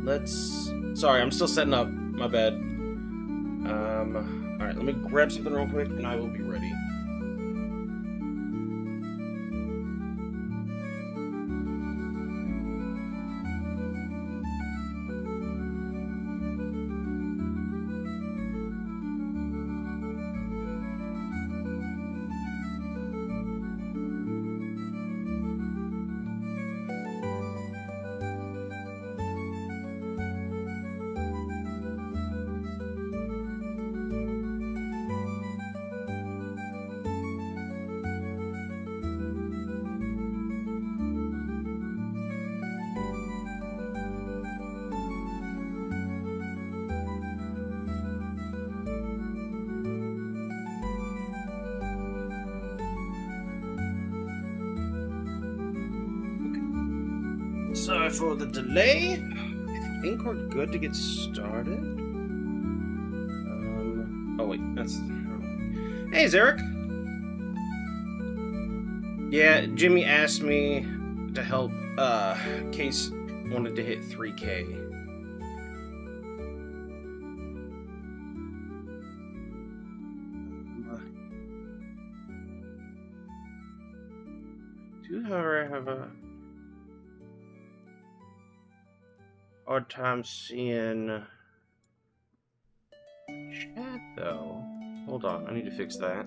Alright. Sorry, I'm still setting up. My bad. Alright, let me grab something real quick and I will be ready. Sorry for the delay. I think we're good to get started. Oh wait, that's... Hey, Zarek! Yeah, Jimmy asked me to help, Case wanted to hit 3K. Do however have a hard time seeing chat though. Hold on, I need to fix that.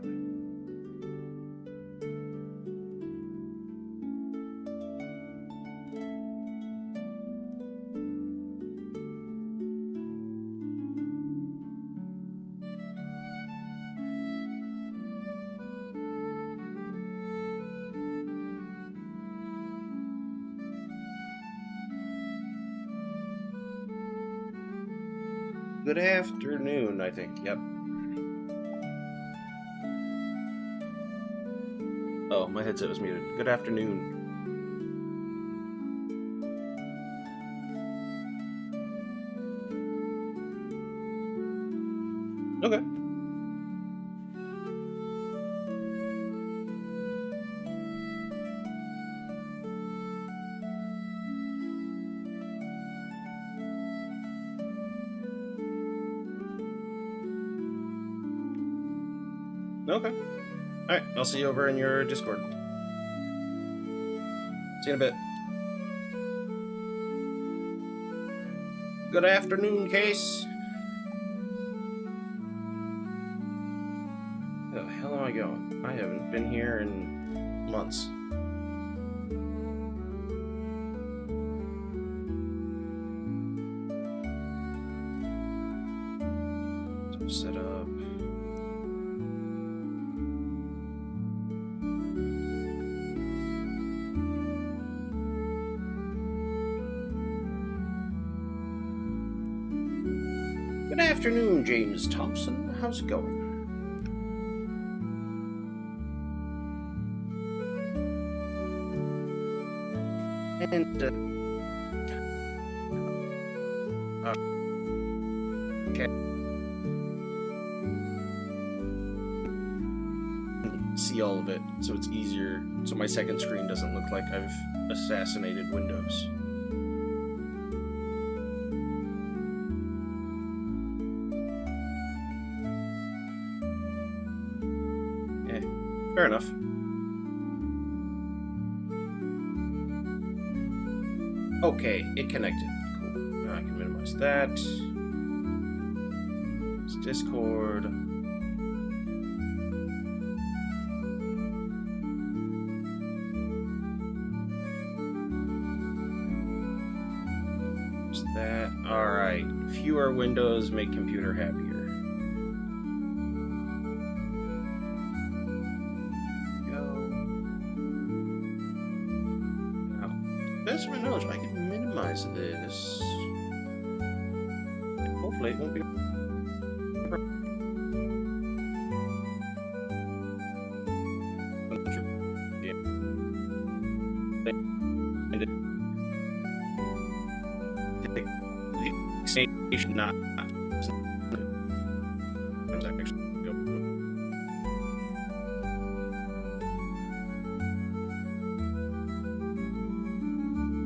Good afternoon, I think. Yep. Oh, my headset was muted. Good afternoon. Okay. Okay. Alright, I'll see you over in your Discord. See you in a bit. Good afternoon, Case. Where the hell am I going? I haven't been here in months. So set up. Good afternoon, James Thompson. How's it going? And, okay. See all of it, so it's easier, so my second screen doesn't look like I've assassinated Windows. Fair enough. Okay, it connected. Cool. Now I can minimize that. It's Discord. Just that. Alright. Fewer windows make computer happier. Best of my knowledge, I can minimize this. Hopefully it won't be. Not.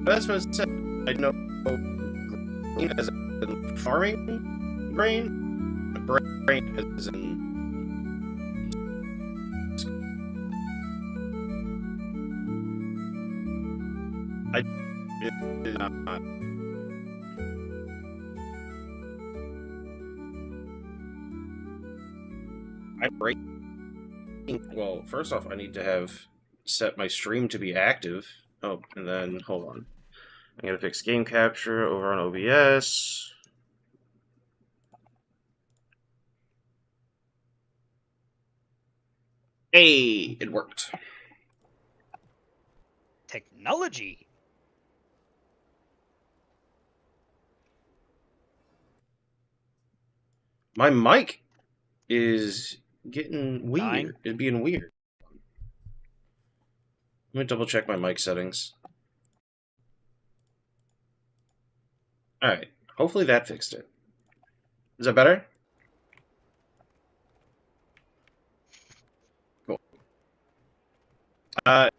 that's what it said. I know green as in farming brain, brain as in. I did not. I break. Well, first off, I need to have set my stream to be active. Oh, and then hold on. I'm gonna fix game capture over on OBS. Hey, it worked. Technology. My mic is getting weird. Dying? It's being weird. Let me double check my mic settings. Alright. Hopefully that fixed it. Is that better? Cool. Okay.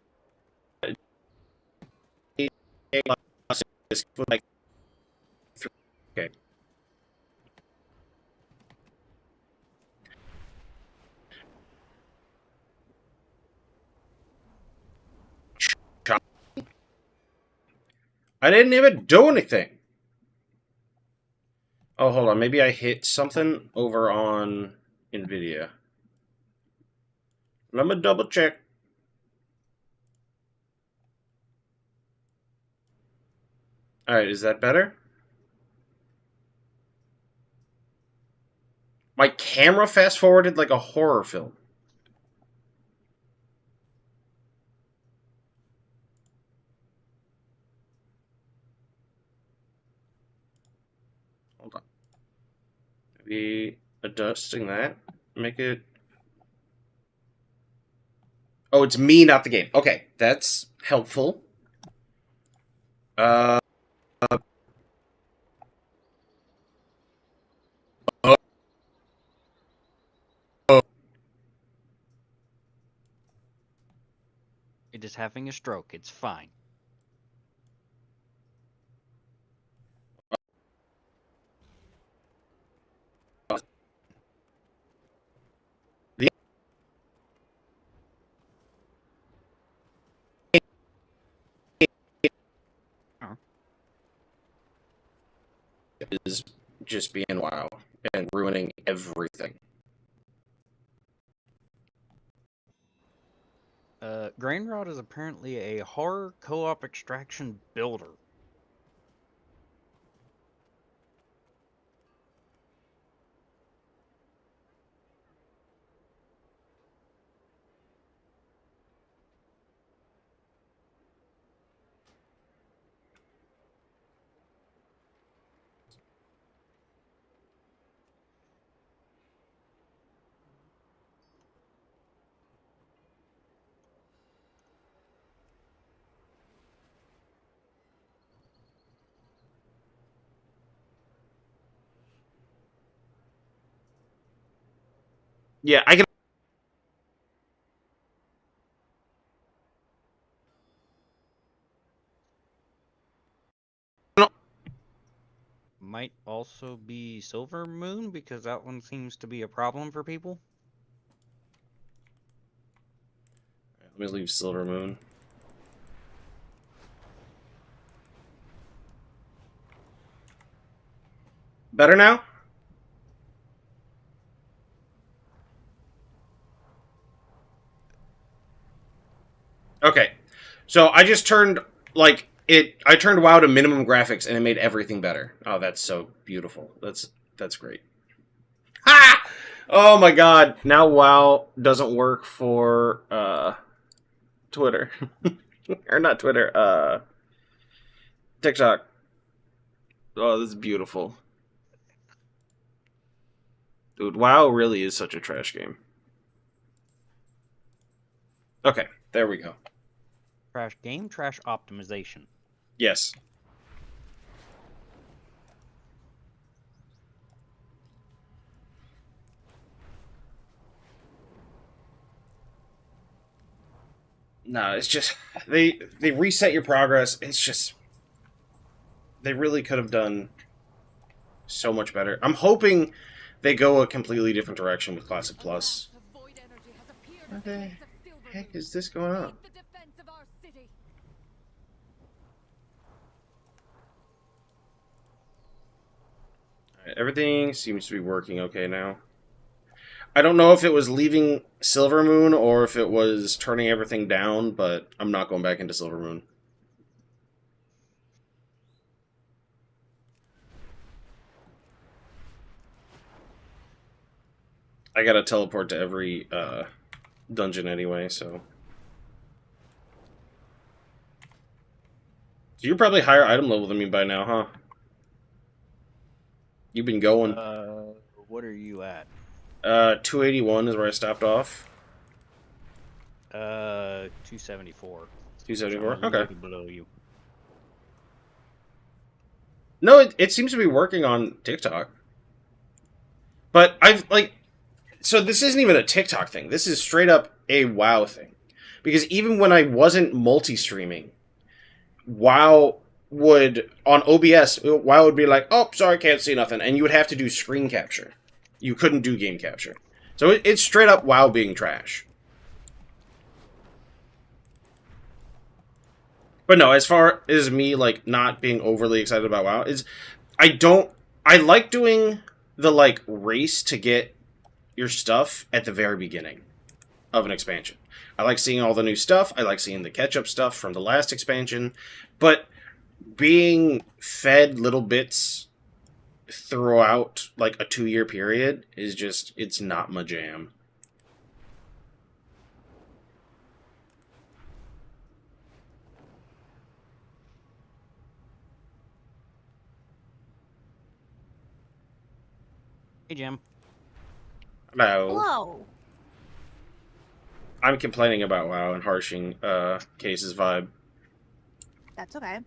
I didn't even do anything. Oh, hold on. Maybe I hit something over on NVIDIA. Let me double check. Alright, is that better? My camera fast forwarded like a horror film. Hold on. Maybe adjusting that. Make it. Oh, it's me, not the game. Okay, that's helpful. Uh. It is having a stroke. It's fine. Is just being wow and ruining everything. Grainrod is apparently a horror co-op extraction builder. Yeah, I can. Might also be Silver Moon, because that one seems to be a problem for people. Let me leave Silver Moon. Better now? Okay. So I just turned I turned WoW to minimum graphics and it made everything better. Oh, that's so beautiful. That's great. Ha! Oh my god. Now WoW doesn't work for Twitter. Or not Twitter, TikTok. Oh, this is beautiful. Dude, WoW really is such a trash game. Okay, there we go. Trash game, trash optimization. Yes. No, it's just they reset your progress. It's just They really could have done so much better. I'm hoping they go a completely different direction with Classic Plus. What the heck is this going on? Alright, everything seems to be working okay now. I don't know if it was leaving Silvermoon or if it was turning everything down, but I'm not going back into Silvermoon. I gotta teleport to every dungeon anyway, so... So you're probably higher item level than me by now, huh? You've been going. What are you at? 281 is where I stopped off. 274. 274? I'm a Okay. little below you. No, it seems to be working on TikTok. But I've, like... So this isn't even a TikTok thing. This is straight up a WoW thing. Because even when I wasn't multi-streaming, WoW would, on OBS, WoW would be like, oh, sorry, can't see nothing. And you would have to do screen capture. You couldn't do game capture. So it's straight up WoW being trash. But no, as far as me, like, not being overly excited about WoW, I like doing the, like, race to get your stuff at the very beginning of an expansion. I like seeing all the new stuff. I like seeing the catch-up stuff from the last expansion. But being fed little bits throughout, like, a 2-year period is just, it's not my jam. Hey, Jim. Hello. Hello. I'm complaining about WoW and harshing Case's vibe. That's okay.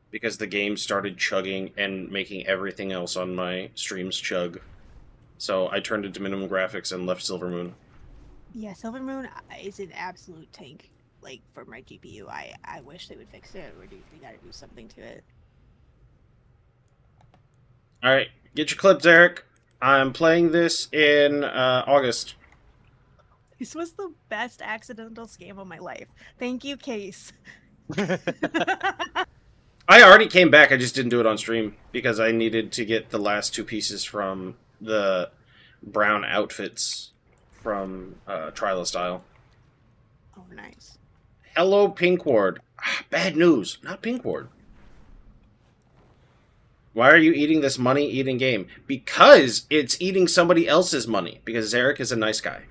Because the game started chugging and making everything else on my streams chug. So I turned it to minimum graphics and left Silvermoon. Yeah, Silvermoon is an absolute tank. Like, for my GPU, I wish they would fix it, or they gotta do something to it. Alright, get your clips, Eric. I'm playing this in August. This was the best accidental scam of my life. Thank you, Case. I already came back, I just didn't do it on stream, because I needed to get the last 2 pieces from the brown outfits from Trial of Style. Oh, nice. Hello, Pinkward. Bad news, not Pinkward. Why are you eating this money-eating game? Because it's eating somebody else's money, because Zarek is a nice guy.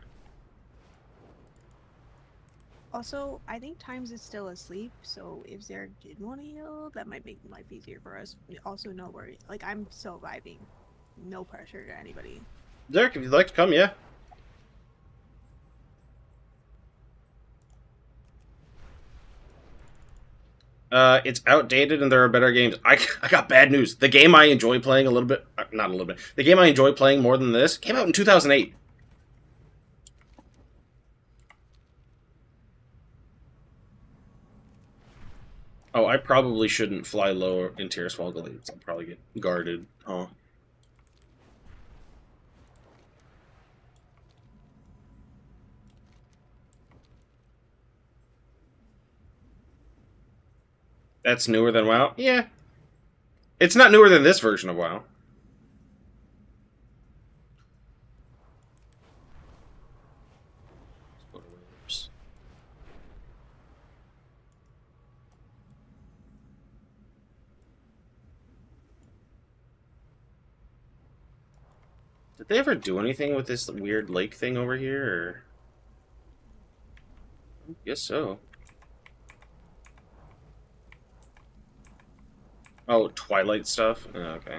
Also, I think Times is still asleep, so if Zarek did want to heal, that might make life easier for us. Also, no worry. Like, I'm still vibing. No pressure to anybody. Zarek, if you'd like to come, yeah. It's outdated and there are better games. I got bad news. The game I enjoy playing a little bit... not a little bit. The game I enjoy playing more than this came out in 2008. Oh, I probably shouldn't fly low in Tier Small Glades. I'll probably get guarded. Oh. That's newer than WoW? Yeah. It's not newer than this version of WoW. Did they ever do anything with this weird lake thing over here, or... I guess so. Oh, Twilight stuff? Oh, okay.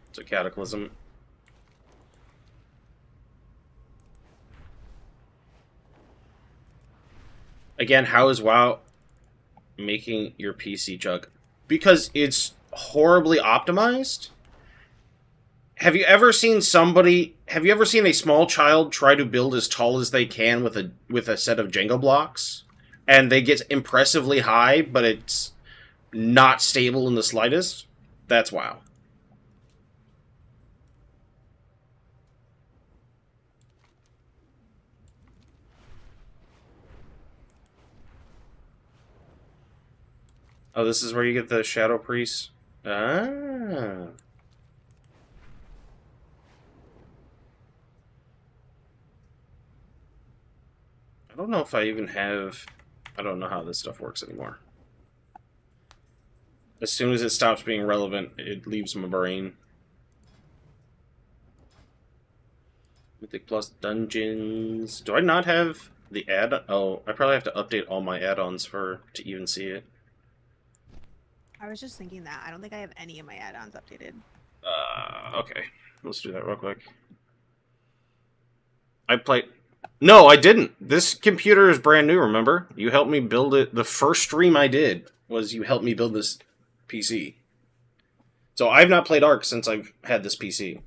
It's a Cataclysm. Again, how is WoW making your PC chug? Because it's horribly optimized, Have you ever seen somebody? Have you ever seen a small child try to build as tall as they can with a set of Jenga blocks, and they get impressively high, but it's not stable in the slightest? That's WoW. Oh, this is where you get the Shadow Priest? Ah. I don't know if I even have... I don't know how this stuff works anymore. As soon as it stops being relevant, it leaves my brain. Mythic Plus Dungeons... Do I not have the add... Oh, I probably have to update all my add-ons to even see it. I was just thinking that. I don't think I have any of my add-ons updated. Okay. Let's do that real quick. I played... No, I didn't. This computer is brand new, remember? You helped me build it. The first stream I did was you helped me build this PC. So I've not played Ark since I've had this PC.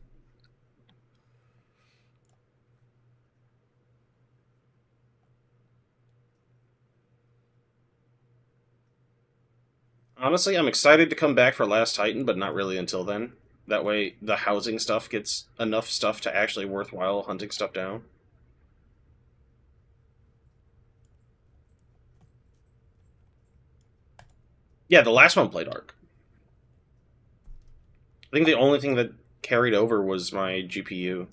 Honestly, I'm excited to come back for Last Titan, but not really until then. That way, the housing stuff gets enough stuff to actually worthwhile hunting stuff down. Yeah, the last one played Ark. I think the only thing that carried over was my GPU.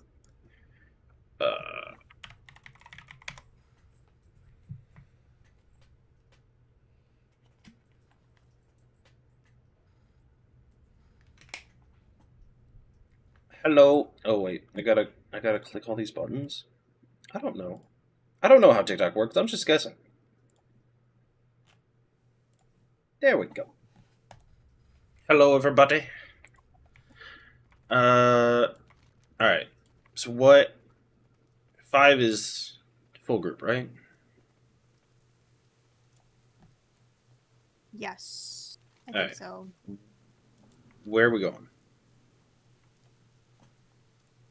Hello. Oh wait, I gotta click all these buttons. I don't know. I don't know how TikTok works. I'm just guessing. There we go. Hello, everybody. Alright. So what? 5 is full group, right? Yes. I think Alright. so. Where are we going?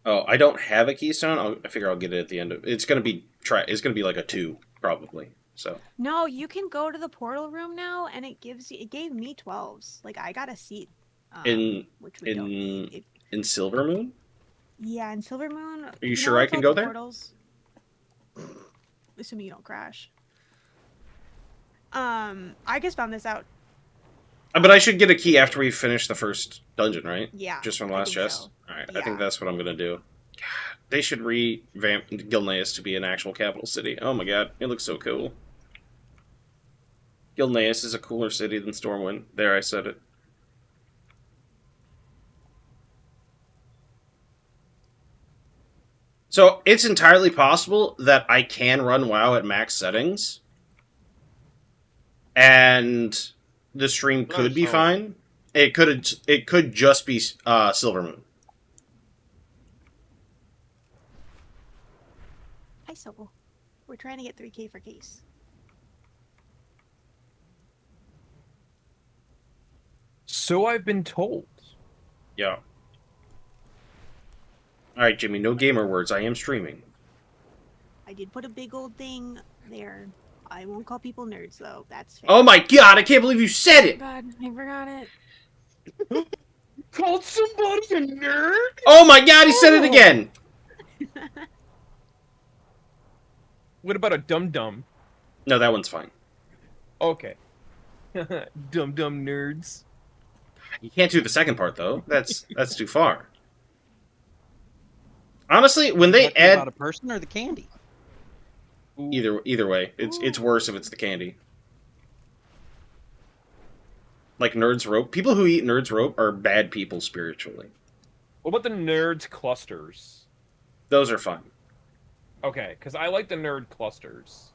Oh, I don't have a keystone. I figure I'll get it at the end of. It's gonna be It's gonna be like a 2 probably. So. No, you can go to the portal room now, and it gave me 12s. Like I got a seat. Which we don't need. In Silver Moon. Yeah, in Silver Moon. Are you sure I can go there? Portals? Assuming you don't crash. I just found this out. But I should get a key after we finish the first dungeon, right? Yeah. Just from last chest? So. Alright, Yeah. I think that's what I'm gonna do. They should revamp Gilneas to be an actual capital city. Oh my god, it looks so cool. Gilneas is a cooler city than Stormwind. There, I said it. So, it's entirely possible that I can run WoW at max settings. And the stream could be fine. It could just be Silver Moon. Hi, Sobel. We're trying to get 3K for case. So I've been told. Yeah. Alright, Jimmy, no gamer words. I am streaming. I did put a big old thing there. I won't call people nerds, though. That's fair. Oh my god, I can't believe you said it! God, I forgot it. Called somebody a nerd? Oh my god, he said it again! What about a dum-dum? No, that one's fine. Okay. Dum-dum nerds. You can't do the second part, though. That's too far. Honestly, when they add... about a person or the candy? Either way, it's worse if it's the candy. Like Nerds Rope. People who eat Nerds Rope are bad people spiritually. What about the nerds clusters? Those are fun. Okay, because I like the nerd clusters.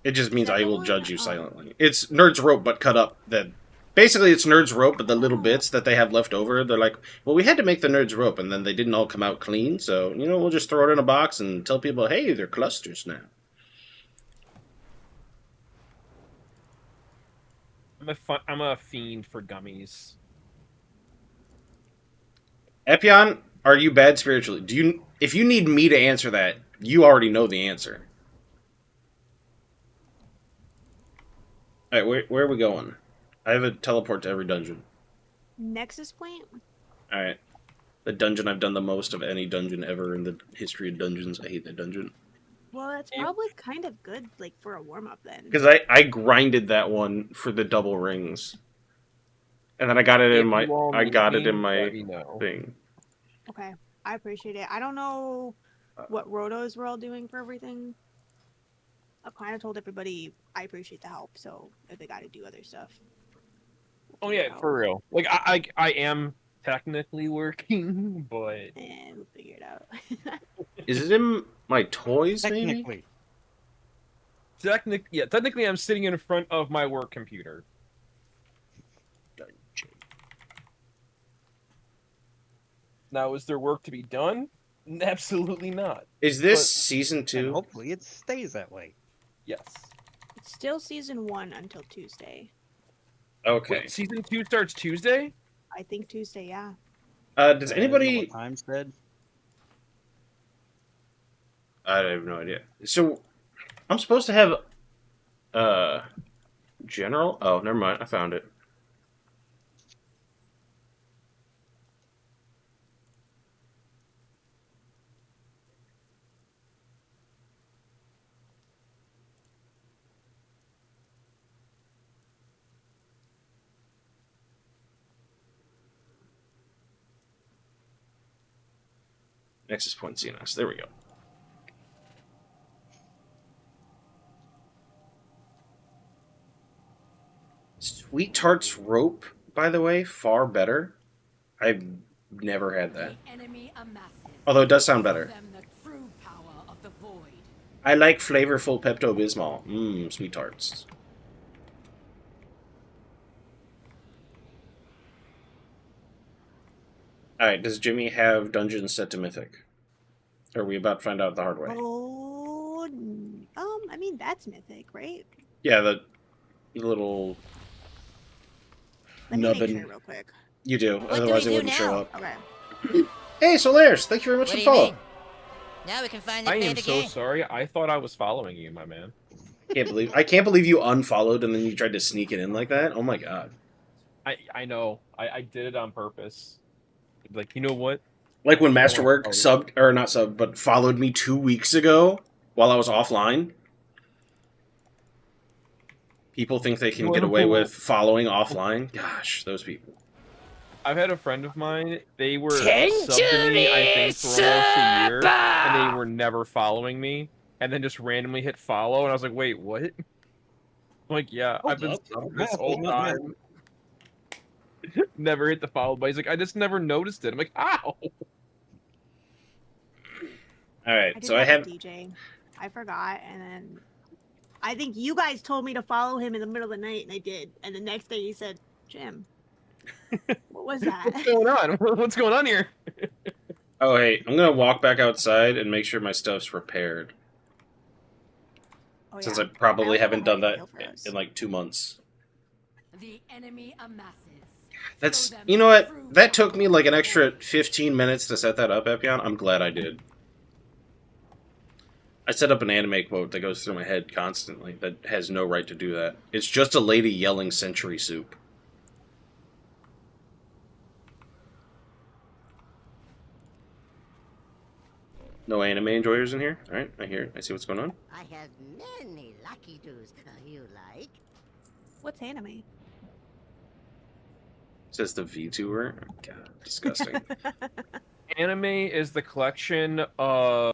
It just means I will one? judge you silently. It's Nerds Rope, but cut up. Basically, it's Nerds Rope, but the little bits that they have left over, they're like, well, we had to make the Nerds Rope, and then they didn't all come out clean, so, we'll just throw it in a box and tell people, hey, they're clusters now. I'm a fiend for gummies. Epion, Are you bad spiritually? Do you? If you need me to answer that, you already know the answer. All right, where are we going? I have a teleport to every dungeon. Nexus Point? All right, the dungeon I've done the most of any dungeon ever in the history of dungeons. I hate that dungeon. Well, that's probably kind of good, like, for a warm-up then. Because I grinded that one for the double rings, and then I got it in my thing. Okay, I appreciate it. I don't know what rotos we're all doing for everything. I've kind of told everybody I appreciate the help, so if they got to do other stuff. Oh yeah, for real. Like I am technically working, but And we'll figure it out. Is it in my toys? Technically. Maybe. Technically, I'm sitting in front of my work computer. Now, is there work to be done? Absolutely not. Is this season 2? And hopefully it stays that way. Yes. It's still season 1 until Tuesday. Okay. Wait, season 2 starts Tuesday? I think Tuesday, yeah. Does anybody? What time said? I have no idea. So, I'm supposed to have, general. Oh, never mind. I found it. Nexus Point CNS. There we go. Sweet Tart's rope, by the way, far better. I've never had that. Although it does sound better. I like flavorful Pepto-Bismol. Mmm, Sweet Tarts. Alright, does Jimmy have dungeons set to Mythic? Or are we about to find out the hard way? Oh, I mean, that's Mythic, right? Yeah, the little Let me nubbin. make sure real quick. You do, What otherwise do it we do wouldn't show now? up. Okay. Hey, Solaris, thank you very much What for do the you follow. mean? Now we can find I the am band so again. sorry. I thought I was following you, my man. I can't believe you unfollowed and then you tried to sneak it in like that. Oh my god. I know. I did it on purpose. Like, you know what? Like when I wanna Masterwork follow subbed, or not subbed, but followed me 2 weeks ago while I was offline. People think they can get away with following offline. Gosh, those people. I've had a friend of mine, they were subbed to me, I think, for almost a year, and they were never following me, and then just randomly hit follow, and I was like, wait, what? I'm like, yeah, I've been subbed this whole time. Never hit the follow button. He's like, I just never noticed it. I'm like, ow! Alright, I so I did have... that with DJ. I forgot, and then I think you guys told me to follow him in the middle of the night, and I did. And the next day he said, Jim, what was that? What's going on? What's going on here? Oh, hey, I'm gonna walk back outside and make sure my stuff's repaired. Oh, Since yeah. I probably also haven't done have a that deal for us. in like 2 months. The enemy amasses. That's... You know what? That took me like an extra 15 minutes to set that up, Epion. I'm glad I did. I set up an anime quote that goes through my head constantly that has no right to do that. It's just a lady yelling century soup. No anime enjoyers in here? Alright, I hear it. I see what's going on. I have many lucky doos. You like? What's anime? Says the VTuber. Oh, God, disgusting. Anime is the collection of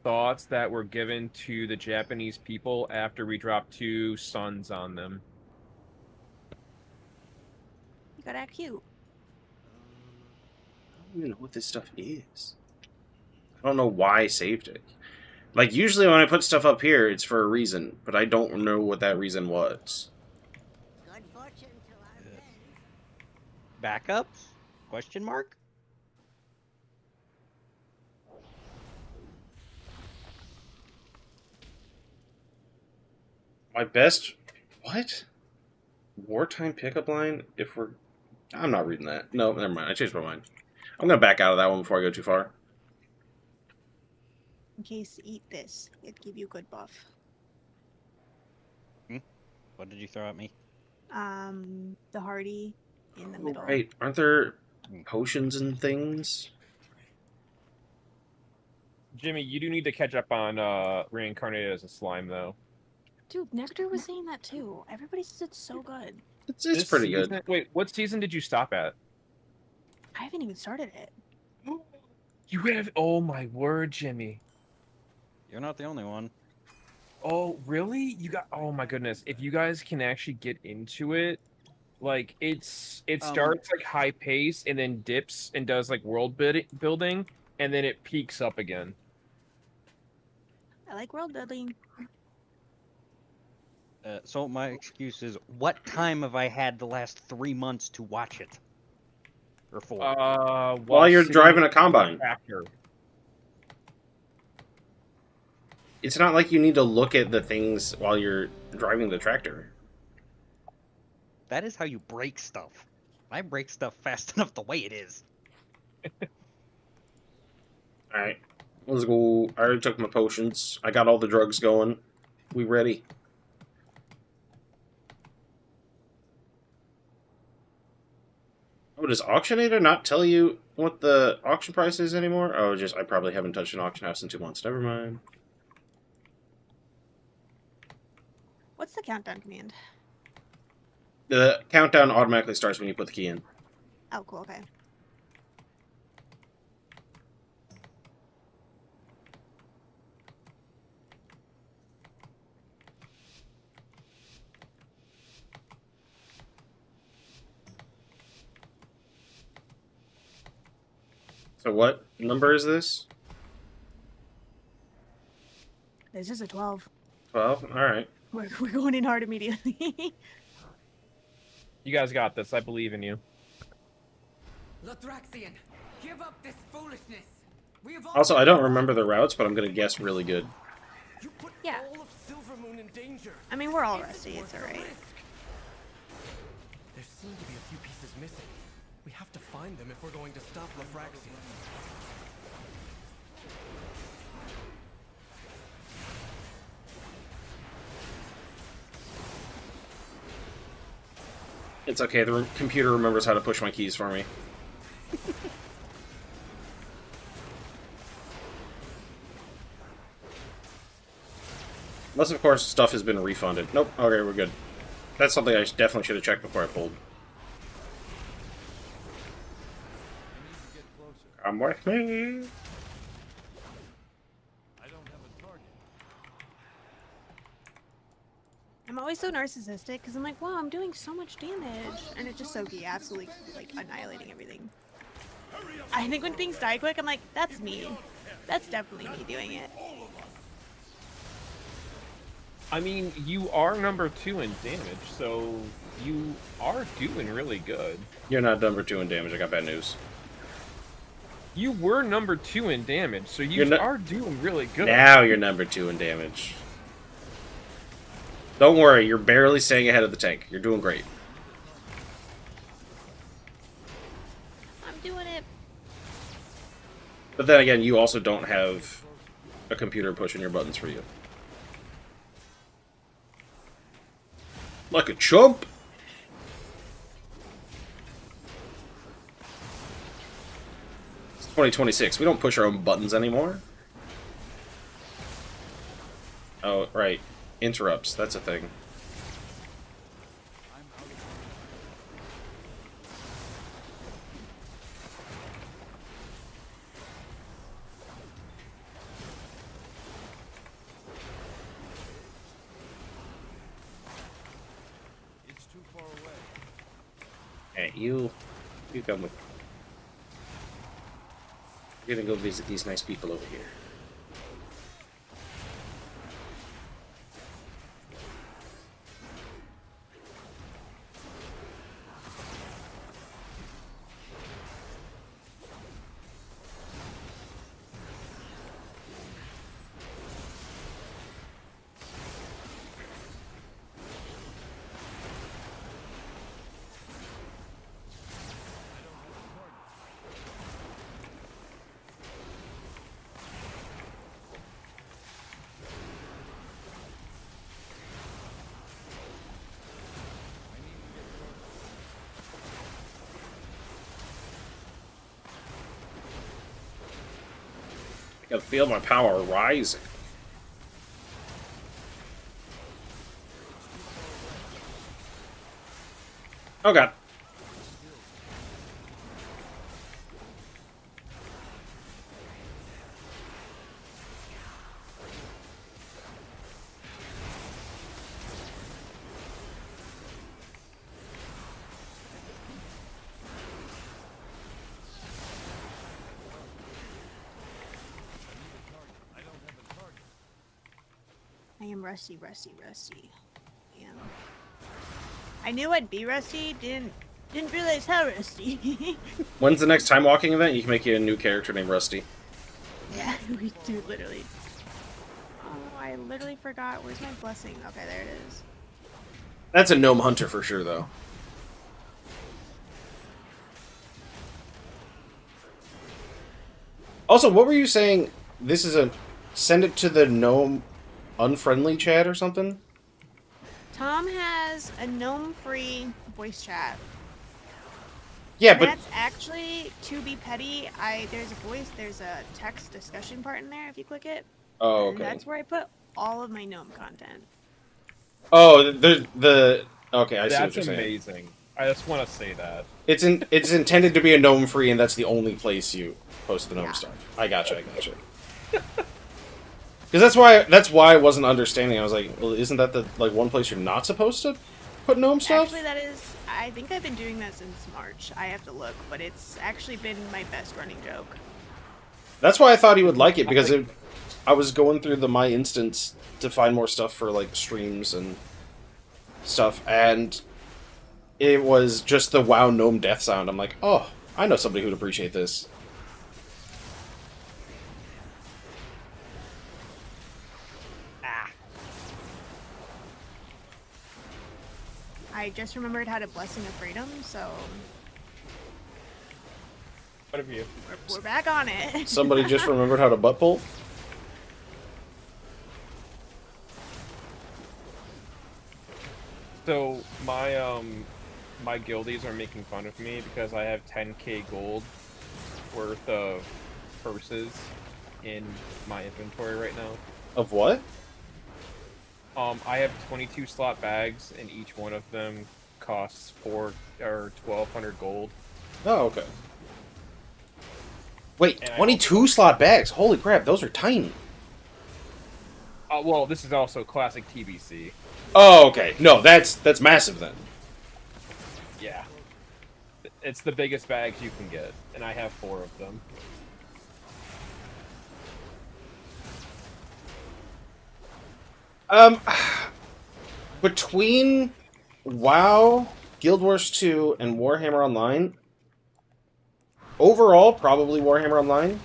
thoughts that were given to the Japanese people after we dropped 2 suns on them. You gotta act cute. I don't even know what this stuff is. I don't know why I saved it. Like, usually when I put stuff up here, it's for a reason, but I don't know what that reason was. Good fortune to our friends. Backups? Question mark? My best... What? Wartime pickup line? If we're... I'm not reading that. No, never mind. I changed my mind. I'm gonna back out of that one before I go too far. In case eat this, it give you good buff. What did you throw at me? The hardy in the Oh, middle. right. Aren't there potions and things? Jimmy, you do need to catch up on reincarnated as a slime though. Dude, Nectar was saying that too. Everybody says it's so good. It's This pretty season- good. Wait, what season did you stop at? I haven't even started it. You have. Oh my word, Jimmy. You're not the only one. Oh really? You got. Oh my goodness. If you guys can actually get into it, like it starts like high pace and then dips and does like world building and then it peaks up again. I like world building. So my excuse is, what time have I had the last 3 months to watch it? Or 4? While you're sitting driving a in the combine. tractor. It's not like you need to look at the things while you're driving the tractor. That is how you break stuff. I break stuff fast enough the way it is. Alright. Let's go. I already took my potions. I got all the drugs going. We ready. Oh, does Auctionator not tell you what the auction price is anymore? Oh, just I probably haven't touched an auction house in 2 months. Never mind. What's the countdown command? The countdown automatically starts when you put the key in. Oh, cool. Okay. So what number is this? This is a 12. 12? Alright. We're going in hard immediately. You guys got this. I believe in you. Lathraxian, give up this foolishness. We have Also, I don't remember the routes, but I'm gonna guess really good. You put Yeah. all of Silvermoon in danger. I mean, we're all rusty. It's alright. There seem to be a few pieces missing. We have to find them if we're going to stop Lathraxian. It's okay, the computer remembers how to push my keys for me. Unless, of course, stuff has been refunded. Nope, okay, we're good. That's something I definitely should have checked before I pulled. Come with me! I'm always so narcissistic because I'm like, wow, I'm doing so much damage. And it's just Soki absolutely, like, annihilating everything. I think when things die quick, I'm like, that's me. That's definitely me doing it. I mean, you are number 2 in damage, so you are doing really good. You're not number 2 in damage, I got bad news. You were number 2 in damage, so you are doing really good. Now you're number 2 in damage. Don't worry, you're barely staying ahead of the tank. You're doing great. I'm doing it. But then again, you also don't have a computer pushing your buttons for you. Like a chump! It's 2026. We don't push our own buttons anymore. Oh, right. Interrupts. That's a thing. Hey, you come with me. We're gonna go visit these nice people over here. I feel my power rising. Oh god. I am rusty. Damn. I knew I'd be rusty, didn't realize how rusty. When's the next time walking event? You can make you a new character named Rusty. Yeah, we do, literally. Oh, I literally forgot. Where's my blessing? Okay, there it is. That's a gnome hunter for sure, though. Also, what were you saying? This is a... Send it to the gnome unfriendly chat or something? Tom has a gnome-free voice chat. Yeah, And but... that's actually, to be petty, there's a text discussion part in there if you click it. Oh, And okay. that's where I put all of my gnome content. Oh, the... Okay, I see what That's you're saying. amazing. I just want to say that. It's intended to be a gnome free, and that's the only place you post the gnome stuff. I gotcha. Because that's why I wasn't understanding. I was like, well, isn't that the one place you're not supposed to put gnome stuff? Actually, that is... I think I've been doing that since March. I have to look, but it's actually been my best running joke. That's why I thought he would like it, because I was going through the My Instance to find more stuff for streams and stuff, and it was just the WoW gnome death sound. I'm like, oh, I know somebody who'd appreciate this. I just remembered how to Blessing of Freedom, so What have you? we're back on it. Somebody just remembered how to butt pull? So my guildies are making fun of me because I have 10k gold worth of purses in my inventory right now. Of what? I have 22 slot bags, and each one of them costs 1,200 gold. Oh, okay. Wait, And 22 slot bags? Holy crap, those are tiny. Well, this is also classic TBC. Oh, okay. No, that's massive then. Yeah. It's the biggest bags you can get, and I have 4 of them. Between WoW, Guild Wars 2, and Warhammer Online, overall, probably Warhammer Online.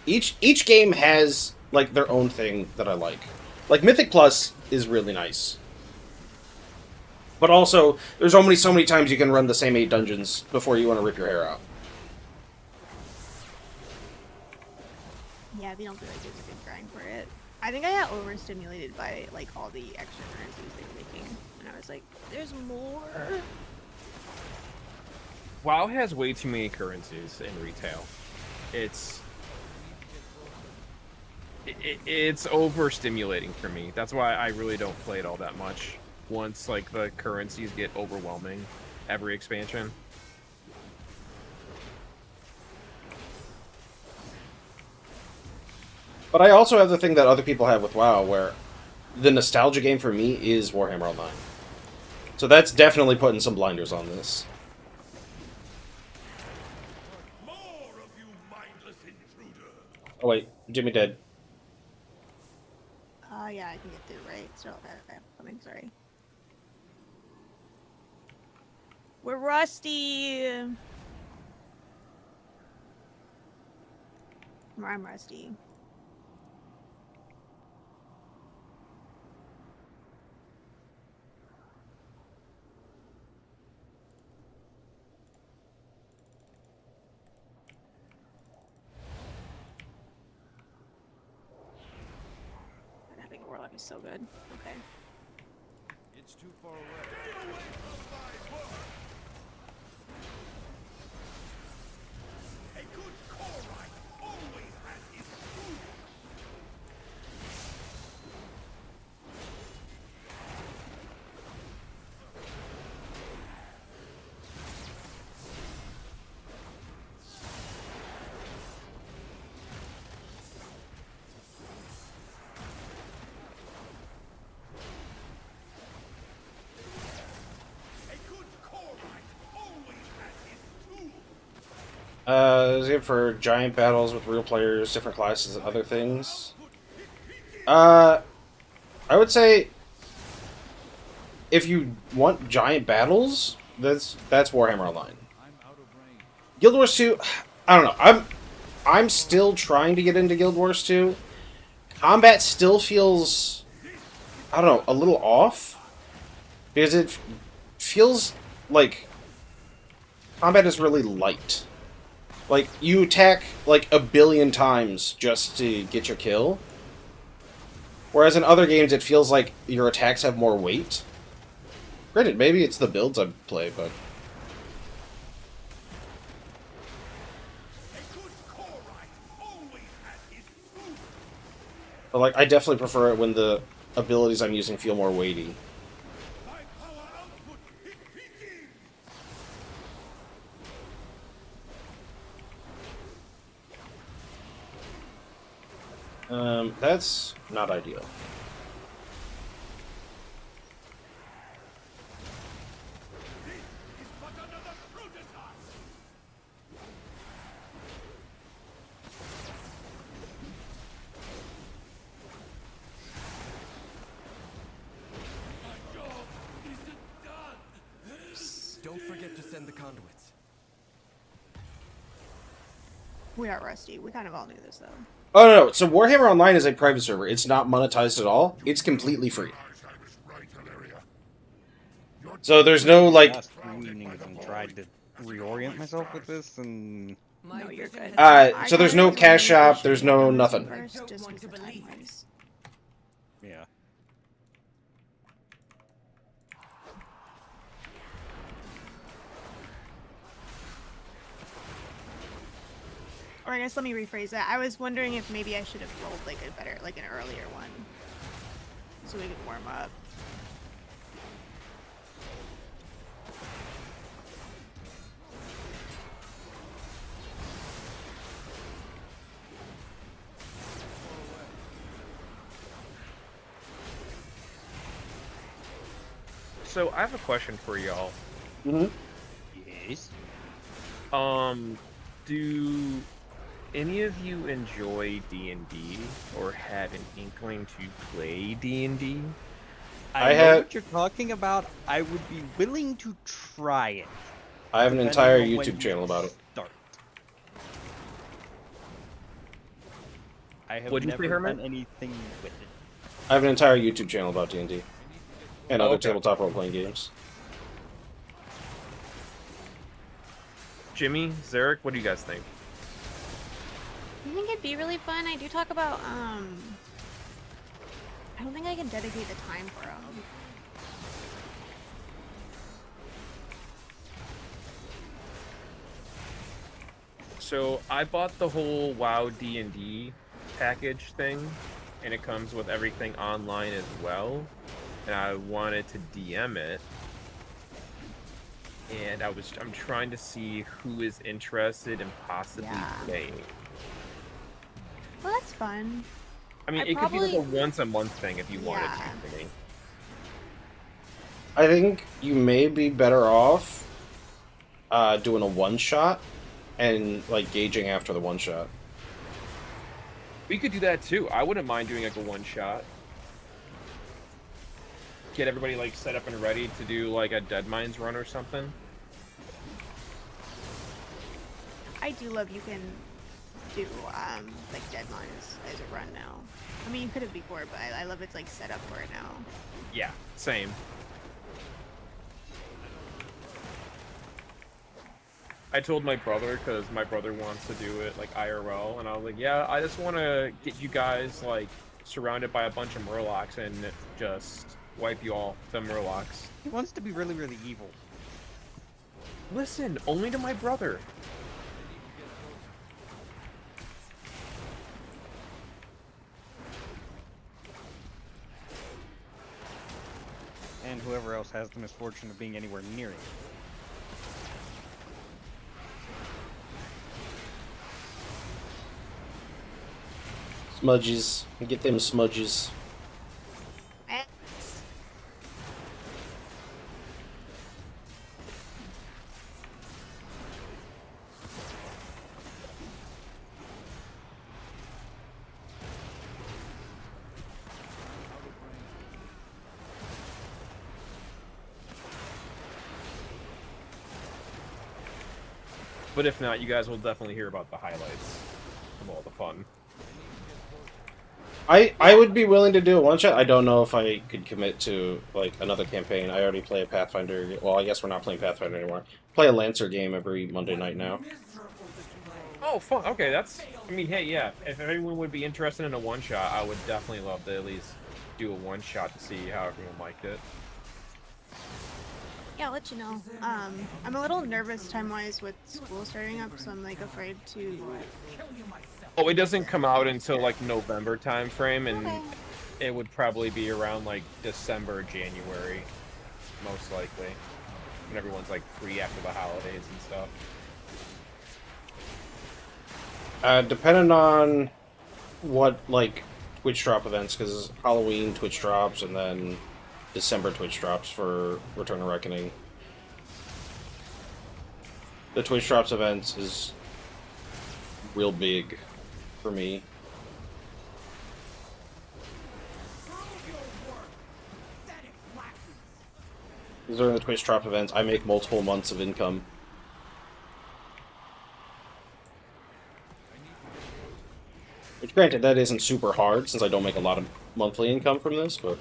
Each game has their own thing that I like. Mythic Plus is really nice. But also, there's only so many times you can run the same 8 dungeons before you want to rip your hair out. Yeah, they don't feel like there's a good grind for it. I think I got overstimulated by all the extra currencies they were making, and I was like, "There's more." WoW has way too many currencies in retail. It's overstimulating for me. That's why I really don't play it all that much. Once the currencies get overwhelming, every expansion. But I also have the thing that other people have with WoW, where the nostalgia game for me is Warhammer Online. So that's definitely putting some blinders on this. More of you mindless intruder. Oh wait, Jimmy dead. Yeah, I can get through, right? So, okay, coming, sorry. We're rusty! I'm rusty. Having a warlock is so good. Okay. It's too far away. Stay away from my work. A good Korite always has his food Is it for giant battles with real players, different classes, and other things? I would say if you want giant battles, that's Warhammer Online. Guild Wars 2, I don't know. I'm still trying to get into Guild Wars 2. Combat still feels, I don't know, a little off because it feels like combat is really light. Like, you attack, like, a billion times just to get your kill. Whereas in other games, it feels like your attacks have more weight. Granted, maybe it's the builds I play, but... But, like, I definitely prefer it when the abilities I'm using feel more weighty. That's not ideal. Don't forget to send the conduits. We are rusty. We kind of all knew this, though. Oh, no. So Warhammer Online is a private server. It's not monetized at all. It's completely free. So there's no, like... Last 3 evenings and tried to reorient myself with this, and... No, you're good. So there's no cash shop, there's no nothing. First, just 'cause of time-wise. Yeah. Or I guess let me rephrase that. I was wondering if maybe I should have rolled like a better, like an earlier one, so we could warm up. So I have a question for y'all. Mm-hmm. Yes. Do any of you enjoy D&D or have an inkling to play D&D? I know have- what you're talking about. I would be willing to try it. I have an depending entire on when YouTube you channel about it. Start. I have What'd you say, never Hermit? done anything with it. I have an entire YouTube channel about D&D. And Oh, other okay. tabletop role-playing games. Jimmy, Zarek, what do you guys think? I think it'd be really fun. I do talk about, I don't think I can dedicate the time for them. So I bought the whole WoW D&D package thing, and it comes with everything online as well. And I wanted to DM it, and I'm trying to see who is interested in possibly Yeah. playing. Well, that's fun. I mean, I it could be like a probably- once a month thing if you wanted Yeah. to. For me. I think you may be better off doing a one-shot and, like, gauging after the one-shot. We could do that too. I wouldn't mind doing like a one shot. Get everybody like set up and ready to do like a Dead Mines run or something. I do love you can do, like deadlines as a run now. I mean, you could have before, but I love it's like set up for it now. Yeah, same. I told my brother because my brother wants to do it like IRL, and I was like, yeah, I just want to get you guys like surrounded by a bunch of Murlocs and just wipe you all to Murlocs. He wants to be really, really evil. Listen, only to my brother. And whoever else has the misfortune of being anywhere near it. Smudges. Get them smudges. But if not, you guys will definitely hear about the highlights of all the fun. I would be willing to do a one shot. I don't know if I could commit to like another campaign. I already play a Pathfinder. Well, I guess we're not playing Pathfinder anymore. Play a Lancer game every Monday night now. Oh, fun. Okay, that's... I mean, hey, yeah. If anyone would be interested in a one-shot, I would definitely love to at least do a one-shot to see how everyone liked it. Yeah, I'll let you know. I'm a little nervous time-wise with school starting up, so I'm like afraid to. Oh, it doesn't come out until like November time frame, and Okay. it would probably be around like December, January, most likely, when everyone's like free after the holidays and stuff. Depending on what like Twitch drop events, because Halloween Twitch drops and then December Twitch drops for Return of Reckoning. The Twitch drops events is real big for me. During the Twitch drop events, I make multiple months of income. Which, granted, that isn't super hard, since I don't make a lot of monthly income from this, but...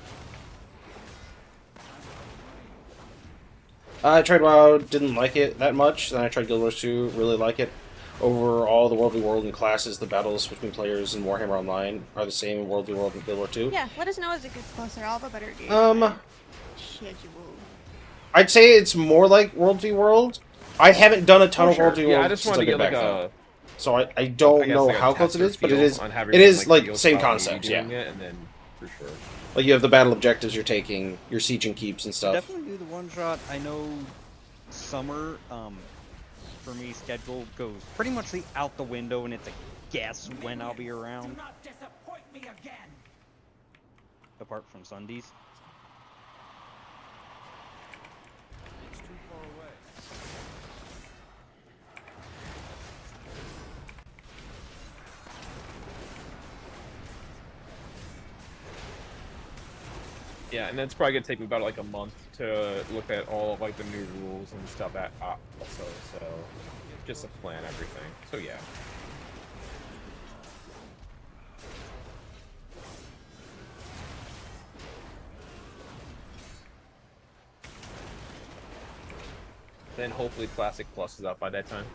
I tried WoW, didn't like it that much, then I tried Guild Wars 2, really like it. Overall, the World v. World and classes, the battles between players in Warhammer Online are the same in World v. World and Guild Wars 2. Yeah, let us know as it gets closer. I'll have a better game. Schedule. I'd say it's more like World v. World. I haven't done a ton of sure. World v. Yeah, World I just since wanted to I've get been like back a... So I don't I guess know like a how close it tester is, but it feel is on how it everyone, is like feels same about concept, yeah. doing it, and then for sure. Like you have the battle objectives you're taking, your siege and keeps and stuff. Definitely do the one shot. I know summer, for me, schedule goes pretty much out the window, and it's a guess when I'll be around. Apart from Sundays. It's too far away. Yeah, and it's probably gonna take me about like a month to look at all of like the new rules and stuff at also, so just to plan everything. So yeah. Then hopefully Classic Plus is out by that time.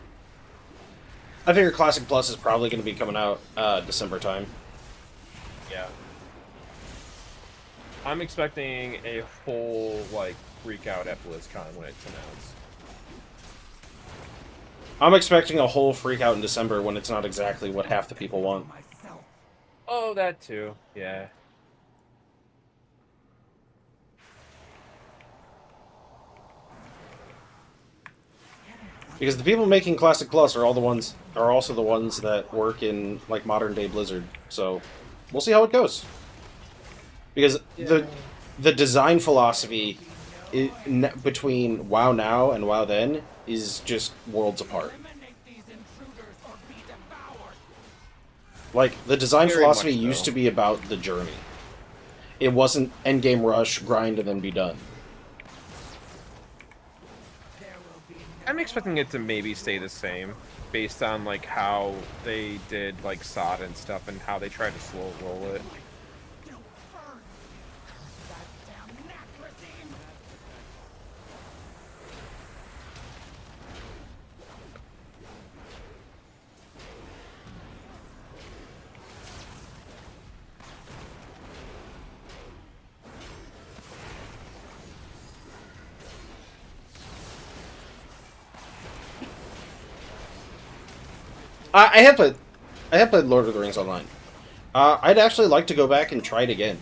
I figure Classic Plus is probably going to be coming out December time. Yeah. I'm expecting a whole like freak out at BlizzCon when it's announced. I'm expecting a whole freak out in December when it's not exactly what half the people want. Oh, that too. Yeah. Because the people making Classic Plus are also the ones that work in like modern day Blizzard. So we'll see how it goes. Because the design philosophy between WoW now and WoW then is just worlds apart. Like, the design Very philosophy much so. used to be about the journey. It wasn't endgame rush, grind, and then be done. I'm expecting it to maybe stay the same, based on like how they did like SOD and stuff, and how they tried to slow roll it. I have played Lord of the Rings Online. I'd actually like to go back and try it again.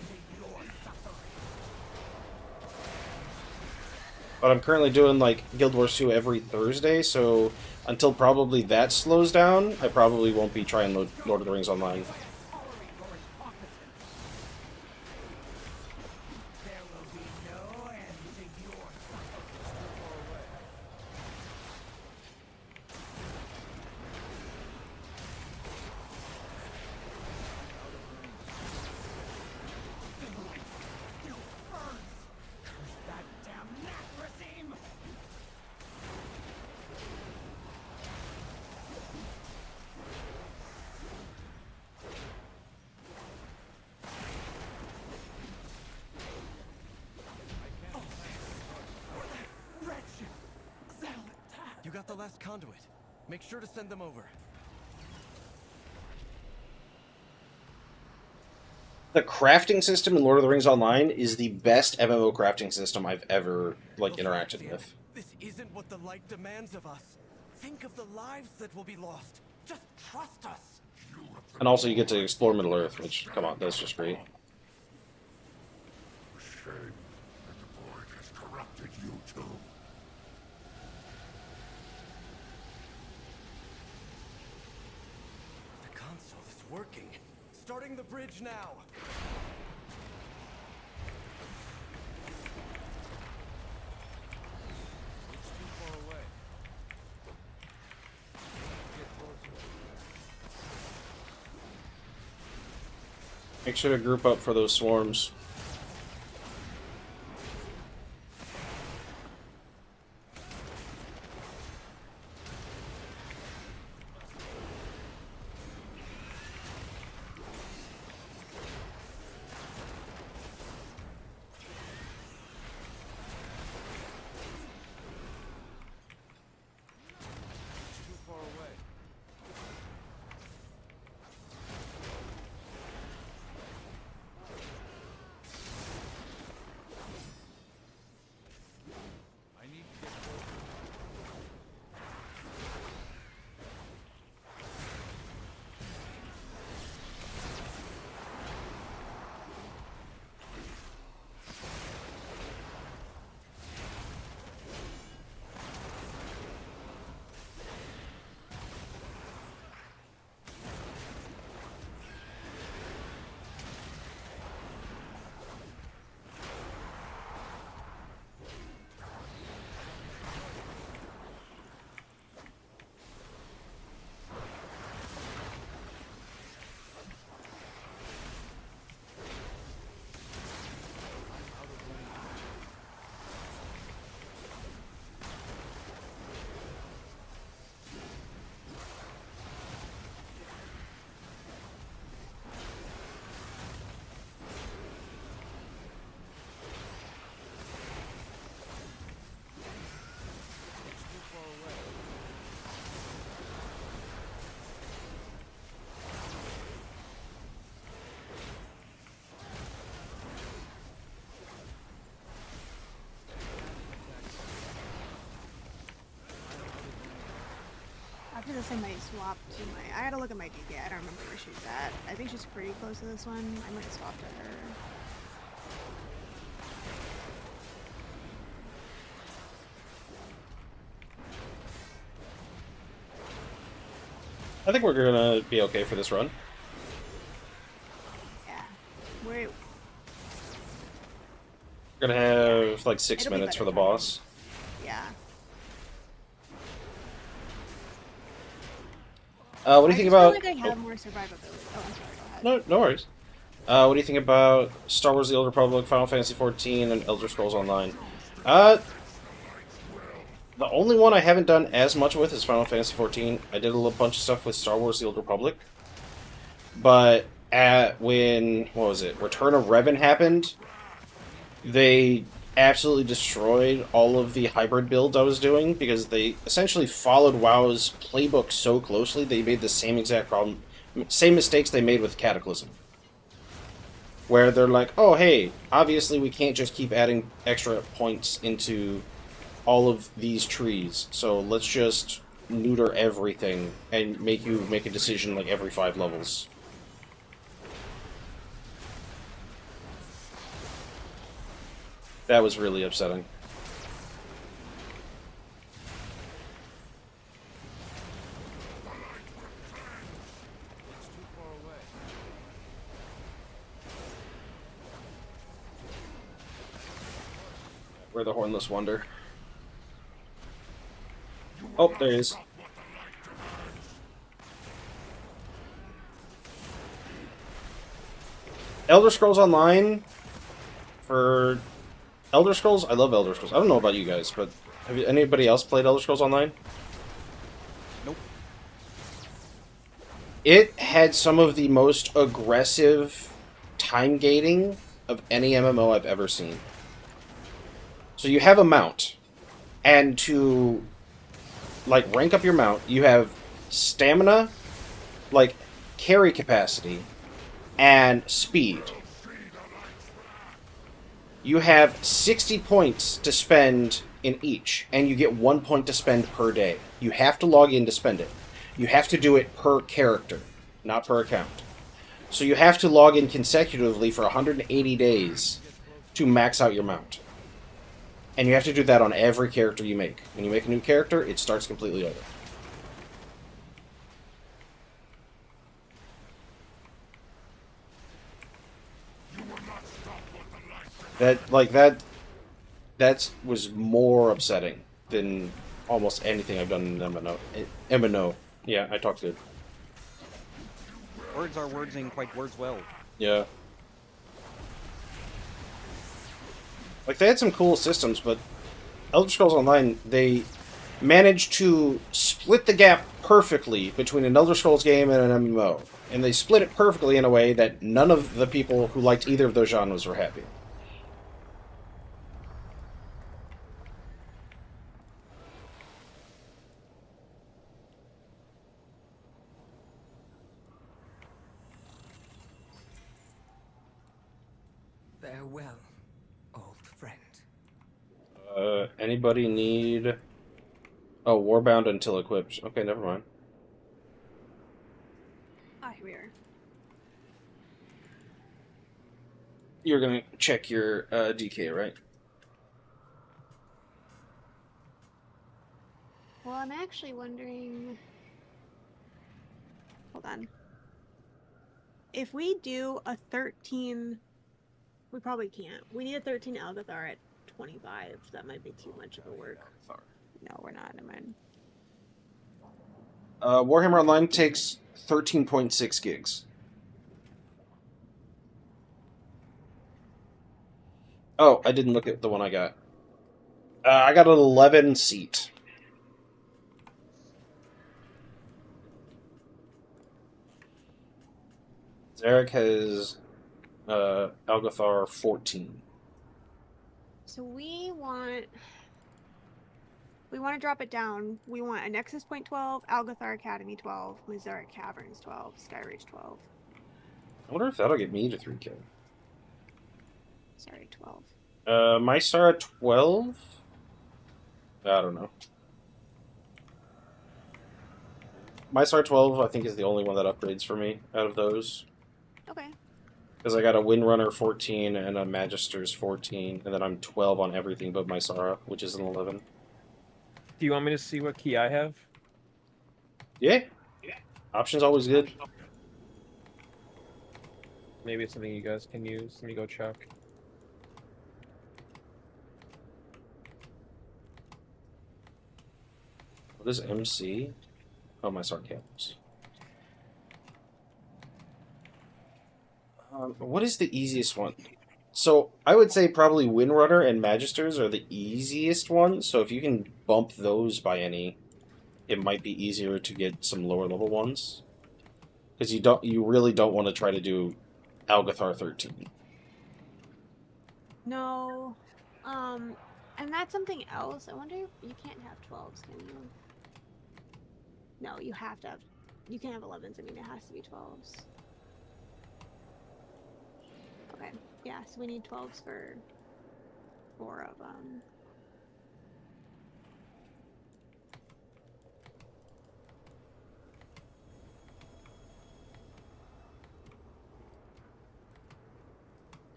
But I'm currently doing, like, Guild Wars 2 every Thursday, so until probably that slows down, I probably won't be trying Lord of the Rings Online. the last conduit. Make sure to send them over. The crafting system in Lord of the Rings Online is the best MMO crafting system I've ever interacted with. This isn't what the light demands of us. Think of the lives that will be lost. Just trust us. And also you get to explore Middle Earth, which, come on, that's just great. Shame that the void has corrupted you too. The console is working. Starting the bridge now. It's too far away. Get closer. Make sure to group up for those swarms. It's too far away. I need to get closer. I'm out of range. It's too far away. After this, I might swap to my. I gotta look at my DPI. I don't remember where she's at. I think she's pretty close to this one. I might swap to her. I think we're gonna be okay for this run. Yeah. We're. We're gonna have like 6 It'll be minutes for better the time. boss. Yeah. What do you think about? I feel like I have more survivability. Oh, I'm sorry. Go ahead. No worries. What do you think about Star Wars: The Old Republic, Final Fantasy XIV, and Elder Scrolls Online? The only one I haven't done as much with is Final Fantasy XIV. I did a little bunch of stuff with Star Wars: The Old Republic, but when what was it? Return of Revan happened. They absolutely destroyed all of the hybrid builds I was doing because they essentially followed WoW's playbook so closely they made the same exact problem, same mistakes they made with Cataclysm. Where they're like, oh hey, obviously we can't just keep adding extra points into all of these trees, so let's just neuter everything and make you make a decision like every 5 levels. That was really upsetting. It's too far away. We're the Hornless Wonder. Oh, there he is. Elder Scrolls Online. For Elder Scrolls, I love Elder Scrolls. I don't know about you guys, but have anybody else played Elder Scrolls Online? Nope. It had some of the most aggressive time gating of any MMO I've ever seen. So you have a mount, and to like rank up your mount, you have stamina, like carry capacity, and speed. You have 60 points to spend in each, and you get 1 point to spend per day. You have to log in to spend it. You have to do it per character, not per account. So you have to log in consecutively for 180 days to max out your mount. And you have to do that on every character you make. When you make a new character, it starts completely over. That was more upsetting than almost anything I've done in MMO. MMO. Yeah, I talked good. Words are words and quite words well. Yeah. Like, they had some cool systems, but Elder Scrolls Online, they managed to split the gap perfectly between an Elder Scrolls game and an MMO. And they split it perfectly in a way that none of the people who liked either of those genres were happy. Farewell, old friend. Anybody need... Oh, Warbound until equipped. Okay, never mind. Ah, here we are. You're gonna check your DK, right? Well, I'm actually wondering... Hold on. If we do a 13... We probably can't. We need a 13 Algathar at 25. That might be too much of a work. No, we're not. Never mind. Warhammer Online takes 13.6 gigs. Oh, I didn't look at the one I got. I got an 11 seat. Zarek has Algathar 14. So we want to drop it down. We want a Nexus Point 12, Algathar Academy 12, Mizarek Caverns 12, Skyrage 12. I wonder if that'll get me to 3K. Sorry, 12. Mysara 12? I don't know. Mysara 12, I think, is the only one that upgrades for me out of those. Okay. Because I got a Windrunner 14 and a Magister's 14, and then I'm 12 on everything but Mysara, which is an 11. Do you want me to see what key I have? Yeah. Option's always good. Maybe it's something you guys can use. Let me go check. What is MC? Oh, my sarcasms. What is the easiest one? So, I would say probably Windrunner and Magisters are the easiest ones, so if you can bump those by any, it might be easier to get some lower level ones. Because you really don't want to try to do Algathar 13. No. And that's something else. I wonder if you can't have 12s, can you? No, you have to have... You can't have 11s. I mean, it has to be 12s. Okay. Yeah, so we need 12s for 4 of them.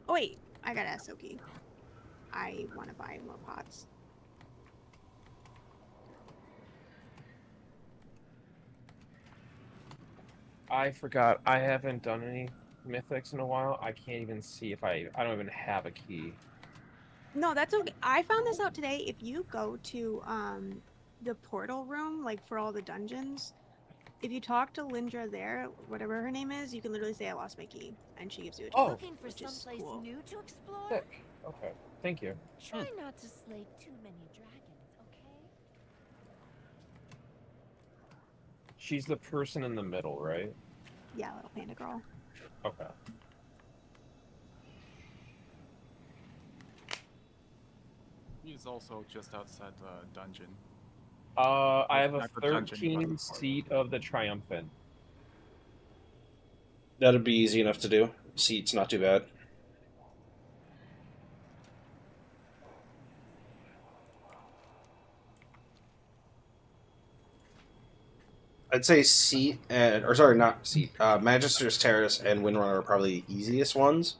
Oh wait, I got Asoki. I want to buy more pots. I forgot. I haven't done any mythics in a while. I can't even see if I don't even have a key. No, that's okay. I found this out today. If you go to the portal room, like for all the dungeons, if you talk to Lindra there, whatever her name is, you can literally say I lost my key, and she gives you a token. Looking for someplace new to explore? Sick. Okay. Thank you. Try not to slay too many dragons, okay? She's the person in the middle, right? Yeah, little panda girl. Okay. He's also just outside the dungeon. I have a Not gonna touch anybody. 13 seat of the Triumphant. That'd be easy enough to do. Seat's not too bad. I'd say Seat and, or sorry, not Seat. Magister's Terrace and Windrunner are probably the easiest ones.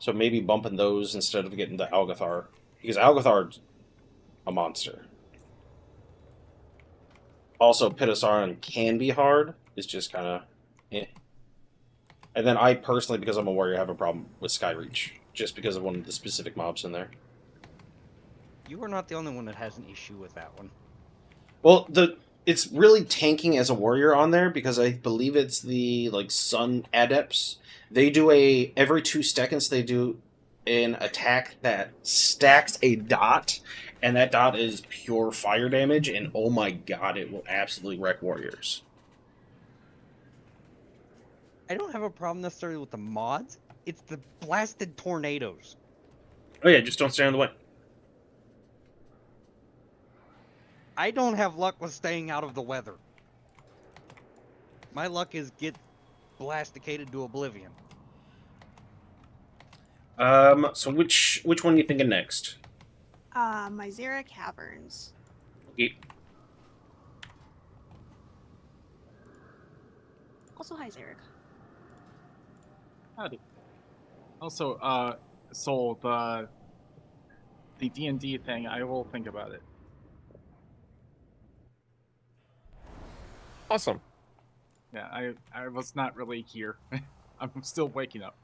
So maybe bumping those instead of getting the Algathar, because Algathar's a monster. Also, Pitasaran can be hard. It's just kind of, eh. And then I personally, because I'm a warrior, have a problem with Skyreach, just because of one of the specific mobs in there. You are not the only one that has an issue with that one. Well, it's really tanking as a warrior on there because I believe it's the like Sun Adepts. They do every 2 seconds they do an attack that stacks a dot, and that dot is pure fire damage, and oh my god, it will absolutely wreck warriors. I don't have a problem necessarily with the mods. It's the blasted tornadoes. Oh yeah, just don't stand in the way. I don't have luck with staying out of the weather. My luck is get blasticated to oblivion. So which one are you thinking next? Myzera Caverns. Okay. Also, hi, Zarek. Howdy. Also, Soul, the D&D thing, I will think about it. Awesome. Yeah, I was not really here. I'm still waking up.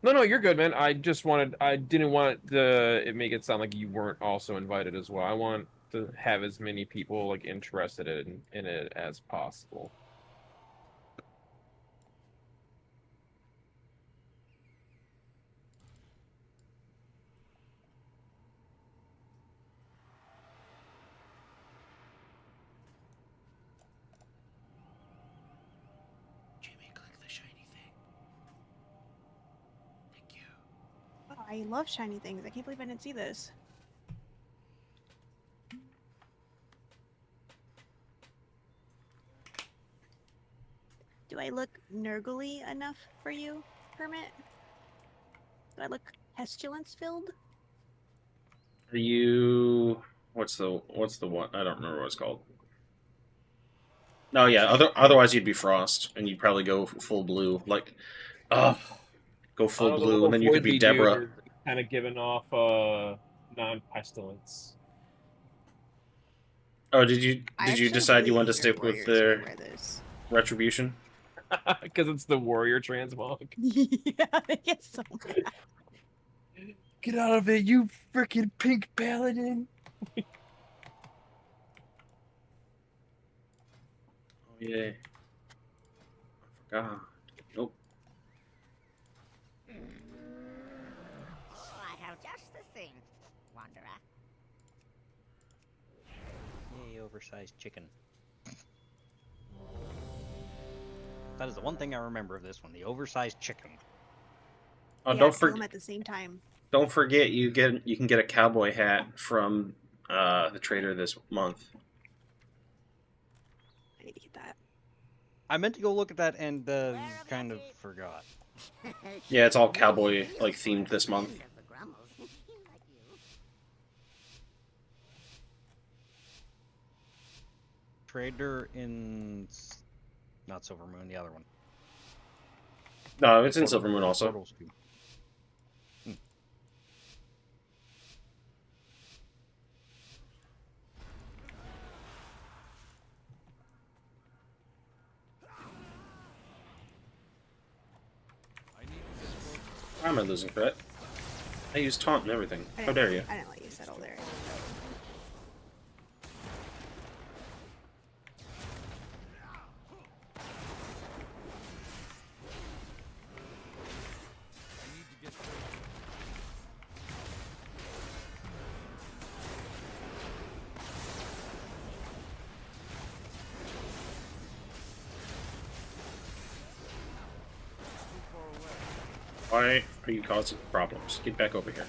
No, you're good, man. I didn't want it make it sound like you weren't also invited as well. I want to have as many people like interested in it as possible. I love shiny things. I can't believe I didn't see this. Do I look nurgly enough for you, Hermit? Do I look pestilence-filled? Are you? What's the one? I don't remember what it's called. No, yeah. Otherwise, you'd be Frost, and you'd probably go full blue. Like, go full blue, and then you could be Deborah. Kind of giving off non-pestilence. Oh, did you decide you wanted to stick with the retribution? Because it's the warrior transmog. Yeah, I get so mad. Get out of it, you freaking pink paladin! Oh yeah. I forgot. Nope. I have just the thing, Wanderer. Yay, oversized chicken. That is the one thing I remember of this one, the oversized chicken. Oh, Yeah, don't kill 'em forget. at the same time. Don't forget, you can get a cowboy hat from the trader this month. I need to get that. I meant to go look at that and kind of forgot. Yeah, it's all cowboy like themed this month. Trader in... not Silver Moon, the other one. No, it's in Silver Moon also. Portals too. Why am I losing threat? I use taunt and everything. How dare you? I didn't let you settle there. Why are you causing problems? Get back over here.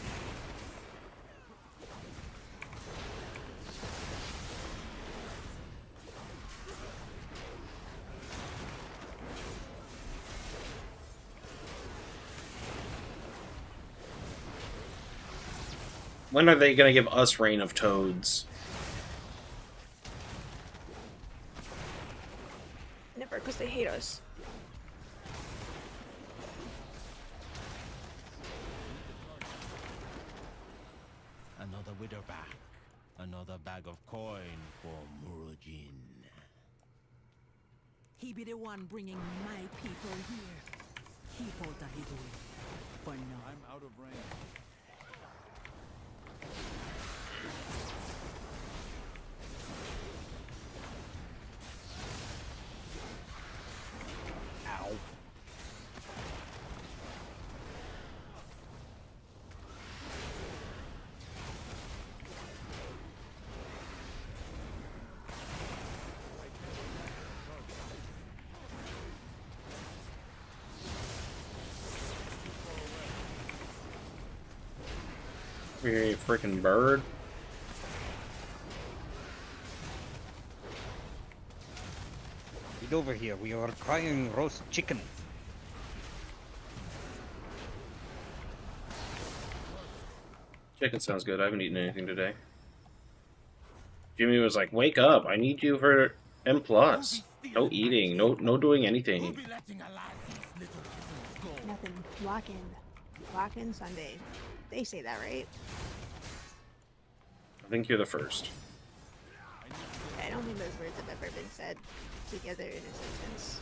When are they gonna give us Reign of Toads? Never, because they hate us. Another widowback. Another bag of coin for Murujin. He be the one bringing my people here. Keep out of his way. For now. I'm out of range. Ow. You freaking bird. Get over here. We are crying roast chicken. Chicken sounds good. I haven't eaten anything today. Jimmy was like, "Wake up! I need you for M+. No eating. No doing anything." Nothing. Lock in. Lock in Sunday. They say that, right? I think you're the first. I don't think those words have ever been said together in a sentence.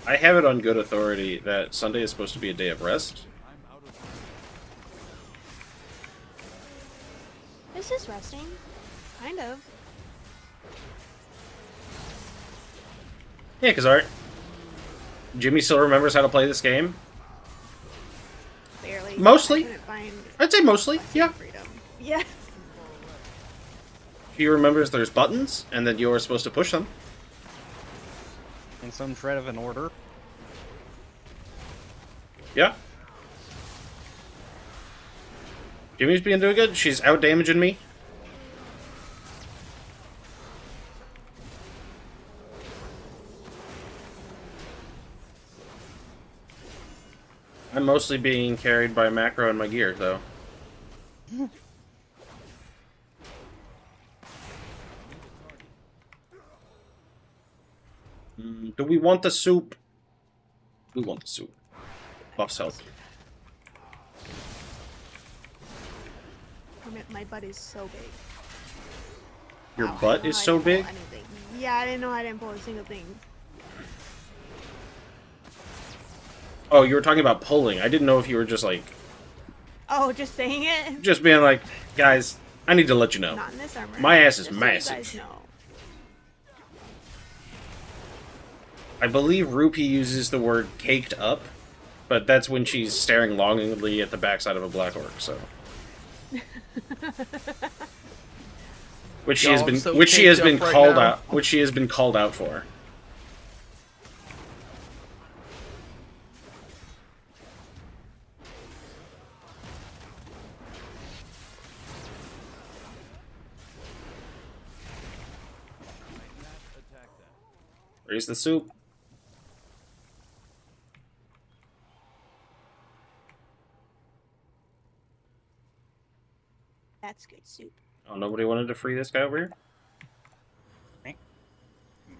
I have it on good authority that Sunday is supposed to be a day of rest. This is resting. Kind of. Yeah, because Jimmy still remembers how to play this game. Barely. Mostly. I couldn't find I'd say mostly, yeah. freedom. Yeah. He remembers there's buttons, and that you're supposed to push them. In some shred of an order. Yeah. Jimmy's being doing good. She's out damaging me. I'm mostly being carried by macro and my gear, though. Do we want the soup? We want the soup. Buffs health. My butt is so big. Your Wow, I butt didn't know is I so didn't pull big? anything. Yeah, I didn't know I didn't pull a single thing. Oh, you were talking about pulling. I didn't know if you were just like... Oh, just saying it? Just being like, guys, I need to let you know. Not in this armor. My ass is Just so you guys massive. know. I believe Rupee uses the word caked up, but that's when she's staring longingly at the backside of a black orc, so... Which she has Yo, I'm been so which she has caked been up right called now. out which she has been called out for. Raise the soup. That's good soup. Oh, nobody wanted to free this guy over here?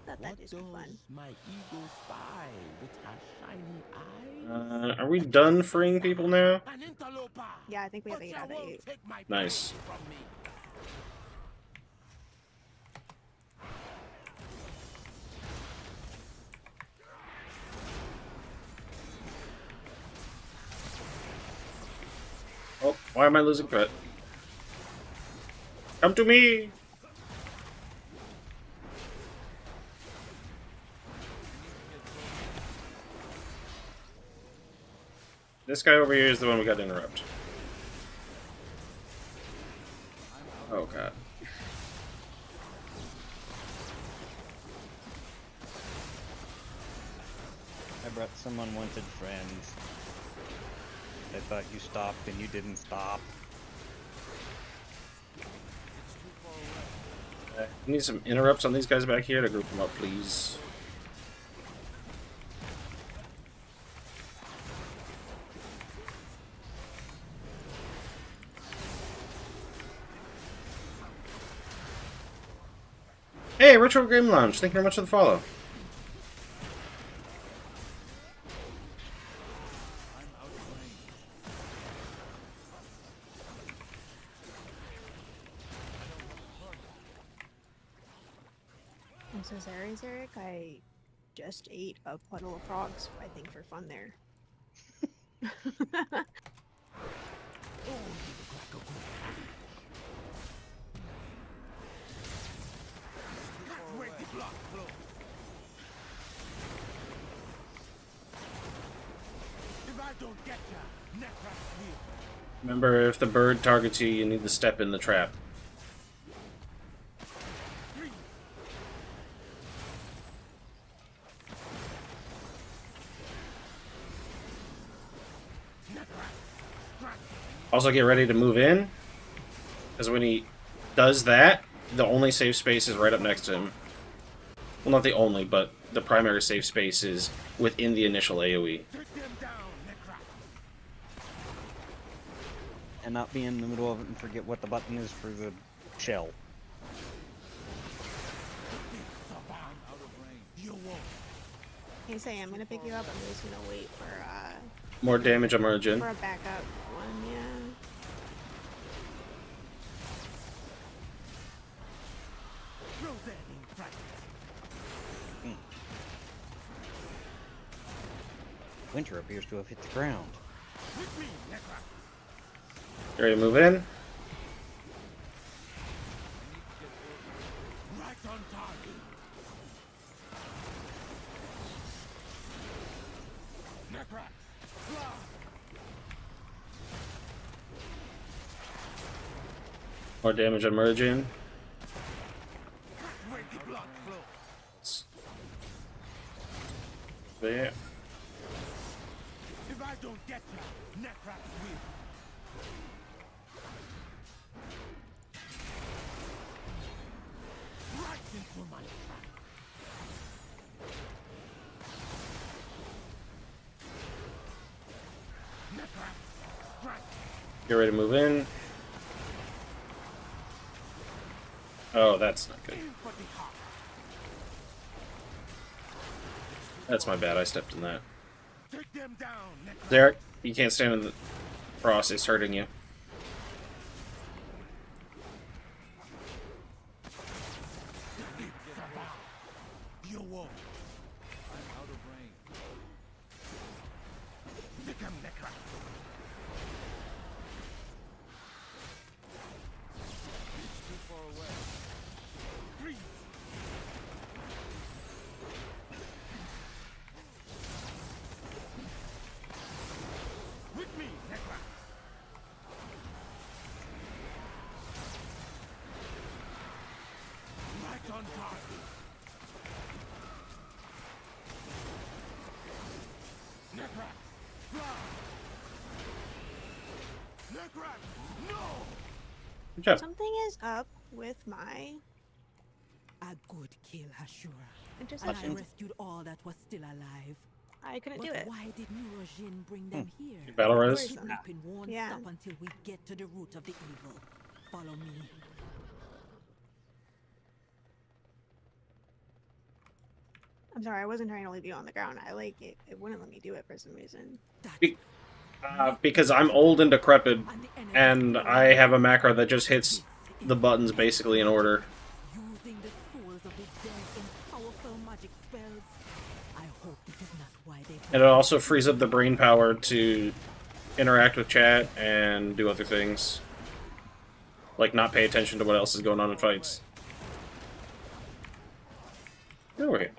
Thought that'd just be fun. My eagle spy with her shiny eye. Are we done freeing people now? An interloper. Yeah, I think we have But 8 you out of won't 8. take my Nice. prey from me. Oh, why am I losing threat? Come to me! This guy over here is the one we got to interrupt. Oh god. I brought some unwanted friends. I thought you stopped and you didn't stop. I need some interrupts on these guys back here to group them up, please. Hey, Retro Game Lounge, thank you very much for the follow. I'm so sorry, Zarek. I just ate a puddle of frogs, I think, for fun there. Remember, if the bird targets you, you need to step in the trap. Also, get ready to move in, because when he does that, the only safe space is right up next to him. Well, not the only, but the primary safe space is within the initial AoE. And not be in the middle of it and forget what the button is for the shell. Hey, say, I'm gonna pick you up. I'm just gonna wait for More damage emerging. for a backup one, yeah. Winter appears to have hit the ground. You ready to move in? More damage emerging. There. If I don't get you, Necrax will. Right into my trap. Necrax, strike. Get ready to move in. Oh, that's not good. That's my bad, I stepped in that. Take them down, Necrax. Derek, you can't stand in the frost, it's hurting you. You won't. I'm out of range. Take them, Necrax. It's too far away. Freeze. With me, Necrax. Right on target. Necrax, fly! Necrax, no! Good job. Something is up with my A good kill, Hashura. And interception. I rescued all that was still alive. I couldn't But do it. why did Murojin bring them here? Battle Of res. course The not. weeping won't Yeah. stop until we get to the root of the evil. Follow me. I'm sorry, I wasn't trying to leave you on the ground. I like it. It wouldn't let me do it for some reason. Be- because I'm old and decrepit, and I have a macro that just hits the buttons basically in order. Using the souls of the dead in powerful magic spells. I hope this is not why they And it also frees up the brain power to interact with chat and do other things. Like not pay attention to what else is going on in fights. Get over here.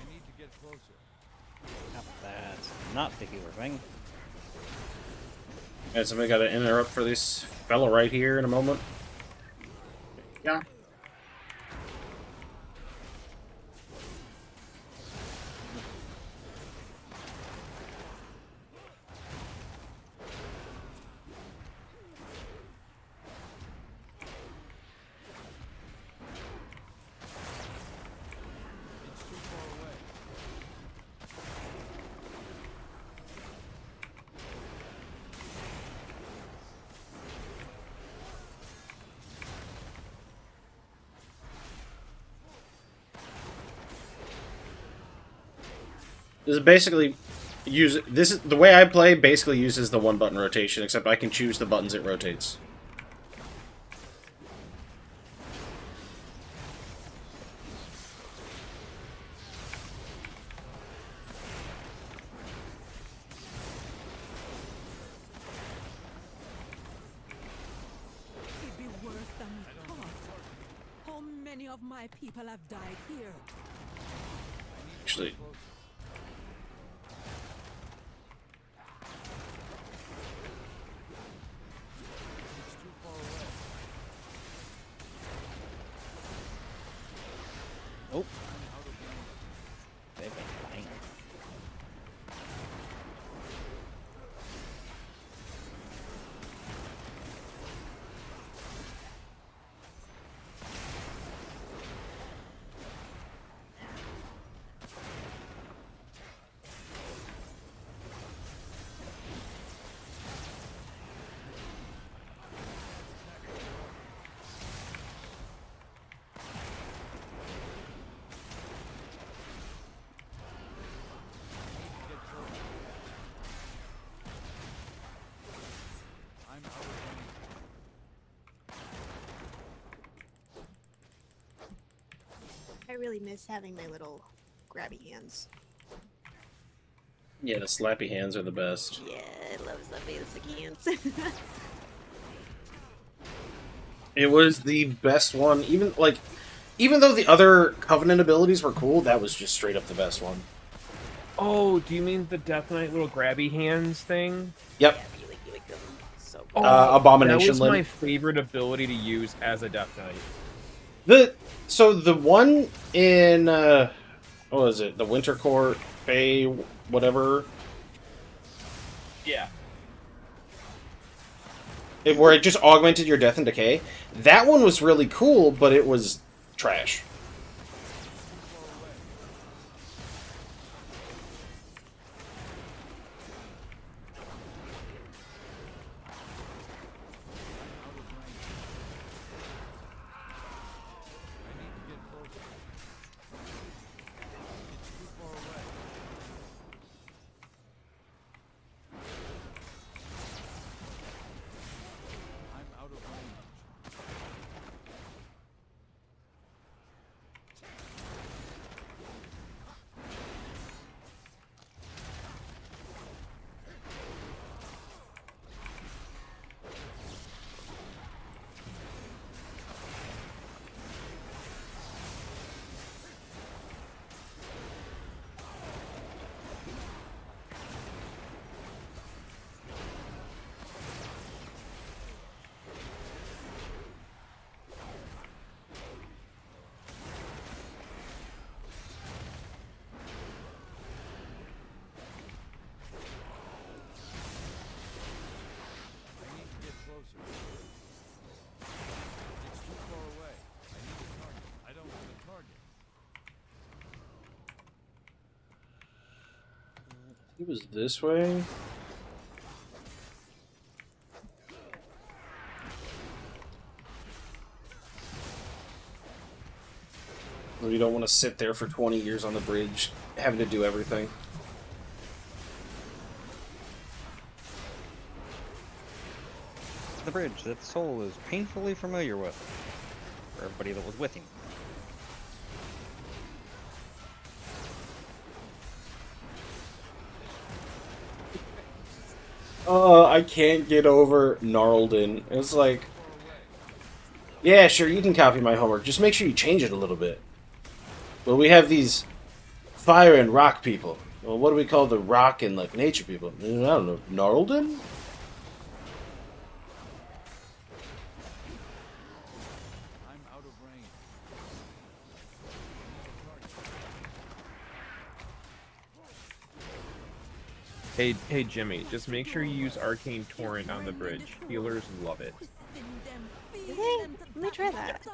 I need to get closer. That's not the healer thing. And somebody got to interrupt for this fellow right here in a moment. Yeah. This is basically the way I play basically uses the 1-button rotation, except I can choose the buttons it rotates. It'd be worse than we thought. How many of my people have died here? Actually, It's too far away. Oh. I'm out of range. They've been fine. I'm out of range. I really miss having my little grabby hands. yeah, the slappy hands are the best. Yeah, I love slappy sticky hands. It was the best one, even though the other Covenant abilities were cool, that was just straight up the best one. Oh, do you mean the Death Knight little grabby hands thing? Yep. Yeah, you lick them. So Oh, Abomination that was Limb. my favorite ability to use as a Death Knight. The one in what was it? The Winter Court, Bay, whatever. Yeah. Where it just augmented your death and decay. That one was really cool, but it was trash. I'm out of range. I need to get closer. It's too far away. I need a target. I don't have a target. He was this way. Well, you don't want to sit there for 20 years on the bridge, having to do everything. The bridge that Soul is painfully familiar with. For everybody that was with him. I can't get over Gnarlden. It's like, yeah, sure, you can copy my homework. Just make sure you change it a little bit. Well, we have these fire and rock people. Well, what do we call the rock and like nature people? I don't know. Gnarlden? I'm out of range. Hey Jimmy, just make sure you use Arcane Torrent on the bridge. Healers love it. Really? Let me try that.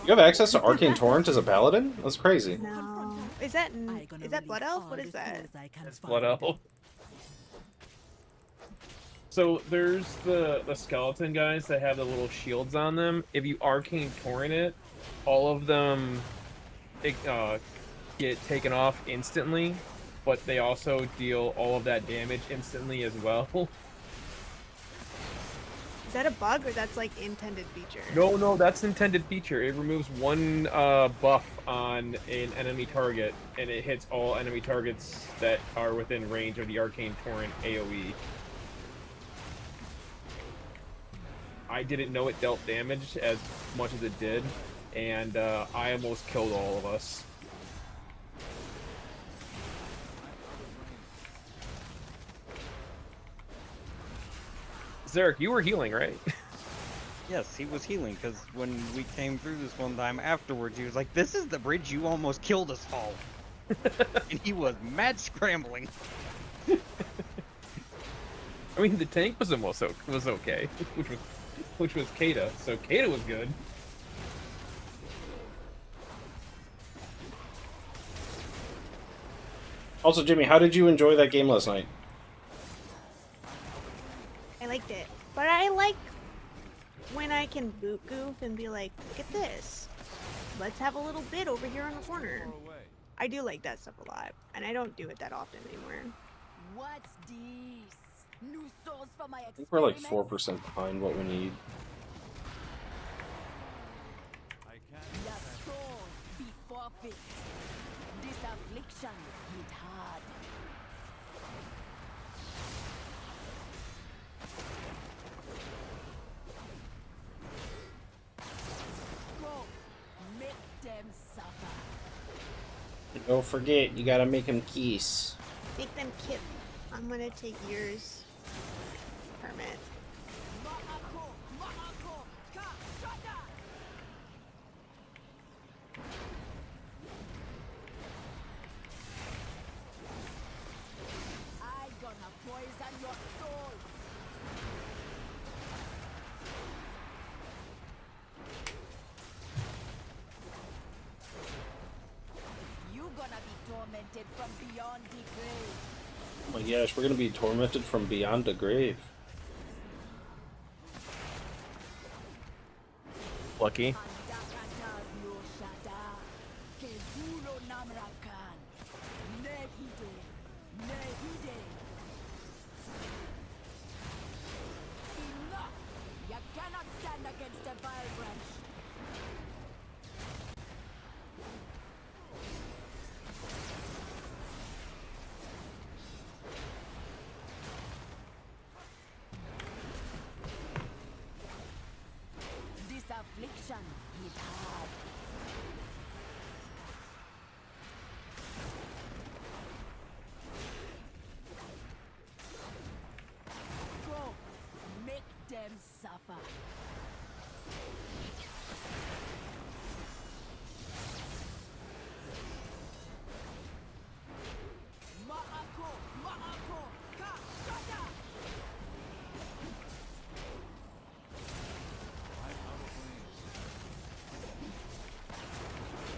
You have access to Arcane Torrent as a paladin? That's crazy. No. Is that Blood Elf? What is that? That's Blood Elf. So there's the skeleton guys that have the little shields on them. If you Arcane Torrent it, all of them get taken off instantly, but they also deal all of that damage instantly as well. Is that a bug or that's like intended feature? No, that's intended feature. It removes one buff on an enemy target, and it hits all enemy targets that are within range of the Arcane Torrent AoE. I didn't know it dealt damage as much as it did, and I almost killed all of us. Zarek, you were healing, right? Yes, he was healing, because when we came through this one time afterwards, he was like, "This is the bridge you almost killed us all." And he was mad scrambling. I mean, the tank was almost okay, which was Kata, so Kata was good. Also, Jimmy, how did you enjoy that game last night? I liked it. But I like when I can boot goof and be like, look at this. Let's have a little bit over here in the corner. I do like that stuff a lot, and I don't do it that often anymore. What's this? New souls for my I think we're like experiments? 4% behind what we need. Your soul be forfeit. This affliction hit hard. Go, make them suffer. Don't forget, you gotta make him keys. Make them kip. I'm gonna take yours, Hermit. Ma'ako, ma'ako, ka, shada! I gonna poison your soul. You gonna be tormented from beyond the grave. Oh my gosh, we're gonna be tormented from beyond the grave. Lucky. Andakatas no shada, kezulo namrakan, nehide, nehide. Enough! You cannot stand against the vile branch. This affliction hit hard. Go, make them suffer. Ma'ako, ma'ako, ka, shada!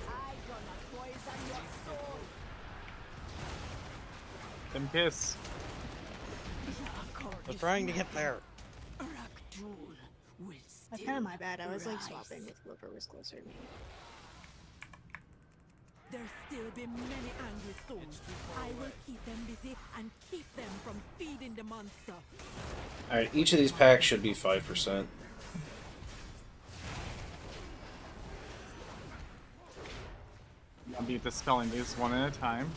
I gonna poison your soul. Them kiss. I was trying to get there. Raktul will That's still kind of my bad. I was like rise. swapping with whoever was closer to me. There still be many angry souls. I will keep them busy and keep them from feeding the monster. Alright, each of these packs should be 5%. I'll be dispelling these one at a time.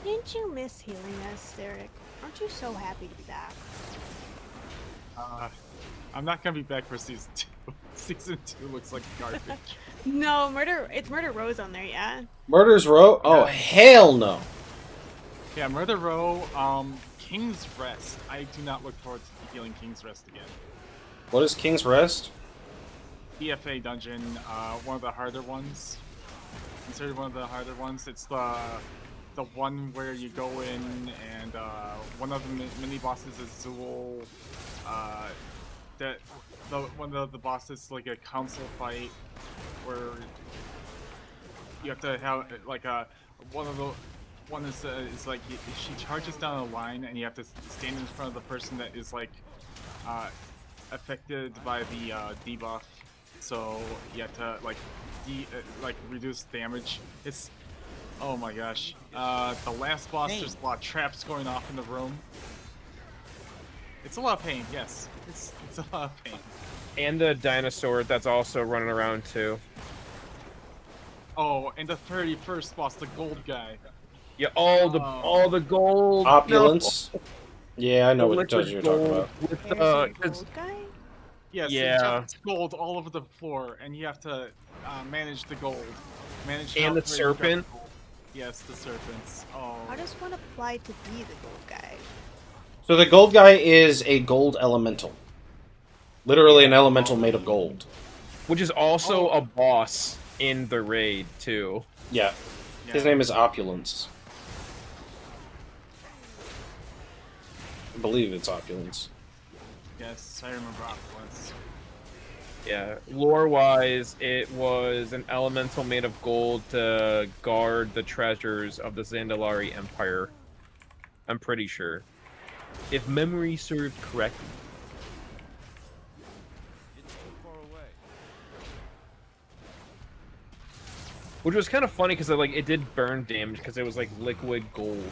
Didn't you miss healing us, Derek? Aren't you so happy to be back? I'm not gonna be back for season 2. Season 2 looks like garbage. No, it's Murder Rose on there, yeah? Murder's Row? Oh, hell no! Yeah, Murder Row, King's Rest. I do not look forward to healing King's Rest again. What is King's Rest? EFA dungeon, one of the harder ones. Considered one of the harder ones. It's the one where you go in and one of the mini bosses is Zool. One of the bosses like a council fight where you have to have like one is like she charges down a line and you have to stand in front of the person that is like affected by the debuff, so you have to like reduce damage. It's oh my gosh. The last boss, there's a lot of traps going off in the room. It's a lot of pain. Yes, it's a lot of pain. And the dinosaur that's also running around too. Oh, and the 31st boss, the gold guy. Yeah, all the gold Opulence. No. Yeah, I know The what does you're talking about. With There's a gold guy? Yes, yeah. it's gold all over the floor, and you have to manage the gold. Manage And the serpent. Yes, the serpents. Oh. How does one apply to be the gold guy? So the gold guy is a gold elemental. Literally an elemental made of gold. Which is also a boss in the raid, too. Yeah. His name is Opulence. I believe it's Opulence. Yes, I remember Opulence. Yeah, lore-wise, it was an elemental made of gold to guard the treasures of the Zandalari Empire. I'm pretty sure. If memory served correctly. It's too far away. Which was kind of funny because it did burn damage because it was like liquid gold.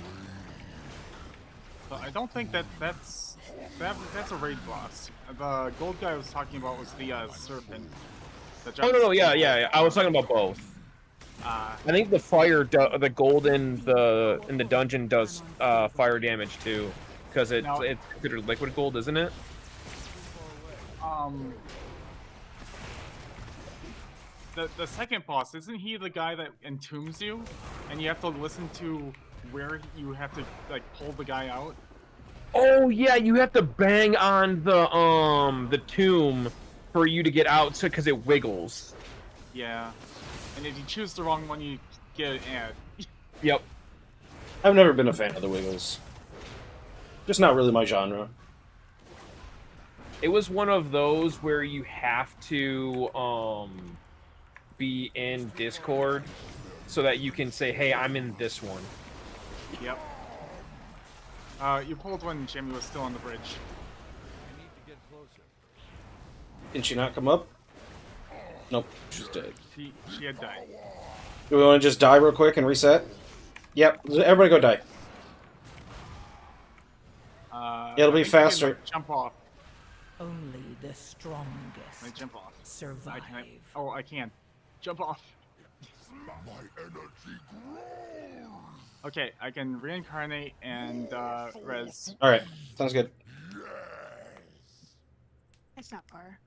But I don't think that's a raid boss. The gold guy I was talking about was the serpent. Oh no, yeah. I was talking about both. I think the fire, the gold in the dungeon does fire damage too, because it's considered liquid gold, isn't it? The second boss, isn't he the guy that entombs you, and you have to listen to where you have to like pull the guy out? Oh yeah, you have to bang on the tomb for you to get out, because it wiggles. Yeah, and if you choose the wrong one, you get an ad. Yep. I've never been a fan of the Wiggles. Just not really my genre. It was one of those where you have to be in Discord so that you can say, hey, I'm in this one. Yep. You pulled when Jimmy was still on the bridge. I need to get closer. Can she not come up? Nope, she's dead. She had died. Do we want to just die real quick and reset? Yep, everybody go die. It'll be I think you can, faster. like, jump off. Only the strongest Like, jump off. survive. I can. Jump off. My energy grows. Okay, I can reincarnate and res. Alright, sounds good. It's not far.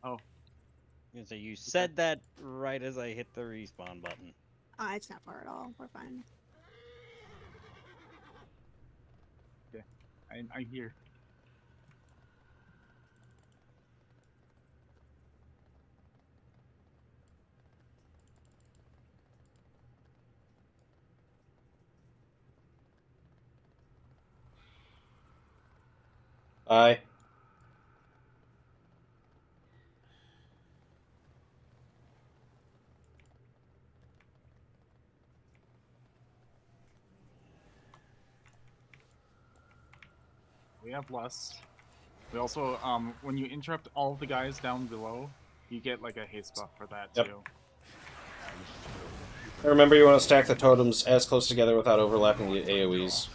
Oh. So you said that right as I hit the respawn button. It's not far at all. We're fine. Okay, I'm here. Aye. We have less. We also, when you interrupt all of the guys down below, you get like a haste buff for that Yep. too. Remember, you want to stack the totems as close together without overlapping the AoEs.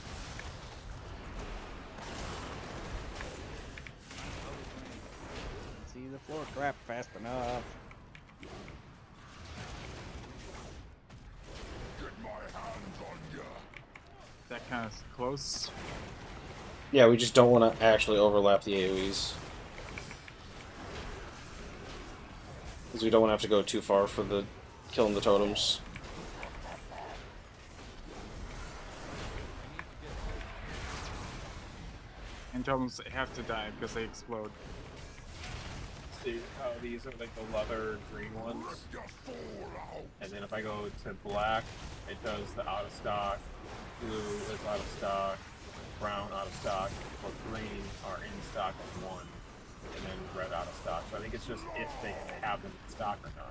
See the floor crap fast enough. Get my hands on ya. That kind of close. Yeah, we just don't want to actually overlap the AoEs. Because we don't want to have to go too far for the killing the totems. And totems have to die because they explode. See how these are like the leather green ones? And then if I go to black, it does the out of stock, blue is out of stock, brown out of stock, but green are in stock of one, and then red out of stock. So I think it's just if they have them in stock or not.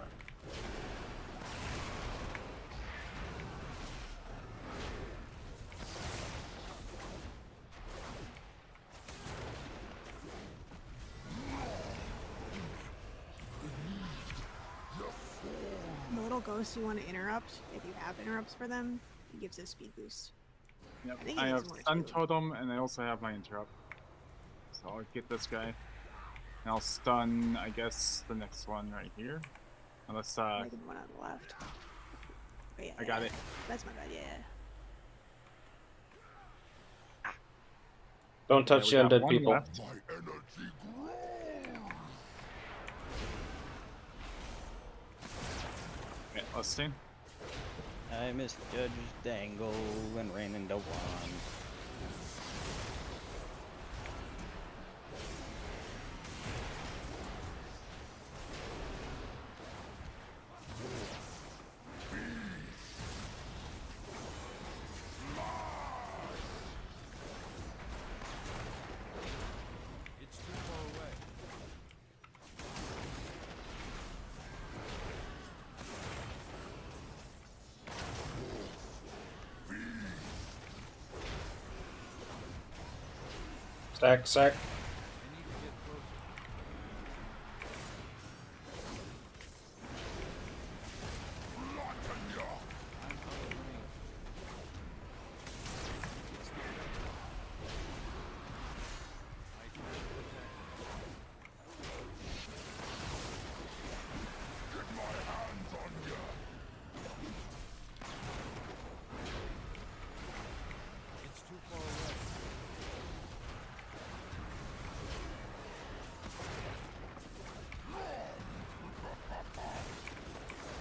all ghosts you want to interrupt, if you have interrupts for them, it gives a speed boost. Yep. I think I it have gives more stun too. totem, and I also have my interrupt. So I'll get this guy, and I'll stun, I guess, the next one right here. Unless Like the one on the left. Oh, yeah, I got it. That's my bad, yeah. Don't touch we the got undead one people. left. Okay, let's see. I misjudged the angle and ran into one. It's too far away. Stack, stack. I need to get closer. I'm out of range. It's the I can protect. Get my hands on you! It's too far away.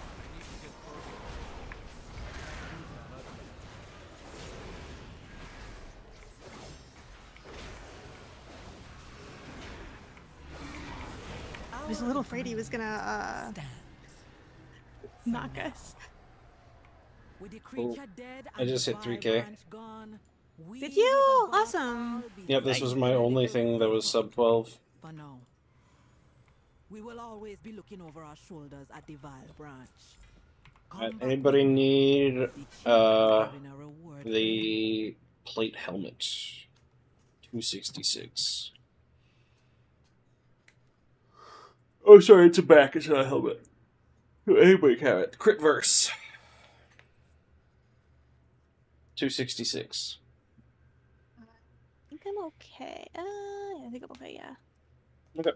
I need to get closer. I can't use my left hand. I was a little afraid he was gonna knock us. With the Cool. creature dead I and just the hit 3K. branch gone, we Did with you? the bark Awesome. all be Yep, this was my ready only to thing that was sub 12. For now, we will always be looking over our shoulders at the vile branch. Come back Anybody with me. need The chief is having a reward for you. the plate helmet? 266. Oh, sorry, it's a back. It's not a helmet. Anybody can have it. Crit verse. 266. I think I'm okay. I think I'm okay, yeah. Okay.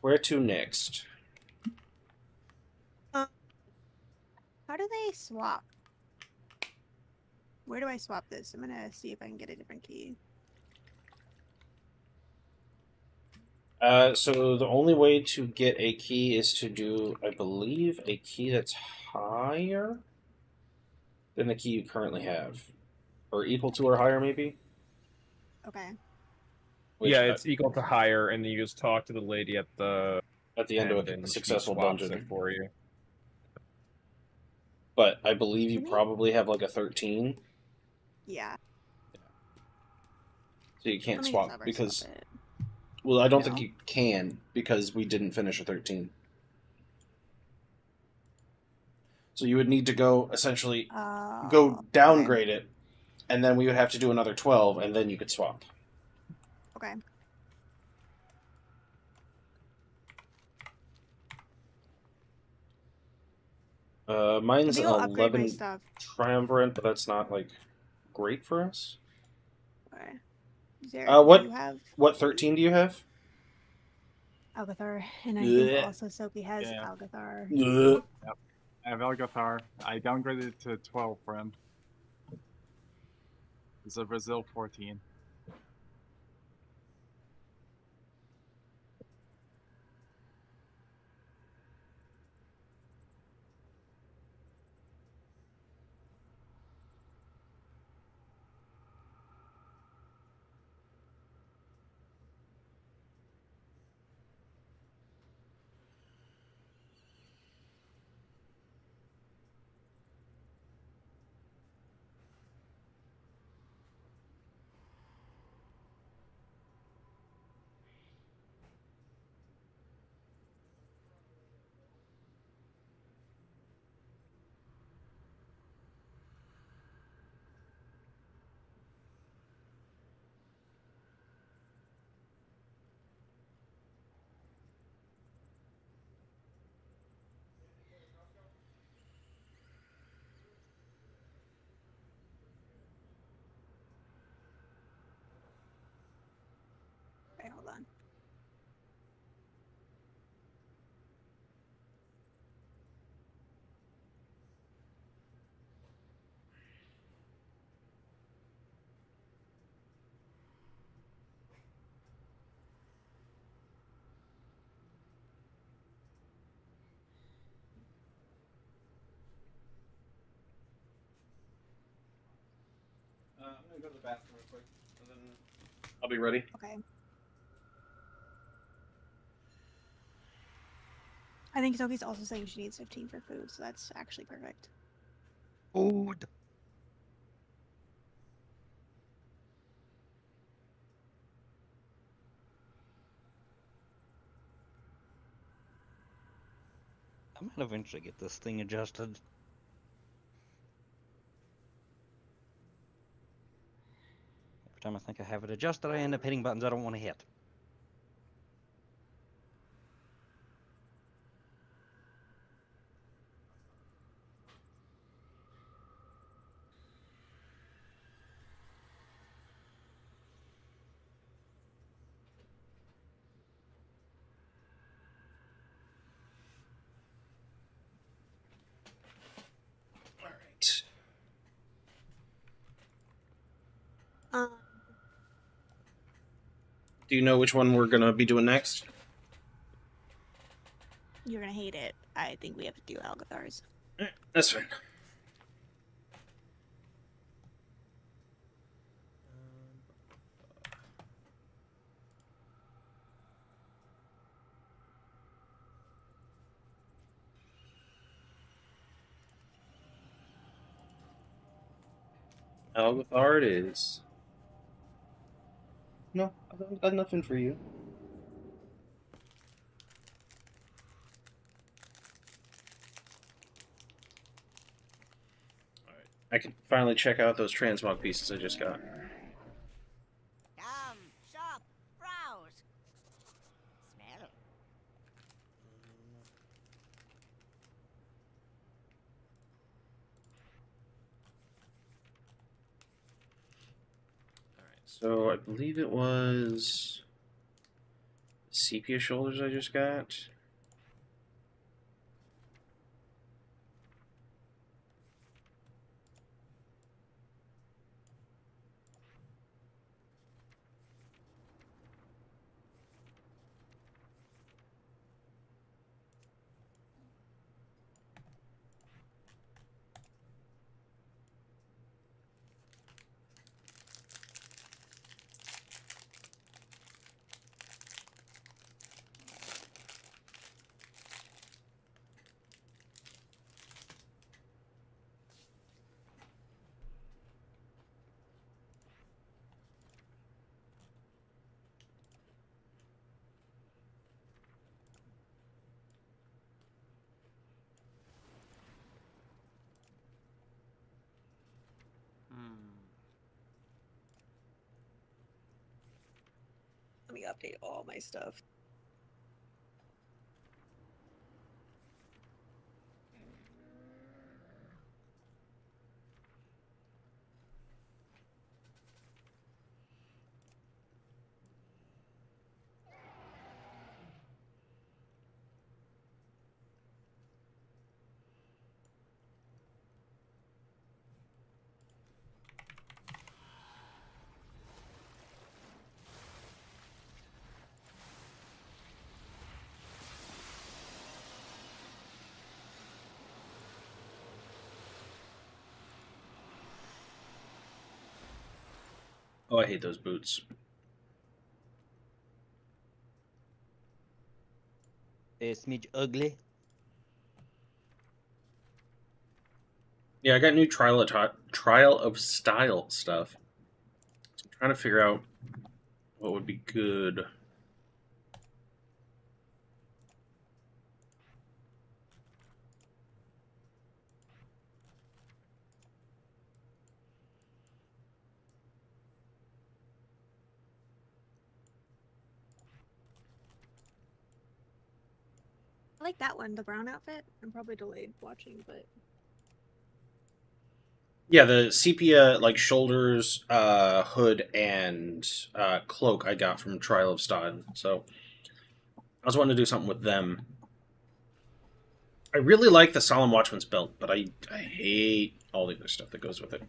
Where to next? How do they swap? Where do I swap this? I'm gonna see if I can get a different key. So the only way to get a key is to do, I believe, a key that's higher than the key you currently have, or equal to or higher, maybe. Okay. Which, Yeah, it's equal to higher, and then you just talk to the lady at the at the end of and a she successful swaps dungeon. it for you. But I believe you Can they- probably have like a 13, Yeah. so you can't Let me swap just because. swap it. Well, I don't No. think you can because we didn't finish a 13. So you would need to go essentially go downgrade it, and then we would have to do another 12, and then you could swap. Okay. Mine's Maybe an I'll upgrade my 11 stuff. triumvirate, but that's not like great for us. Okay. Is there, What do you have what 13 do you have? Algathar? And I Blech. think also Sophie has Yeah. Algathar. Ugh. Yep. I have Elgathar. I downgraded it to 12 for him. It's a Brazil 14. gonna go to the bathroom real quick, and then I'll be ready. Okay. I think Sophie's also saying she needs 15 for food, so that's actually perfect. Food. I might eventually get this thing adjusted. Every time I think I have it adjusted, I end up hitting buttons I don't want to hit. All right. Do you know which one we're gonna be doing next? You're gonna hate it. I think we have to do Algathars. That's fine. Algathar it is. No, I've got nothing for you. Alright, I can finally check out those transmog pieces I just got. Come, shop, browse. Smell. So I believe it was sepia shoulders I just got. Let me update all my stuff. Oh, I hate those boots. A smidge ugly. Yeah, I got new trial of style stuff. So I'm trying to figure out what would be good. I like that one, the brown outfit. I'm probably delayed watching, but Yeah, the sepia like shoulders, hood, and cloak I got from Trial of Style. So I was wanting to do something with them. I really like the Solemn Watchman's belt, but I hate all the other stuff that goes with it.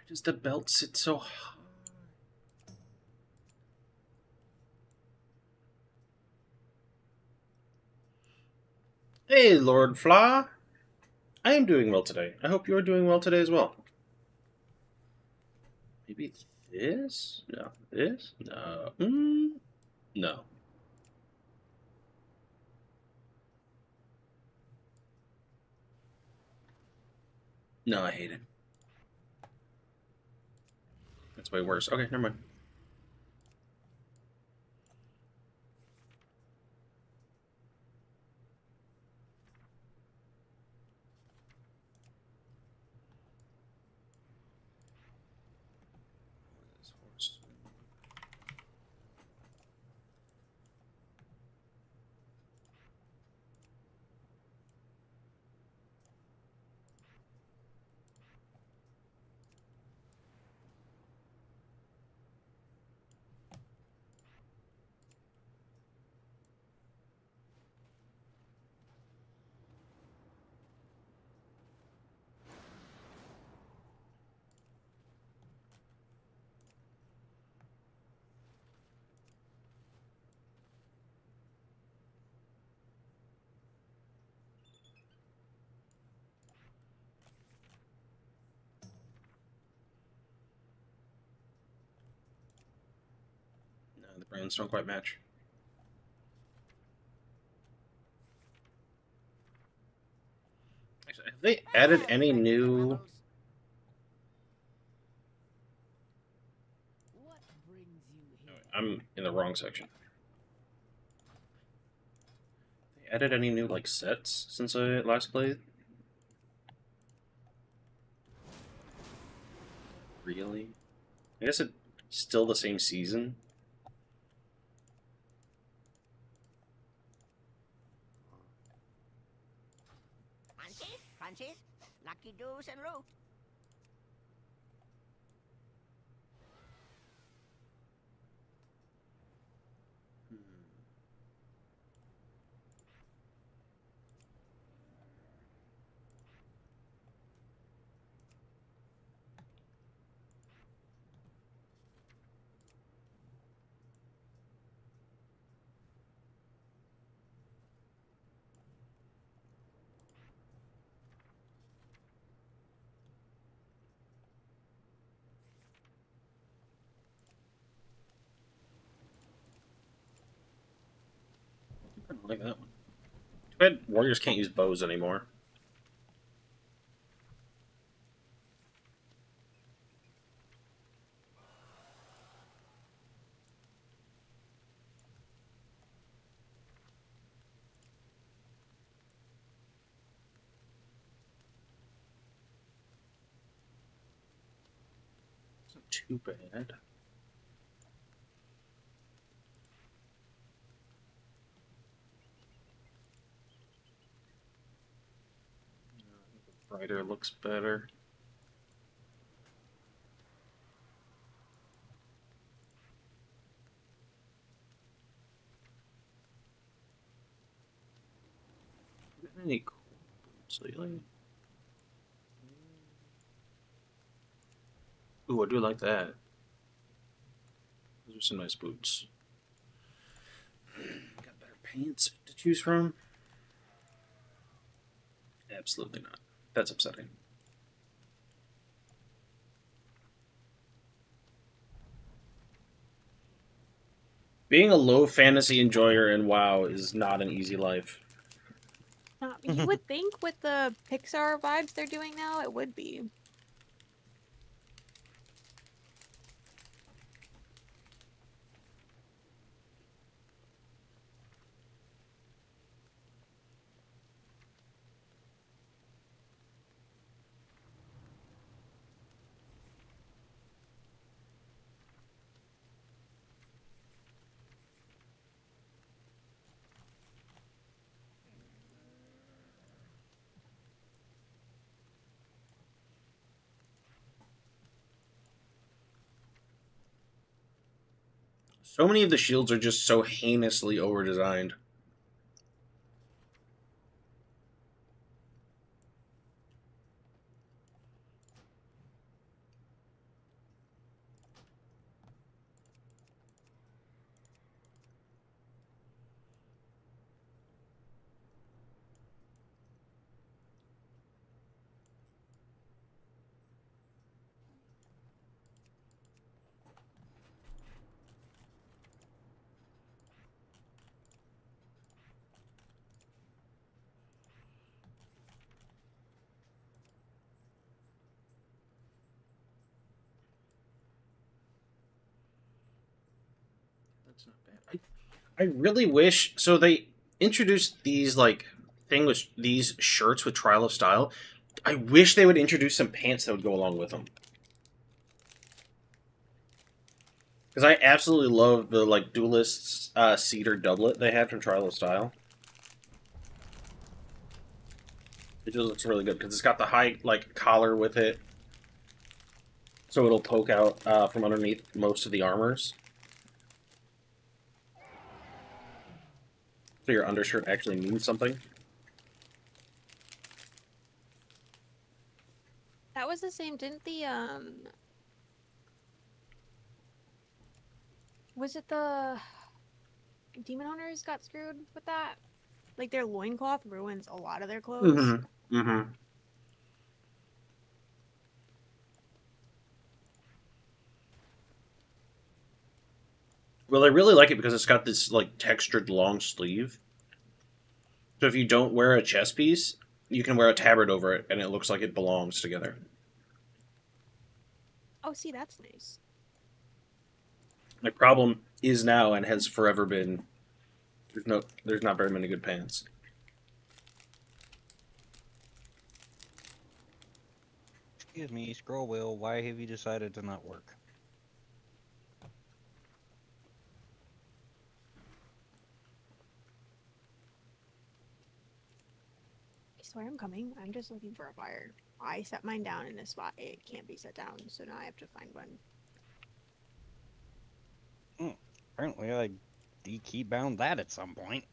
Why does the belt sit so high? Hey, Lord Flaw. I am doing well today. I hope you're doing well today as well. Maybe this? No. This? No. No. No, I hate it. That's way worse. Okay, never mind. No, the brands don't quite match. Actually, have they added any new... I'm in the wrong section. They added any new, like, sets since I last played? Really? I guess it's still the same season. Francis, lucky doos and root. I don't like that one. Too bad warriors can't use bows anymore. It's not too bad. Brighter looks better. Any cool boots lately? Ooh, I do like that. Those are some nice boots. Got better pants to choose from? Absolutely not. That's upsetting. Being a low fantasy enjoyer in WoW is not an easy life. You would think with the Pixar vibes they're doing now, it would be. So many of the shields are just so heinously over-designed. It's not bad. I really wish... So they introduced these, like, these shirts with Trial of Style. I wish they would introduce some pants that would go along with them. Because I absolutely love the, like, Duelist's cedar doublet they had from Trial of Style. It just looks really good, because it's got the high, like, collar with it. So it'll poke out from underneath most of the armors. So your undershirt actually means something. That was the same, didn't the, was it the Demon Hunters got screwed with that? Like, their loincloth ruins a lot of their clothes. Mm-hmm. Mm-hmm. Well, I really like it because it's got this, like, textured long sleeve. So if you don't wear a chest piece, you can wear a tabard over it, and it looks like it belongs together. Oh, see, that's nice. My problem is now, and has forever been, there's not very many good pants. Excuse me, scroll wheel, why have you decided to not work? I swear I'm coming. I'm just looking for a fire. I set mine down in a spot it can't be set down, so now I have to find one. Apparently I D-key bound that at some point.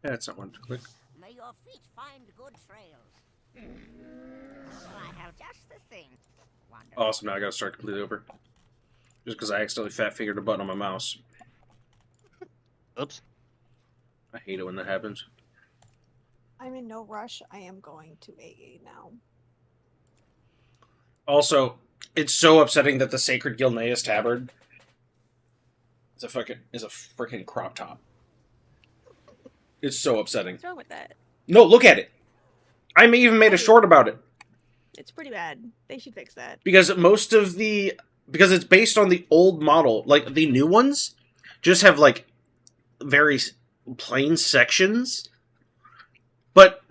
Yeah, that's not one to click. May your feet find good trails. I have just the thing. Wonderful. Awesome, now I gotta start completely over. Just because I accidentally fat-fingered a button on my mouse. Oops. I hate it when that happens. I'm in no rush. I am going to AA now. Also, it's so upsetting that the Sacred Gilneas tabard is a freaking crop top. It's so upsetting. What's wrong with that? No, look at it. I even made a short about it. It's pretty bad. They should fix that. Because because it's based on the old model. Like, the new ones just have, like, very plain sections. But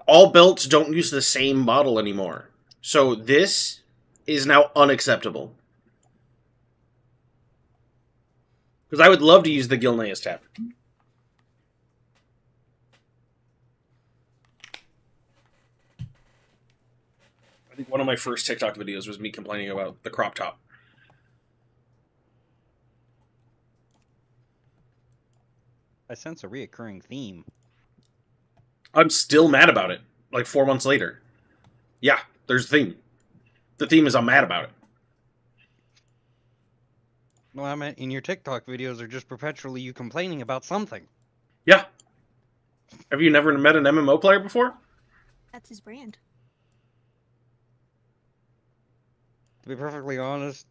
all belts don't use the same model anymore. So this is now unacceptable. Because I would love to use the Gilneas tabard. I think one of my first TikTok videos was me complaining about the crop top. I sense a reoccurring theme. I'm still mad about it, like 4 months later. Yeah, there's a theme. The theme is I'm mad about it. Well, I meant in your TikTok videos are just perpetually you complaining about something. Yeah. Have you never met an MMO player before? That's his brand. To be perfectly honest,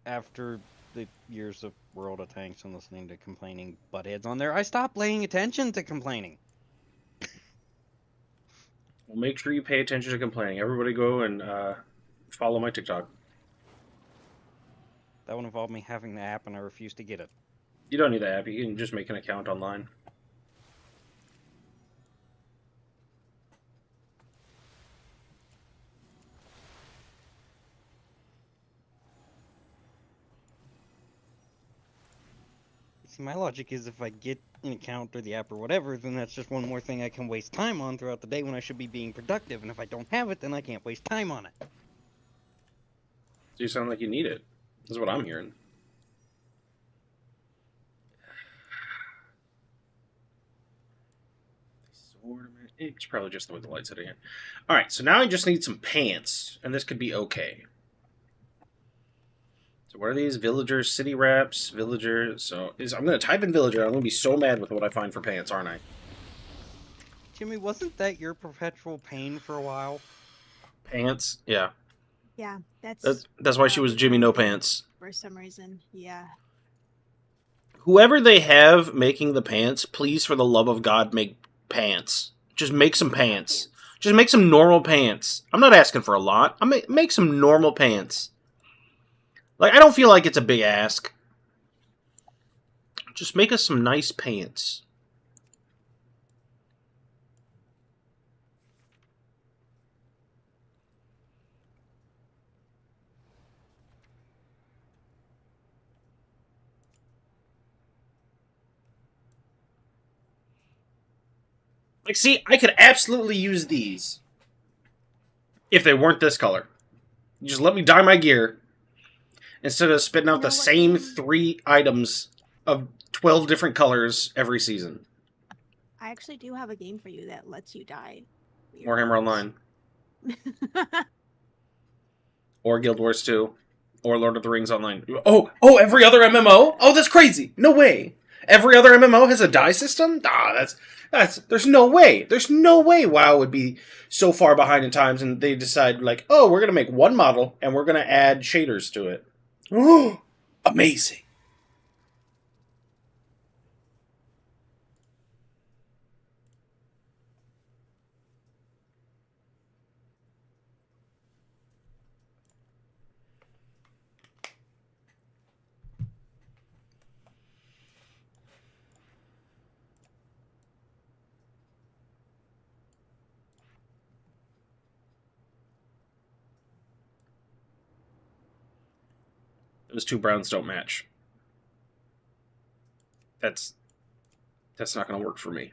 after the years of World of Tanks and listening to complaining buttheads on there, I stopped paying attention to complaining. Well, make sure you pay attention to complaining. Everybody go and follow my TikTok. That would involve me having the app, and I refuse to get it. You don't need the app. You can just make an account online. See, my logic is if I get an account or the app or whatever, then that's just one more thing I can waste time on throughout the day when I should be being productive. And if I don't have it, then I can't waste time on it. So you sound like you need it. That's what I'm hearing. It's probably just the way the light's hitting it. All right, so now I just need some pants, and this could be okay. So what are these? Villagers, city wraps, villager. So I'm going to type in villager. I'm going to be so mad with what I find for pants, aren't I? Jimmy, wasn't that your perpetual pain for a while? Pants? Yeah. Yeah, that's why she was Jimmy No Pants. for some reason. Yeah. Whoever they have making the pants, please, for the love of God, make pants. Just make some pants. Just make some normal pants. I'm not asking for a lot. Make some normal pants. Like, I don't feel like it's a big ask. Just make us some nice pants. Like, see, I could absolutely use these if they weren't this color. You just let me dye my gear instead of spitting out the same 3 items of 12 different colors every season. I actually do have a game for you that lets you dye. Warhammer Online. Or Guild Wars 2. Or Lord of the Rings Online. Oh, every other MMO? Oh, that's crazy. No way. Every other MMO has a dye system? There's no way. There's no way WoW would be so far behind in times and they decide, like, oh, we're going to make one model and we're going to add shaders to it. Oh, amazing. Those 2 browns don't match. That's not going to work for me.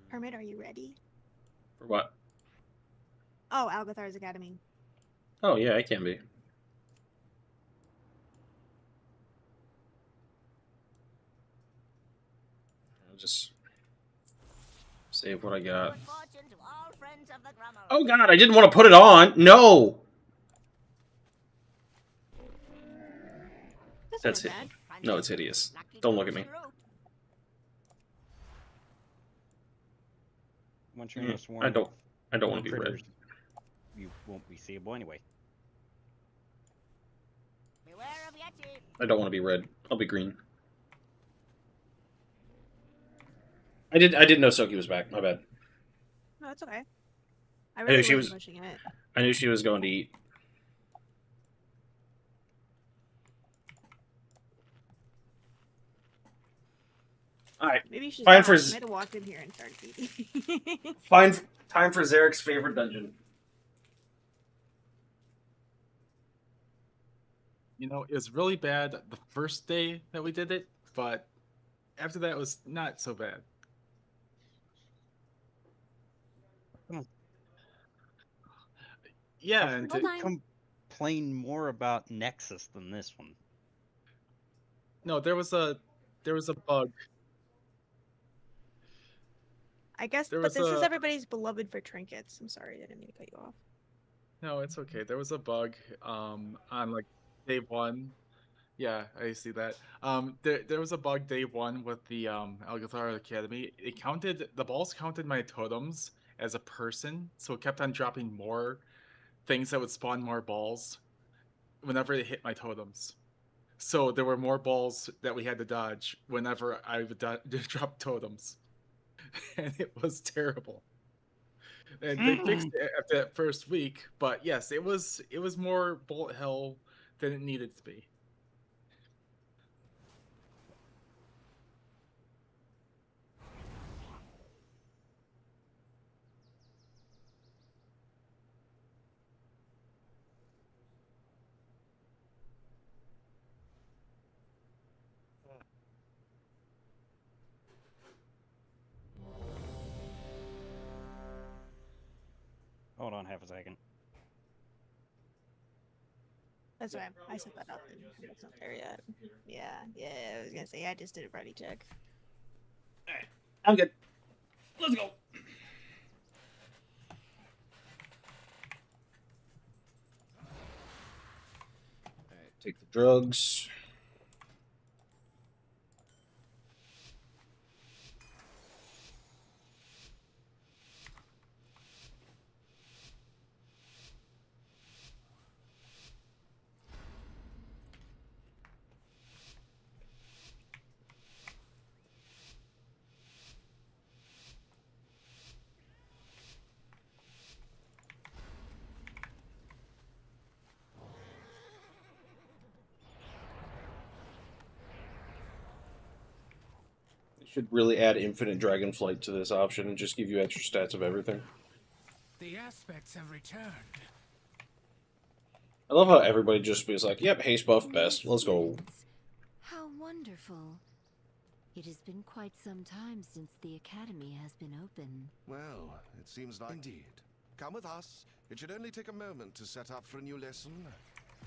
Hermit, are you ready? For what? Oh, Algathar's Academy. Oh, yeah, I can be. I'll just save what I got. Oh, God, I didn't want to put it on. No! That's it. No, it's hideous. Don't look at me. Once you're in a swarm, I don't want to be red. You won't be seeable anyway. I don't want to be red. I'll be green. I didn't know Soki was back. My bad. No, that's okay. I knew she was pushing it. I knew she was going to eat. All right. Maybe she's Fine not. for She might have walked in here and started eating. Fine. Time for Zarek's favorite dungeon. You know, it was really bad the first day that we did it, but after that it was not so bad. Yeah, and complain more about Nexus than this one. No, there was a bug. I guess, but this is everybody's beloved for trinkets. I'm sorry, I didn't mean to cut you off. No, it's okay. There was a bug on like day 1. Yeah, I see that. There was a bug day 1 with the Algathar Academy. The balls counted my totems as a person, so it kept on dropping more things that would spawn more balls whenever it hit my totems. So there were more balls that we had to dodge whenever I would drop totems. And it was terrible. And they fixed it after that first week, but yes, it was more bullet hell than it needed to be. Hold on half a second. That's right. I set that up. And it's not there yet. Yeah, yeah. I was gonna say I just did a ready check. Alright, I'm good. Let's go. Alright, take the drugs. Should really add infinite dragon flight to this option and just give you extra stats of everything. The aspects have returned. I love how everybody just is like, yep, haste buff best. Let's go. How wonderful. It has been quite some time since the academy has been open. Well, it seems like indeed. Come with us. It should only take a moment to set up for a new lesson.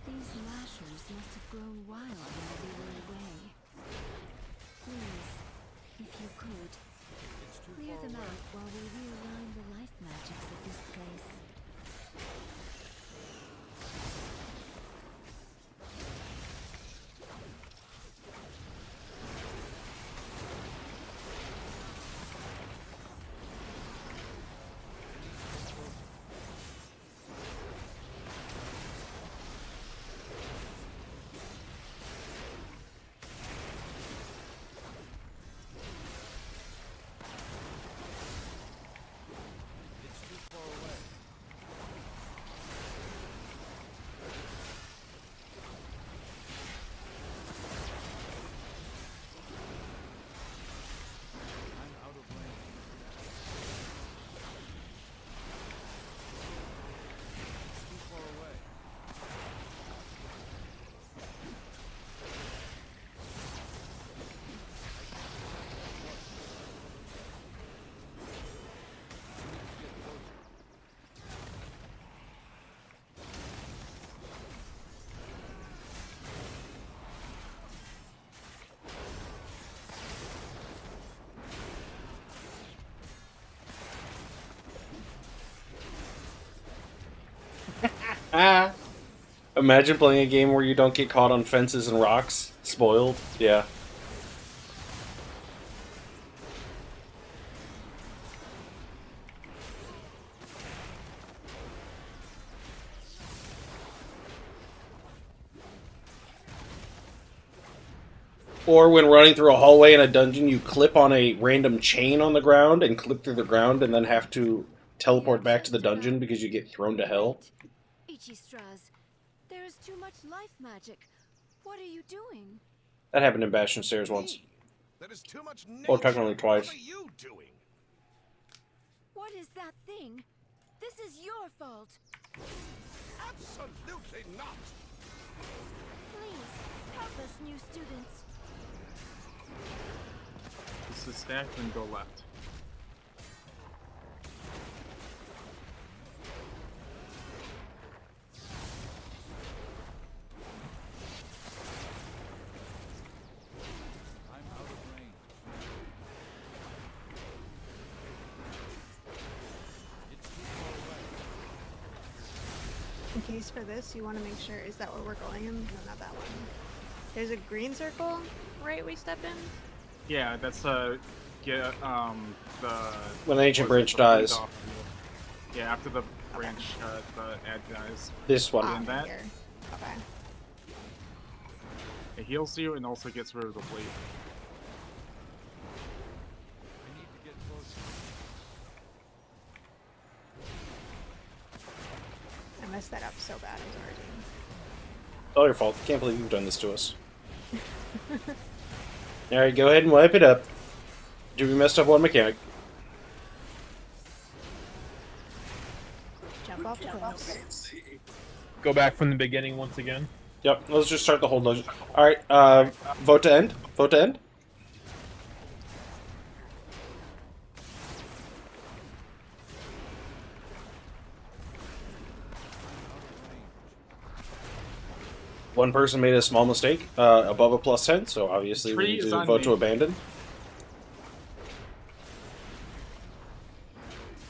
These lashers must have grown wild while we were away. Please, if you could, clear them out while we realign the life magics of this place. Imagine playing a game where you don't get caught on fences and rocks. Spoiled. Yeah. Or when running through a hallway in a dungeon, you clip on a random chain on the ground and clip through the ground and then have to teleport back to the dungeon because you get thrown to hell. Ichistras, there is too much life magic. What are you doing? That happened in Bastion Stairs once. There is too much nature. Or technically twice. What are you doing? What is that thing? This is your fault. Absolutely not. Please, help us, new students. This is stacked and go left. In case for this, you want to make sure, is that where we're going in? No, not that one. There's a green circle, right, we step in? Yeah, that's the When the ancient branch the dies. lead off the- Yeah, after the branch, the ad dies. This one. And that Here. Okay. it heals you and also gets rid of the bleed. I need to get closer. I messed that up so bad, I'm sorry. It's all your fault. Can't believe you've done this to us. Alright, go ahead and wipe it up. We messed up one mechanic. Jump off cliffs. Go back from the beginning once again. Yep, let's just start the whole dungeon. Alright, vote to end. Vote to end. One person made a small mistake above a +10, so obviously we Tree need is to on vote me. to abandon.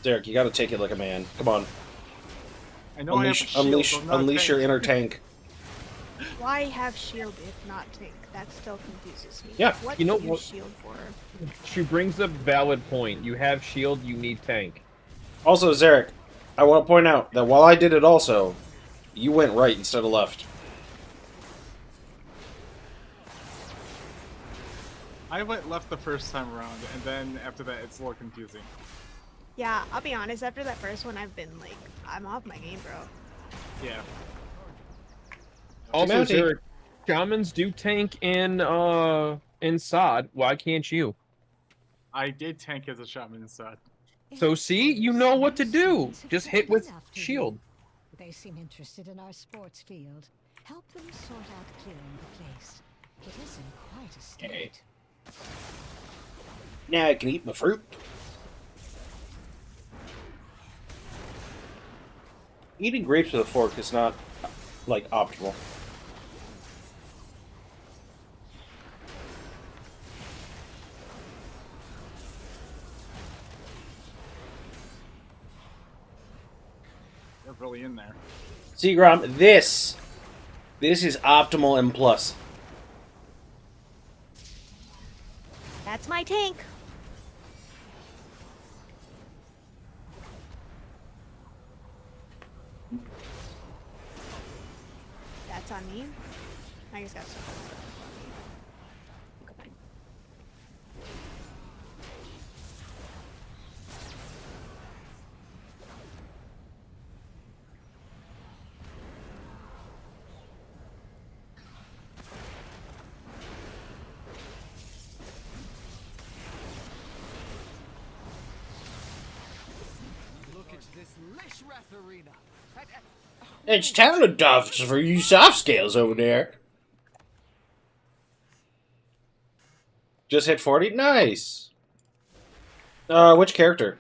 Derek, you got to take it like a man. Come on. I know I have Unleash, shield, unleash, but I'm not a unleash your tank. inner tank. Why have shield if not tank? That still confuses me. Yeah, What you know do you what- shield for? She brings up valid point. You have shield, you need tank. Also, Zarek, I want to point out that while I did it also, you went right instead of left. I went left the first time around, and then after that, it's a little confusing. Yeah, I'll be honest, after that first one, I've been like, I'm off my game, bro. Yeah. Also, Humanity. Zarek, shamans do tank in Sod. Why can't you? I did tank as a shaman instead. So see, you know what to do. Just hit with shield. They seem interested in our sports field. Help them sort out clearing the place. It is in quite a state. Now I can eat my fruit. Eating grapes with a fork is not, like, optimal. They're really in there. Seagrom, this is optimal and plus. That's my tank. That's on me. I just got stuff. Look at this Lishrath arena. It's talent duffs for you soft scales over there. Just hit 40? Nice. Which character?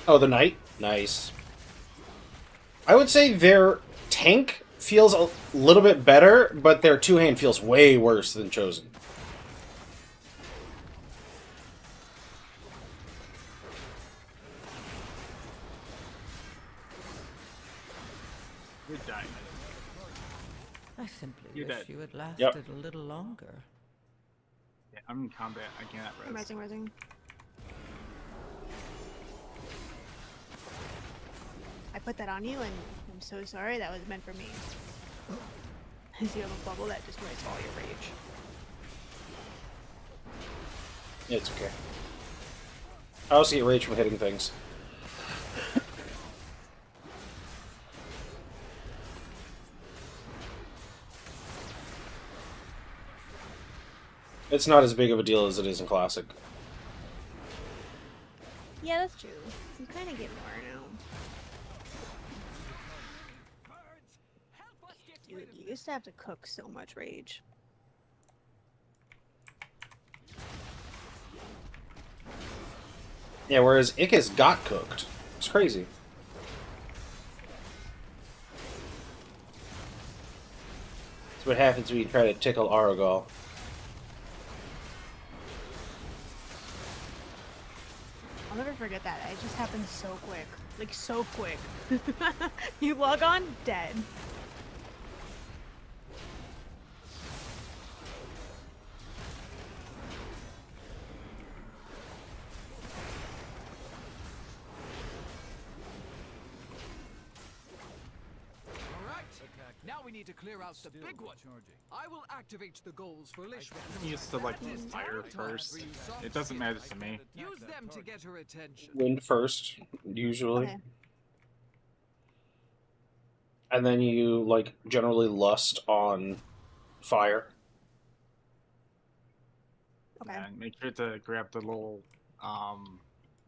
Oh, the knight? Nice. I would say their tank feels a little bit better, but their two-hand feels way worse than Chosen. You're dying. I simply You're wish dead. you had lasted Yep. a little longer. Yeah, I'm in combat. I cannot I'm rest. rising. I put that on you, and I'm so sorry. That was meant for me. As you have a bubble that destroys all your rage. It's okay. I also get rage from hitting things. It's not as big of a deal as it is in Classic. Yeah, that's true. You kind of get more now. Dude, you used to have to cook so much rage. Yeah, whereas Ickis got cooked. It's crazy. That's what happens when you try to tickle Aragol. I'll never forget that. It just happened so quick. Like, so quick. You log on, dead. Alright, now we need to clear out the big one. I will activate the goals for Lishrath. I'm used to like fire first. It doesn't matter to me. Use them to get her attention. Wind first, usually. Okay. And then you, like, generally lust on fire. Okay. And make sure to grab the little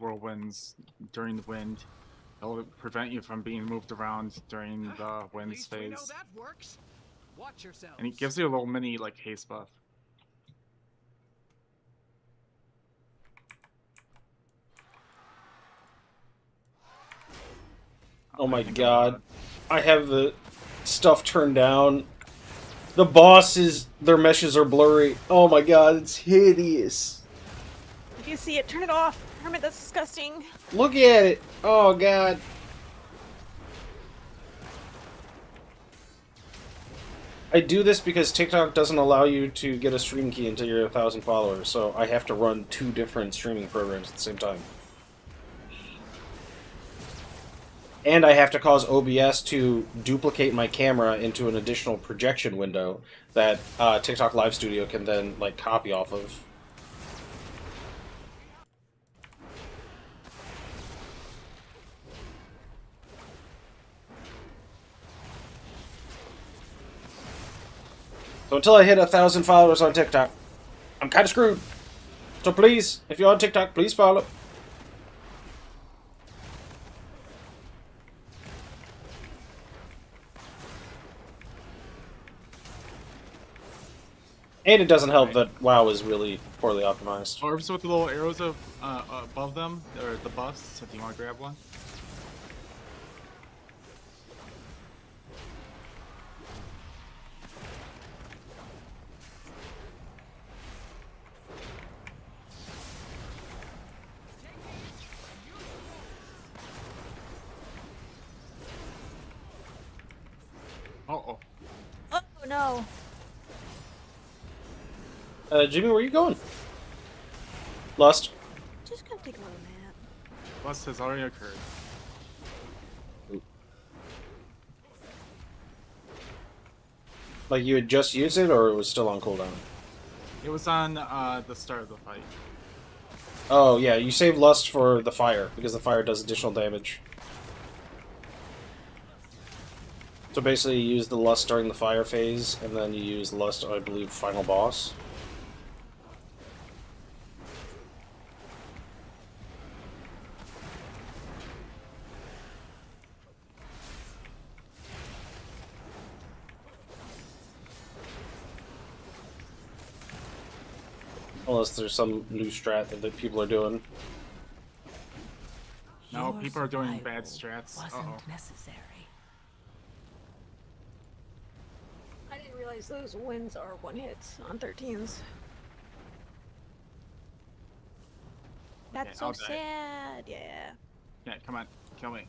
whirlwinds during the wind. It'll prevent you from being moved around during the winds We know phase. that works. Watch yourselves. And it gives you a little mini like haste buff. Oh my god. I have the stuff turned down. The bosses, their meshes are blurry. Oh my god, it's hideous. If you see it, turn it off. Hermit, that's disgusting. Look at it. Oh god. I do this because TikTok doesn't allow you to get a stream key until you're 1,000 followers, so I have to run 2 different streaming programs at the same time. And I have to cause OBS to duplicate my camera into an additional projection window that TikTok Live Studio can then like copy off of. So until I hit 1,000 followers on TikTok, I'm kind of screwed. So please, if you're on TikTok, please follow. And it doesn't help that WoW is really poorly optimized. Orbs with the little arrows above them, or the buffs, if you want to grab one. Uh-oh. Oh no. Jimmy, where are you going? Lust. Just gonna take a little nap. Lust has already occurred. Like you had just used it, or it was still on cooldown? It was on the start of the fight. Oh yeah, you save Lust for the fire, because the fire does additional damage. So basically you use the Lust during the fire phase, and then you use Lust, I believe, final boss. Unless there's some new strat that people are doing. No, people are doing bad strats. Uh-oh. Necessary. I didn't realize those wins are 1-hits on 13s. That's I'll so die. sad. Yeah. Yeah, come on, kill me.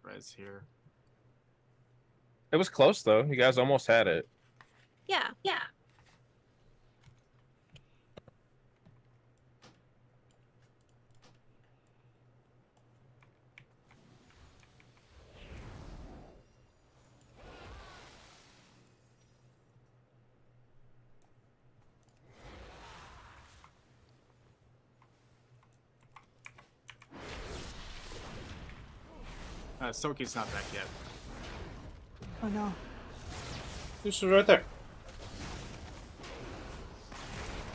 Res here. It was close though. You guys almost had it. Yeah. Yeah. Soki's not back yet. Oh no. This is right there.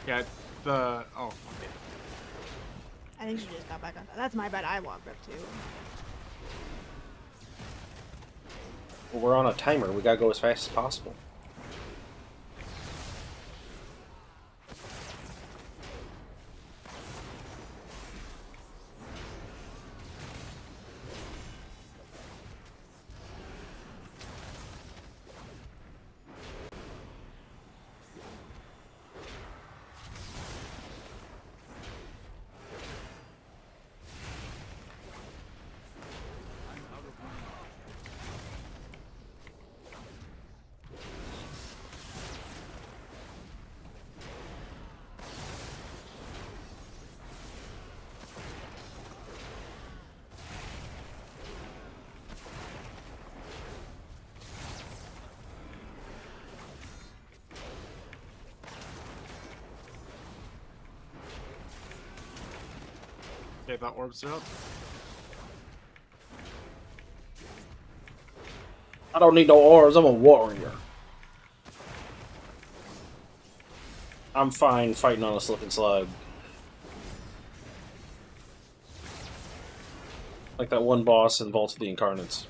Yeah, oh, okay. I think she just got back on. That's my bad. I walked up too. Well, we're on a timer. We gotta go as fast as possible. Okay, that orbs are up. I don't need no orbs. I'm a warrior. I'm fine fighting on a slip and slide. Like that one boss in Vault of the Incarnates.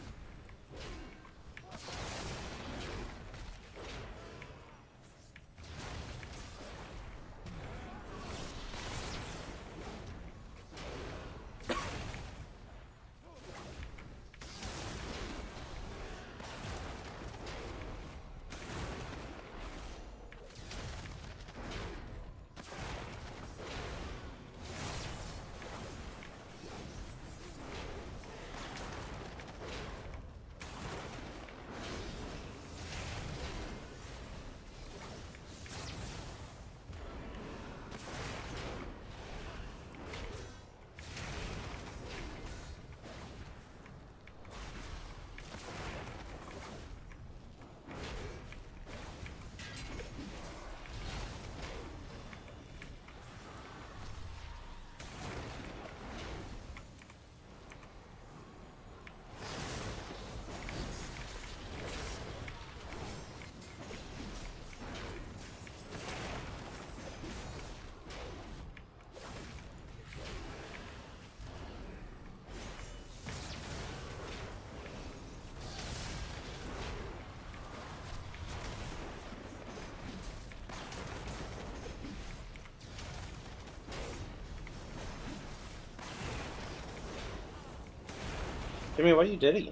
Jimmy, why you did it?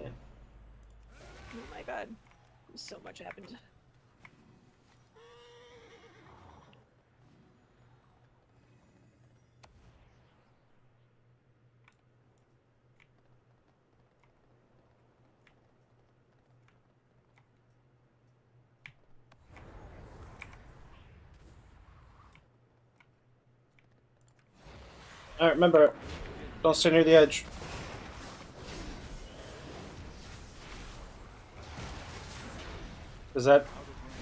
Oh my god. So much happened. Alright, remember, don't stay near the edge. Because that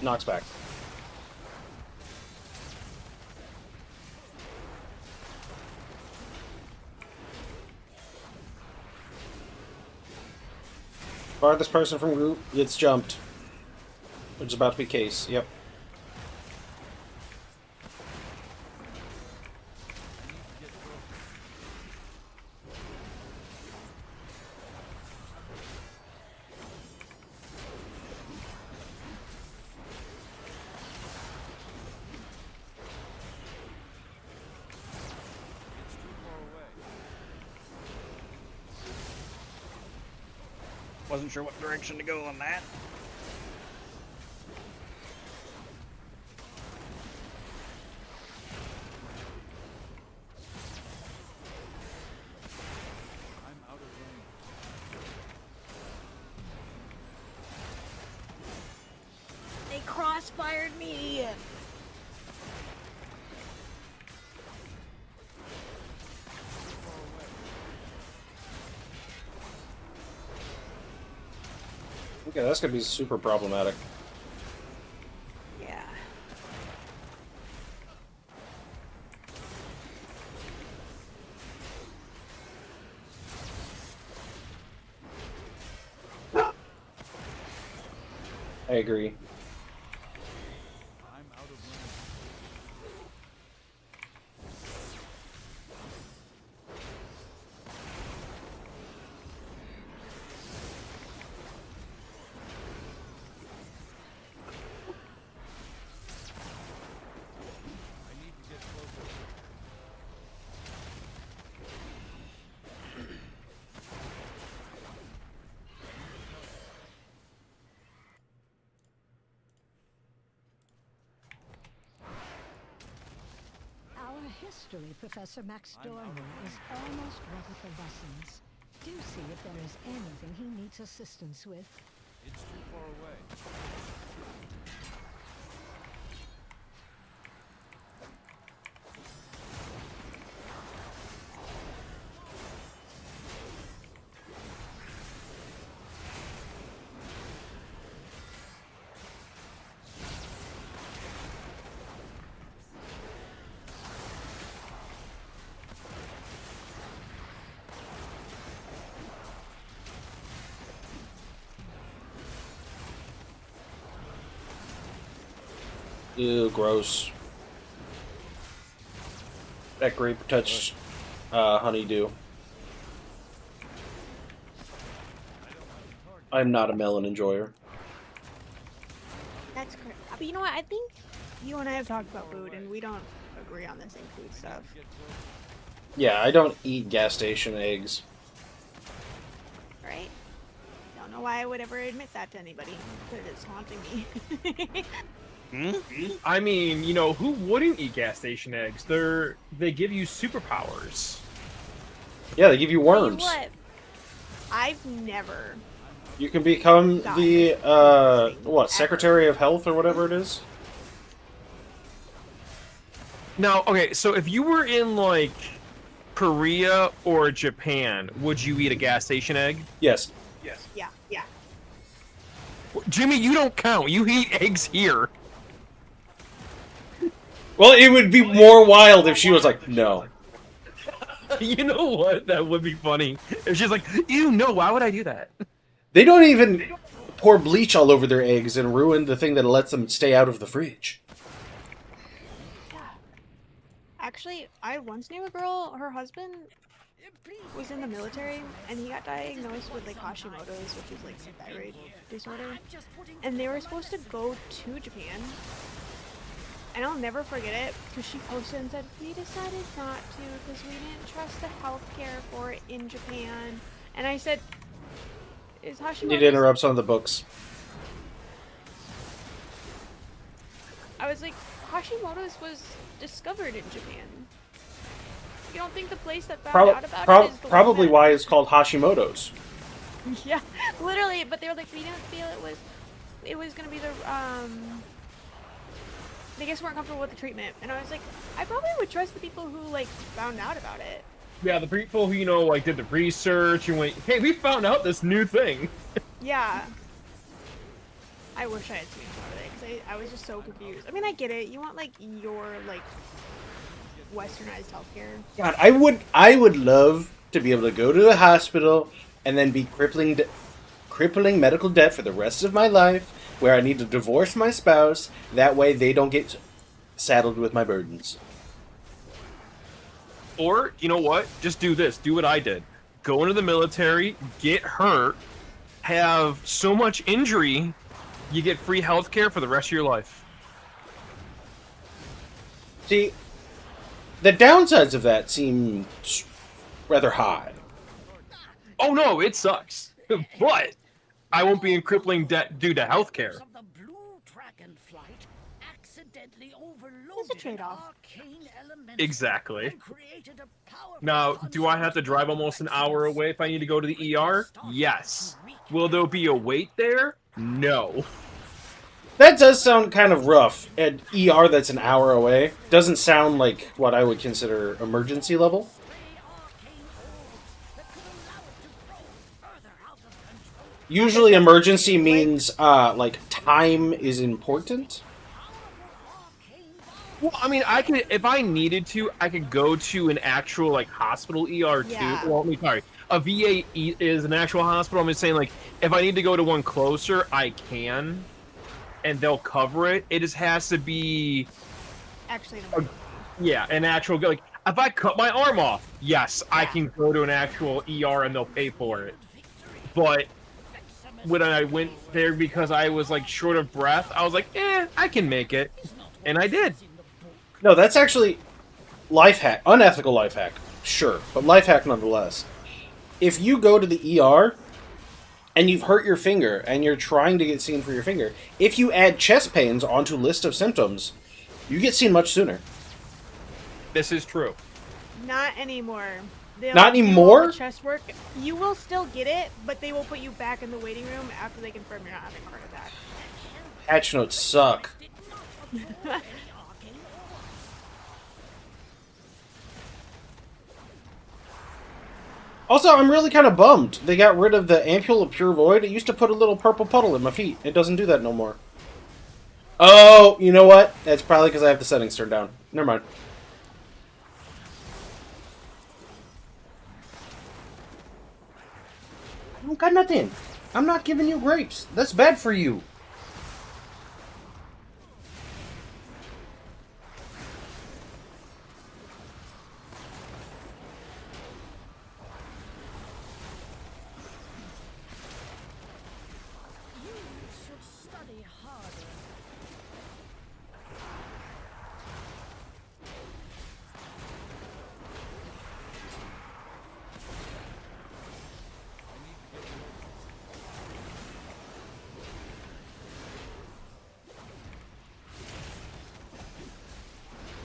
knocks back. Farthest person from group gets jumped. Which is about to be case, yep. Wasn't sure what direction to go on that. I'm out of range. They crossfired me! Okay, that's gonna be super problematic. Yeah. I agree. I'm out of range. I need to get closer. Our history professor Max Dormer is almost ready for lessons. Do see if there is anything he needs assistance with. It's too far away. Ew, gross. That grape touched honeydew. I'm not a melon enjoyer. That's correct. But you know what? I think you and I have talked about food, and we don't agree on the same food stuff. Yeah, I don't eat gas station eggs. Right? Don't know why I would ever admit that to anybody, because it's haunting me. I mean, you know, who wouldn't eat gas station eggs? They give you superpowers. Yeah, they give you Tell you worms. what? I've never. You can become the, what, Secretary of Health or whatever it is? Now, okay, so if you were in, like, Korea or Japan, would you eat a gas station egg? Yes. Yes. Yeah, yeah. Jimmy, you don't count. You eat eggs here. Well, it would be more wild if she was like, no. You know what? That would be funny. If she's like, ew, no, why would I do that? They don't even pour bleach all over their eggs and ruin the thing that lets them stay out of the fridge. Actually, I once knew a girl, her husband was in the military, and he got diagnosed with like Hashimoto's, which is like some thyroid disorder. And they were supposed to go to Japan. And I'll never forget it, because she posted and said, we decided not to, because we didn't trust the healthcare for it in Japan. And I said, Is Hashimoto's... Need to interrupt some of the books. I was like, Hashimoto's was discovered in Japan. You don't think the place that found out about it is the probably one why it's called Hashimoto's. that... Yeah, literally. But they were like, we didn't feel it was gonna be the They just weren't comfortable with the treatment, and I was like, I probably would trust the people who like found out about it. Yeah, the people who, you know, like did the research and went, hey, we found out this new thing. Yeah. I wish I had seen more of it, because I was just so confused. I mean, I get it. You want, like, your, like, westernized healthcare. God, I would love to be able to go to the hospital and then be crippling medical debt for the rest of my life, where I need to divorce my spouse. That way they don't get saddled with my burdens. Or, you know what? Just do this. Do what I did. Go into the military, get hurt, have so much injury, you get free healthcare for the rest of your life. See, the downsides of that seem rather high. Oh no, it sucks. But I won't be in crippling debt due to healthcare. It's a trade-off. Exactly. Now, do I have to drive almost an hour away if I need to go to the ER? Yes. Will there be a wait there? No. That does sound kind of rough. An ER that's an hour away doesn't sound like what I would consider emergency level. Usually emergency means, like, time is important. Well, I mean, I could, if I needed to, I could go to an actual, like, hospital ER too. Yeah. Well, I mean, sorry. A VA is an actual hospital. I'm just saying, like, if I need to go to one closer, I can. And they'll cover it. It just has to be... Actually, yeah, an actual... Like, if I cut my arm off, yes, I can go to an actual ER and they'll pay for it. But when I went there because I was, like, short of breath, I was like, I can make it. And I did. No, that's actually life hack. Unethical life hack. Sure, but life hack nonetheless. If you go to the ER and you've hurt your finger and you're trying to get seen for your finger, if you add chest pains onto list of symptoms, you get seen much sooner. This is true. Not anymore. They'll Not do all anymore? the chest work. You will still get it, but they will put you back in the waiting room after they confirm you're not having a heart attack. Patch notes suck. Also, I'm really kind of bummed. They got rid of the Ampule of Pure Void. It used to put a little purple puddle in my feet. It doesn't do that no more. Oh, you know what? That's probably because I have the settings turned down. Never mind. I don't got nothing. I'm not giving you grapes. That's bad for you.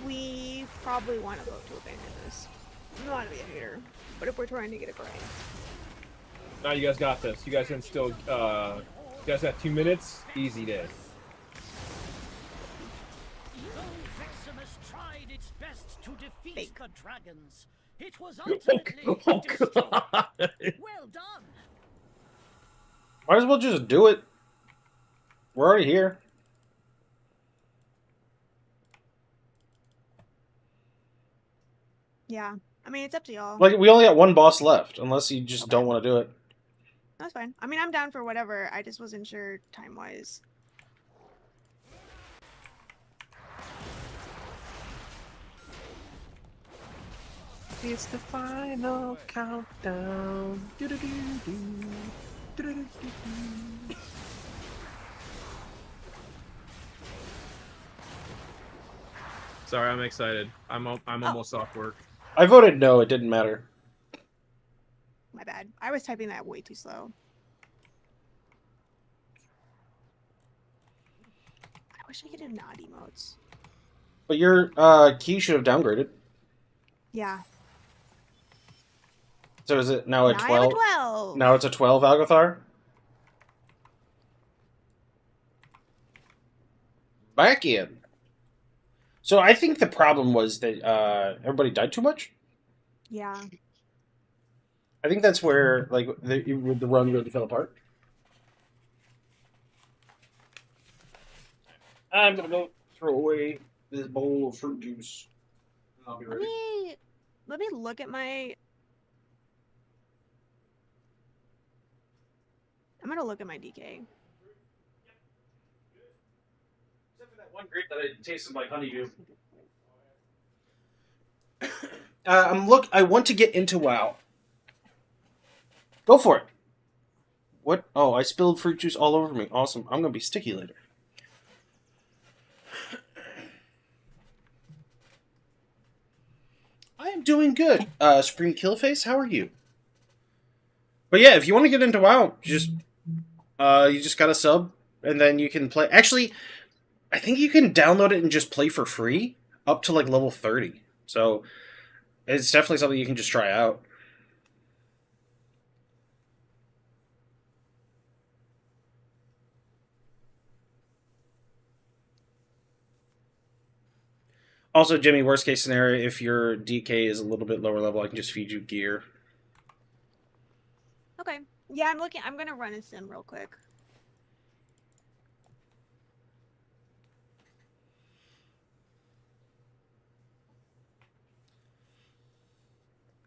We probably want to vote to abandon this. I'm not to be a hater, but if we're trying to get a grind. Now you guys got this. You guys can still, you guys got 2 minutes. Easy day. Tried its best to defeat the dragons. It was Oh, ultimately destroyed. God. Well done. Might as well just do it. We're already here. Yeah. I mean, it's up to y'all. Like, we only got one boss left, unless you just don't want to do it. That's fine. I mean, I'm down for whatever. I just wasn't sure time-wise. It's the final countdown. Sorry, I'm excited. I'm almost off work. I voted no, it didn't matter. My bad. I was typing that way too slow. wish I could do not emotes. But your key should have downgraded. Yeah. So is it now a Now I have a 12? 12. Now it's a 12 Algothar? Back in. So I think the problem was that everybody died too much. Yeah. I think that's where like the run really fell apart. I'm gonna go throw away this bowl of fruit juice. I'll be ready. Let me look at my. I'm gonna look at my DK. Except for that one grape that I tasted like honeydew. I want to get into WoW. Go for it. What? Oh, I spilled fruit juice all over me. Awesome. I'm gonna be sticky later. I am doing good. Supreme Killface, how are you? But yeah, if you want to get into WoW, you just gotta sub, and then you can play. Actually, I think you can download it and just play for free up to like level 30. So it's definitely something you can just try out. Also, Jimmy, worst case scenario, if your DK is a little bit lower level, I can just feed you gear. Okay. Yeah, I'm gonna run a sim real quick.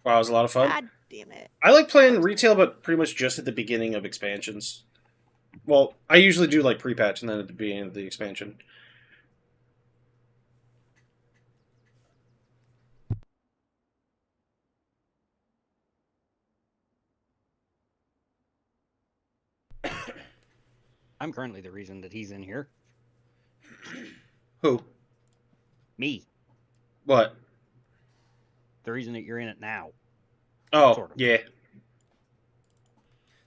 Wow, it was a lot of fun. God damn it. I like playing retail, but pretty much just at the beginning of expansions. Well, I usually do like pre-patch and then at the beginning of the expansion. I'm currently the reason that he's in here. Who? Me. What? The reason that you're in it now. Oh, sort of. yeah.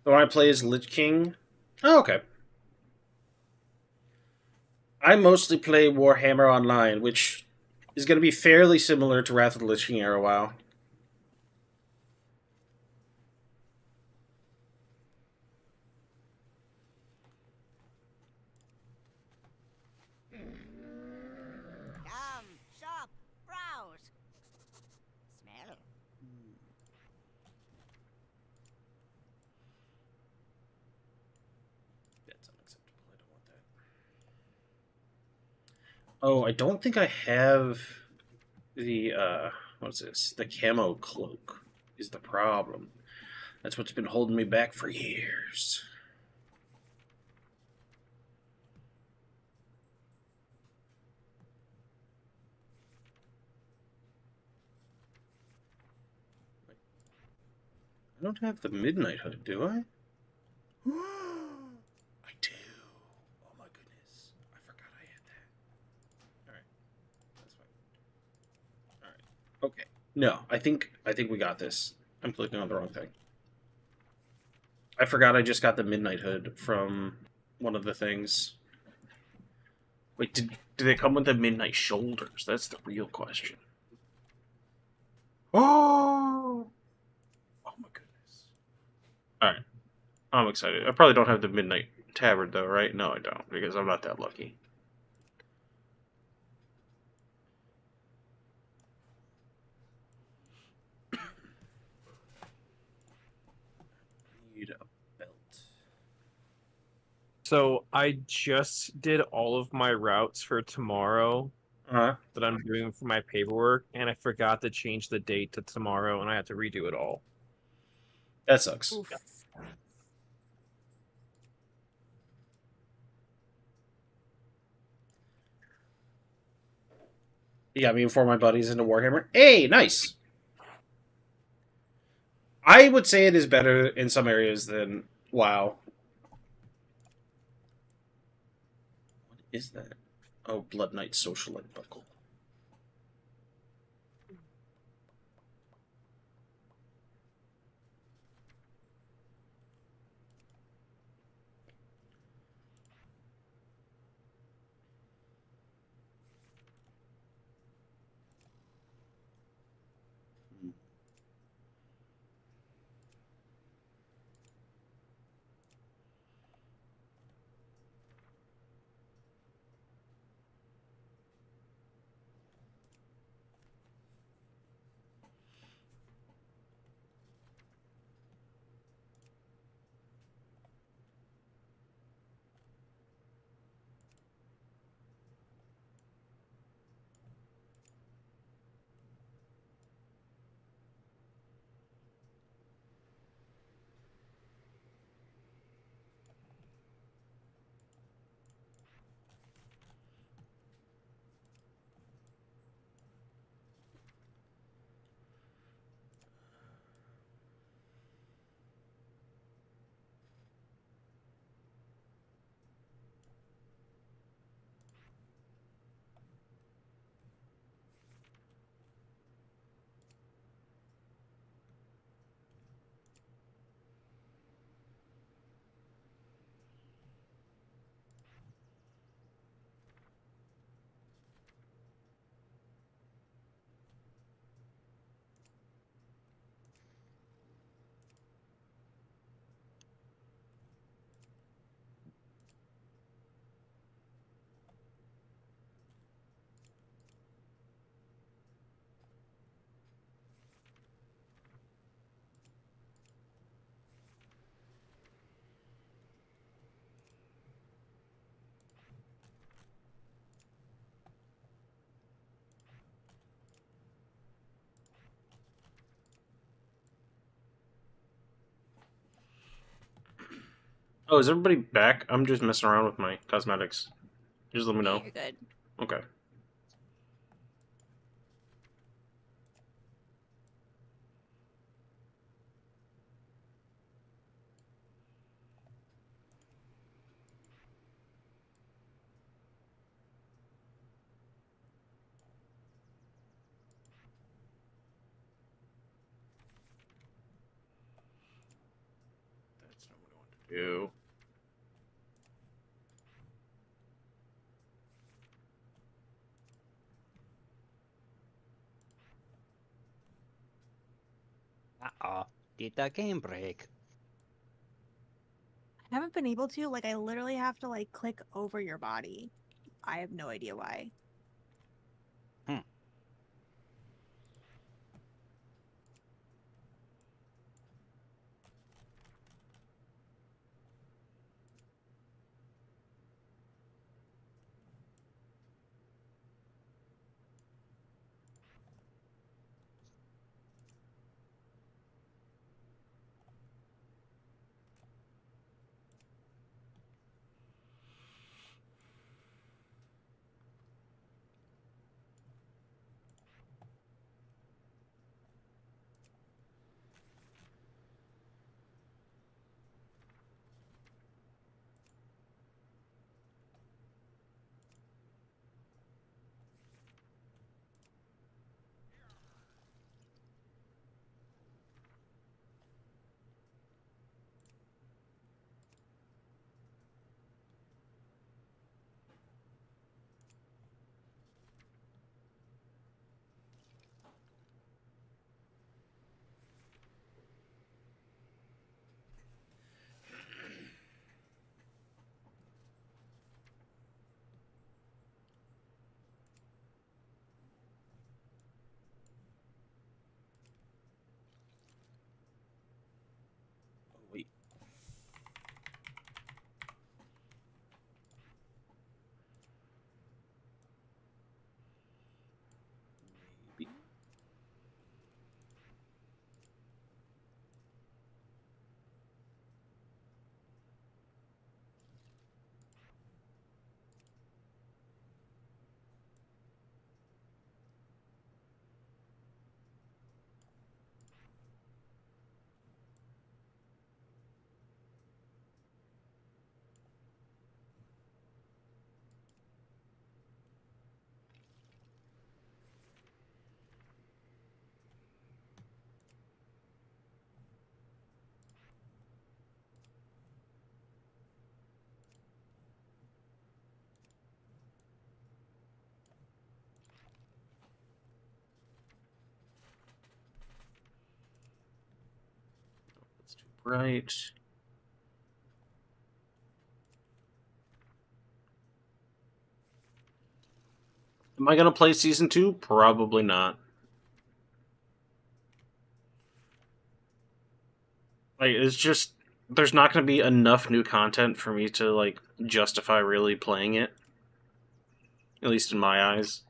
The one I play is Lich King. Oh, okay. I mostly play Warhammer Online, which is going to be fairly similar to Wrath of the Lich King era WoW. Shop, browse. Smell. That's unacceptable. I don't want that. Oh, I don't think I have the, what's this? The camo cloak is the problem. That's what's been holding me back for years. I don't have the Midnight Hood, do I? I do. Oh my goodness. I forgot I had that. Alright. That's fine. Alright. Okay. No, I think we got this. I'm clicking on the wrong thing. I forgot I just got the Midnight Hood from one of the things. Wait, do they come with the Midnight Shoulders? That's the real question. Oh! Oh my goodness. Alright. I'm excited. I probably don't have the Midnight Tabard, though, right? No, I don't, because I'm not that lucky. Need a belt. So I just did all of my routes for tomorrow that I'm doing for my paperwork, and I forgot to change the date to tomorrow, and I have to redo it all. That sucks. Oof. You got me before my buddies into Warhammer. Hey, nice! I would say it is better in some areas than WoW. What is that? Oh, Blood Knight Socialite Buckle. Oh, is everybody back? I'm just messing around with my cosmetics. Just let me Yeah, know. you're good. Okay. That's not what I want to do. Uh-oh. Did the game break? I haven't been able to. Like, I literally have to like click over your body. I have no idea why. Oh, wait. Maybe. That's too bright. Am I gonna play season 2? Probably not. Like, it's just there's not gonna be enough new content for me to like justify really playing it. At least in my eyes.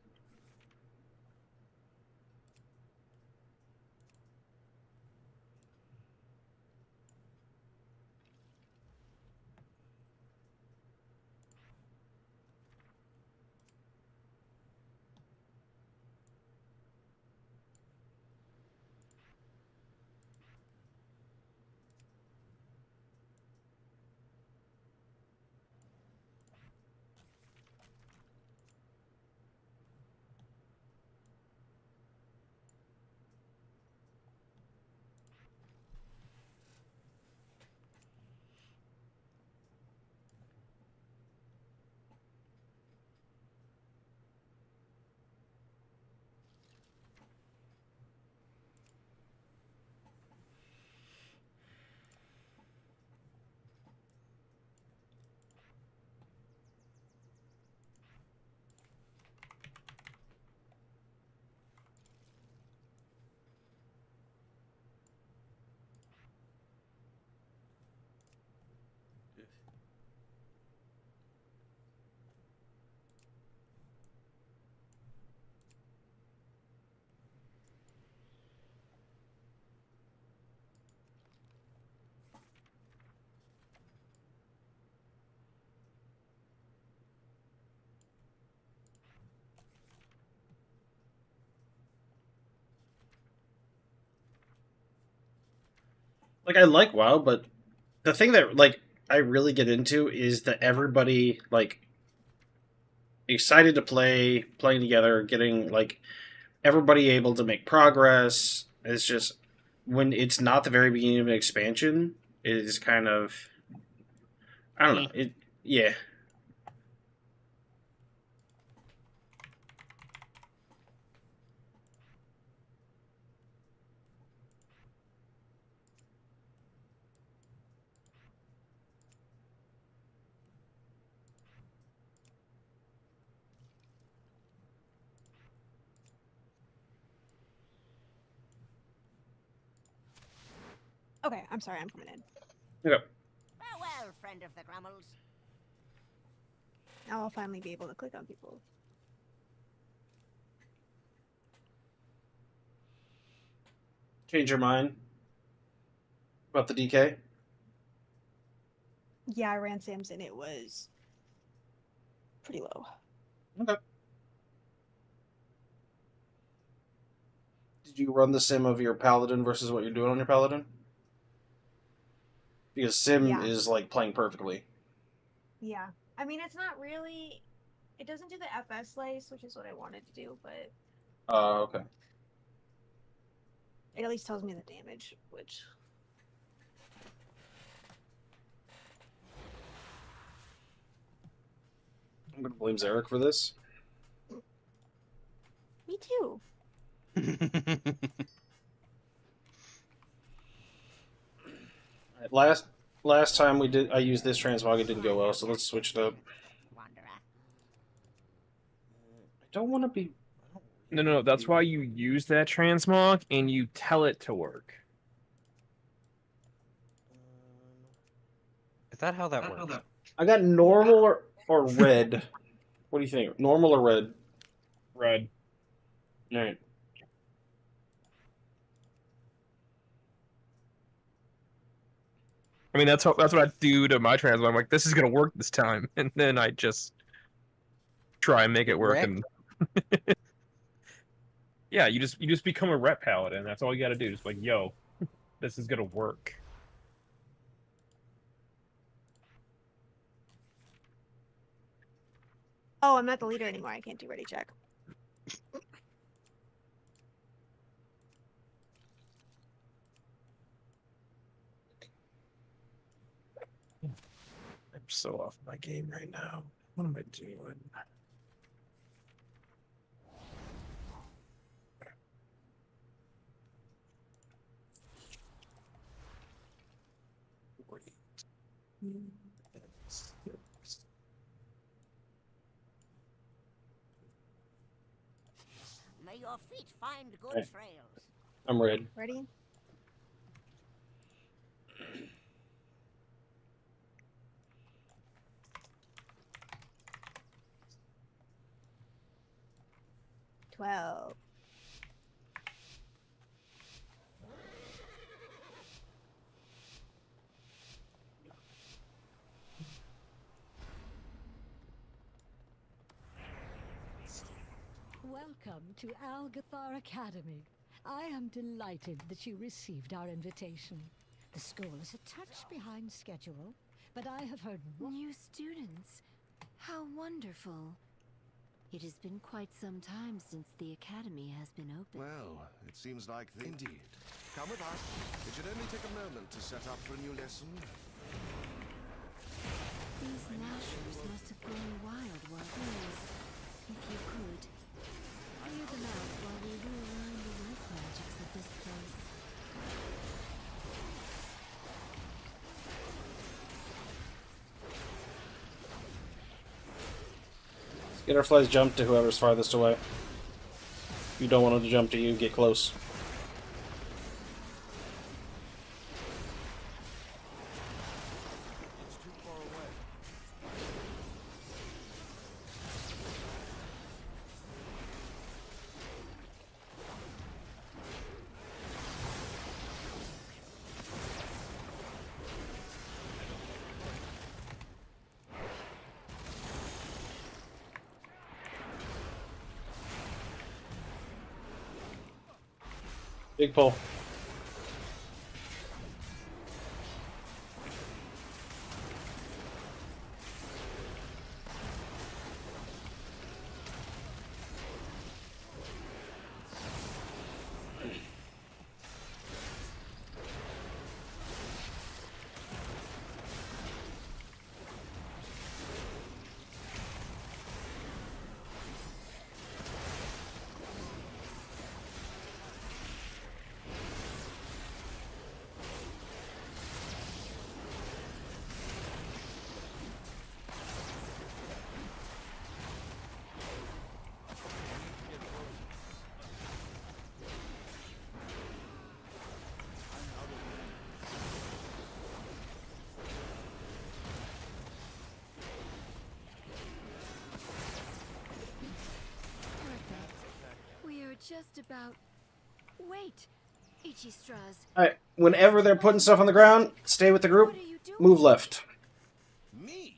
like I like WoW, but the thing that like I really get into is that everybody like excited to play, playing together, getting like everybody able to make progress. It's just when it's not the very beginning of an expansion, it is kind of I don't know. It yeah. Okay, I'm sorry, I'm coming in. Okay. Farewell, friend of the Grummels. Now I'll finally be able to click on people. Change your mind about the DK? Yeah, I ran Sims and it was pretty low. Okay. Did you run the sim of your paladin versus what you're doing on your paladin? Because sim is like playing perfectly. Yeah. I mean, it's not really. It doesn't do the FS slice, which is what I wanted to do, but Okay. it at least tells me the damage, which. I'm gonna blame Zarek for this. Me too. Last time I used this transmog, it didn't go well, so let's switch it up. I don't want to be. No. That's why you use that transmog and you tell it to work. Is that how that works? I got normal or red. What do you think? Normal or red? Red. All right. I mean, that's what I do to my transmog. I'm like, this is gonna work this time, and then I just try and make it work. And yeah, you just become a rep paladin. That's all you got to do. Just like, yo, this is gonna work. Oh, I'm not the leader anymore. I can't do ready check. I'm so off my game right now. What am I doing? May your feet find good Okay. trails. I'm red. Ready? $12. Welcome to Algathar Academy. I am delighted that you received our invitation. The school is a touch behind schedule, but I have heard New students. How wonderful. It has been quite some time since the academy has been open. Well, it seems like indeed. Come with us. It should only take a moment to set up for a new lesson. These Nashers must have grown wild while please. If you could, clear them out while we realign the life magics of this place. Get our flies jump to whoever's farthest away. If you don't want them to jump to you, get close. It's too far away. Big pull. just about... Wait, Ichistras. Alright, whenever they're putting stuff on the ground, stay with the group, move left. Me?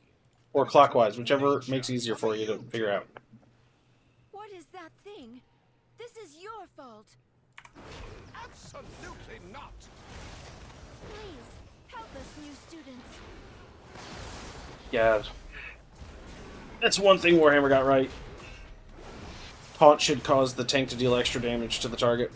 Or clockwise, whichever makes it easier for you to figure out. What is that thing? This is your fault. Absolutely not. Please, help us, new students. Yeah. That's one thing Warhammer got right. Taunt should cause the tank to deal extra damage to the target.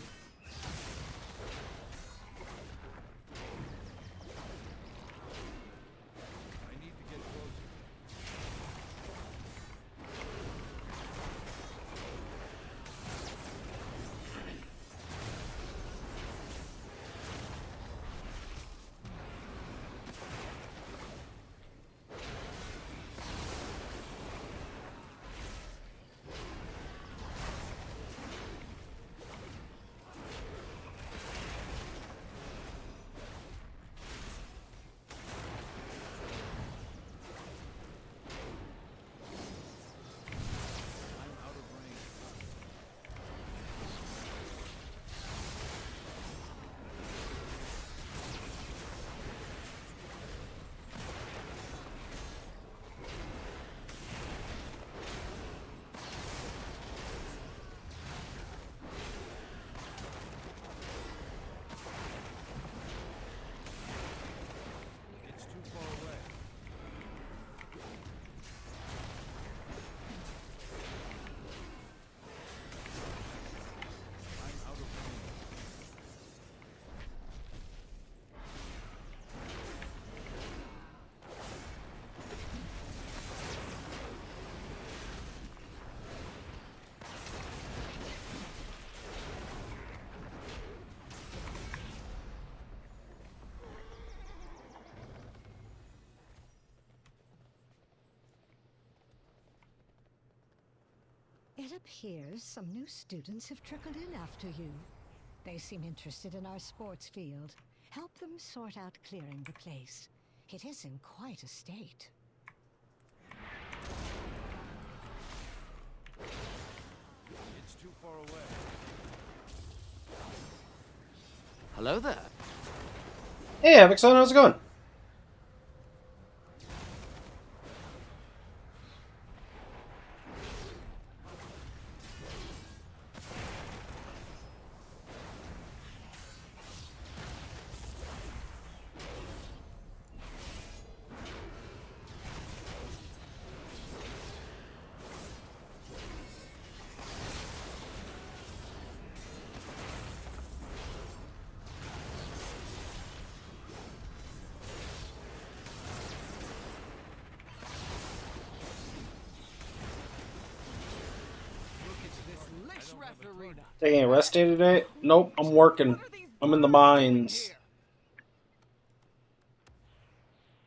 It appears some new students have trickled in after you. They seem interested in our sports field. Help them sort out clearing the place. It is in quite a state. It's too far away. Hello there. Hey, Avixon, how's it going? Taking a rest day today? Nope, I'm working. I'm in the mines.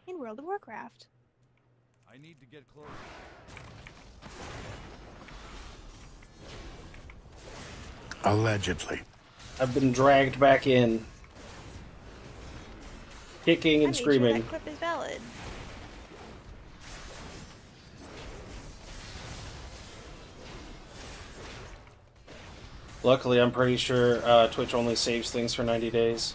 In World of Warcraft. I need to get close. Allegedly. I've been dragged back in. Kicking and I made screaming. Sure that clip is valid. Luckily, I'm pretty sure Twitch only saves things for 90 days.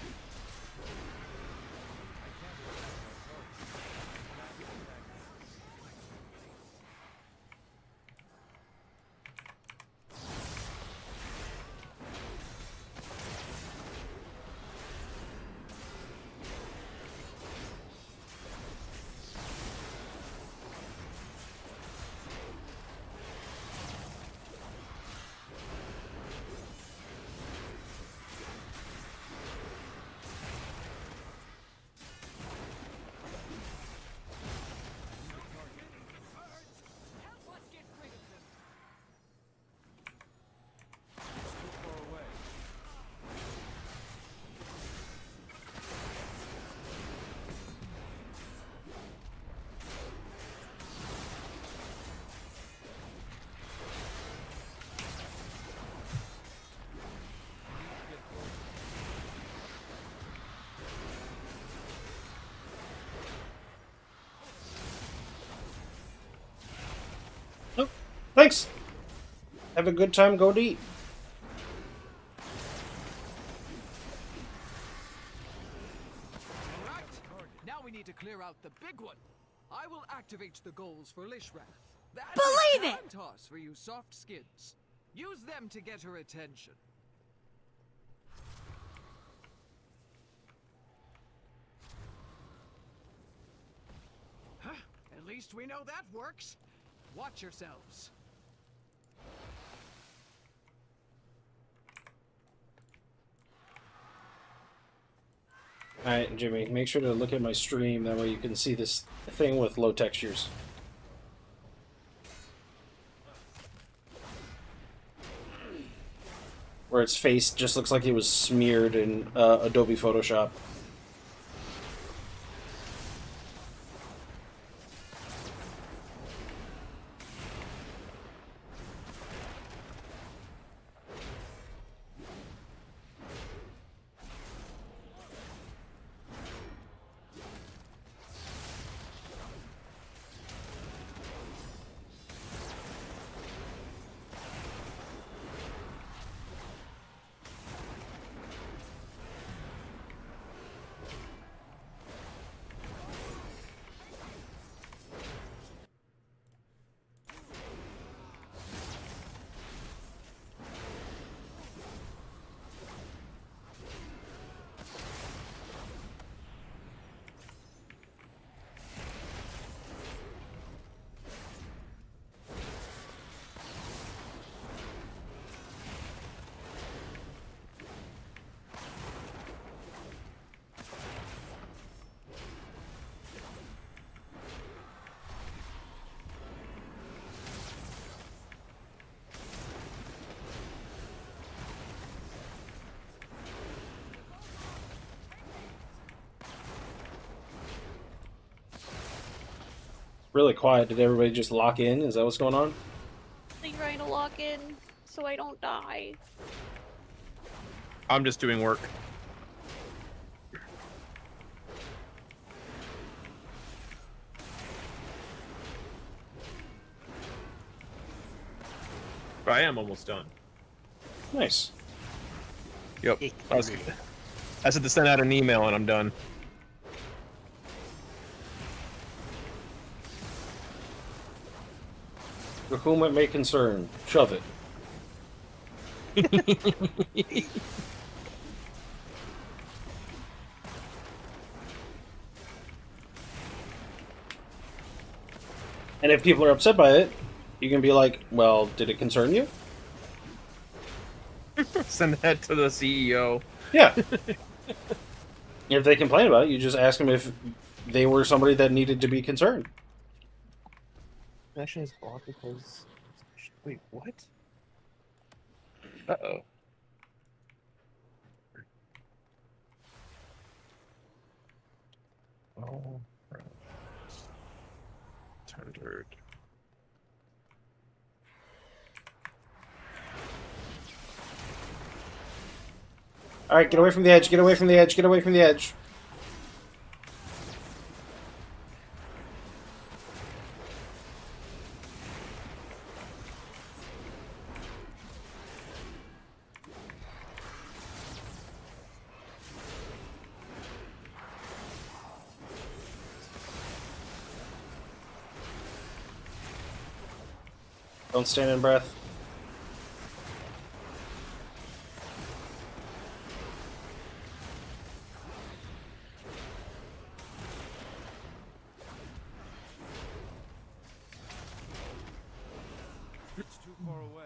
Thanks. Have a good time. Go to eat. clear out the big one, I will activate the goals for Lishrath. That Believe is it! toss for you soft skins. Use them to get her attention. Huh, at least we know that works. Watch yourselves. Alright, Jimmy, make sure to look at my stream, that way you can see this thing with low textures. Where its face just looks like it was smeared in Adobe Photoshop. Really quiet. Did everybody just lock in? Is that what's going on? I'm trying to lock in so I don't die. I'm just doing work. But I am almost done. Nice. Yep. I said to send out an email and I'm done. For whom it may concern, shove it. And if people are upset by it, you can be like, well, did it concern you? Send that to the CEO. Yeah. If they complain about it, you just ask them if they were somebody that needed to be concerned. Connection is blocked because... Wait, what? Uh-oh. Oh, right. Tendered. Alright, get away from the edge, get away from the edge, get away from the edge. Don't stand in breath. It's too far away.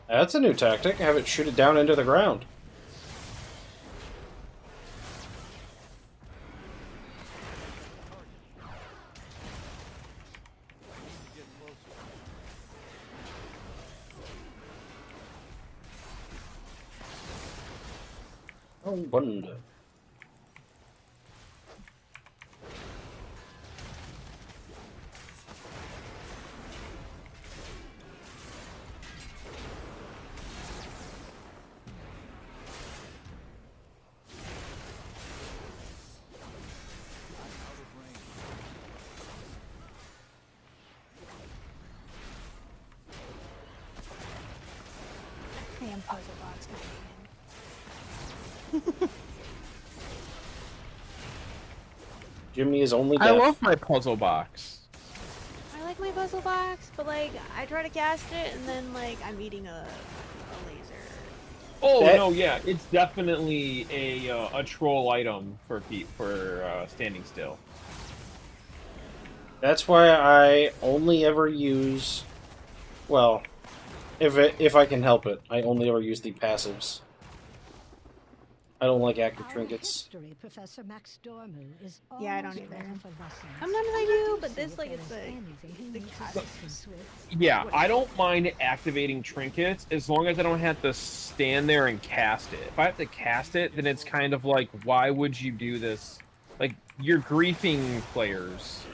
That's a new tactic. Have it shoot it down into the ground. Oh, wonder. Damn puzzle box. Jimmy is only deaf. I love my puzzle box. I like my puzzle box, but like I try to cast it and then like I'm eating a laser. Oh no, yeah, it's definitely a troll item for standing still. That's why I only ever use, well, if I can help it, I only ever use the passives. I don't like active trinkets. Professor Max Dormu is Yeah, I don't either. lessons. Sometimes I do, but this like it's the cast. Yeah, I don't mind activating trinkets as long as I don't have to stand there and cast it. If I have to cast it, then it's kind of like, why would you do this? Like, you're griefing players.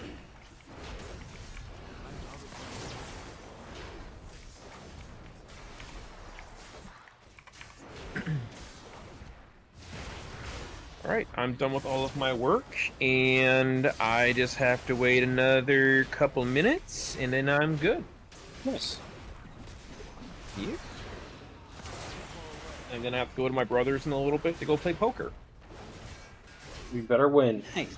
Alright, I'm done with all of my work, and I just have to wait another couple minutes, and then I'm good. Nice. Yeah. I'm gonna have to go to my brother's in a little bit to go play poker. We better win. Nice.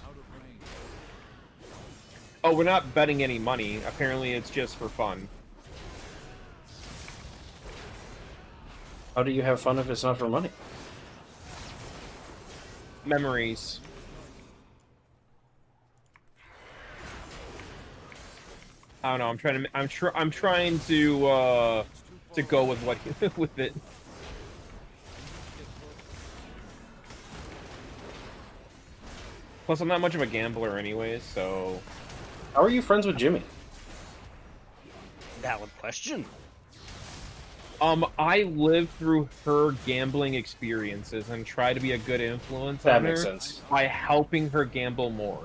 Oh, we're not betting any money. Apparently it's just for fun. How do you have fun if it's not for money? Memories. I don't know. I'm trying to go with what with it. Plus, I'm not much of a gambler anyways, so. How are you friends with Jimmy? Valid question. I lived through her gambling experiences and try to be a good influence on her. That makes sense. By helping her gamble more.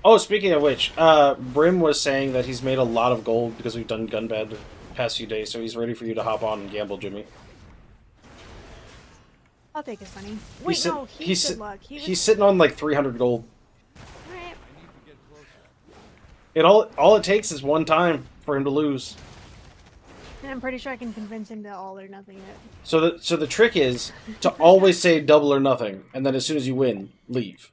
Oh, speaking of which, Brim was saying that he's made a lot of gold because we've done Gunbad the past few days, so he's ready for you to hop on and gamble, Jimmy. I'll take his money. Wait, no, he's good luck. He's sitting on like 300 gold. Right. All it takes is one time for him to lose. And I'm pretty sure I can convince him to all or nothing it. So the trick is to always say double or nothing, and then as soon as you win, leave.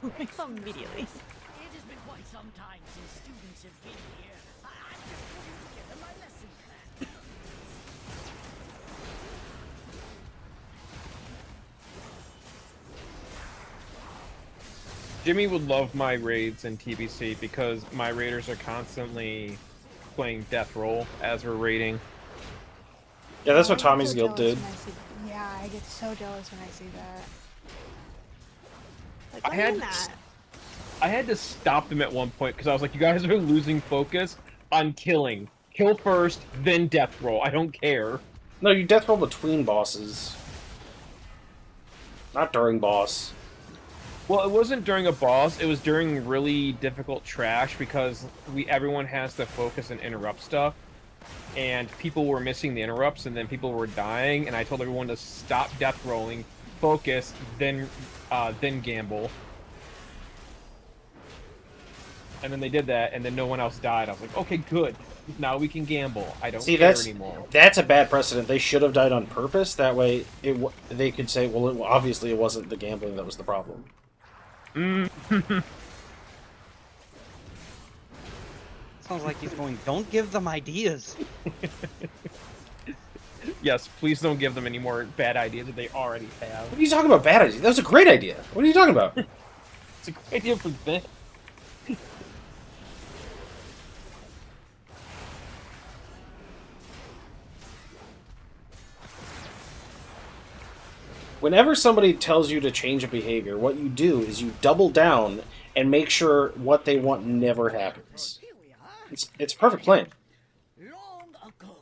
Immediately. It has been quite some time since students have been here. I just put together my lesson plan. Jimmy would love my raids in TBC because my raiders are constantly playing death roll as we're raiding. Yeah, that's what Tommy's guild did. Yeah, I get so jealous when I see that. Like, I had to stop them at one point because I was like, you guys are losing focus on killing. Kill first, then death roll. I don't care. No, you death roll between bosses. Not during boss. Well, it wasn't during a boss. It was during really difficult trash because everyone has to focus and interrupt stuff. And people were missing the interrupts, and then people were dying, and I told everyone to stop death rolling, focus, then gamble. And then they did that, and then no one else died. I was like, okay, good. Now we can gamble. I don't care anymore. That's a bad precedent. They should have died on purpose. That way, they could say, well, obviously it wasn't the gambling that was the problem. Sounds like he's going, don't give them ideas. Yes, please don't give them any more bad ideas that they already have. What are you talking about, bad ideas? That was a great idea. What are you talking about? It's a great idea for them. Whenever somebody tells you to change a behavior, what you do is you double down and make sure what they want never happens. It's a perfect plan. Long ago,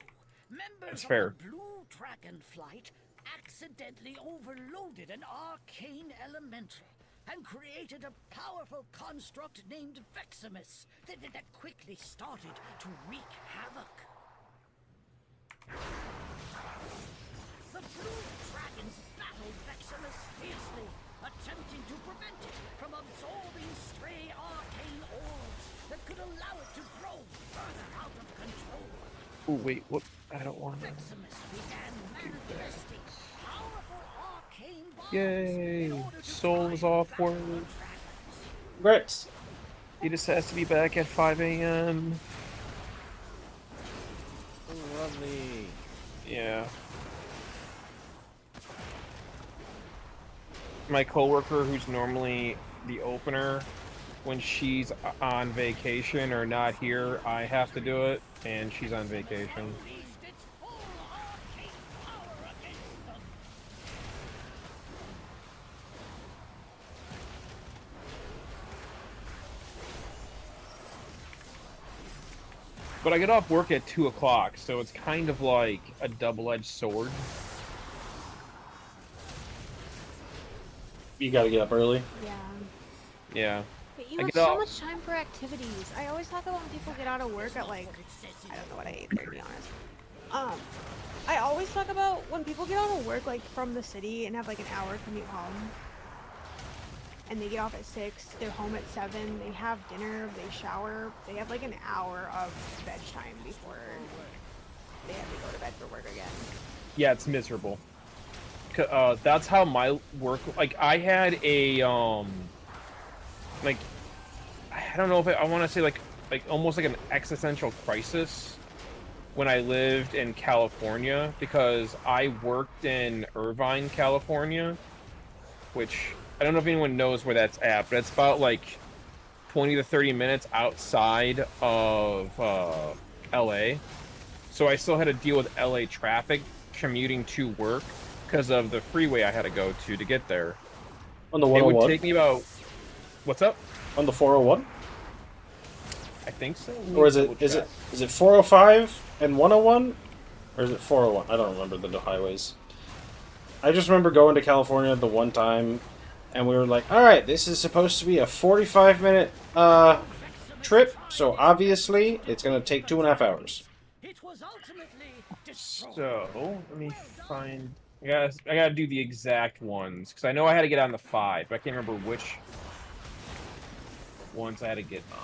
members That's fair. of the Blue Dragon Flight accidentally overloaded an arcane elemental and created a powerful construct named Veximus that quickly started to wreak havoc. The Blue Dragons battled Veximus fiercely, attempting to prevent it from absorbing stray arcane orbs that could allow it to grow further out of control. Oh wait, what? I don't want to. Veximus began manifesting powerful arcane Yay! Soul is off work. Congrats. He just has to be back at 5 a.m. Lovely. Yeah. My coworker, who's normally the opener, when she's on vacation or not here, I have to do it, and she's on vacation. But I get off work at 2 o'clock, so it's kind of like a double-edged sword. You gotta get up early. Yeah. Yeah. But you I have get so off- much time for activities. I always talk about when people get out of work at like, I don't know what I ate there, to be honest. I always talk about when people get out of work like from the city and have like an hour commute home. And they get off at 6, they're home at 7, they have dinner, they shower, they have like an hour of veg time before they have to go to bed for work again. Yeah, it's miserable. That's how my work. Like, I had a like, I don't know if I want to say like almost like an existential crisis when I lived in California, because I worked in Irvine, California, which I don't know if anyone knows where that's at, but it's about like 20 to 30 minutes outside of LA. So I still had to deal with LA traffic commuting to work because of the freeway I had to go to get there. On the It 101? would take me about... What's up? On the 401? I think so. Or is it 405 and 101? Or is it 401? I don't remember the highways. I just remember going to California the one time, and we were like, alright, this is supposed to be a 45-minute trip, so obviously it's going to take 2.5 hours. So, let me find... I gotta do the exact ones, because I know I had to get on the 5, but I can't remember which ones I had to get on.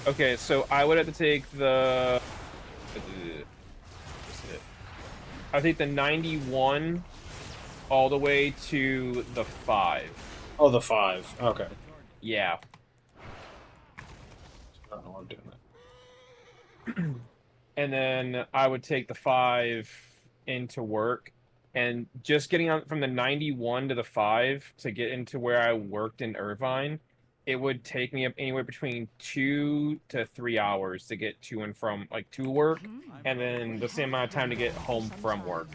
Okay, so I would have to take the... I take the 91 all the way to the 5. Oh, the 5. Okay. Yeah. I don't know why I'm doing that. And then I would take the 5 into work. And just getting on from the 91 to the 5 to get into where I worked in Irvine, it would take me up anywhere between 2 to 3 hours to get to and from, like, to work, and then the same amount of time to get home from work.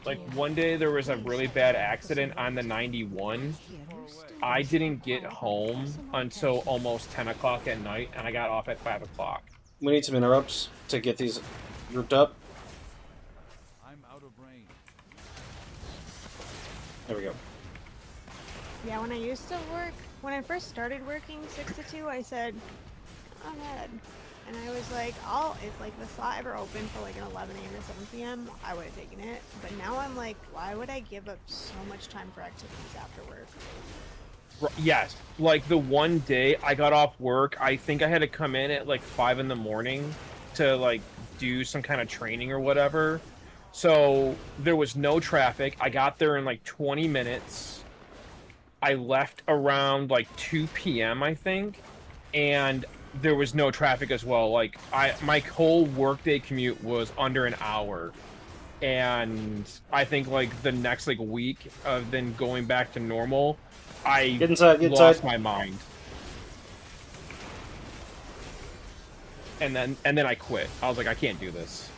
Like, one day there was a really bad accident on the 91. I didn't get home until almost 10 o'clock at night, and I got off at 5 o'clock. We need some interrupts to get these grouped up. I'm out of range. There we go. Yeah, when I used to work, when I first started working 6 to 2, I said, I'm Ed. And I was like, if like the slot ever opened for like an 11 a.m. to 7 p.m., I would have taken it. But now I'm like, why would I give up so much time for activities after work? Yes, like the one day I got off work, I think I had to come in at like 5 in the morning to like do some kind of training or whatever. So there was no traffic. I got there in like 20 minutes. I left around like 2 p.m. I think, and there was no traffic as well. Like my whole workday commute was under an hour, and I think like the next like week of then going back to normal, I Get inside, lost my mind. And then I quit. I was like, I can't do this.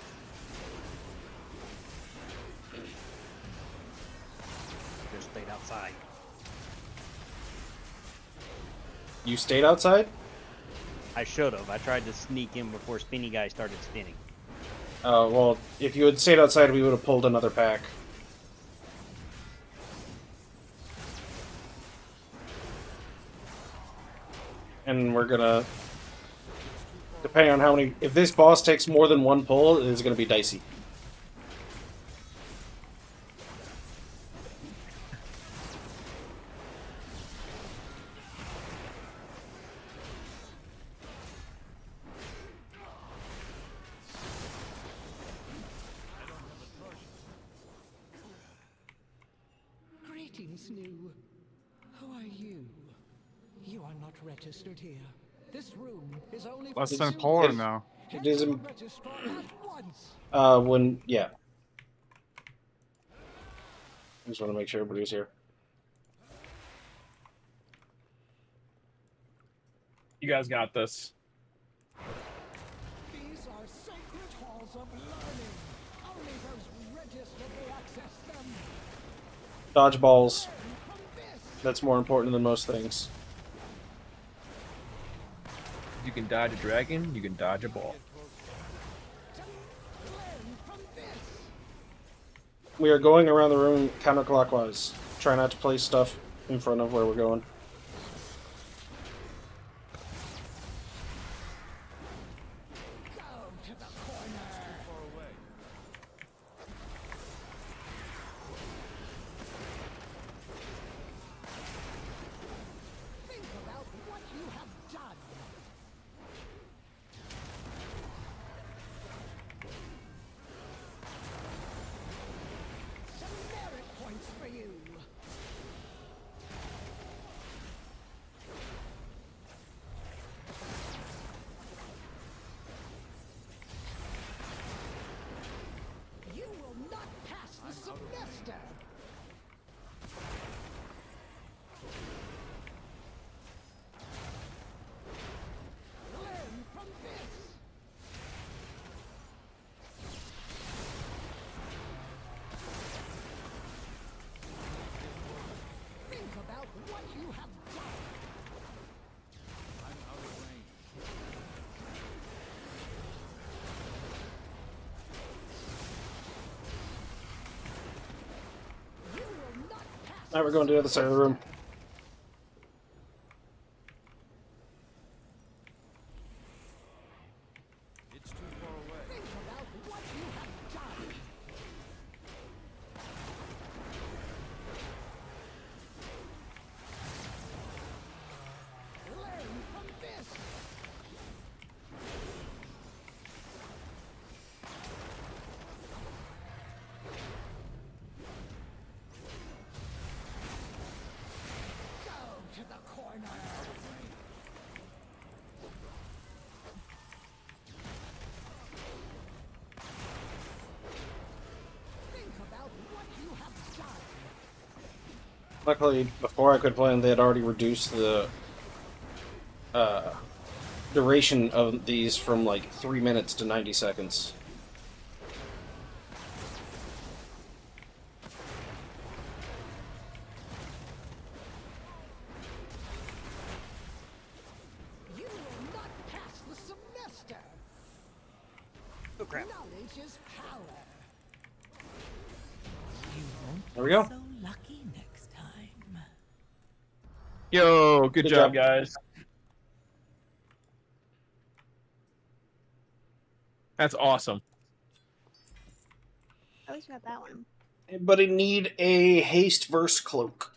Just stayed outside. You stayed outside? I should have. I tried to sneak in before Spinny Guy started spinning. Well, if you had stayed outside, we would have pulled another pack. and we're gonna, depending on how many, if this boss takes more than one pull, it is gonna be dicey. Greetings, new. Who are you? You are not registered here. This room is only Less for than new polar guests. now. It is, Registrar at once. when, yeah. I just want to make sure everybody's here. You guys got this. These are sacred halls of learning. Only those registered may access them. Dodgeballs. That's more important than most things. You can dodge a dragon, you can dodge a ball. We are going around the room counterclockwise. Try not to place stuff in front of where we're going. Think about what you have done. Some merit points for you. You will not pass the semester. Learn from this. Think about what you have done. I'm out of range. You will not pass. Now we're going to the other side of the room. It's too far away. Think about what you have done. Learn from this. Go to the corner. Think about what you have done. Luckily, before I could play them, they had already reduced the duration of these from like 3 minutes to 90 seconds. You will not pass the semester. Oh crap. Knowledge is power. There we go. So lucky next time. Yo, good job, job. guys. That's awesome. At least we got that one. Anybody need a haste verse cloak?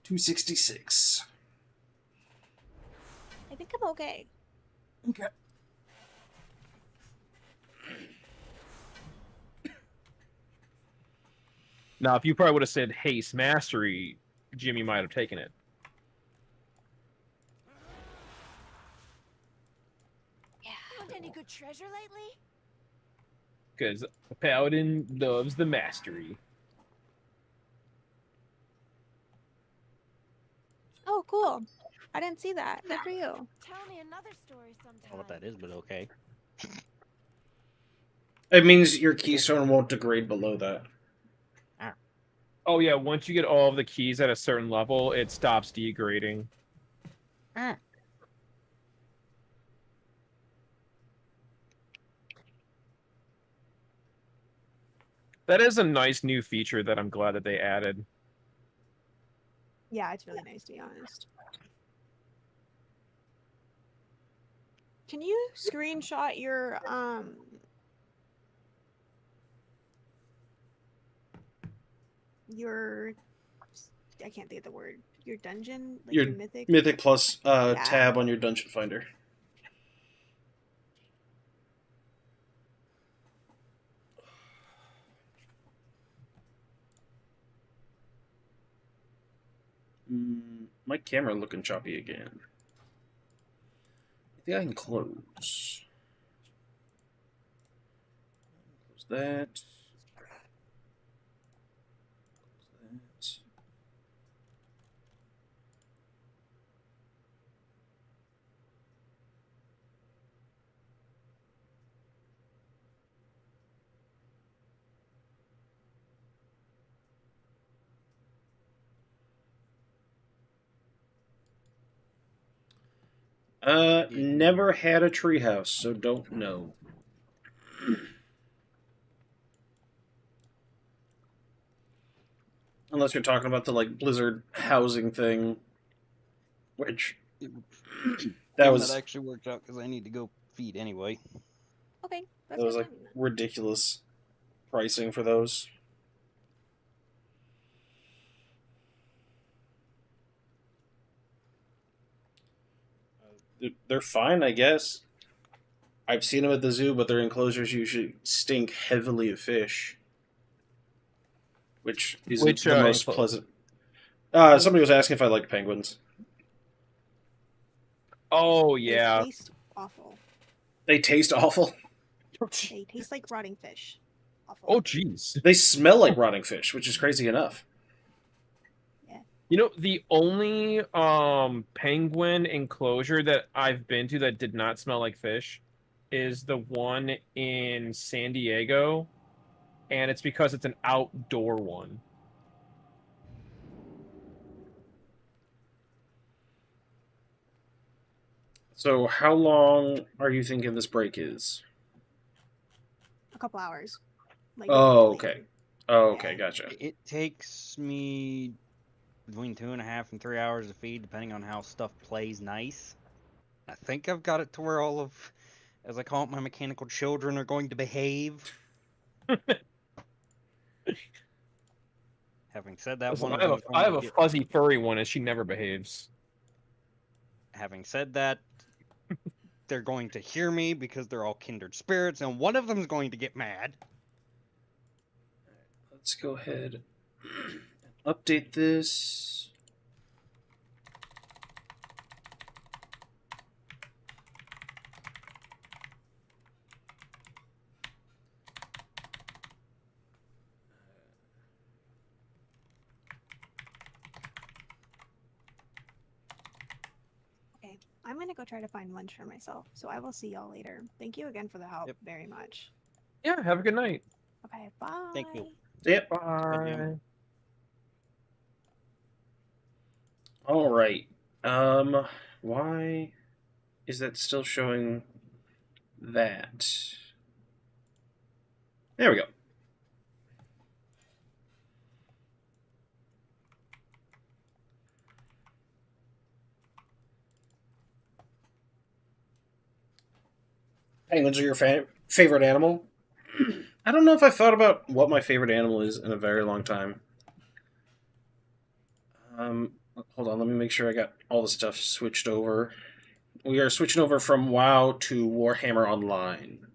266. I think I'm okay. Okay. Now, if you probably would have said haste mastery, Jimmy might have taken it. Found any good treasure lately? Because a paladin loves the mastery. Oh, cool. I didn't see that. Good for you. Tell me another story I don't know sometime. what that is, but okay. It means your keystone won't degrade below that. Oh yeah, once you get all of the keys at a certain level, it stops degrading. That is a nice new feature that I'm glad that they added. Yeah, it's really nice to be honest. Can you screenshot your I can't think of the word. Your dungeon, like Your your mythic. Mythic Plus Yeah. tab on your Dungeon Finder. My camera looking choppy again. I think I can close. Close that. Close that. Never had a treehouse, so don't know. Unless you're talking about the like Blizzard housing thing, which that actually worked out because I need to go feed anyway. Okay, that was like ridiculous pricing for those. They're fine, I guess. I've seen them at the zoo, but their enclosures usually stink heavily of fish, which isn't the most pleasant. Somebody was asking if I like penguins. Oh yeah. They taste awful. They taste awful. They taste like rotting fish. Awful. Oh jeez. They smell like rotting fish, which is crazy enough. You know, the only penguin enclosure that I've been to that did not smell like fish is the one in San Diego, and it's because it's an outdoor one. So how long are you thinking this break is? A couple hours. Like, oh, okay. Oh, okay, gotcha. It takes me between 2.5 and 3 hours to feed, depending on how stuff plays nice. I think I've got it to where all of, as I call it, my mechanical children are going to behave. Having said that, Listen, one of I them have a fuzzy furry one, and she never behaves. Having said that, they're going to hear me because they're all kindred spirits, and one of them is going to get mad. Let's go ahead and update this. Okay, I'm gonna go try to find lunch for myself. So I will see y'all later. Thank you again for the help very much. Yeah, have a good night. Okay, bye. Thank you. Yep. Bye. All right. Why is that still showing that? There we go. Penguins are your favorite animal? I don't know if I've thought about what my favorite animal is in a very long time. Hold on, let me make sure I got all the stuff switched over. We are switching over from WoW to Warhammer Online.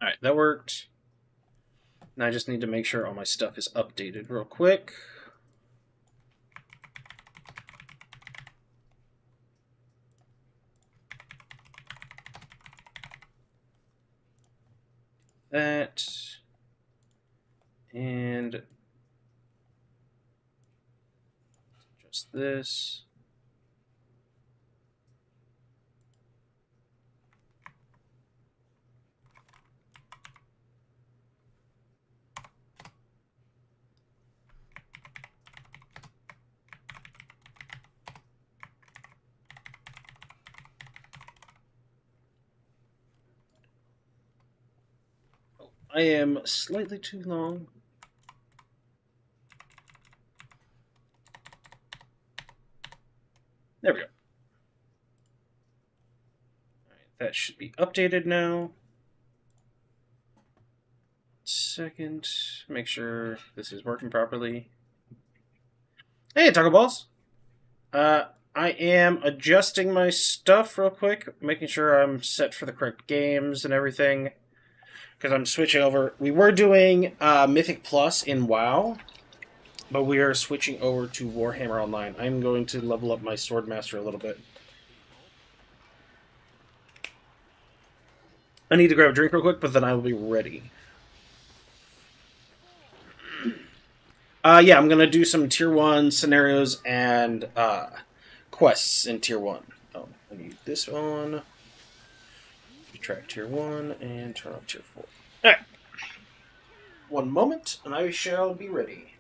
Alright, that worked. Now I just need to make sure all my stuff is updated real quick. That. And just this. I am slightly too long. There we go. Alright, that should be updated now. Second, make sure this is working properly. Hey, Taco Balls! I am adjusting my stuff real quick, making sure I'm set for the correct games and everything. Because I'm switching over. We were doing Mythic Plus in WoW, but we are switching over to Warhammer Online. I'm going to level up my Swordmaster a little bit. I need to grab a drink real quick, but then I will be ready. Yeah, I'm going to do some Tier 1 scenarios and quests in Tier 1. Oh, I need this on. Retract Tier 1 and turn on Tier 4. Alright. One moment, and I shall be ready.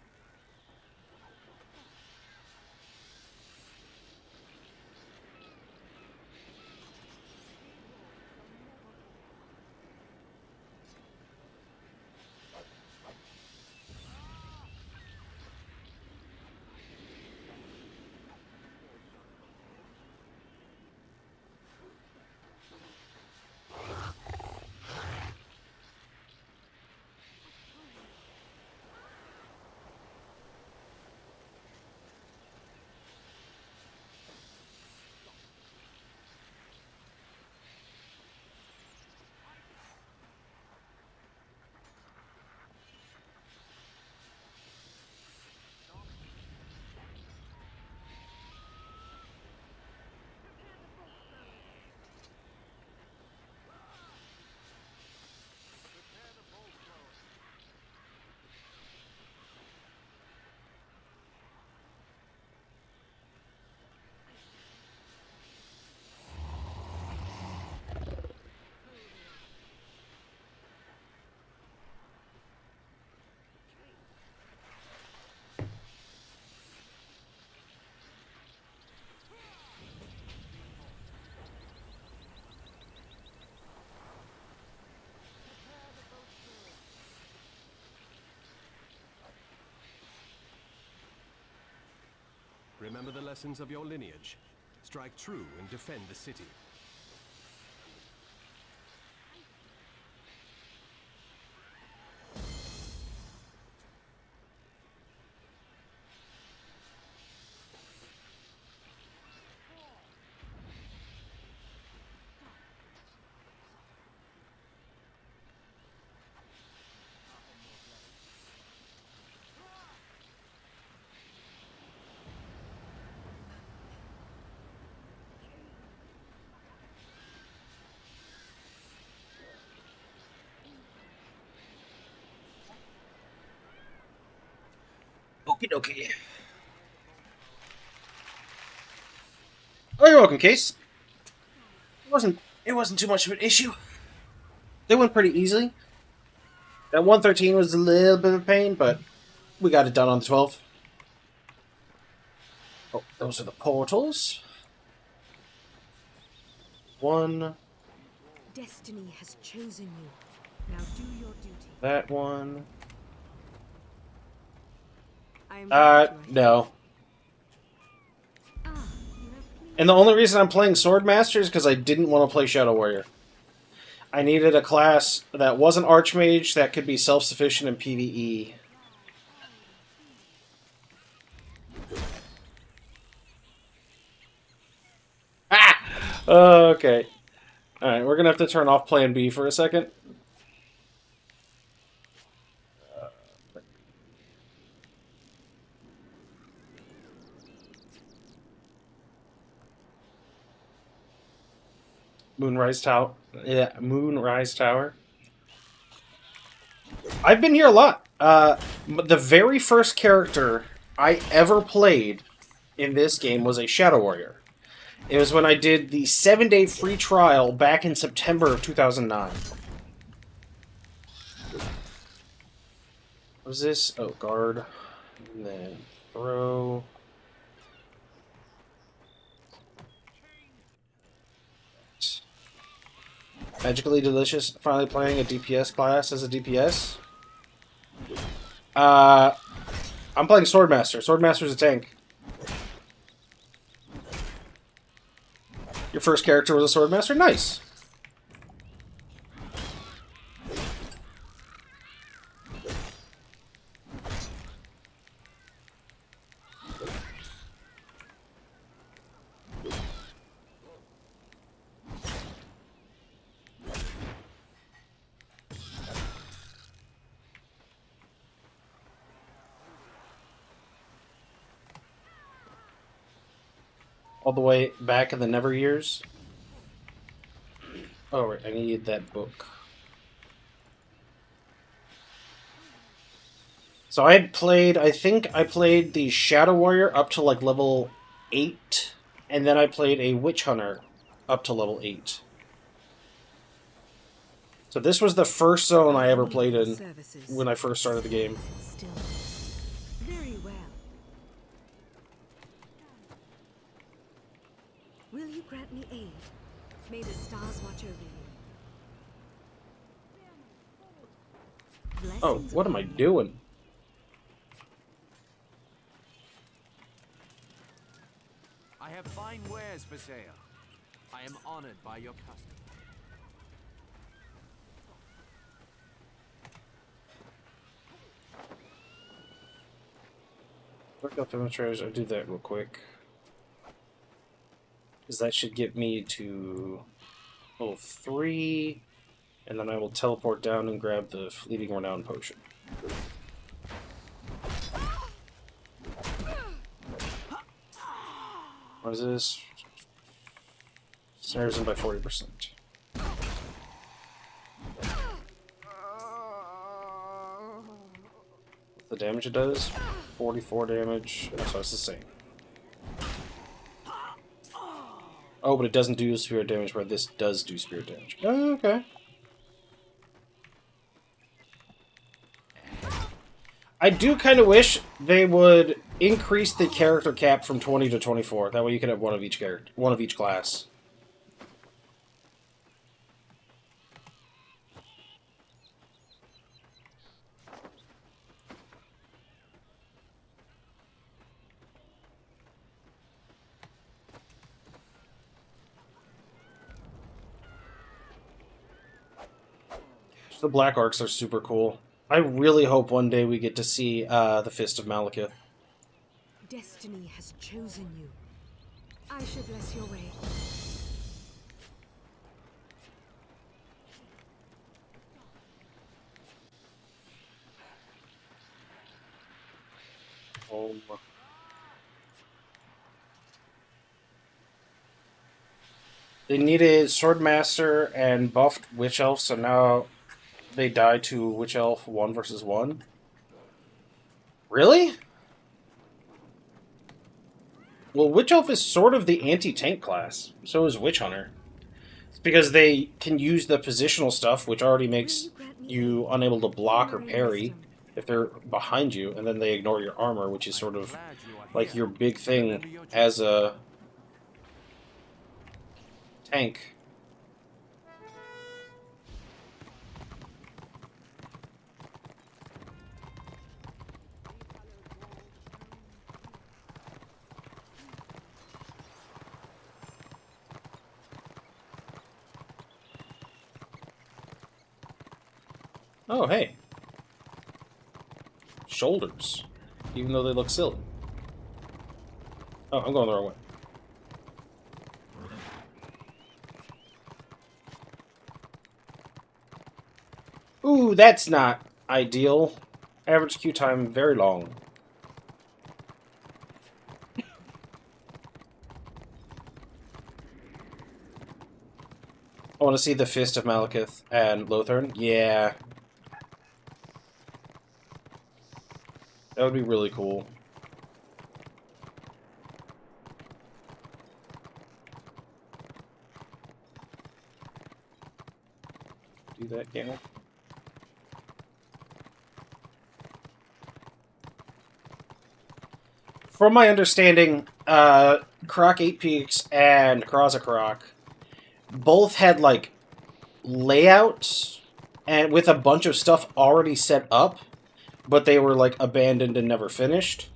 Remember the lessons of your lineage. Strike true and defend the city. Okie dokie. Oh, you're welcome, Case. It wasn't too much of an issue. They went pretty easily. That 113 was a little bit of a pain, but we got it done on the 12. Oh, those are the portals. One. Destiny has chosen you. Now do your duty. That one. I am no. And the only reason I'm playing Swordmaster is because I didn't want to play Shadow Warrior. I needed a class that wasn't Archmage that could be self-sufficient in PvE. Ah! Okay. Alright, we're gonna have to turn off Plan B for a second. Moonrise Tower. Yeah, Moonrise Tower. I've been here a lot. The very first character I ever played in this game was a Shadow Warrior. It was when I did the 7-day free trial back in September of 2009. What was this? Oh, guard. And then throw. Magically Delicious, finally playing a DPS class as a DPS. I'm playing Swordmaster. Swordmaster's a tank. Your first character was a Swordmaster? Nice. All the way back in the Never Years. Oh, right, I need that book. So I had played, I think I played the Shadow Warrior up to like level 8, and then I played a Witch Hunter up to level 8. So this was the first zone I ever played in when I first started the game. Still, very well. Will you grant me aid? May the stars watch over you. Oh, what am I doing? I have fine wares for sale. I am honored by your custom. Look up demonstrators. I'll do that real quick. Because that should get me to level 3. And then I will teleport down and grab the Fleeting Renown potion. What is this? Snares him by 40%. The damage it does? 44 damage. So it's the same. Oh, but it doesn't do spirit damage where this does do spirit damage. Oh, okay. I do kind of wish they would increase the character cap from 20 to 24. That way you can have one of each character, one of each class. The Black Arcs are super cool. I really hope one day we get to see the Fist of Malekith. Destiny has chosen you. I shall bless your way. Oh. They needed Swordmaster and buffed Witch Elf, so now they die to Witch Elf 1 versus 1. Really? Well, Witch Elf is sort of the anti-tank class. So is Witch Hunter. It's because they can use the positional stuff, which already makes you unable to block or parry if they're behind you, and then they ignore your armor, which is sort of like your big thing as a tank. Oh, hey. Shoulders. Even though they look silly. Oh, I'm going the wrong way. Ooh, that's not ideal. Average queue time, very long. I want to see the Fist of Malekith and Lothern. Yeah. That would be really cool. Do that, Gandalf. From my understanding, Croc 8 Peaks and Krozakroc both had, like, layouts and with a bunch of stuff already set up, but they were, like, abandoned and never finished.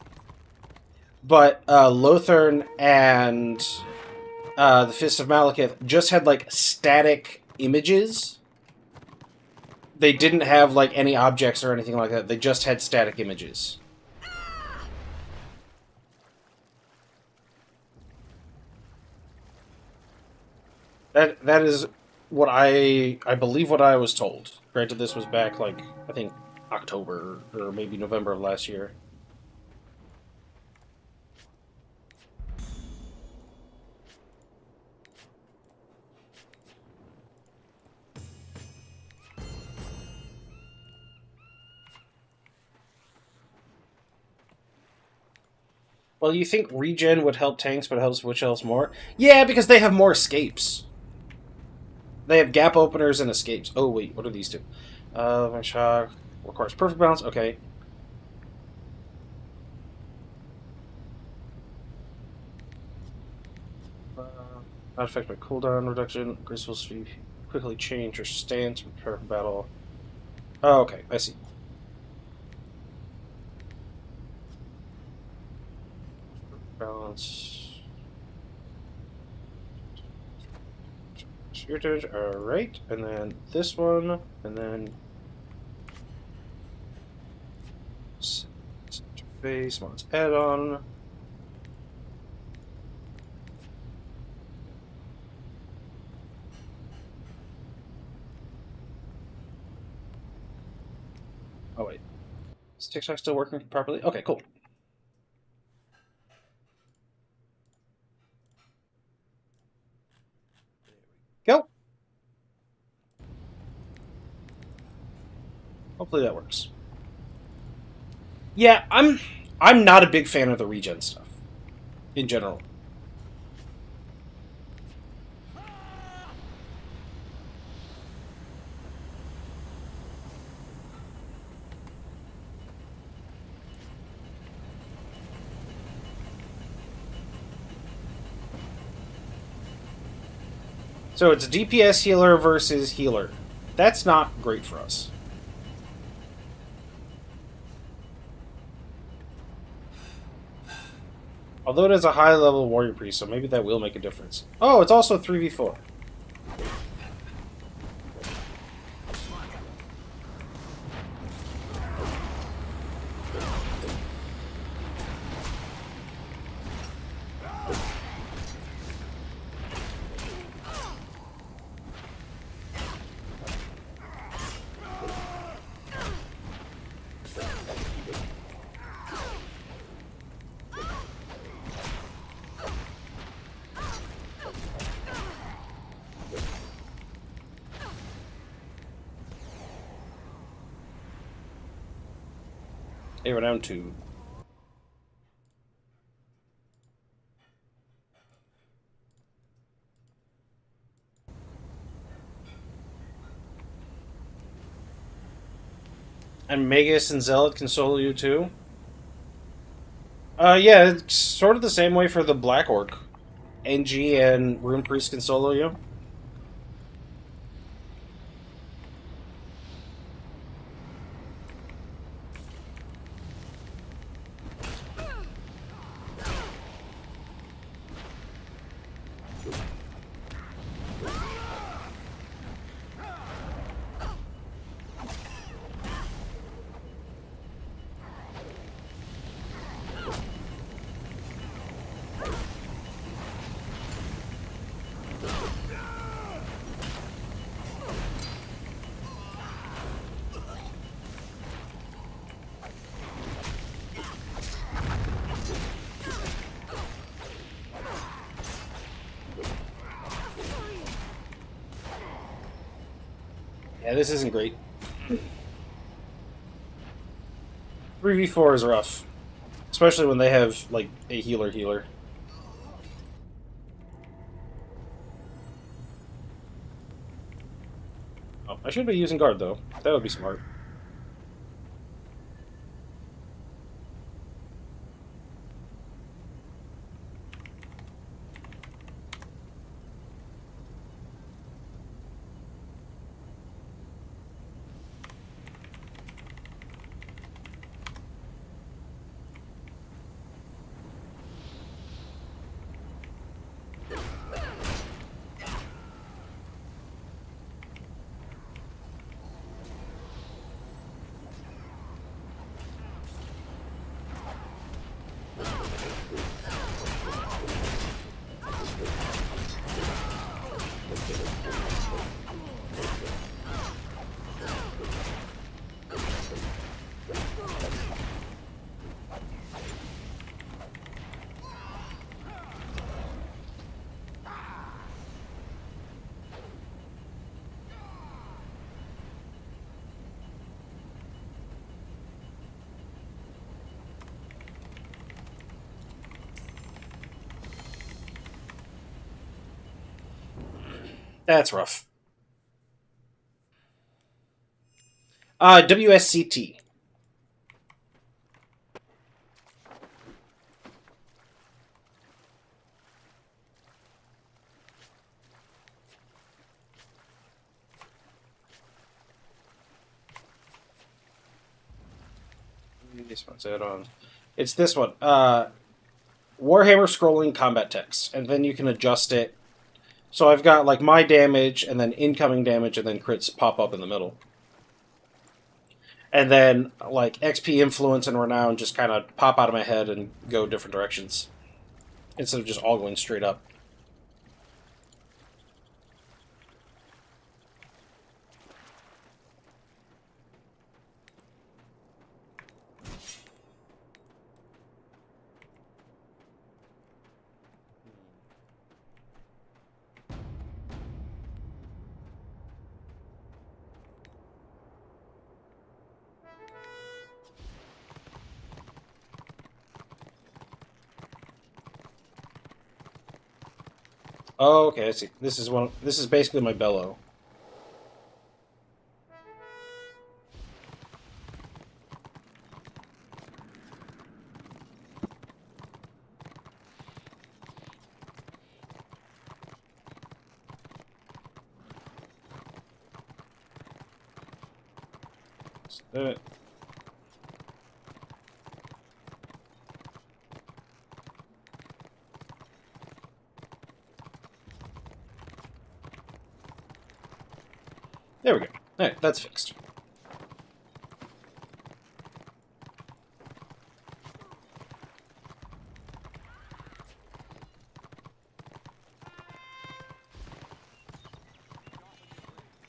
But Lothern and the Fist of Malekith, just had like static images. They didn't have like any objects or anything like that. They just had static images. That is what I believe what I was told. Granted, this was back like I think October or maybe November of last year. Well, you think regen would help tanks, but it helps Witch Elves more? Yeah, because they have more escapes. They have gap openers and escapes. Oh, wait, what are these two? My shock requires perfect balance. Okay. Not affected by cooldown reduction. Graceful sweep. Quickly change your stance. Prepare for battle. Oh, okay, I see. Balance. Spiritage, alright. And then this one, and then face, mods add-on. Oh wait. Is TikTok still working properly? Okay, cool. Go. Hopefully that works. Yeah, I'm not a big fan of the regen stuff in general. So it's DPS healer versus healer. That's not great for us. Although it is a high-level warrior priest, so maybe that will make a difference. Oh, it's also 3v4. Hey, we're down 2. And Magus and Zealot can solo you too? Yeah, it's sort of the same way for the Black Orc. NG and Rune Priest can solo you. Yeah, this isn't great. 3v4 is rough. Especially when they have, like, a healer. Oh, I should be using guard, though. That would be smart. That's rough. WSCT. This one's it on. It's this one. Warhammer scrolling combat text, and then you can adjust it. So I've got like my damage, and then incoming damage, and then crits pop up in the middle. And then like XP, influence, and renown just kind of pop out of my head and go different directions instead of just all going straight up. Oh, okay, I see. This is basically my bellow. Let's do it. There we go. Alright, that's fixed.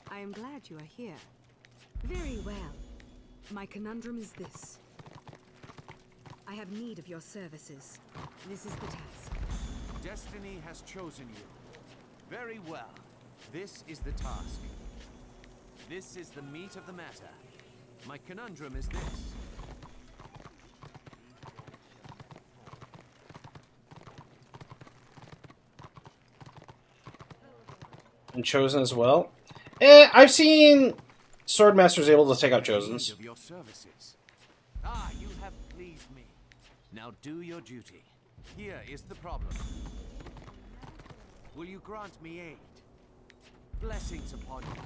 I am glad you are here. Very well. My conundrum is this. I have need of your services. This is the task. Destiny has chosen you. Very well. This is the task. This is the meat of the matter. My conundrum is this. And Chosen as well. I've seen Swordmasters able to take out Chosens. Of your services. Ah, you have pleased me. Now do your duty. Here is the problem. Will you grant me aid? Blessings upon you.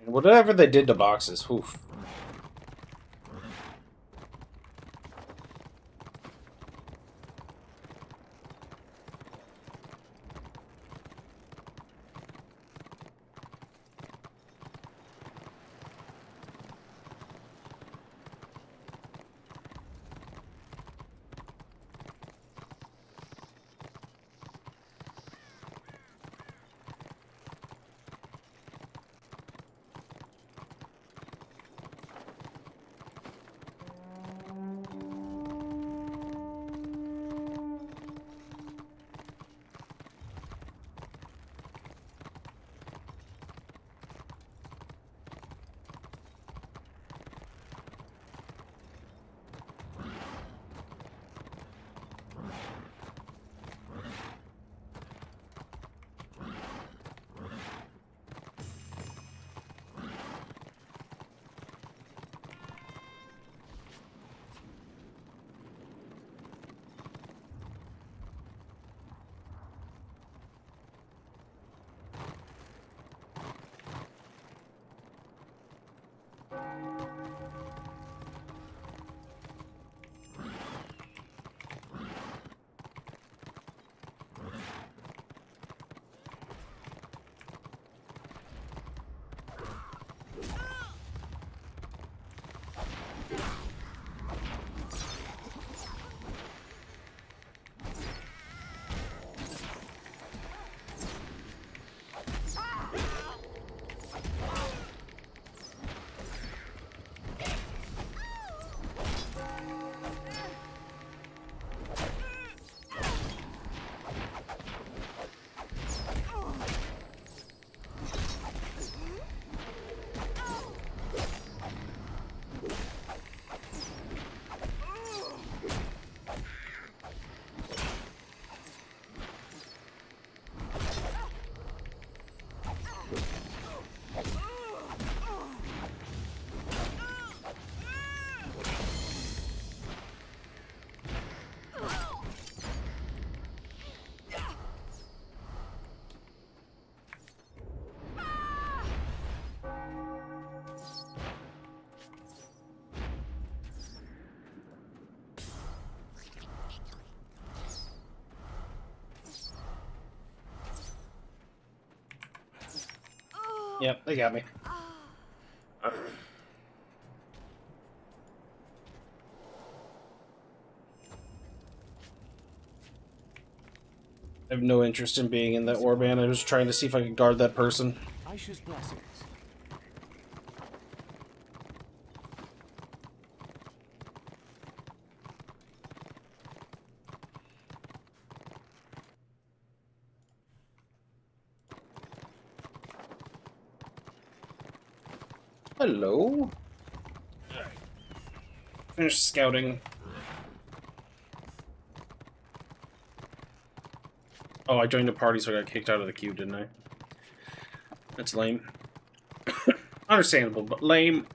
And whatever they did to boxes, oof. Yep, they got me. I have no interest in being in that warband. I was trying to see if I could guard that person. Aisha's blessings. Hello. Finished scouting. Oh, I joined a party, so I got kicked out of the queue, didn't I? That's lame. Understandable, but lame.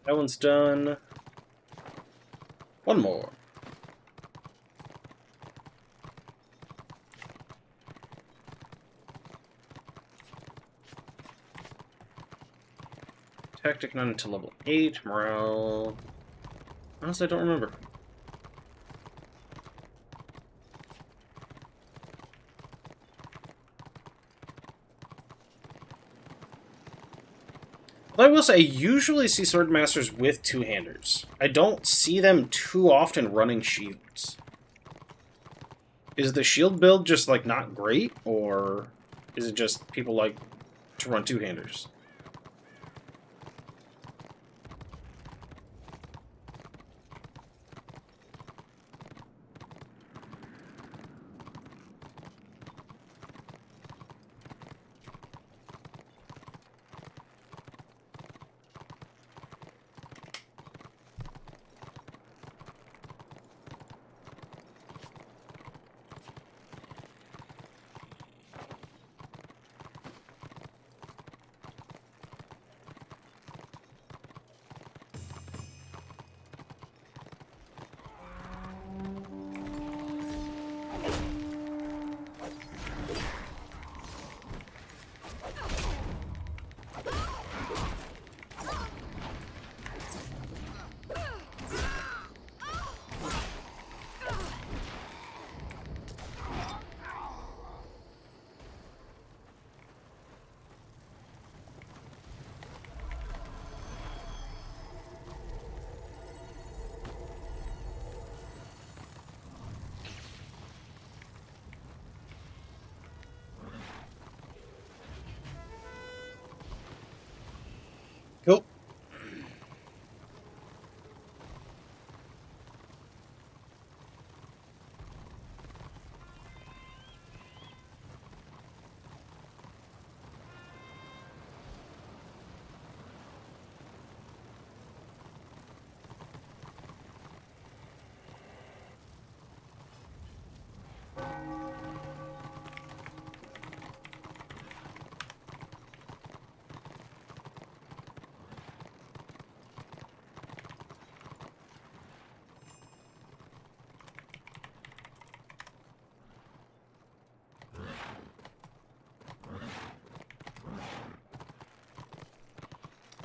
That one's done. One more. Tactic not until level 8. Morale. Honestly, I don't remember. But I will say, I usually see Swordmasters with two-handers. I don't see them too often running shields. Is the shield build just, like, not great? Or is it just people like to run two-handers? Cool.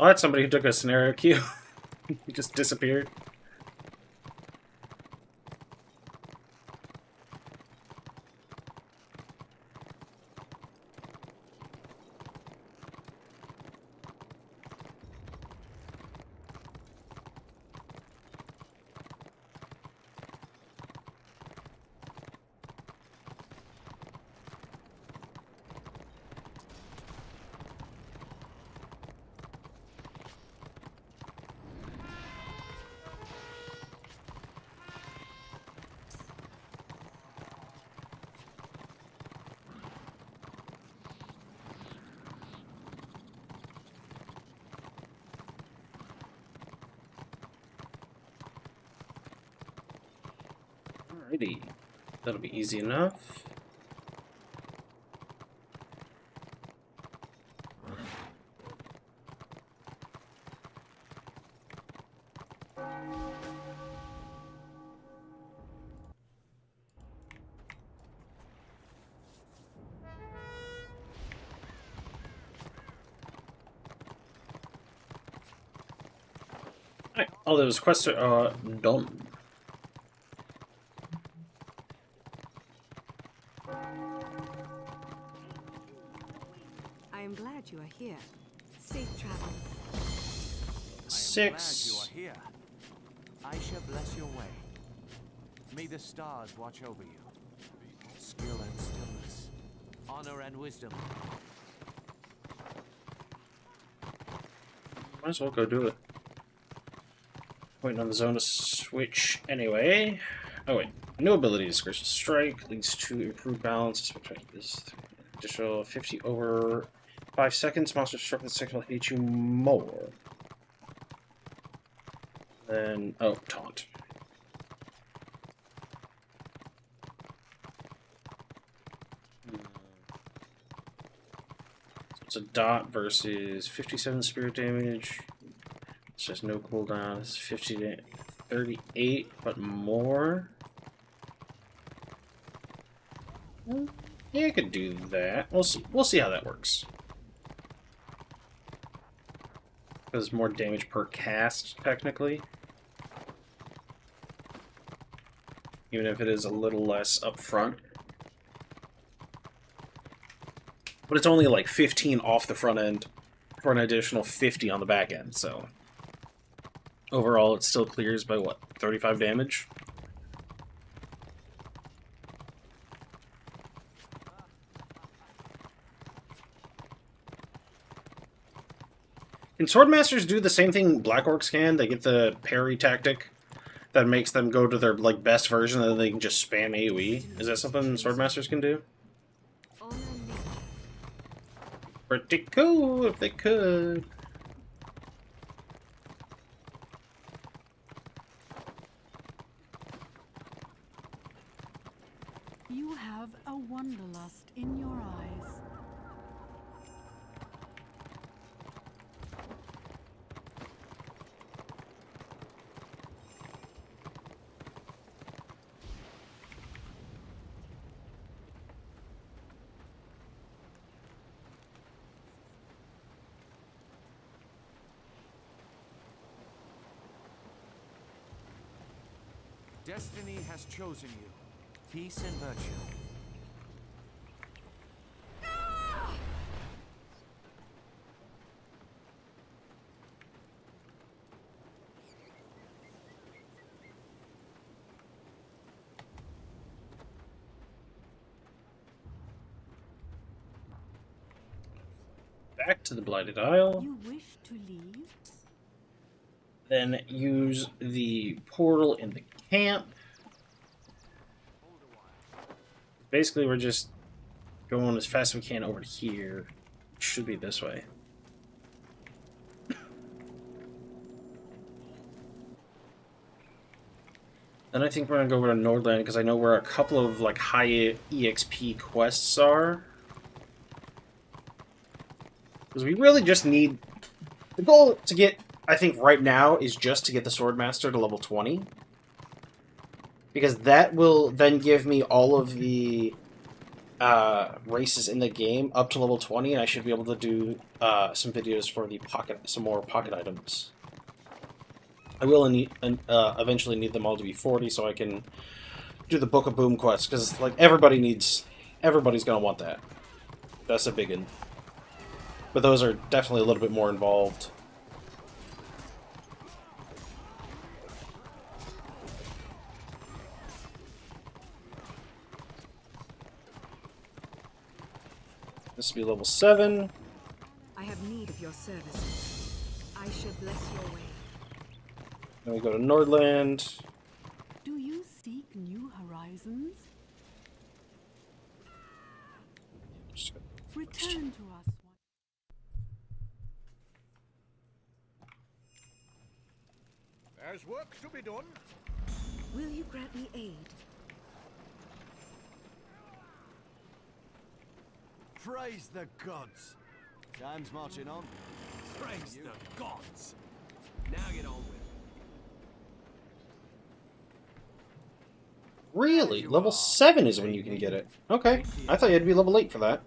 Oh, that's somebody who took a scenario queue. He just disappeared. Alrighty. That'll be easy enough. Alright, all those quests are done. I am glad you are here. Safe travels. I am glad you are here. I shall bless your way. May the stars watch over you. Skill and stillness. Honor and wisdom. Might as well go do it. Waiting on the zone to switch anyway. Oh wait, new abilities. Crystal Strike leads to improved balance. This additional 50 over 5 seconds. Monster struck in the second will hit you more. Then oh, taunt. So it's a dot versus 57 spirit damage. It's just no cooldown. It's 50 to 38, but more. Yeah, I could do that. We'll see. We'll see how that works. Because more damage per cast, technically. Even if it is a little less up front. But it's only like 15 off the front end for an additional 50 on the back end, so... Overall, it still clears by, what, 35 damage? Can Swordmasters do the same thing Black Orcs can? They get the parry tactic that makes them go to their like best version and then they can just spam AoE? Is that something Swordmasters can do? Pretty cool if they could. You have a wanderlust in your eyes. Destiny has chosen you. Peace and virtue. Back to the Blighted Isle. You wish to leave? Then use the portal in the camp. Basically, we're just going as fast as we can over here. It should be this way. Then I think we're gonna go over to Nordland because I know where a couple of like high EXP quests are. Because we really just need the goal to get. I think right now is just to get the Swordmaster to level 20. Because that will then give me all of the races in the game up to level 20, and I should be able to do some videos for the some more pocket items. I will eventually need them all to be 40 so I can do the Book of Boom quest, because like everybody's gonna want that. That's a big one. But those are definitely a little bit more involved. This will be level 7. I have need of your services. I shall bless your way. Then we go to Nordland. Do you seek new horizons? Return to us. There's work to be done. Will you grant me aid? Praise the gods. Time's marching on. Praise the gods. Now get on with it. Really? Level 7 is when you can get it. Okay. I thought you had to be level 8 for that.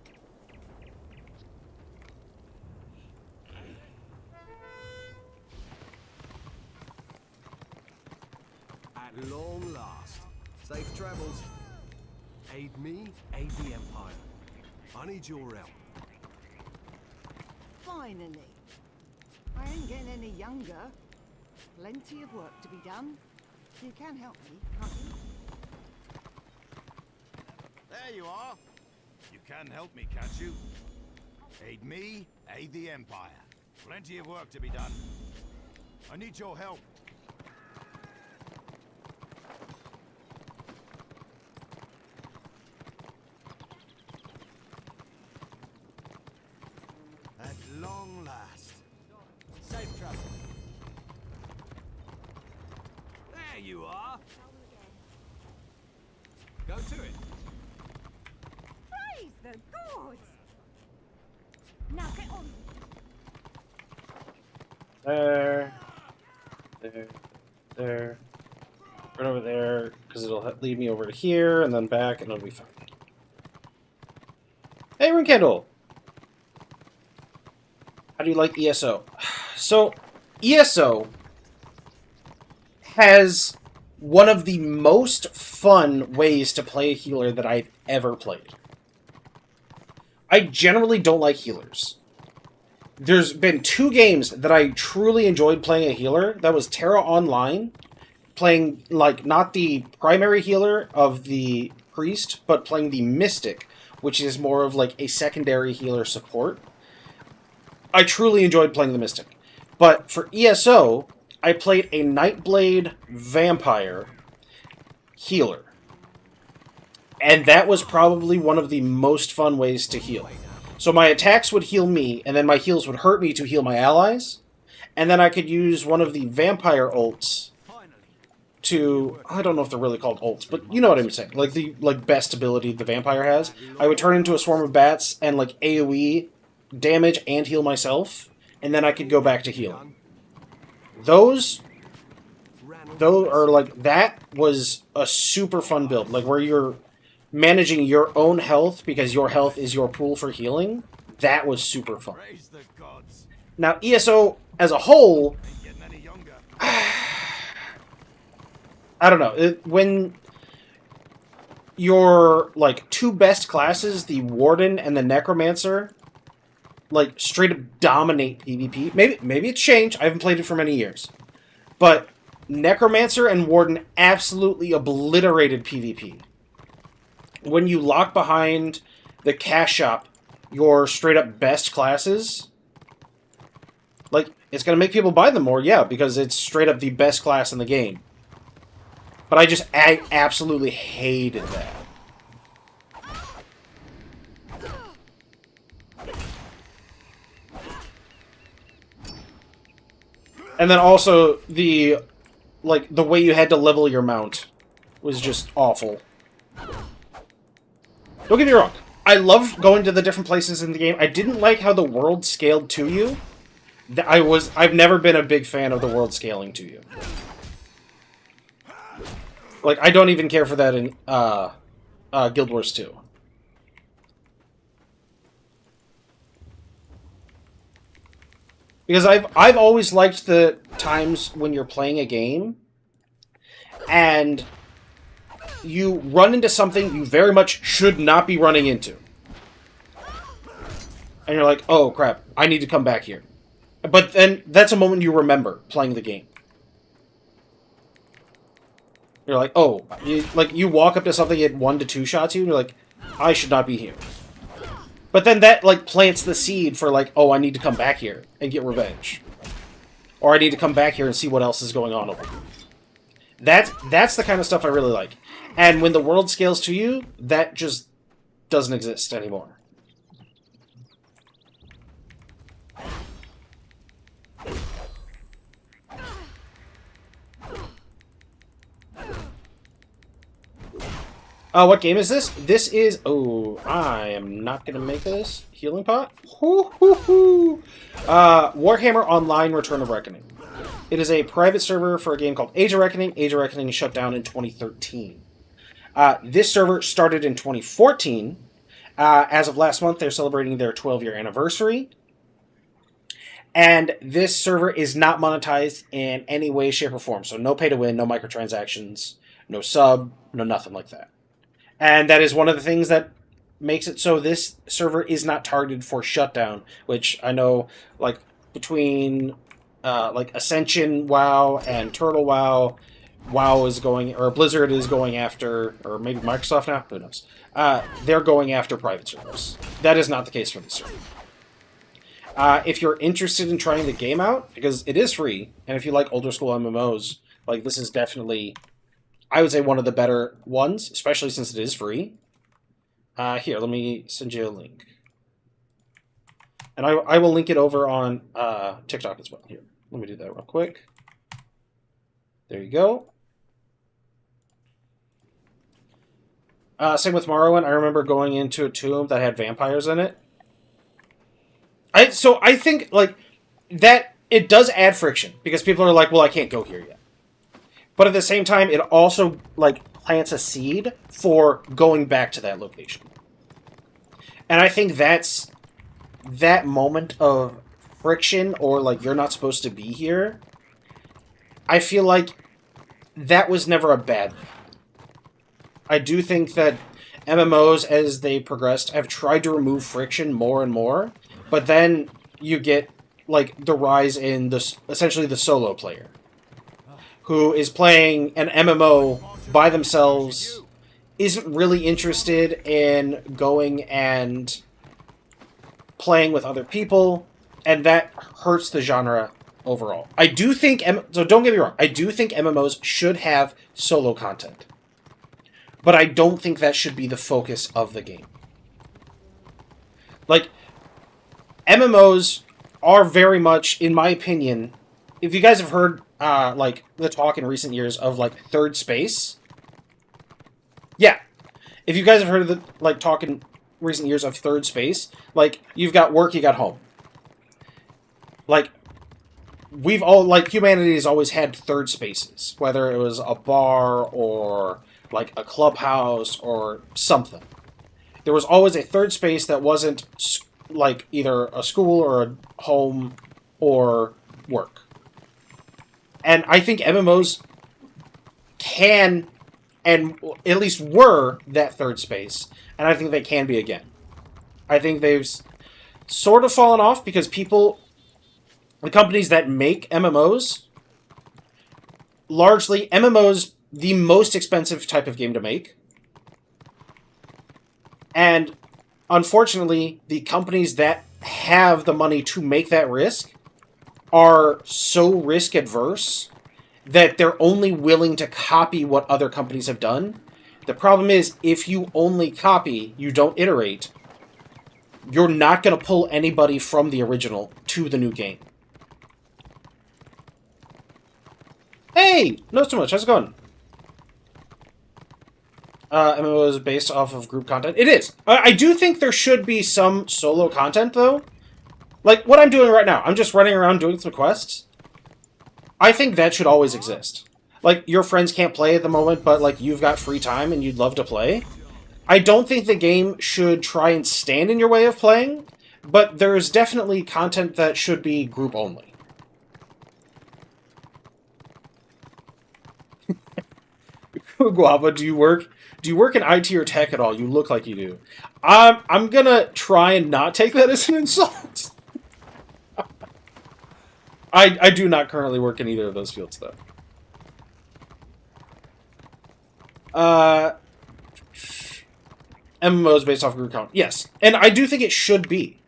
At long last. Safe travels. Aid me, aid the Empire. I need your help. Finally. I ain't getting any younger. Plenty of work to be done. You can help me, can't you? There you are. You can help me, can't you? Aid me, aid the Empire. Plenty of work to be done. I need your help. At long last. Safe travel. There you are. Go to it. Praise the gods! Now get on. There. There. Right over there, because it'll lead me over to here, and then back, and it'll be fine. Hey, Ring Candle! How do you like ESO? So, ESO has one of the most fun ways to play a healer that I've ever played. I generally don't like healers. There's been 2 games that I truly enjoyed playing a healer. That was Terra Online, playing, like, not the primary healer of the priest, but playing the mystic, which is more of, like, a secondary healer support. I truly enjoyed playing the mystic. But for ESO, I played a Nightblade vampire healer. And that was probably one of the most fun ways to heal. So my attacks would heal me, and then my heals would hurt me to heal my allies. And then I could use one of the vampire ults to... I don't know if they're really called ults, but you know what I'm saying. Like the best ability the vampire has. I would turn into a swarm of bats and like AoE damage and heal myself. And then I could go back to healing. Those are like... That was a super fun build. Like where you're managing your own health because your health is your pool for healing. That was super fun. Now, ESO as a whole... I don't know. When your, like, 2 best classes, the Warden and the Necromancer, like, straight up dominate PvP. Maybe it's changed. I haven't played it for many years. But Necromancer and Warden absolutely obliterated PvP. When you lock behind the cash shop your straight up best classes, like, it's going to make people buy them more, yeah, because it's straight up the best class in the game. But I absolutely hated that. And then also the way you had to level your mount was just awful. Don't get me wrong. I love going to the different places in the game. I didn't like how the world scaled to you. I've never been a big fan of the world scaling to you. Like, I don't even care for that in Guild Wars 2. Because I've always liked the times when you're playing a game and you run into something you very much should not be running into. And you're like, oh crap, I need to come back here. But then that's a moment you remember playing the game. You're like, oh, you walk up to something, it 1 to 2 shots you, and you're like, I should not be here. But then that, like, plants the seed for, like, oh, I need to come back here and get revenge. Or I need to come back here and see what else is going on over here. That's the kind of stuff I really like. And when the world scales to you, that just doesn't exist anymore. What game is this? This is... Oh, so I am not going to make this healing pot. Warhammer Online Return of Reckoning. It is a private server for a game called Age of Reckoning. Age of Reckoning shut down in 2013. This server started in 2014. As of last month, they're celebrating their 12-year anniversary. And this server is not monetized in any way, shape, or form. So no pay to win, no microtransactions, no sub, no nothing like that. And that is one of the things that makes it so this server is not targeted for shutdown, which I know, like, between like Ascension WoW and Turtle WoW, WoW is going, or Blizzard is going after, or maybe Microsoft now, who knows? They're going after private servers. That is not the case for this server. If you're interested in trying the game out, because it is free, and if you like older school MMOs, like, this is definitely, I would say, one of the better ones, especially since it is free. Here, let me send you a link. And I will link it over on TikTok as well. Here, let me do that real quick. There you go. Same with Morrowind. I remember going into a tomb that had vampires in it. So I think, like, that it does add friction, because people are like, well, I can't go here yet. But at the same time, it also, like, plants a seed for going back to that location. And I think that's that moment of friction, or, like, you're not supposed to be here, I feel like that was never a bad thing. I do think that MMOs, as they progressed, have tried to remove friction more and more, but then you get, like, the rise in essentially the solo player, who is playing an MMO by themselves, isn't really interested in going and playing with other people, and that hurts the genre overall. I do think, so don't get me wrong, I do think MMOs should have solo content. But I don't think that should be the focus of the game. Like, MMOs are very much, in my opinion, if you guys have heard, like, the talk in recent years of, like, third space. Yeah. If you guys have heard of the, like, talk in recent years of third space, like, you've got work, you got home. Like, we've all, like, humanity has always had third spaces, whether it was a bar or, like, a clubhouse or something. There was always a third space that wasn't, like, either a school or a home or work. And I think MMOs can, and at least were, that third space. And I think they can be again. I think they've sort of fallen off because people, the companies that make MMOs, largely, MMOs, the most expensive type of game to make. And unfortunately, the companies that have the money to make that risk are so risk adverse that they're only willing to copy what other companies have done. The problem is, if you only copy, you don't iterate, you're not going to pull anybody from the original to the new game. Hey! Not so much. How's it going? MMO is based off of group content. It is. I do think there should be some solo content, though. Like, what I'm doing right now. I'm just running around doing some quests. I think that should always exist. Like, your friends can't play at the moment, but, like, you've got free time and you'd love to play. I don't think the game should try and stand in your way of playing, but there's definitely content that should be group only. Guava, do you work in IT or tech at all? You look like you do. I'm gonna try and not take that as an insult. I do not currently work in either of those fields, though. MMOs based off group count. Yes. And I do think it should be.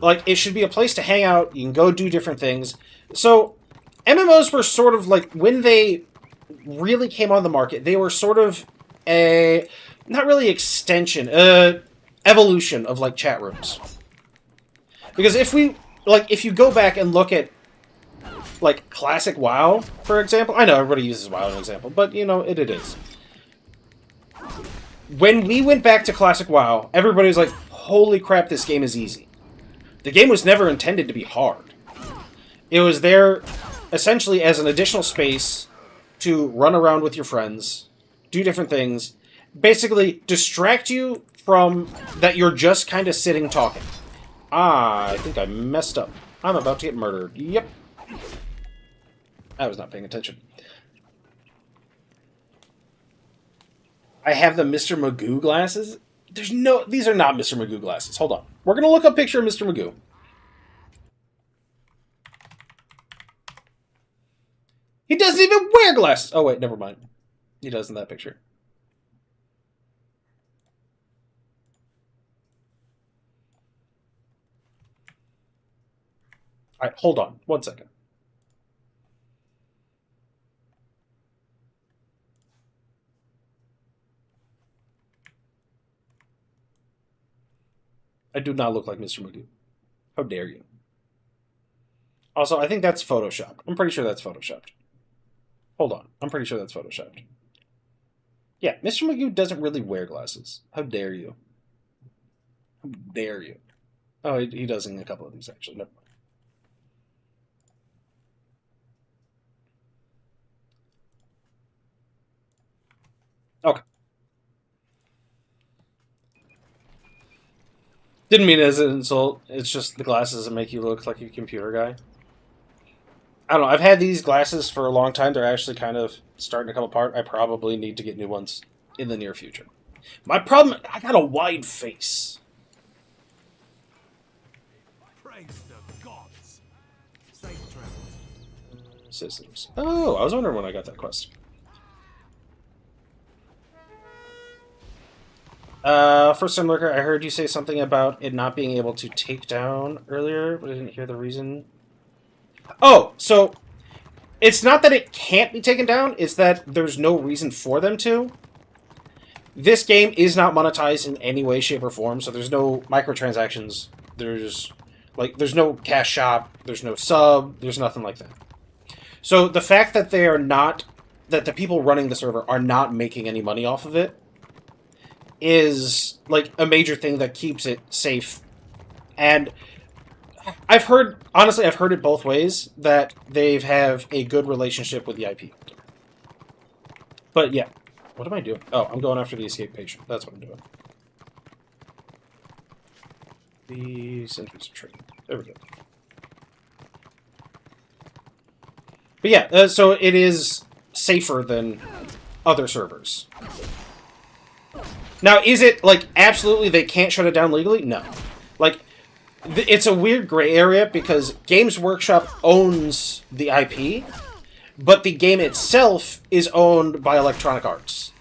Like, it should be a place to hang out. You can go do different things. So, MMOs were sort of like, when they really came on the market, they were sort of a, not really extension, evolution of, like, chat rooms. Because if you go back and look at, like, classic WoW, for example, I know everybody uses WoW as an example, but, you know, it is. when we went back to Classic WoW, everybody was like, holy crap, this game is easy. The game was never intended to be hard. It was there essentially as an additional space to run around with your friends, do different things, basically distract you from that you're just kind of sitting talking. Ah, I think I messed up. I'm about to get murdered. Yep. I was not paying attention. I have the Mr. Magoo glasses. These are not Mr. Magoo glasses. Hold on. We're going to look up a picture of Mr. Magoo. He doesn't even wear glasses. Oh, wait, never mind. He does in that picture. All right, hold on. 1 second. I do not look like Mr. Magoo. How dare you? Also, I think that's Photoshopped. I'm pretty sure that's Photoshopped. Hold on. I'm pretty sure that's Photoshopped. Yeah, Mr. Magoo doesn't really wear glasses. How dare you? How dare you? Oh, he does in a couple of these, actually. Never mind. Okay. Didn't mean it as an insult. It's just the glasses that make you look like a computer guy. I don't know. I've had these glasses for a long time. They're actually kind of starting to come apart. I probably need to get new ones in the near future. My problem, I got a wide face. Praise the gods. Safe travels. Systems. Oh, I was wondering when I got that quest. First time lurker, I heard you say something about it not being able to take down earlier, but I didn't hear the reason. Oh, so it's not that it can't be taken down, it's that there's no reason for them to. This game is not monetized in any way, shape, or form, so there's no microtransactions, there's no cash shop, there's no sub, there's nothing like that. So the fact that that the people running the server are not making any money off of it is like a major thing that keeps it safe. And I've heard it both ways, that they have a good relationship with the IP. But yeah, what am I doing? Oh, I'm going after the escape patient. That's what I'm doing. The centers of trade. There we go. But yeah, so it is safer than other servers. Now, is it, like, absolutely they can't shut it down legally? No. Like, it's a weird gray area because Games Workshop owns the IP, but the game itself is owned by Electronic Arts.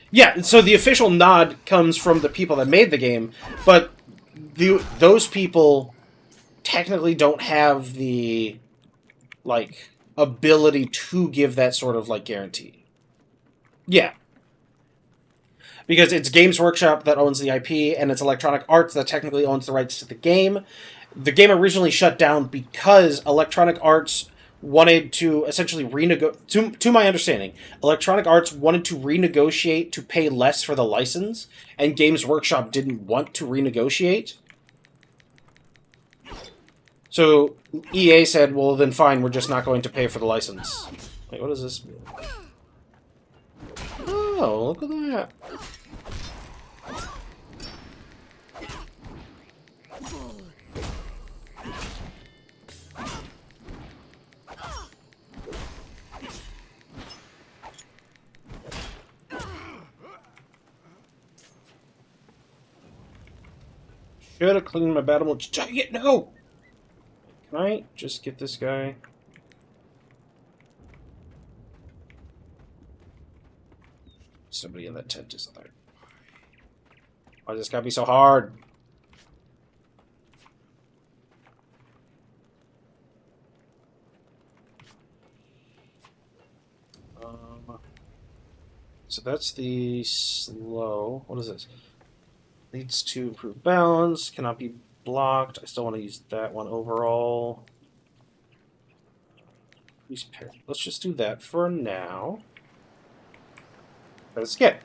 Yeah, so the official nod comes from the people that made the game, but those people technically don't have the, like, ability to give that sort of, like, guarantee. Yeah. Because it's Games Workshop that owns the IP, and it's Electronic Arts that technically owns the rights to the game. The game originally shut down because Electronic Arts wanted to essentially renegotiate... To my understanding, Electronic Arts wanted to renegotiate to pay less for the license, and Games Workshop didn't want to renegotiate. So EA said, well, then fine, we're just not going to pay for the license. Wait, what does this mean? Oh, look at that. Should have cleaned my battle mode. Dang it, no! Can I just get this guy? Somebody in that tent, isn't there? Why does this gotta be so hard? So that's the slow. What is this? Leads to improved balance. Cannot be blocked. I still want to use that one overall. Let's just do that for now. a skin.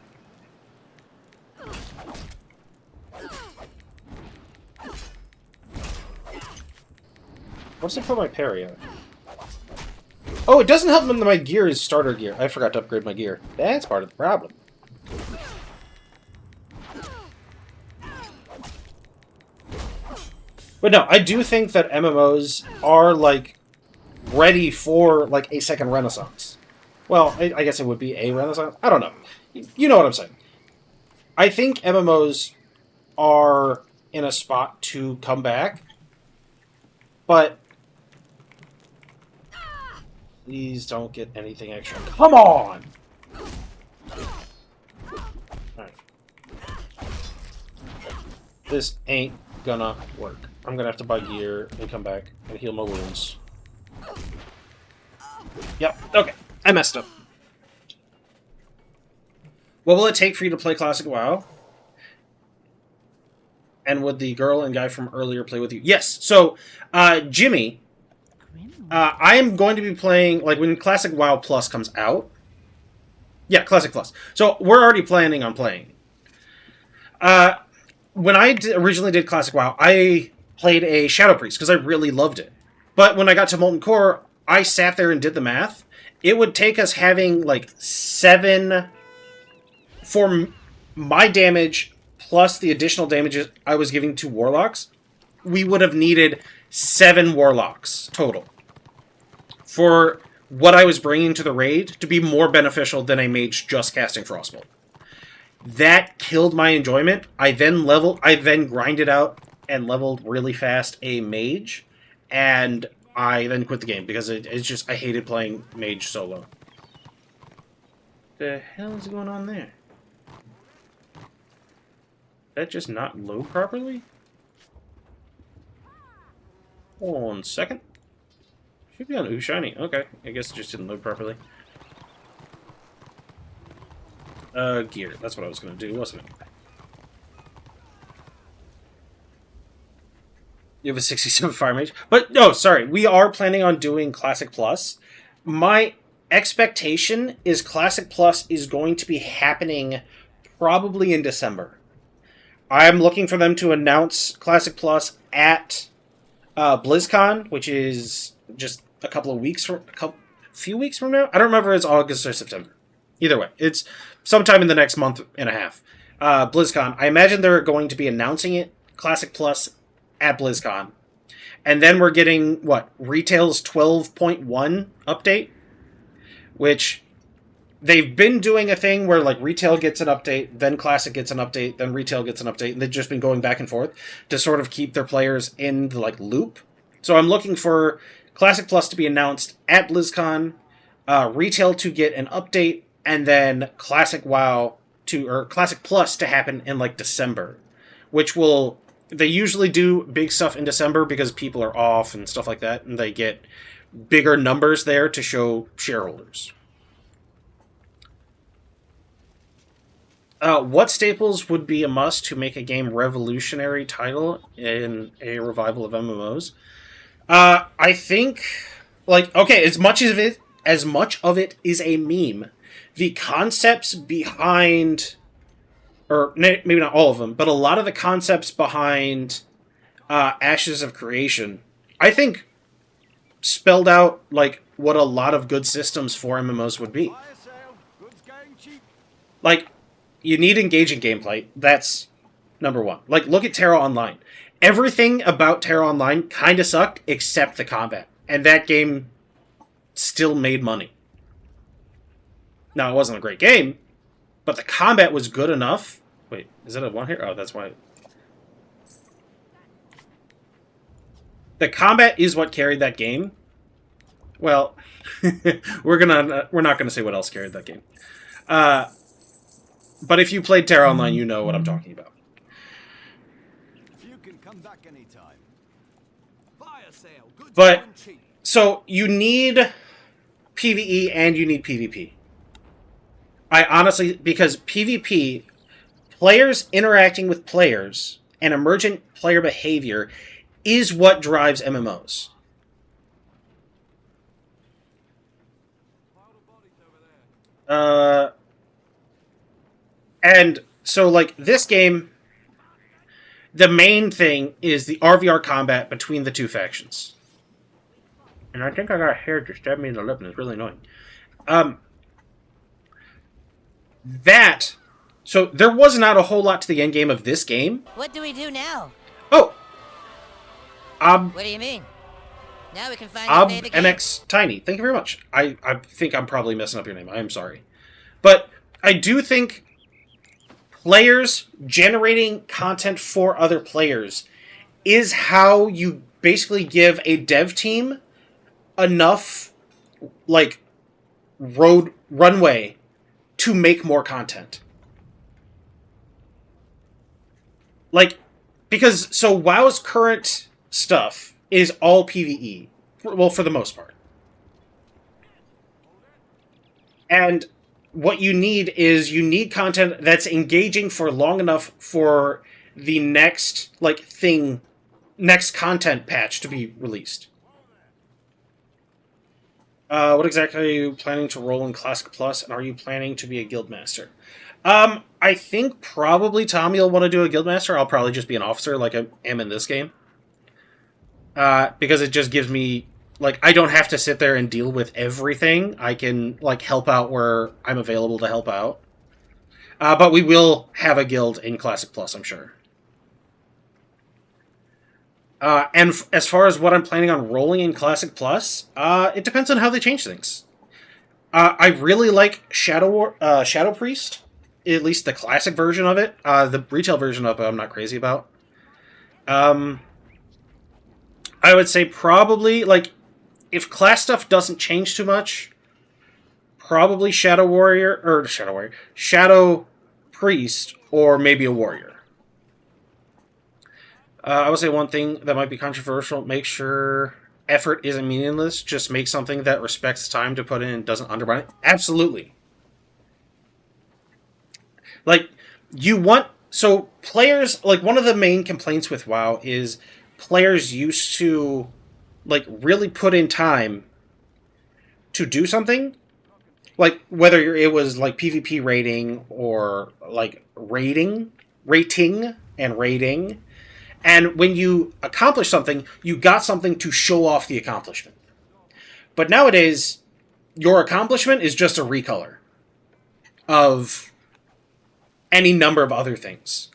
What's it for my parry at? Oh, it doesn't help when my gear is starter gear. I forgot to upgrade my gear. That's part of the problem. But no, I do think that MMOs are, like, ready for, like, a second renaissance. Well, I guess it would be a renaissance. I don't know. You know what I'm saying. I think MMOs are in a spot to come back. But please don't get anything extra. Come on! Alright. This ain't gonna work. I'm gonna have to buy gear and come back and heal my wounds. Yep, okay. I messed up. What will it take for you to play Classic WoW? And would the girl and guy from earlier play with you? Yes, so, Jimmy, I am going to be playing, like, when Classic WoW Plus comes out. Yeah, Classic Plus. So, we're already planning on playing. When I originally did Classic WoW, I played a Shadow Priest, because I really loved it. But when I got to Molten Core, I sat there and did the math. It would take us having, like, 7... For my damage, plus the additional damages I was giving to Warlocks, we would have needed 7 Warlocks total. For what I was bringing to the raid to be more beneficial than a mage just casting Frostbolt. That killed my enjoyment. I then grinded out and leveled really fast a mage, and I then quit the game because it's just, I hated playing mage solo. The hell is going on there? That just not load properly? Hold on 1 second. Should be on Ooh Shiny. Okay, I guess it just didn't load properly. Gear. That's what I was going to do, wasn't it? You have a 67 Fire Mage. But, no, sorry. We are planning on doing Classic Plus. My expectation is Classic Plus is going to be happening probably in December. I'm looking for them to announce Classic Plus at BlizzCon, which is just a few weeks from now. I don't remember if it's August or September. Either way, it's sometime in the next month and a half. BlizzCon. I imagine they're going to be announcing it, Classic Plus, at BlizzCon. And then we're getting, Retail's 12.1 update? Which, they've been doing a thing where, like, Retail gets an update, then Classic gets an update, then Retail gets an update, and they've just been going back and forth to sort of keep their players in the, like, loop. So I'm looking for Classic Plus to be announced at BlizzCon, Retail to get an update, and then Classic Plus to happen in, like, December. Which will... They usually do big stuff in December because people are off and stuff like that, and they get bigger numbers there to show shareholders. What staples would be a must to make a game revolutionary title in a revival of MMOs? I think, like, okay, as much of it is a meme, the concepts behind, or maybe not all of them, but a lot of the concepts behind Ashes of Creation, I think spelled out, like, what a lot of good systems for MMOs would be. Like, you need engaging gameplay. That's number one. Like, look at Terra Online. Everything about Terra Online kind of sucked except the combat. And that game still made money. Now, it wasn't a great game, but the combat was good enough. Wait, is that a one here? Oh, that's why. The combat is what carried that game. Well, we're not gonna say what else carried that game. But if you played Terra Online, you know what I'm talking about. You can come back anytime. Fire sale, goods But, and cheap. so, you need PvE and you need PvP. I honestly, because PvP, players interacting with players, and emergent player behavior is what drives MMOs. And so, like, this game, the main thing is the RVR combat between the two factions. And I think I got a hair to stab me in the lip, and it's really annoying. So there was not a whole lot to the end game of this game. What do we do now? Oh! What do you mean? Now we can finally play the game. MX Tiny, thank you very much. I think I'm probably messing up your name. I am sorry. But I do think players generating content for other players is how you basically give a dev team enough, like, runway to make more content. Like, because, so WoW's current stuff is all PvE. Well, for the most part. And what you need is, you need content that's engaging for long enough for the next, like, next content patch to be released. What exactly are you planning to roll in Classic Plus, and are you planning to be a guildmaster? I think probably Tommy will want to do a guildmaster. I'll probably just be an officer like I am in this game. Because it just gives me, like, I don't have to sit there and deal with everything. I can, like, help out where I'm available to help out. But we will have a guild in Classic Plus, I'm sure. And as far as what I'm planning on rolling in Classic Plus, it depends on how they change things. I really like Shadow Priest, at least the classic version of it. The retail version of it I'm not crazy about. I would say probably, like, if class stuff doesn't change too much, probably Shadow Priest, or maybe a Warrior. I would say one thing that might be controversial, make sure effort isn't meaningless. Just make something that respects time to put in and doesn't undermine it. Absolutely. Like, so players, like, one of the main complaints with WoW is players used to, like, really put in time to do something. Like, whether it was, like, PvP rating or, like, rating. And when you accomplish something, you got something to show off the accomplishment. But nowadays, your accomplishment is just a recolor of any number of other things.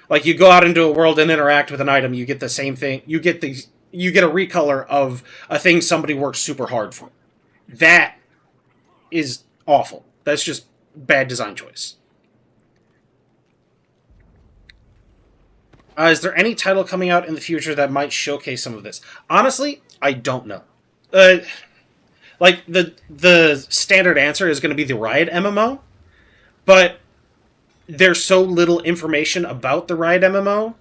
Like, you go out into a world and interact with an item, you get the same thing. You get a recolor of a thing somebody worked super hard for. That is awful. That's just bad design choice. Is there any title coming out in the future that might showcase some of this? Honestly, I don't know. Like, the standard answer is going to be the Riot MMO, but there's so little information about the Riot MMO,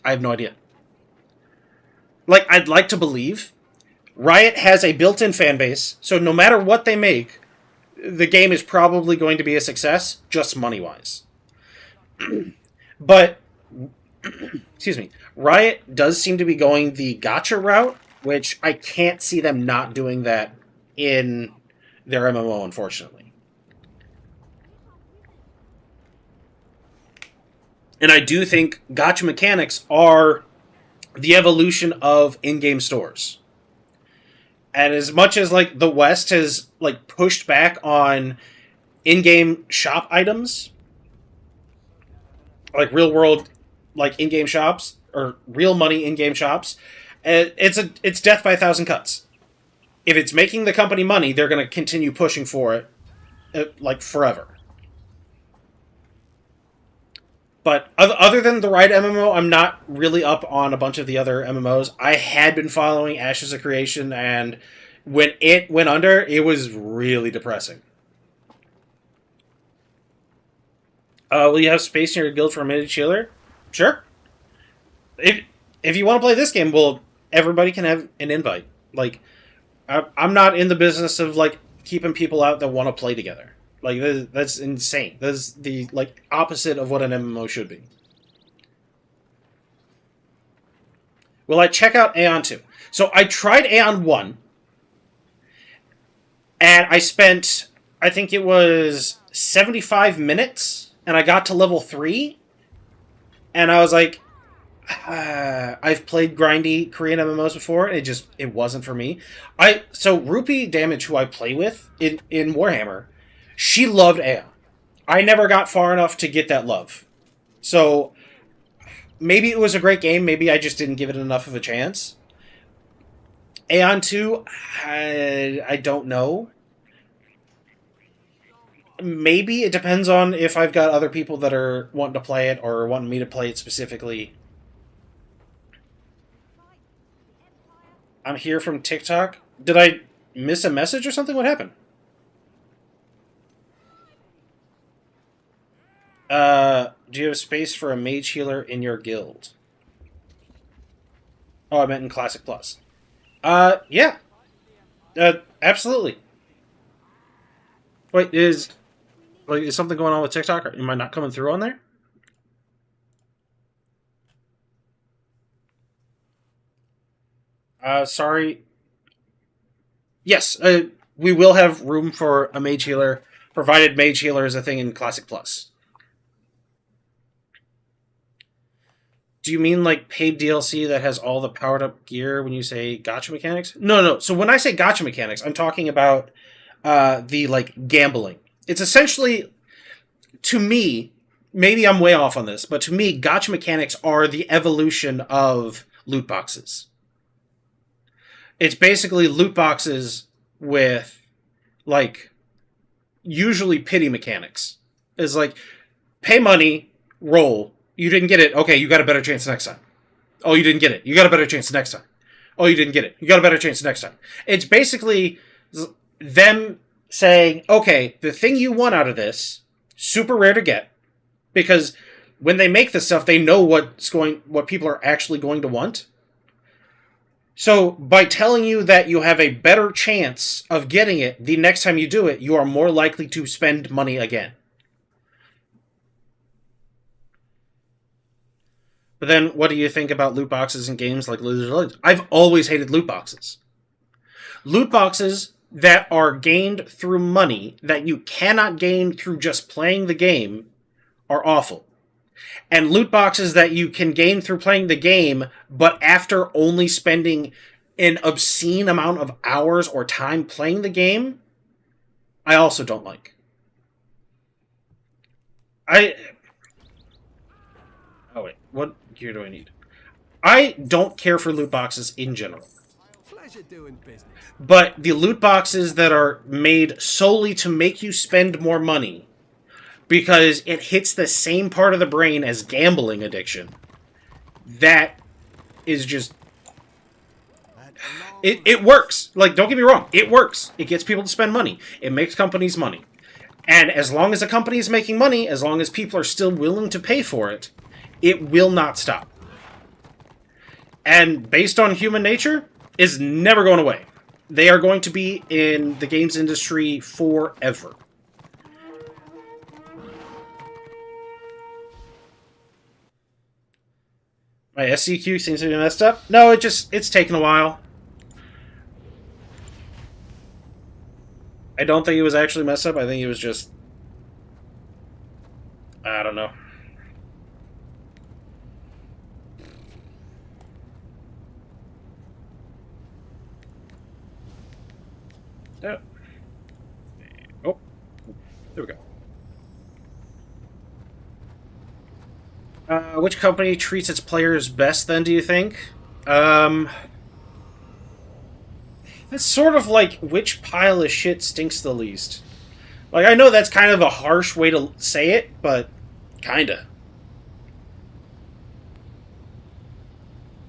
I have no idea. Like, I'd like to believe Riot has a built-in fan base, so no matter what they make, the game is probably going to be a success, just money-wise. But excuse me, Riot does seem to be going the gacha route, which I can't see them not doing that in their MMO, unfortunately. And I do think gacha mechanics are the evolution of in-game stores. And as much as, like, the West has, like, pushed back on in-game shop items, like real-world, like, in-game shops, or real money in-game shops, it's death by 1,000 cuts. If it's making the company money, they're going to continue pushing for it, like, forever. But other than the Riot MMO, I'm not really up on a bunch of the other MMOs. I had been following Ashes of Creation, and when it went under, it was really depressing. Will you have space in your guild for a minute chiller? Sure. If you want to play this game, well, everybody can have an invite. Like, I'm not in the business of, like, keeping people out that want to play together. Like, that's insane. That's the, like, opposite of what an MMO should be. Will I check out Aeon 2? So I tried Aeon 1, and I spent, I think it was 75 minutes and I got to level 3, and I was like, I've played grindy Korean MMOs before, and it wasn't for me. So Rupee Damage, who I play with in Warhammer, she loved Aeon. I never got far enough to get that love. So maybe it was a great game, maybe I just didn't give it enough of a chance. Aeon 2, I don't know. Maybe it depends on if I've got other people that are wanting to play it or wanting me to play it specifically. I'm here from TikTok. Did I miss a message or something? What happened? Do you have space for a mage healer in your guild? Oh, I meant in Classic Plus. Yeah. Absolutely. Wait, is something going on with TikTok? Am I not coming through on there? Sorry. Yes, we will have room for a mage healer, provided mage healer is a thing in Classic Plus. Do you mean like paid DLC that has all the powered up gear when you say gacha mechanics? No. So when I say gacha mechanics, I'm talking about the like gambling. It's essentially, to me, maybe I'm way off on this, but to me, gacha mechanics are the evolution of loot boxes. It's basically loot boxes with, like, usually pity mechanics. It's like, pay money, roll. You didn't get it. Okay, you got a better chance next time. Oh, you didn't get it. You got a better chance next time. Oh, you didn't get it. You got a better chance next time. It's basically them saying, okay, the thing you want out of this, super rare to get, because when they make this stuff, they know what people are actually going to want. So, by telling you that you have a better chance of getting it the next time you do it, you are more likely to spend money again. But then, what do you think about loot boxes in games like Losers Village? I've always hated loot boxes. Loot boxes that are gained through money, that you cannot gain through just playing the game, are awful. And loot boxes that you can gain through playing the game, but after only spending an obscene amount of hours or time playing the game, I also don't like. Oh wait, what gear do I need? I don't care for loot boxes in general. Pleasure doing business. But the loot boxes that are made solely to make you spend more money, because it hits the same part of the brain as gambling addiction, that is just... It works. Like, don't get me wrong. It works. It gets people to spend money. It makes companies money. And as long as a company is making money, as long as people are still willing to pay for it, it will not stop. And based on human nature, is never going away. They are going to be in the games industry forever. My SCQ seems to be messed up. No, it's taken a while. I don't think it was actually messed up. I think it was just... I don't know. Yeah. Oh. There we go. Which company treats its players best, then, do you think? It's sort of like, which pile of shit stinks the least? Like, I know that's kind of a harsh way to say it, but kinda.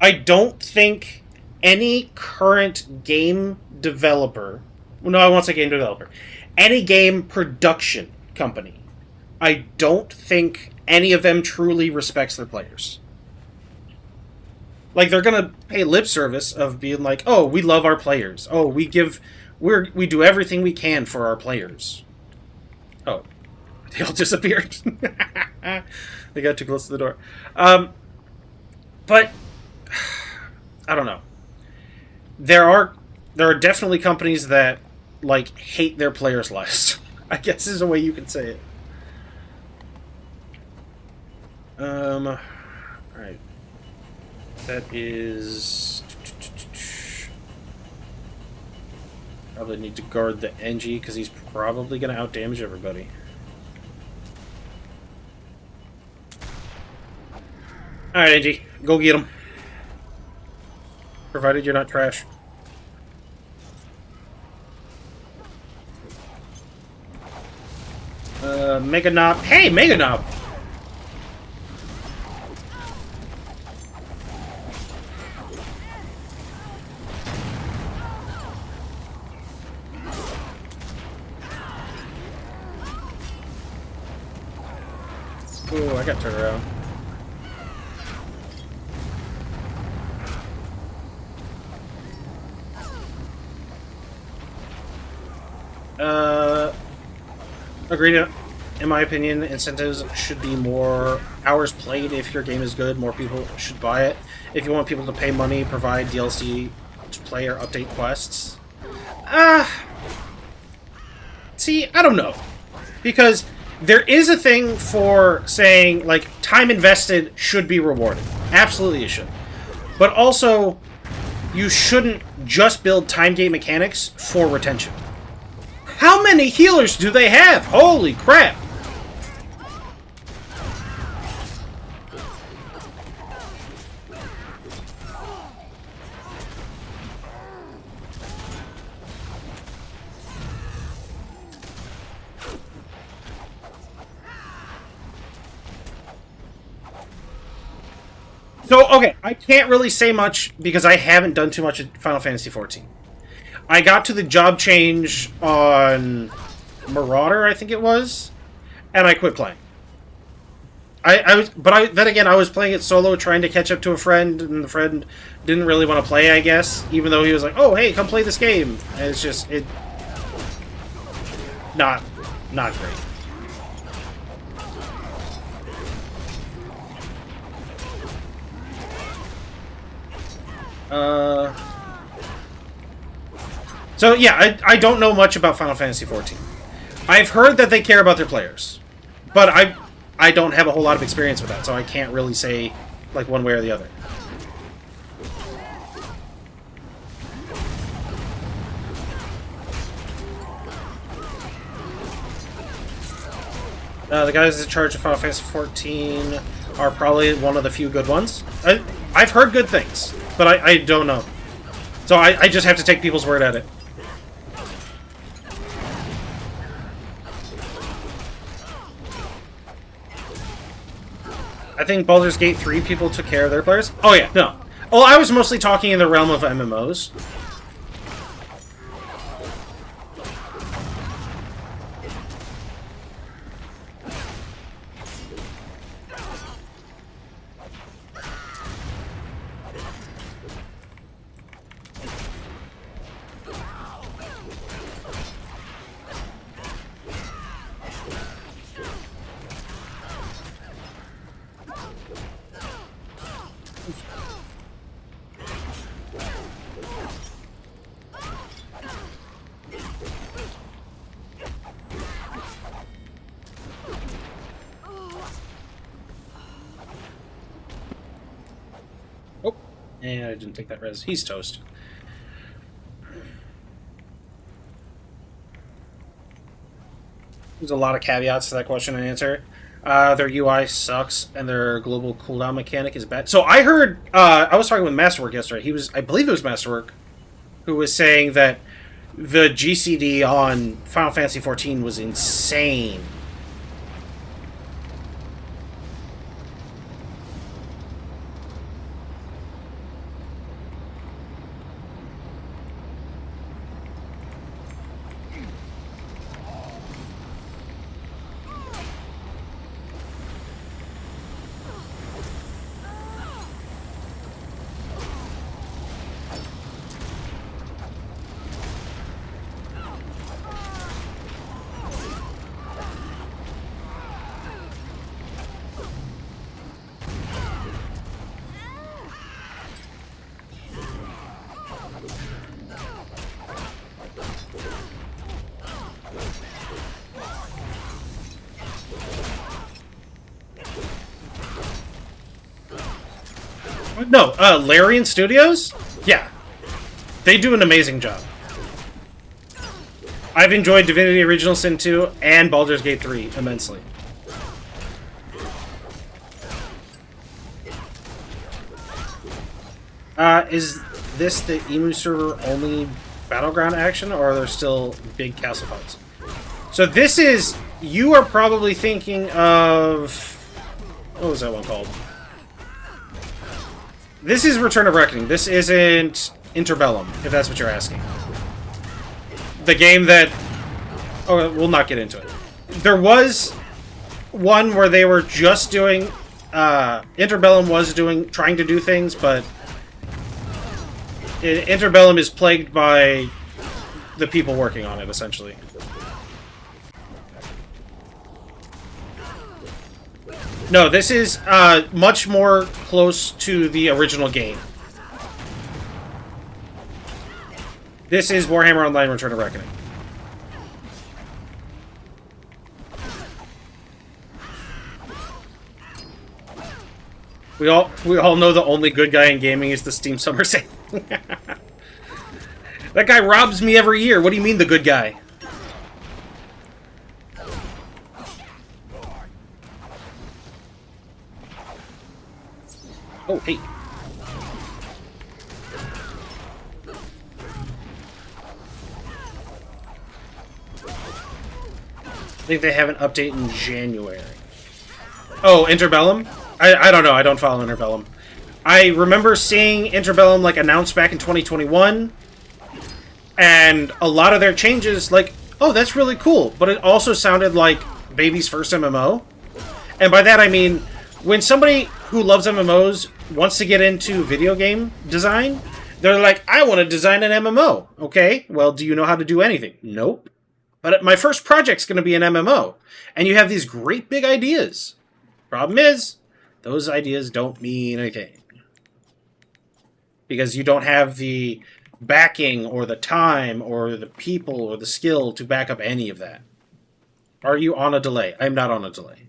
I don't think any current game developer... Well, no, I won't say game developer. Any game production company, I don't think any of them truly respects their players. Like, they're gonna pay lip service of being like, oh, we love our players. Oh, we do everything we can for our players. Oh. They all disappeared. They got too close to the door. But, I don't know. There are definitely companies that, like, hate their players' lives. I guess is a way you could say it. Alright. That is... Probably need to guard the NG, because he's probably going to outdamage everybody. Alright, NG. Go get him. Provided you're not trash. Mega Knob. Hey, Mega Knob! Ooh, I got turned around. Agreed. In my opinion, incentives should be more hours played. If your game is good, more people should buy it. If you want people to pay money, provide DLC to play or update quests. See, I don't know. Because there is a thing for saying, like, time invested should be rewarded. Absolutely it should. But also, you shouldn't just build time gate mechanics for retention. How many healers do they have? Holy crap! So, okay, I can't really say much because I haven't done too much in Final Fantasy XIV. I got to the job change on Marauder, I think it was, and I quit playing. Then again, I was playing it solo, trying to catch up to a friend, and the friend didn't really want to play, I guess, even though he was like, "Oh, hey, come play this game." And it's just not great. So yeah, I don't know much about Final Fantasy XIV. I've heard that they care about their players, but I don't have a whole lot of experience with that, so I can't really say like one way or the other. The guys in charge of Final Fantasy XIV are probably one of the few good ones. I've heard good things, but I don't know. So I just have to take people's word at it. I think Baldur's Gate 3 people took care of their players. Oh yeah, no. Well, I was mostly talking in the realm of MMOs. And I didn't take that res. He's toast. There's a lot of caveats to that question and answer. Their UI sucks, and their global cooldown mechanic is bad. So I heard, I was talking with Masterwork yesterday. I believe it was Masterwork, who was saying that the GCD on Final Fantasy XIV was insane. No, Larian Studios? Yeah. They do an amazing job. I've enjoyed Divinity Original Sin 2 and Baldur's Gate 3 immensely. Is this the Emu server only battleground action, or are there still big castle fights? So this is... You are probably thinking of... What was that one called? This is Return of Reckoning. This isn't Interbellum, if that's what you're asking. The game that... Oh, we'll not get into it. There was one where they were just doing... Interbellum was trying to do things, but... Interbellum is plagued by the people working on it, essentially. No, this is much more close to the original game. This is Warhammer Online Return of Reckoning. We all know the only good guy in gaming is the Steam Summer Sale. That guy robs me every year. What do you mean, the good guy? Oh, hey. I think they have an update in January. Oh, Interbellum? I don't know. I don't follow Interbellum. I remember seeing Interbellum like announced back in 2021, and a lot of their changes, like, oh, that's really cool, but it also sounded like baby's first MMO. And by that I mean, when somebody who loves MMOs wants to get into video game design, they're like, I want to design an MMO. Okay, well, do you know how to do anything? Nope. But my first project's going to be an MMO. And you have these great big ideas. Problem is, those ideas don't mean anything. Because you don't have the backing or the time or the people or the skill to back up any of that. Are you on a delay? I'm not on a delay.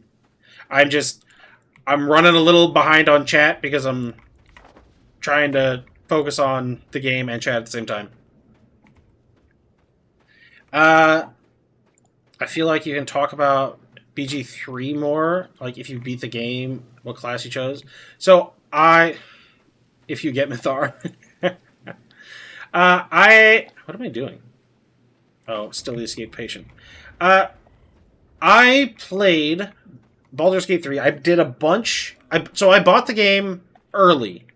I'm running a little behind on chat because I'm trying to focus on the game and chat at the same time. I feel like you can talk about BG3 more, like if you beat the game, what class you chose. So if you get Mythar. What am I doing? Oh, still the escape patient. I played Baldur's Gate 3. I did a bunch. So I bought the game early.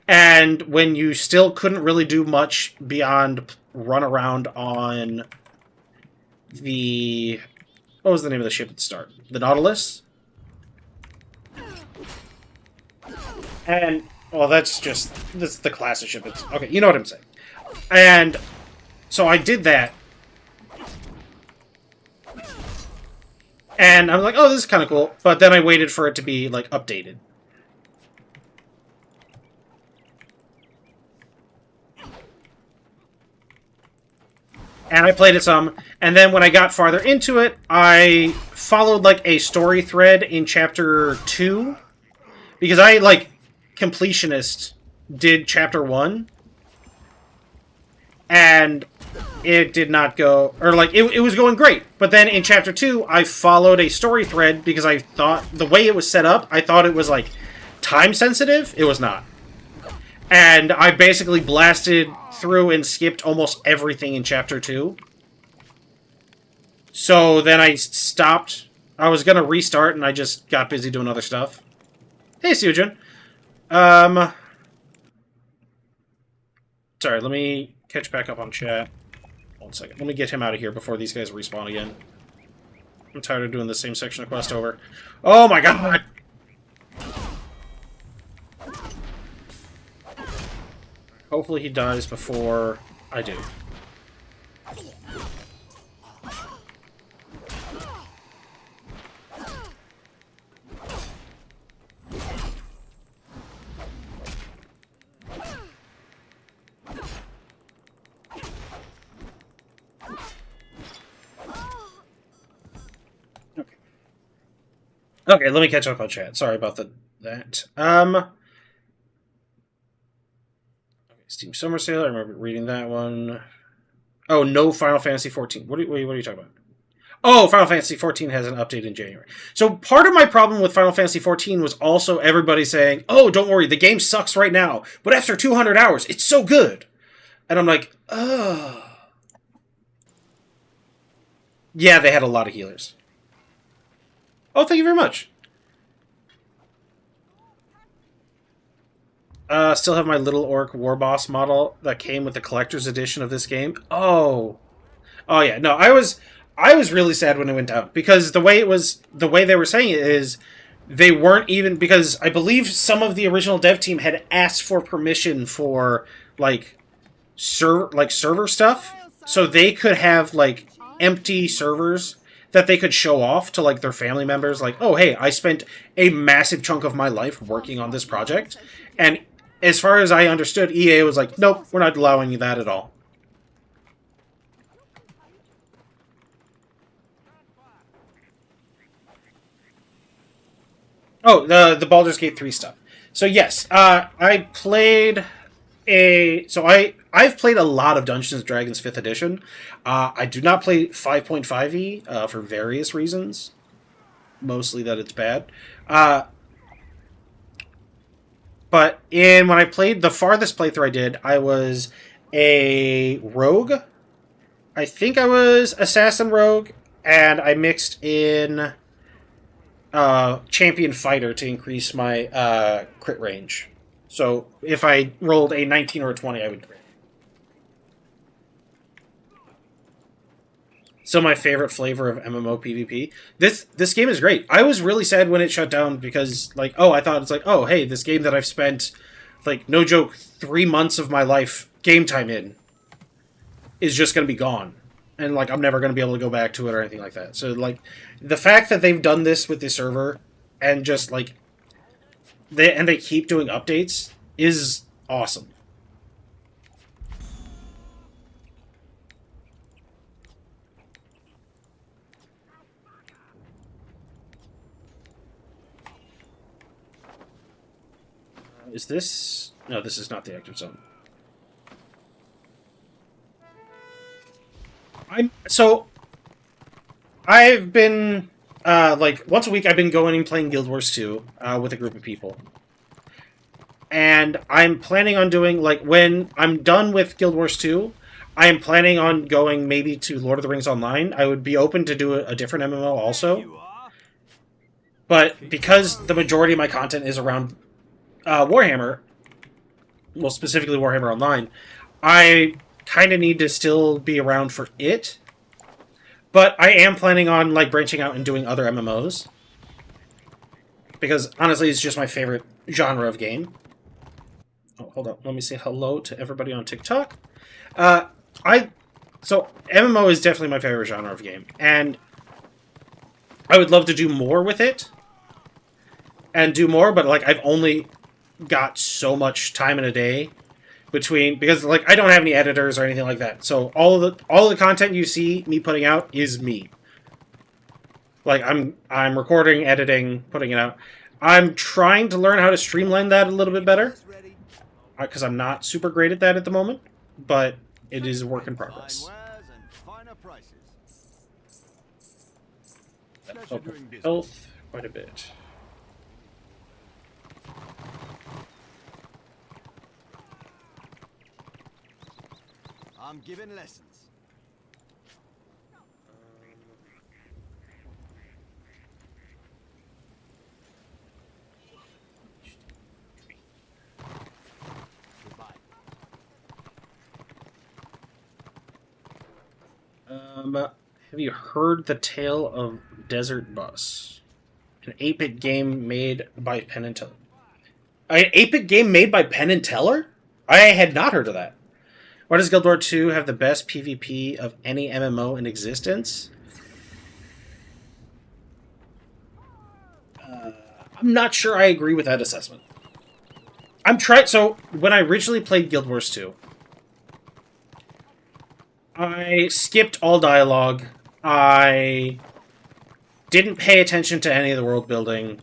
And when you still couldn't really do much beyond run around on the... What was the name of the ship at the start? The Nautilus? And, well, that's the class of ship. Okay, you know what I'm saying. And so I did that. And I'm like, oh, this is kind of cool. But then I waited for it to be, like, updated. And I played it some. And then when I got farther into it, I followed, like, a story thread in Chapter 2. Because I, like, completionist did Chapter 1. And it did not go... Or, like, it was going great. But then in Chapter 2, I followed a story thread because I thought... The way it was set up, I thought it was, like, time-sensitive. It was not. And I basically blasted through and skipped almost everything in Chapter 2. So then I stopped. I was going to restart, and I just got busy doing other stuff. Hey, Sujin. Sorry, let me catch back up on chat. 1 second. Let me get him out of here before these guys respawn again. I'm tired of doing the same section of quest over. Oh my god! Hopefully he dies before I do. Okay, let me catch up on chat. Sorry about that. Steam Summer Sale. I remember reading that one. Oh, no Final Fantasy 14. What are you talking about? Oh, Final Fantasy 14 has an update in January. So part of my problem with Final Fantasy 14 was also everybody saying, oh, don't worry, the game sucks right now, but after 200 hours, it's so good. And I'm like, oh. Yeah, they had a lot of healers. Oh, thank you very much. Still have my Little Orc War Boss model that came with the collector's edition of this game. Oh. Oh yeah, no, I was really sad when it went down because the way they were saying it is they weren't even, because I believe some of the original dev team had asked for permission for like server stuff so they could have like empty servers that they could show off to like their family members, like, oh hey, I spent a massive chunk of my life working on this project. And as far as I understood, EA was like, nope, we're not allowing you that at all. Oh, the Baldur's Gate 3 stuff. So yes, I've played a lot of Dungeons & Dragons 5th edition. I do not play 5.5e for various reasons. Mostly that it's bad. But when I played, the farthest playthrough I did, I was a rogue. I think I was assassin rogue, and I mixed in champion fighter to increase my crit range. So if I rolled a 19 or a 20, I would crit. Still my favorite flavor of MMO PvP. This game is great. I was really sad when it shut down because, like, I thought it's like, oh, hey, this game that I've spent, like, no joke, 3 months of my life game time in is just going to be gone. And, like, I'm never going to be able to go back to it or anything like that. So, like, the fact that they've done this with the server and just, like, they keep doing updates is awesome. Is this... No, this is not the active zone. I've been, like, once a week I've been going and playing Guild Wars 2 with a group of people. And I'm planning on doing, like, when I'm done with Guild Wars 2, I am planning on going maybe to Lord of the Rings Online. I would be open to do a different MMO also. But because the majority of my content is around Warhammer, well, specifically Warhammer Online, I kind of need to still be around for it. But I am planning on, like, branching out and doing other MMOs. Because, honestly, it's just my favorite genre of game. Oh, hold on. Let me say hello to everybody on TikTok. So, MMO is definitely my favorite genre of game. And I would love to do more with it. And do more, but, like, I've only got so much time in a day between, because, like, I don't have any editors or anything like that. So all of the content you see me putting out is me. Like, I'm recording, editing, putting it out. I'm trying to learn how to streamline that a little bit better, because I'm not super great at that at the moment, but it is a work in progress. That helped with health quite a bit. I'm giving lessons. Have you heard the tale of Desert Bus? An 8-bit game made by Penn and Teller. An 8-bit game made by Penn and Teller? I had not heard of that. Why does Guild Wars 2 have the best PvP of any MMO in existence? I'm not sure I agree with that assessment. So, when I originally played Guild Wars 2, I skipped all dialogue. I didn't pay attention to any of the world building.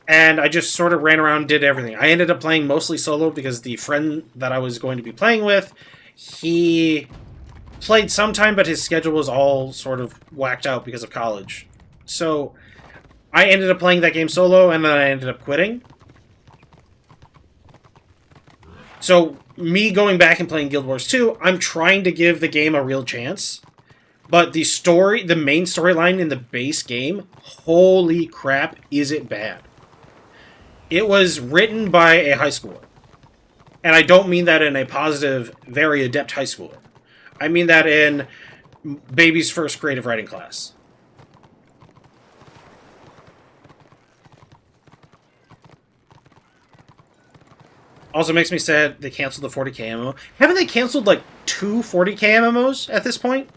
and I just sort of ran around and did everything. I ended up playing mostly solo because the friend that I was going to be playing with, he played sometime, but his schedule was all sort of whacked out because of college. So I ended up playing that game solo, and then I ended up quitting. So me going back and playing Guild Wars 2, I'm trying to give the game a real chance. But the story, the main storyline in the base game, holy crap, is it bad. It was written by a high schooler. And I don't mean that in a positive, very adept high schooler. I mean that in baby's first creative writing class. Also makes me sad they canceled the 40k MMO. Haven't they canceled like 2 40k MMOs at this point?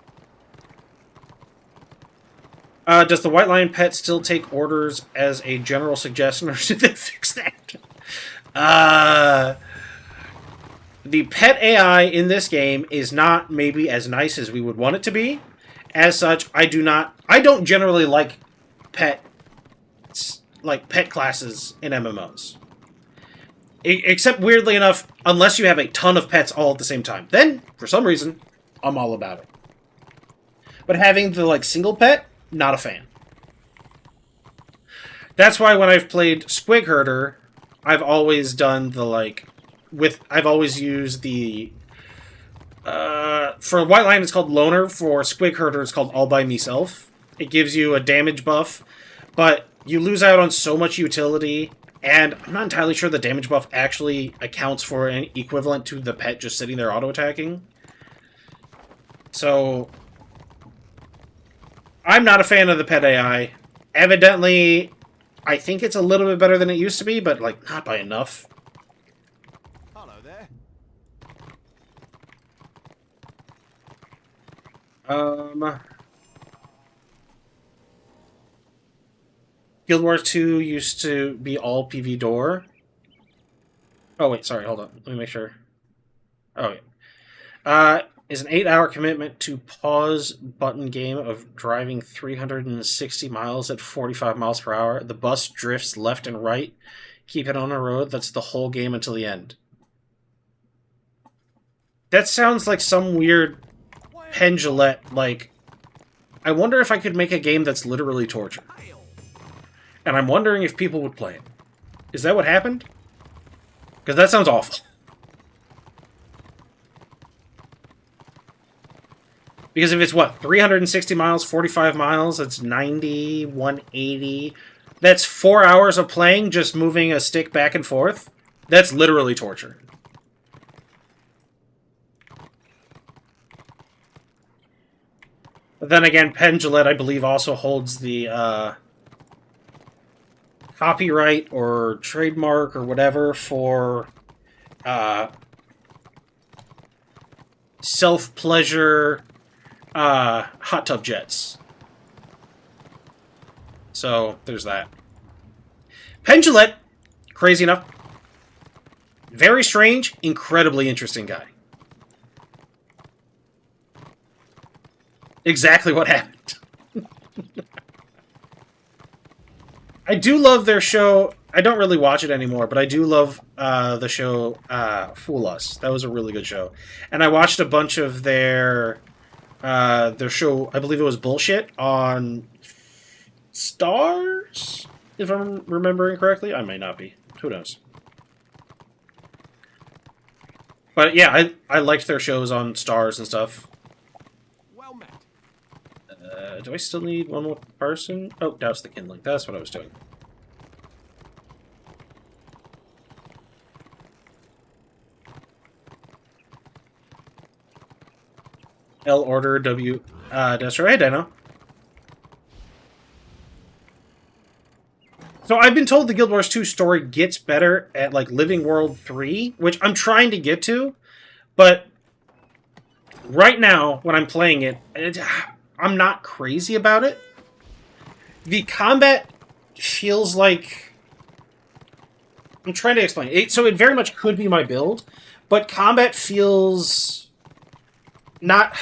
Does the White Lion pet still take orders as a general suggestion, or should they fix that? The pet AI in this game is not maybe as nice as we would want it to be. As such, I don't generally like pet classes in MMOs. Except, weirdly enough, unless you have a ton of pets all at the same time. Then, for some reason, I'm all about it. But having the, single pet, not a fan. That's why when I've played Squig Herder, I've always done I've always used the... for White Lion, it's called Loner. For Squig Herder, it's called All By Meself. It gives you a damage buff, but you lose out on so much utility, and I'm not entirely sure the damage buff actually accounts for an equivalent to the pet just sitting there auto-attacking. So, I'm not a fan of the pet AI. Evidently, I think it's a little bit better than it used to be, but, not by enough. Hello there. Guild Wars 2 used to be all PV door. Oh, wait, sorry, hold on. Let me make sure. Oh, yeah. Is an 8-hour commitment to pause button game of driving 360 miles at 45 miles per hour. The bus drifts left and right. Keep it on a road. That's the whole game until the end. That sounds like some weird pendulette, I wonder if I could make a game that's literally torture. And I'm wondering if people would play it. Is that what happened? Because that sounds awful. Because if it's, 360 miles, 45 miles, that's 90, 180. That's 4 hours of playing, just moving a stick back and forth. That's literally torture. But then again, Pendulette, I believe, also holds the copyright or trademark or whatever for self-pleasure hot tub jets. So, there's that. Pendulette, crazy enough, very strange, incredibly interesting guy. Exactly what happened. I do love their show. I don't really watch it anymore, but I do love the show Fool Us. That was a really good show. And I watched a bunch of their show, I believe it was Bullshit, on Stars? If I'm remembering correctly. I might not be. Who knows? But yeah, I liked their shows on Stars and stuff. Well met. Do I still need one more person? Oh, douse the kindling. That's what I was doing. L order W Destro. Hey, Dino. So I've been told the Guild Wars 2 story gets better at Living World 3, which I'm trying to get to, but right now when I'm playing it, I'm not crazy about it. The combat feels like... I'm trying to explain it. So it very much could be my build, but combat feels... not...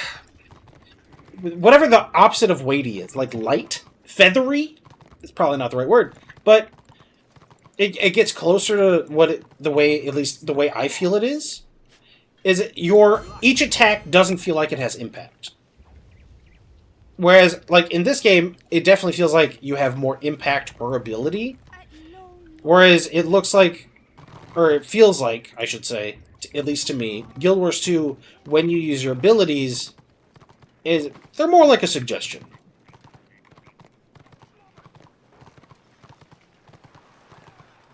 whatever the opposite of weighty is. Light? Feathery? It's probably not the right word. But it gets closer to what the way, at least the way I feel it is each attack doesn't feel like it has impact. Whereas, like, in this game, it definitely feels like you have more impact per ability. Whereas it looks like, or it feels like, I should say, at least to me, Guild Wars 2, when you use your abilities, they're more like a suggestion.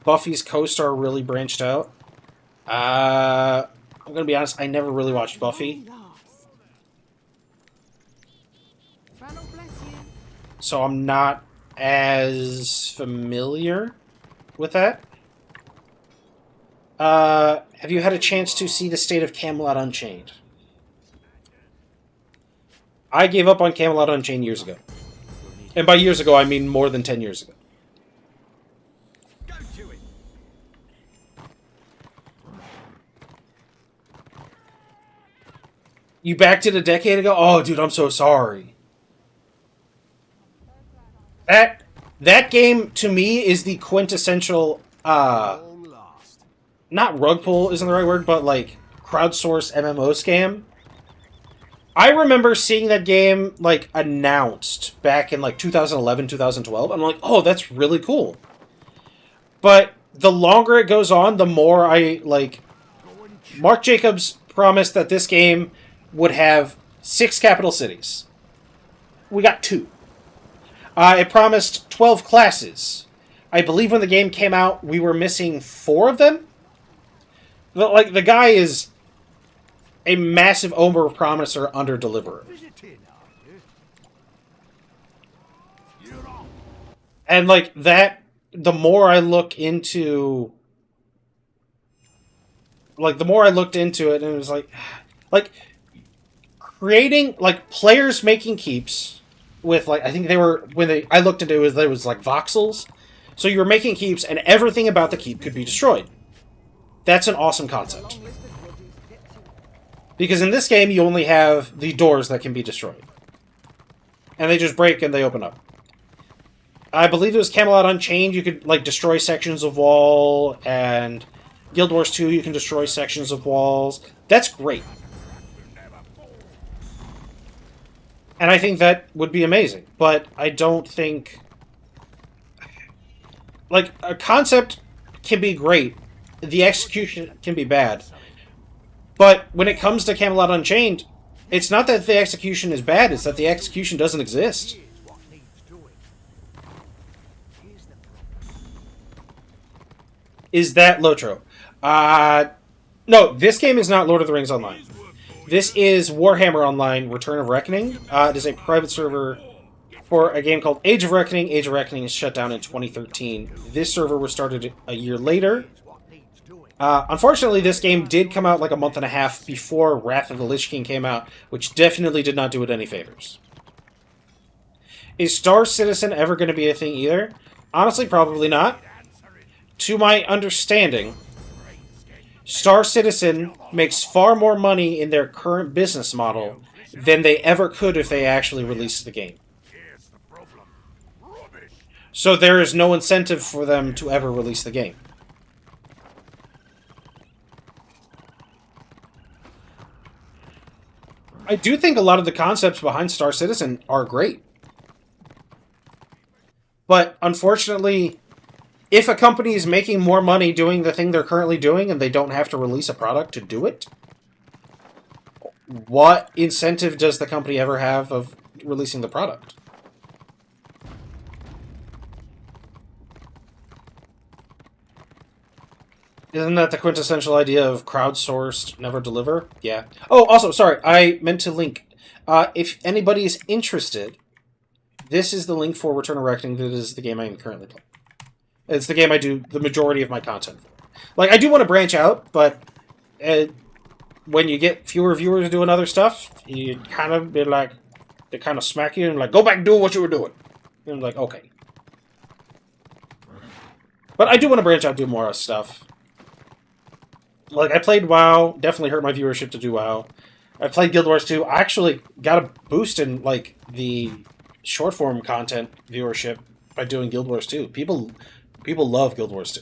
Buffy's co-star really branched out. I'm gonna be honest, I never really watched Buffy. So I'm not as familiar with that. Have you had a chance to see the state of Camelot Unchained? I gave up on Camelot Unchained years ago. And by years ago, I mean more than 10 years ago. You backed it a decade ago? Oh, dude, I'm so sorry. That game, to me, is the quintessential, not rug pull isn't the right word, but, like, crowdsource MMO scam. I remember seeing that game, like, announced back in, like, 2011, 2012. I'm like, oh, that's really cool. But the longer it goes on, the more I, like... Mark Jacobs promised that this game would have 6 capital cities. We got 2. It promised 12 classes. I believe when the game came out, we were missing 4 of them. Like, the guy is a massive over-promiser, under-deliverer. And, like, that, the more I look into... Like, the more I looked into it, and it was like... creating, like, players making keeps with, like, I think they were, I looked into it, there was, like, voxels. So you were making keeps, and everything about the keep could be destroyed. That's an awesome concept. Because in this game, you only have the doors that can be destroyed. And they just break and they open up. I believe it was Camelot Unchained, you could, like, destroy sections of wall, and Guild Wars 2, you can destroy sections of walls. That's great. And I think that would be amazing. But I don't think... Like, a concept can be great. The execution can be bad. But when it comes to Camelot Unchained, it's not that the execution is bad, it's that the execution doesn't exist. Is that Lotro? No, this game is not Lord of the Rings Online. This is Warhammer Online, Return of Reckoning. It is a private server for a game called Age of Reckoning. Age of Reckoning is shut down in 2013. This server was started a year later. Unfortunately, this game did come out like a month and a half before Wrath of the Lich King came out, which definitely did not do it any favors. Is Star Citizen ever going to be a thing either? Honestly, probably not. To my understanding, Star Citizen makes far more money in their current business model than they ever could if they actually released the game. So there is no incentive for them to ever release the game. I do think a lot of the concepts behind Star Citizen are great. But unfortunately, if a company is making more money doing the thing they're currently doing and they don't have to release a product to do it, what incentive does the company ever have of releasing the product? Isn't that the quintessential idea of crowdsourced, never deliver? Yeah. Oh, also, sorry, I meant to link. If anybody is interested, this is the link for Return of Reckoning. That is the game I am currently playing. It's the game I do the majority of my content for. Like, I do want to branch out, but when you get fewer viewers doing other stuff, you kind of be like, they kind of smack you and like, go back and do what you were doing. And I'm like, okay. But I do want to branch out, do more stuff. Like, I played WoW, definitely hurt my viewership to do WoW. I played Guild Wars 2. I actually got a boost in, like, the short-form content viewership by doing Guild Wars 2. People love Guild Wars 2.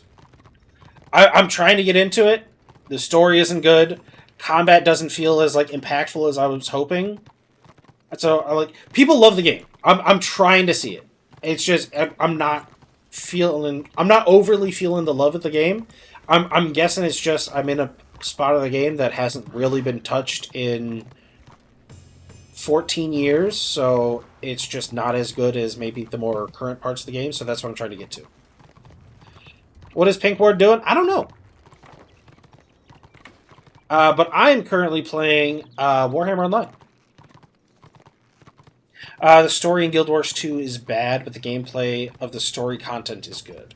I'm trying to get into it. The story isn't good. Combat doesn't feel as like impactful as I was hoping. So people love the game. I'm trying to see it. It's just I'm not overly feeling the love of the game. I'm guessing it's just I'm in a spot of the game that hasn't really been touched in 14 years, so it's just not as good as maybe the more current parts of the game, so that's what I'm trying to get to. What is Pinkboard doing? I don't know. But I'm currently playing Warhammer Online. The story in Guild Wars 2 is bad, but the gameplay of the story content is good.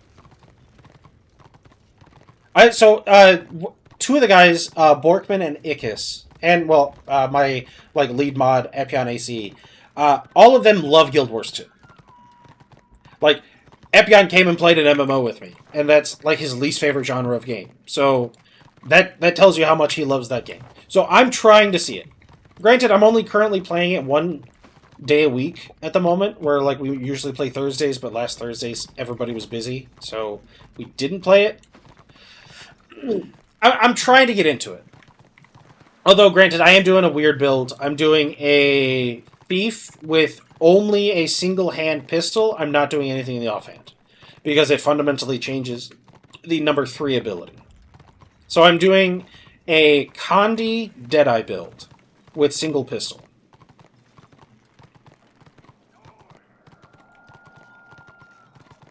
Two of the guys, Borkman and Ickis, and, well, my lead mod, Epion AC, all of them love Guild Wars 2. Like, Epion came and played an MMO with me, and that's, his least favorite genre of game. So, that tells you how much he loves that game. So, I'm trying to see it. Granted, I'm only currently playing it one day a week at the moment, where, we usually play Thursdays, but last Thursdays, everybody was busy, so we didn't play it. I'm trying to get into it. Although, granted, I am doing a weird build. I'm doing a thief with only a single-hand pistol. I'm not doing anything in the offhand, because it fundamentally changes the number 3 ability. So I'm doing a Condi Deadeye build with single pistol.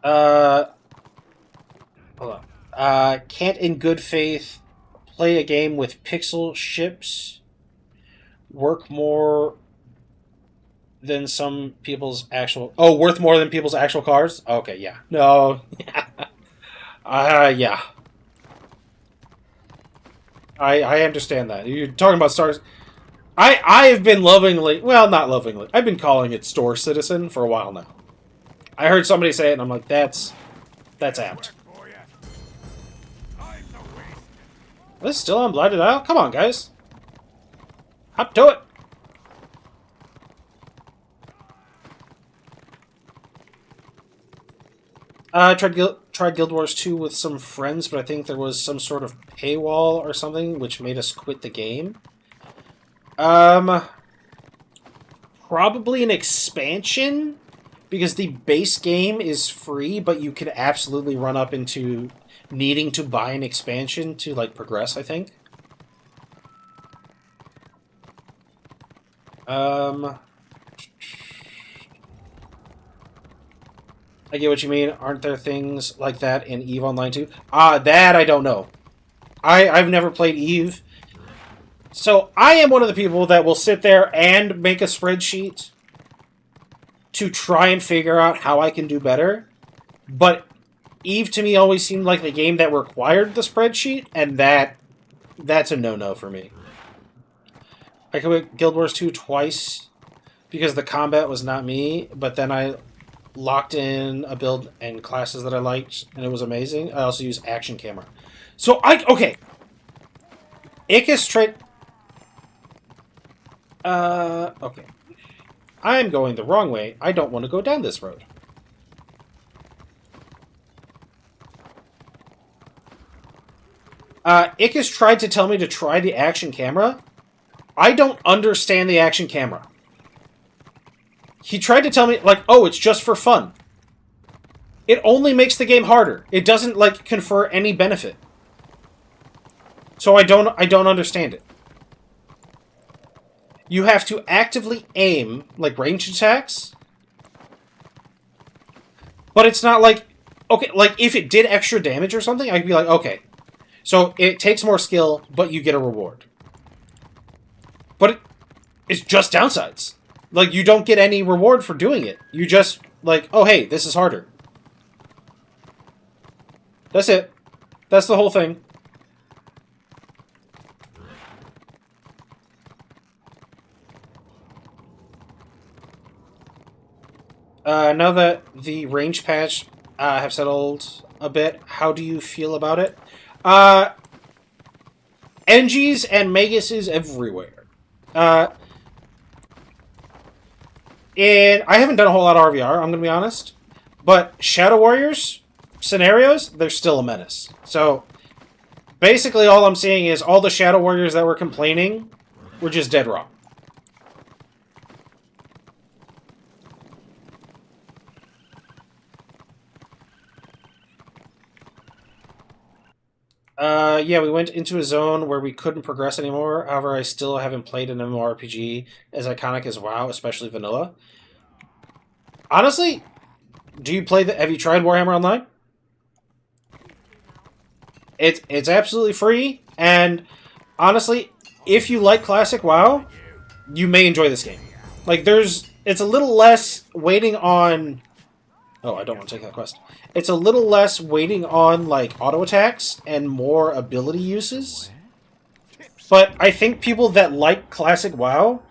Hold on. Can't in good faith play a game with pixel ships work more than some people's actual... Oh, worth more than people's actual cars? Okay, yeah. No. Yeah. I understand that. You're talking about stars... I have been lovingly... Well, not lovingly. I've been calling it Store Citizen for a while now. I heard somebody say it, and I'm like, that's apt. This is still on Blighted Isle? Come on, guys. Up to it. I tried Guild Wars 2 with some friends, but I think there was some sort of paywall or something which made us quit the game. Probably an expansion, because the base game is free, but you could absolutely run up into needing to buy an expansion to, progress, I think. I get what you mean. Aren't there things like that in EVE Online too? That I don't know. I've never played EVE. So I am one of the people that will sit there and make a spreadsheet to try and figure out how I can do better. But EVE to me always seemed like the game that required the spreadsheet, and that's a no-no for me. I quit Guild Wars 2 twice because the combat was not me, but then I locked in a build and classes that I liked, and it was amazing. I also use action camera. So okay. Ickis trade... okay. I'm going the wrong way. I don't want to go down this road. Ickis tried to tell me to try the action camera. I don't understand the action camera. He tried to tell me, oh, it's just for fun. It only makes the game harder. It doesn't, confer any benefit. So I don't understand it. You have to actively aim, ranged attacks. But it's not okay, if it did extra damage or something, I'd be like, okay. So it takes more skill, but you get a reward. But it's just downsides. You don't get any reward for doing it. You just, oh, hey, this is harder. That's it. That's the whole thing. Now that the range patch have settled a bit, how do you feel about it? NGs and Maguses everywhere. And I haven't done a whole lot of RVR, I'm going to be honest. But Shadow Warriors scenarios, they're still a menace. So, basically all I'm seeing is all the Shadow Warriors that were complaining were just dead wrong. Yeah, we went into a zone where we couldn't progress anymore. However, I still haven't played an MMORPG as iconic as WoW, especially vanilla. Honestly, have you tried Warhammer Online? It's absolutely free, and honestly, if you like classic WoW, you may enjoy this game. Like, it's a little less waiting on... Oh, I don't want to take that quest. It's a little less waiting on, like, auto attacks and more ability uses. But I think people that like classic WoW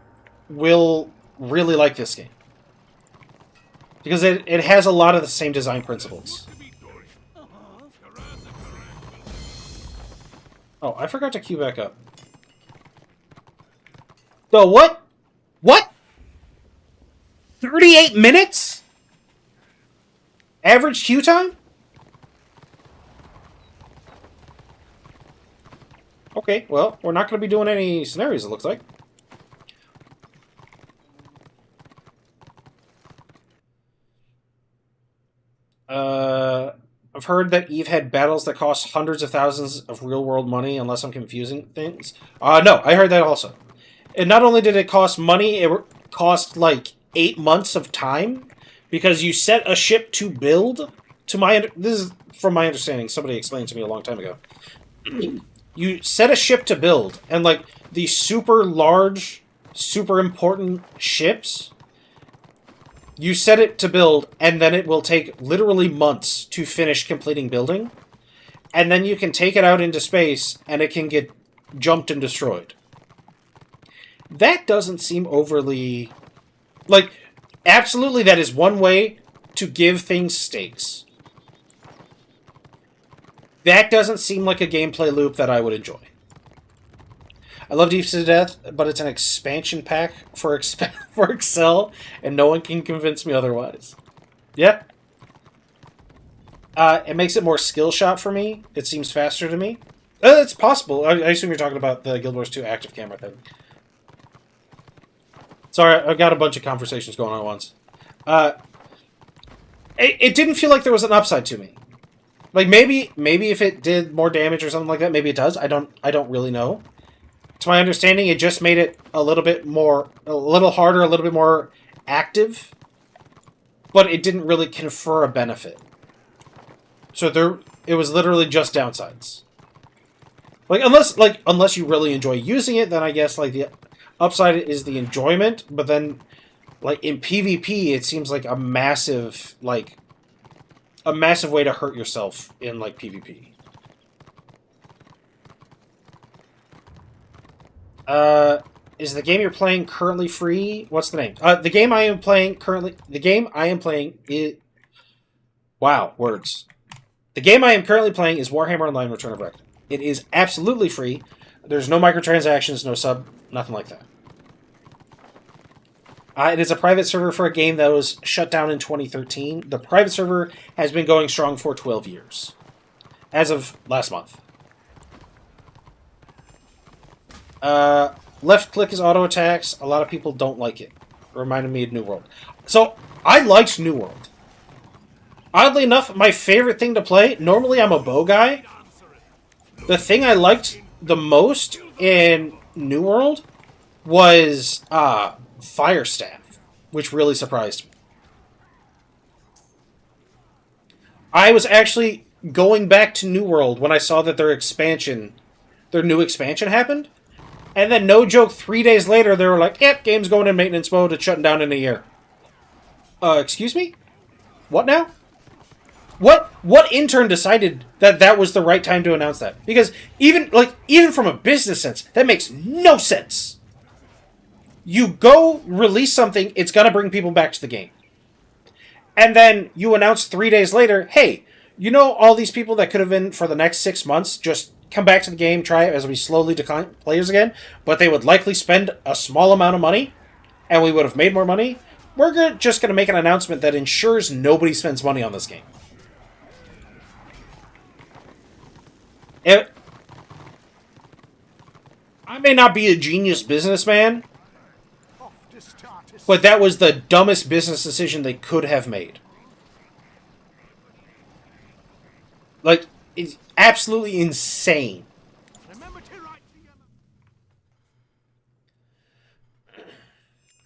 will really like this game. Because it has a lot of the same design principles. Oh, I forgot to queue back up. So what? What? 38 minutes? Average queue time? Okay, well, we're not going to be doing any scenarios, it looks like. I've heard that Eve had battles that cost hundreds of thousands of real-world money, unless I'm confusing things. No, I heard that also. And not only did it cost money, it cost, like, 8 months of time, because you set a ship to build. This is from my understanding. Somebody explained to me a long time ago. You set a ship to build, and, like, these super large, super important ships... You set it to build, and then it will take literally months to finish completing building. And then you can take it out into space, and it can get jumped and destroyed. That doesn't seem overly... Like, absolutely that is one way to give things stakes. That doesn't seem like a gameplay loop that I would enjoy. I love Eve to death, but it's an expansion pack for Excel, and no one can convince me otherwise. Yeah. It makes it more skill shot for me. It seems faster to me. It's possible. I assume you're talking about the Guild Wars 2 active camera thing. Sorry, I've got a bunch of conversations going on at once. It didn't feel like there was an upside to me. Like, maybe if it did more damage or something like that, maybe it does. I don't really know. To my understanding, it just made it a little harder, a little bit more active, but it didn't really confer a benefit. So it was literally just downsides. Like, unless you really enjoy using it, then I guess, like, the upside is the enjoyment, but then, like, in PvP, it seems like a massive way to hurt yourself in, like, PvP. Is the game you're playing currently free? What's the name? The game I am playing is... Wow, words. The game I am currently playing is Warhammer Online Return of Reckoning. It is absolutely free. There's no microtransactions, no sub, nothing like that. It is a private server for a game that was shut down in 2013. The private server has been going strong for 12 years. As of last month. Left click is auto attacks. A lot of people don't like it. It reminded me of New World. So, I liked New World. Oddly enough, my favorite thing to play, normally I'm a bow guy. The thing I liked the most in New World was Fire Staff, which really surprised me. I was actually going back to New World when I saw that their new expansion happened. And then, no joke, 3 days later, they were like, yep, game's going in maintenance mode, it's shutting down in a year. Excuse me? What now? What intern decided that that was the right time to announce that? Because even from a business sense, that makes no sense. You go release something, it's gonna bring people back to the game. And then you announce 3 days later, hey, you know all these people that could have been for the next 6 months just come back to the game, try it as we slowly decline players again, but they would likely spend a small amount of money, and we would have made more money. We're just going to make an announcement that ensures nobody spends money on this game. I may not be a genius businessman, but that was the dumbest business decision they could have made. Like, it's absolutely insane.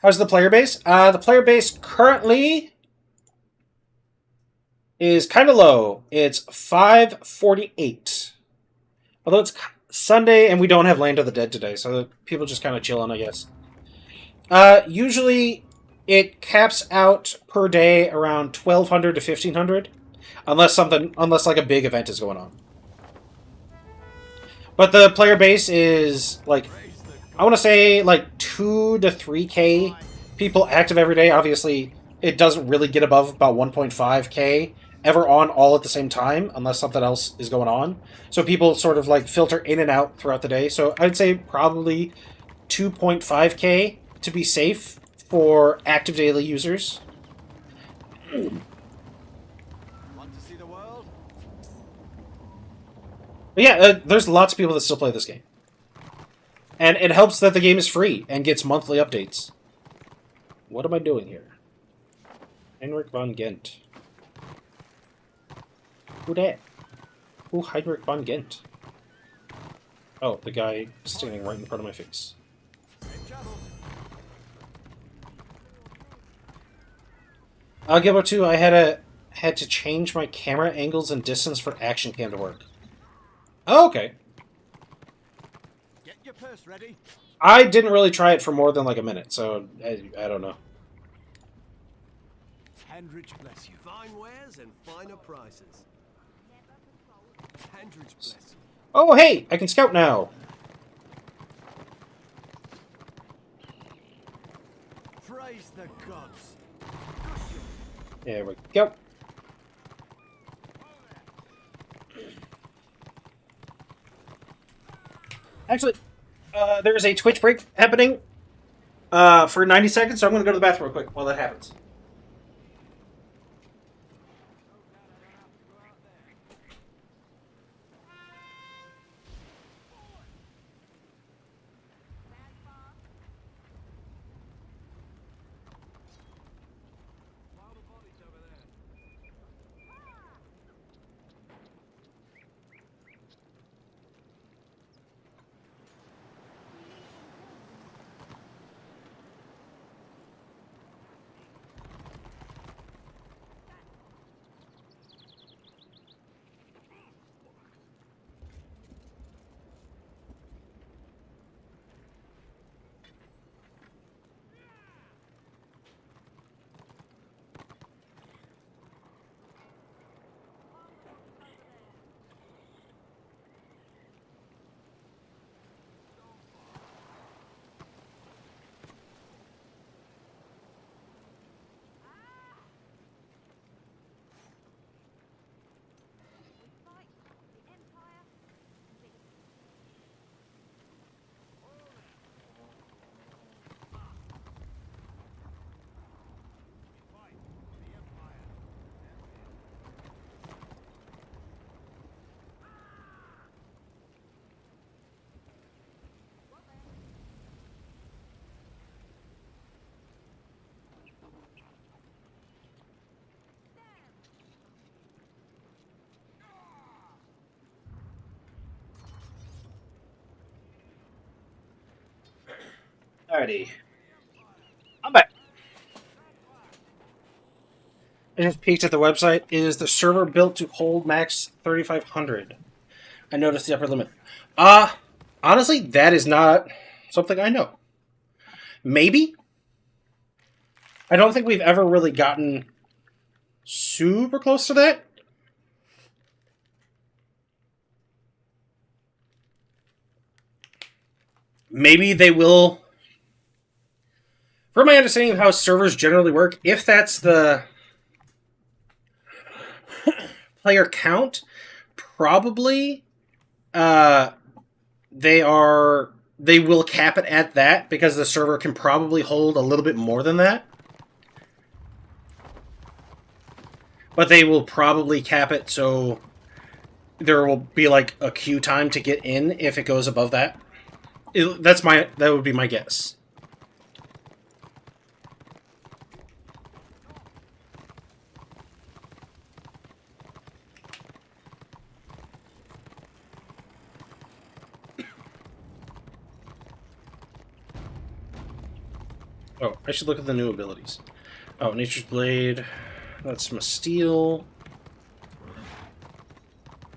How's the player base? The player base currently is kind of low. It's 548. Although it's Sunday and we don't have Land of the Dead today, so people just kind of chilling, I guess. Usually it caps out per day around 1,200 to 1,500, unless like a big event is going on. But the player base is like, I want to say like 2 to 3K people active every day. Obviously, it doesn't really get above about 1.5K ever on all at the same time, unless something else is going on. So people sort of like filter in and out throughout the day. So I'd say probably 2.5K to be safe for active daily users. But yeah, there's lots of people that still play this game. And it helps that the game is free and gets monthly updates. What am I doing here? Heinrich von Gent. Who that? Who Heinrich von Gent? Oh, the guy standing right in front of my face. I'll give it to. I had to change my camera angles and distance for action cam to work. Oh, okay. Get your purse ready. I didn't really try it for more than like a minute, so I don't know. Hendrich bless you. Fine wares and finer prices. Hendrich bless you. Oh, hey! I can scout now! Praise the gods. There we go. Actually, there's a Twitch break happening for 90 seconds, so I'm going to go to the bathroom real quick while that happens. Alrighty. I'm back. I just peeked at the website. Is the server built to hold max 3,500? I noticed the upper limit. Honestly, that is not something I know. Maybe? I don't think we've ever really gotten super close to that. Maybe they will. From my understanding of how servers generally work, if that's the player count, probably they will cap it at that because the server can probably hold a little bit more than that. But they will probably cap it so there will be like a queue time to get in if it goes above that. That would be my guess. Oh, I should look at the new abilities. Oh, Nature's Blade. That's my steel.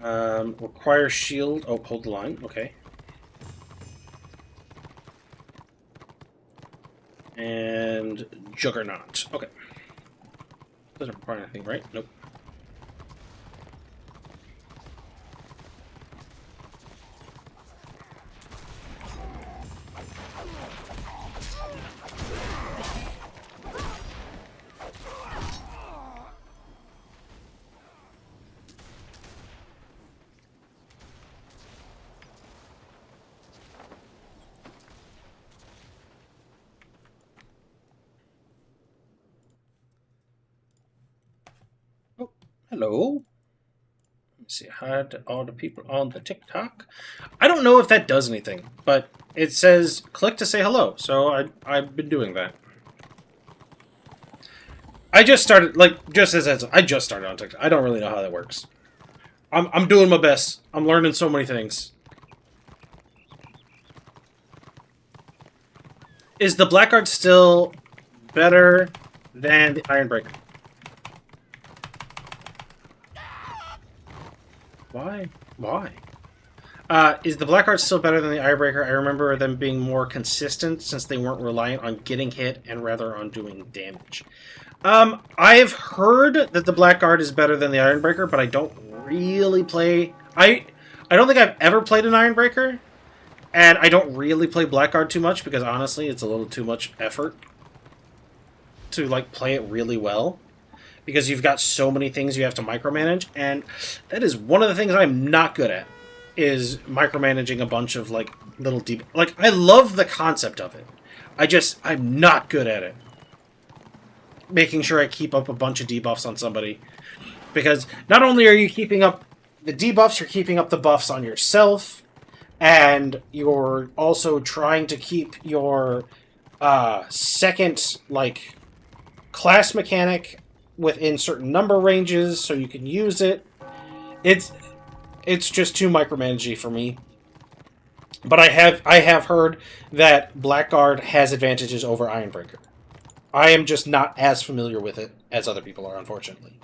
Require shield. Oh, hold the line. Okay. And Juggernaut. Okay. Doesn't require anything, right? Nope. Hello. Let's see. Hide all the people on the TikTok. I don't know if that does anything, but it says click to say hello. So I've been doing that. I just started, like, I just started on TikTok. I don't really know how that works. I'm doing my best. I'm learning so many things. Is the Blackguard still better than the Ironbreaker? Why? Why? Is the Blackguard still better than the Ironbreaker? I remember them being more consistent since they weren't reliant on getting hit and rather on doing damage. I have heard that the Blackguard is better than the Ironbreaker, but I don't really play... I don't think I've ever played an Ironbreaker, and I don't really play Blackguard too much because honestly it's a little too much effort to, like, play it really well. Because you've got so many things you have to micromanage, and that is one of the things I'm not good at, is micromanaging a bunch of, like, little deep... Like, I love the concept of it. I'm not good at it. Making sure I keep up a bunch of debuffs on somebody. Because not only are you keeping up the debuffs, you're keeping up the buffs on yourself, and you're also trying to keep your second, like, class mechanic within certain number ranges so you can use it. It's just too micromanagey for me. But I have heard that Blackguard has advantages over Ironbreaker. I am just not as familiar with it as other people are, unfortunately.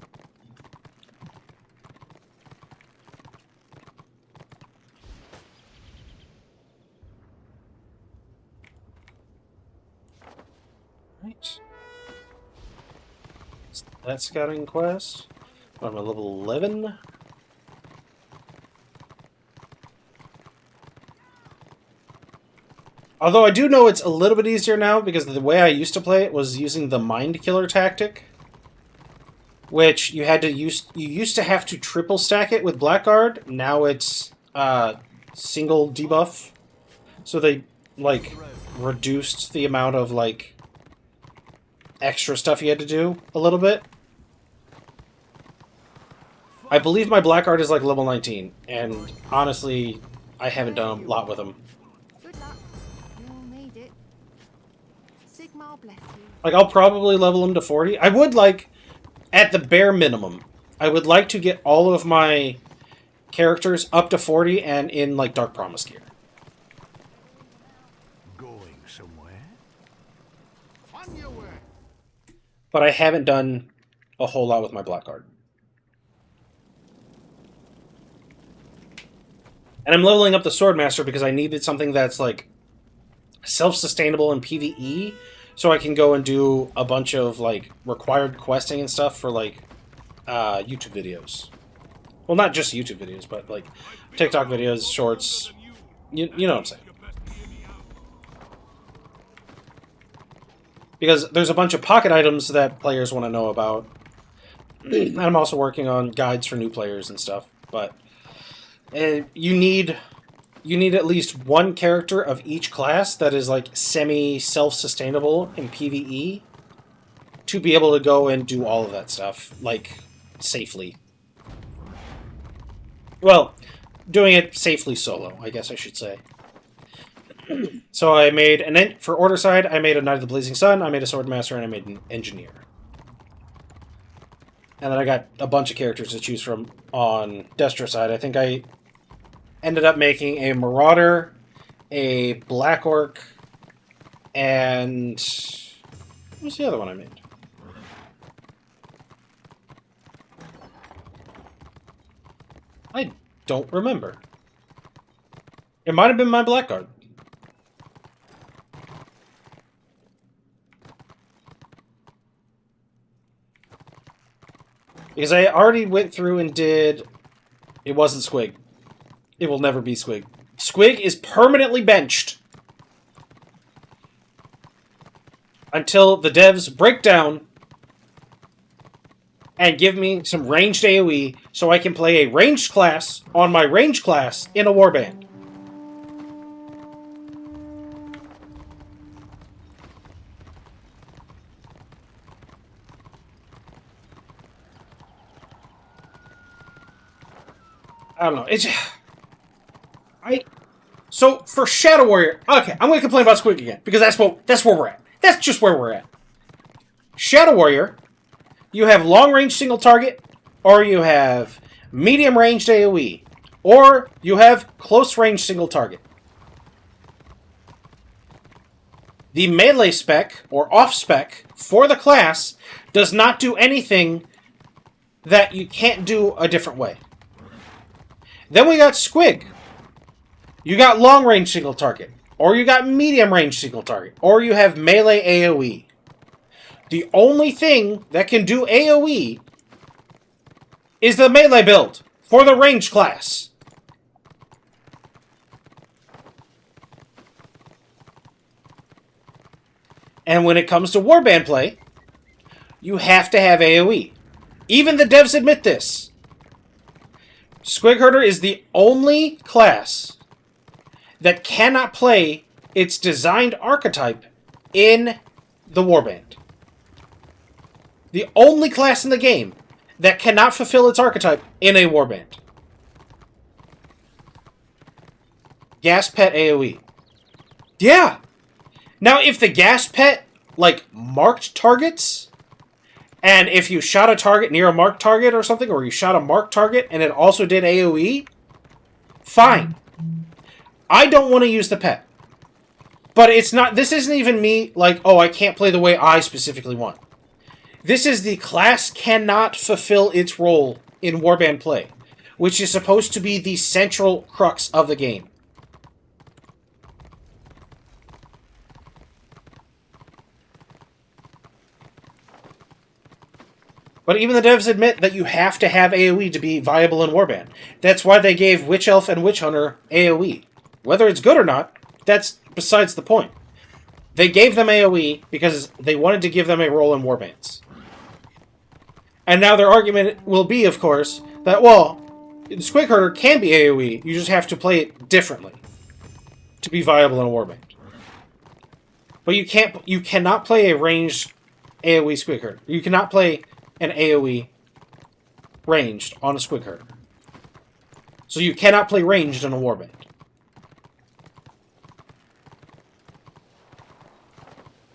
Right. That scouting quest. I'm at level 11. Although I do know it's a little bit easier now because the way I used to play it was using the Mind Killer tactic, which you used to have to triple stack it with Blackguard. Now it's single debuff, so they, like, reduced the amount of, like, extra stuff you had to do a little bit. I believe my Blackguard is like level 19, and honestly, I haven't done a lot with him. Like, I'll probably level him to 40. I would like, at the bare minimum, I would like to get all of my characters up to 40 and in, like, Dark Promise gear. Going somewhere? On your way. But I haven't done a whole lot with my Blackguard. And I'm leveling up the Swordmaster because I needed something that's, like, self-sustainable in PvE, so I can go and do a bunch of, like, required questing and stuff for, like, YouTube videos. Well, not just YouTube videos, but, like, TikTok videos, shorts. You know what I'm saying. Because there's a bunch of pocket items that players want to know about. And I'm also working on guides for new players and stuff, but you need at least one character of each class that is, like, semi-self-sustainable in PvE to be able to go and do all of that stuff, like, safely. Well, doing it safely solo, I guess I should say. So I made for Order side, I made a Knight of the Blazing Sun, I made a Swordmaster, and I made an Engineer. And then I got a bunch of characters to choose from on Destro side. I think I ended up making a Marauder, a Black Orc, and... what was the other one I made? I don't remember. It might have been my Blackguard. Because I already went through and did... It wasn't Squig. It will never be Squig. Squig is permanently benched until the devs break down and give me some ranged AoE so I can play a ranged class on my ranged class in a warband. I don't know. It's... So, for Shadow Warrior... Okay, I'm going to complain about Squig again, because that's where we're at. That's just where we're at. Shadow Warrior, you have long-range single target, or you have medium-ranged AoE, or you have close-range single target. The melee spec, or off-spec, for the class does not do anything that you can't do a different way. Then we got Squig. You got long-range single target, or you got medium-range single target, or you have melee AoE. The only thing that can do AoE is the melee build for the range class. And when it comes to warband play, you have to have AoE. Even the devs admit this. Squig Herder is the only class that cannot play its designed archetype in the warband. The only class in the game that cannot fulfill its archetype in a warband. Gas Pet AoE. Yeah! Now, if the Gas Pet, like, marked targets, and if you shot a target near a marked target or something, or you shot a marked target and it also did AoE, fine. I don't want to use the pet. But it's not... This isn't even me, like, oh, I can't play the way I specifically want. This is the class cannot fulfill its role in warband play, which is supposed to be the central crux of the game. But even the devs admit that you have to have AoE to be viable in warband. That's why they gave Witch Elf and Witch Hunter AoE. Whether it's good or not, that's besides the point. They gave them AoE because they wanted to give them a role in warbands. And now their argument will be, of course, that, well, the Squig Herder can be AoE, you just have to play it differently to be viable in a warband. But you cannot play a ranged AoE Squig Herder. You cannot play an AoE ranged on a Squig Herder. So you cannot play ranged in a warband.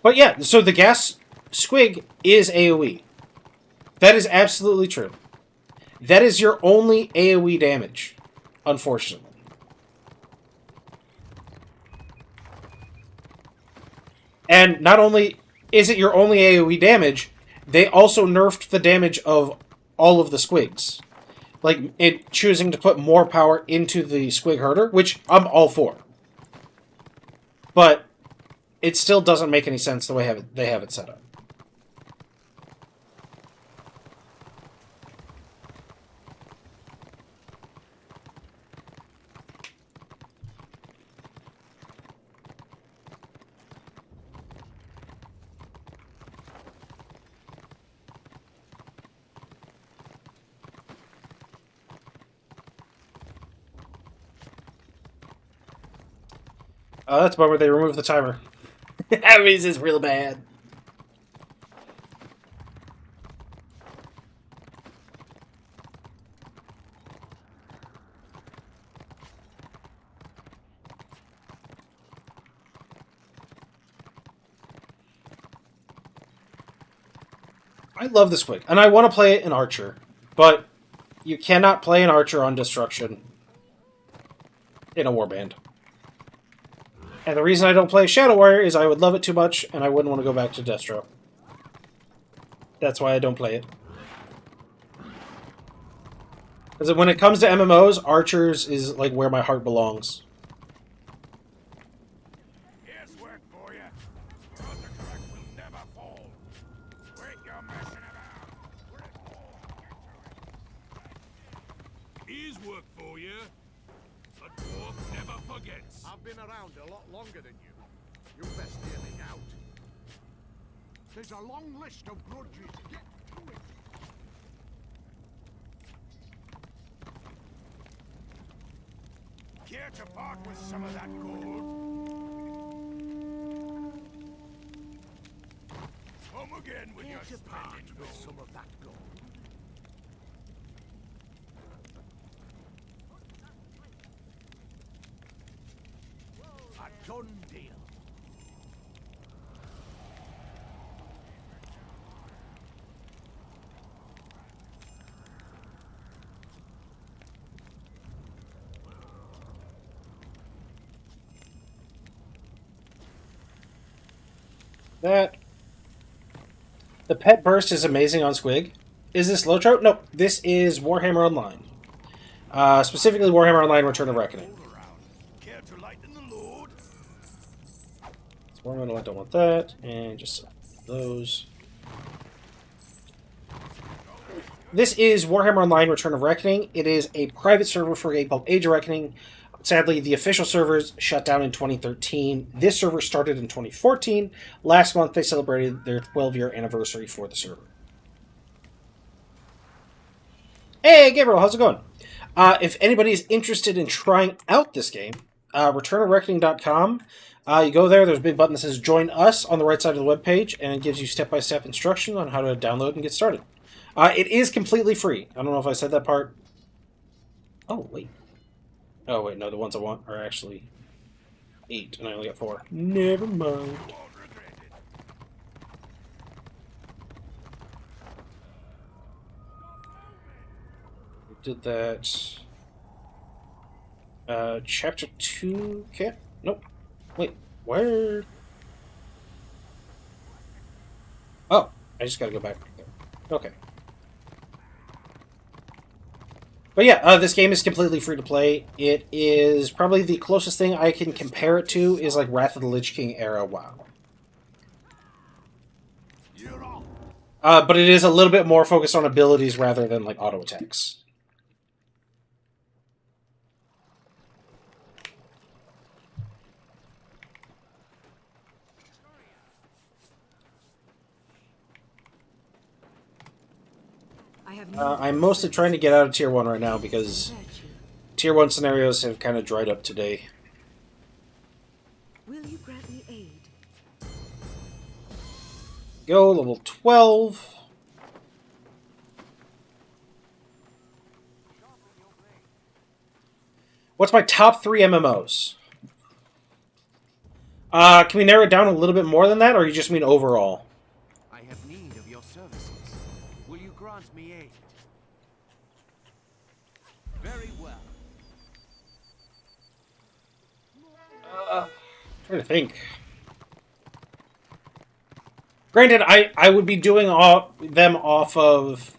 But yeah, so the Gas Squig is AoE. That is absolutely true. That is your only AoE damage, unfortunately. And not only is it your only AoE damage, they also nerfed the damage of all of the Squigs. Like, choosing to put more power into the Squig Herder, which I'm all for. But it still doesn't make any sense the way they have it set up. Oh, that's a bummer they removed the timer. That means it's real bad. I love the Squig, and I want to play it in Archer, but you cannot play an Archer on Destruction in a warband. And the reason I don't play Shadow Warrior is I would love it too much, and I wouldn't want to go back to Destro. That's why I don't play it. Because when it comes to MMOs, Archers is like where my heart belongs. Here's work for you. Autocorrect will never fall. Quit your messing about. Here's work for you. A dwarf never forgets. I've been around a lot longer than you. You best hear me out. There's a long list of grudges. Get to it. Care to part with some of that gold? Come again with your splendid with some of that gold. A done deal. That. The pet burst is amazing on Squig. Is this Lotro? No, this is Warhammer Online. Specifically Warhammer Online Return of Reckoning. Care to lighten the load? So Warhammer, I don't want that, and just those. This is Warhammer Online Return of Reckoning. It is a private server for a game called Age of Reckoning. Sadly, the official servers shut down in 2013. This server started in 2014. Last month, they celebrated their 12-year anniversary for the server. Hey, Gabriel, how's it going? If anybody's interested in trying out this game, returnofreckoning.com. You go there, there's a big button that says Join Us on the right side of the webpage, and it gives you step-by-step instruction on how to download and get started. It is completely free. I don't know if I said that part. Oh, wait. Oh, wait, no, the ones I want are actually 8, and I only got 4. Never mind. We did that. Chapter 2, okay. Nope. Wait, where? Oh, I just gotta go back there. Okay. But yeah, this game is completely free to play. It is probably the closest thing I can compare it to is like Wrath of the Lich King era WoW. But it is a little bit more focused on abilities rather than like auto attacks. I'm mostly trying to get out of Tier 1 right now because Tier 1 scenarios have kind of dried up today. Will you grant me aid? Go, level 12. What's my top 3 MMOs? Can we narrow it down a little bit more than that, or you just mean overall? I have need of your services. Will you grant me aid? Very well. Trying to think. Granted, I would be doing them off of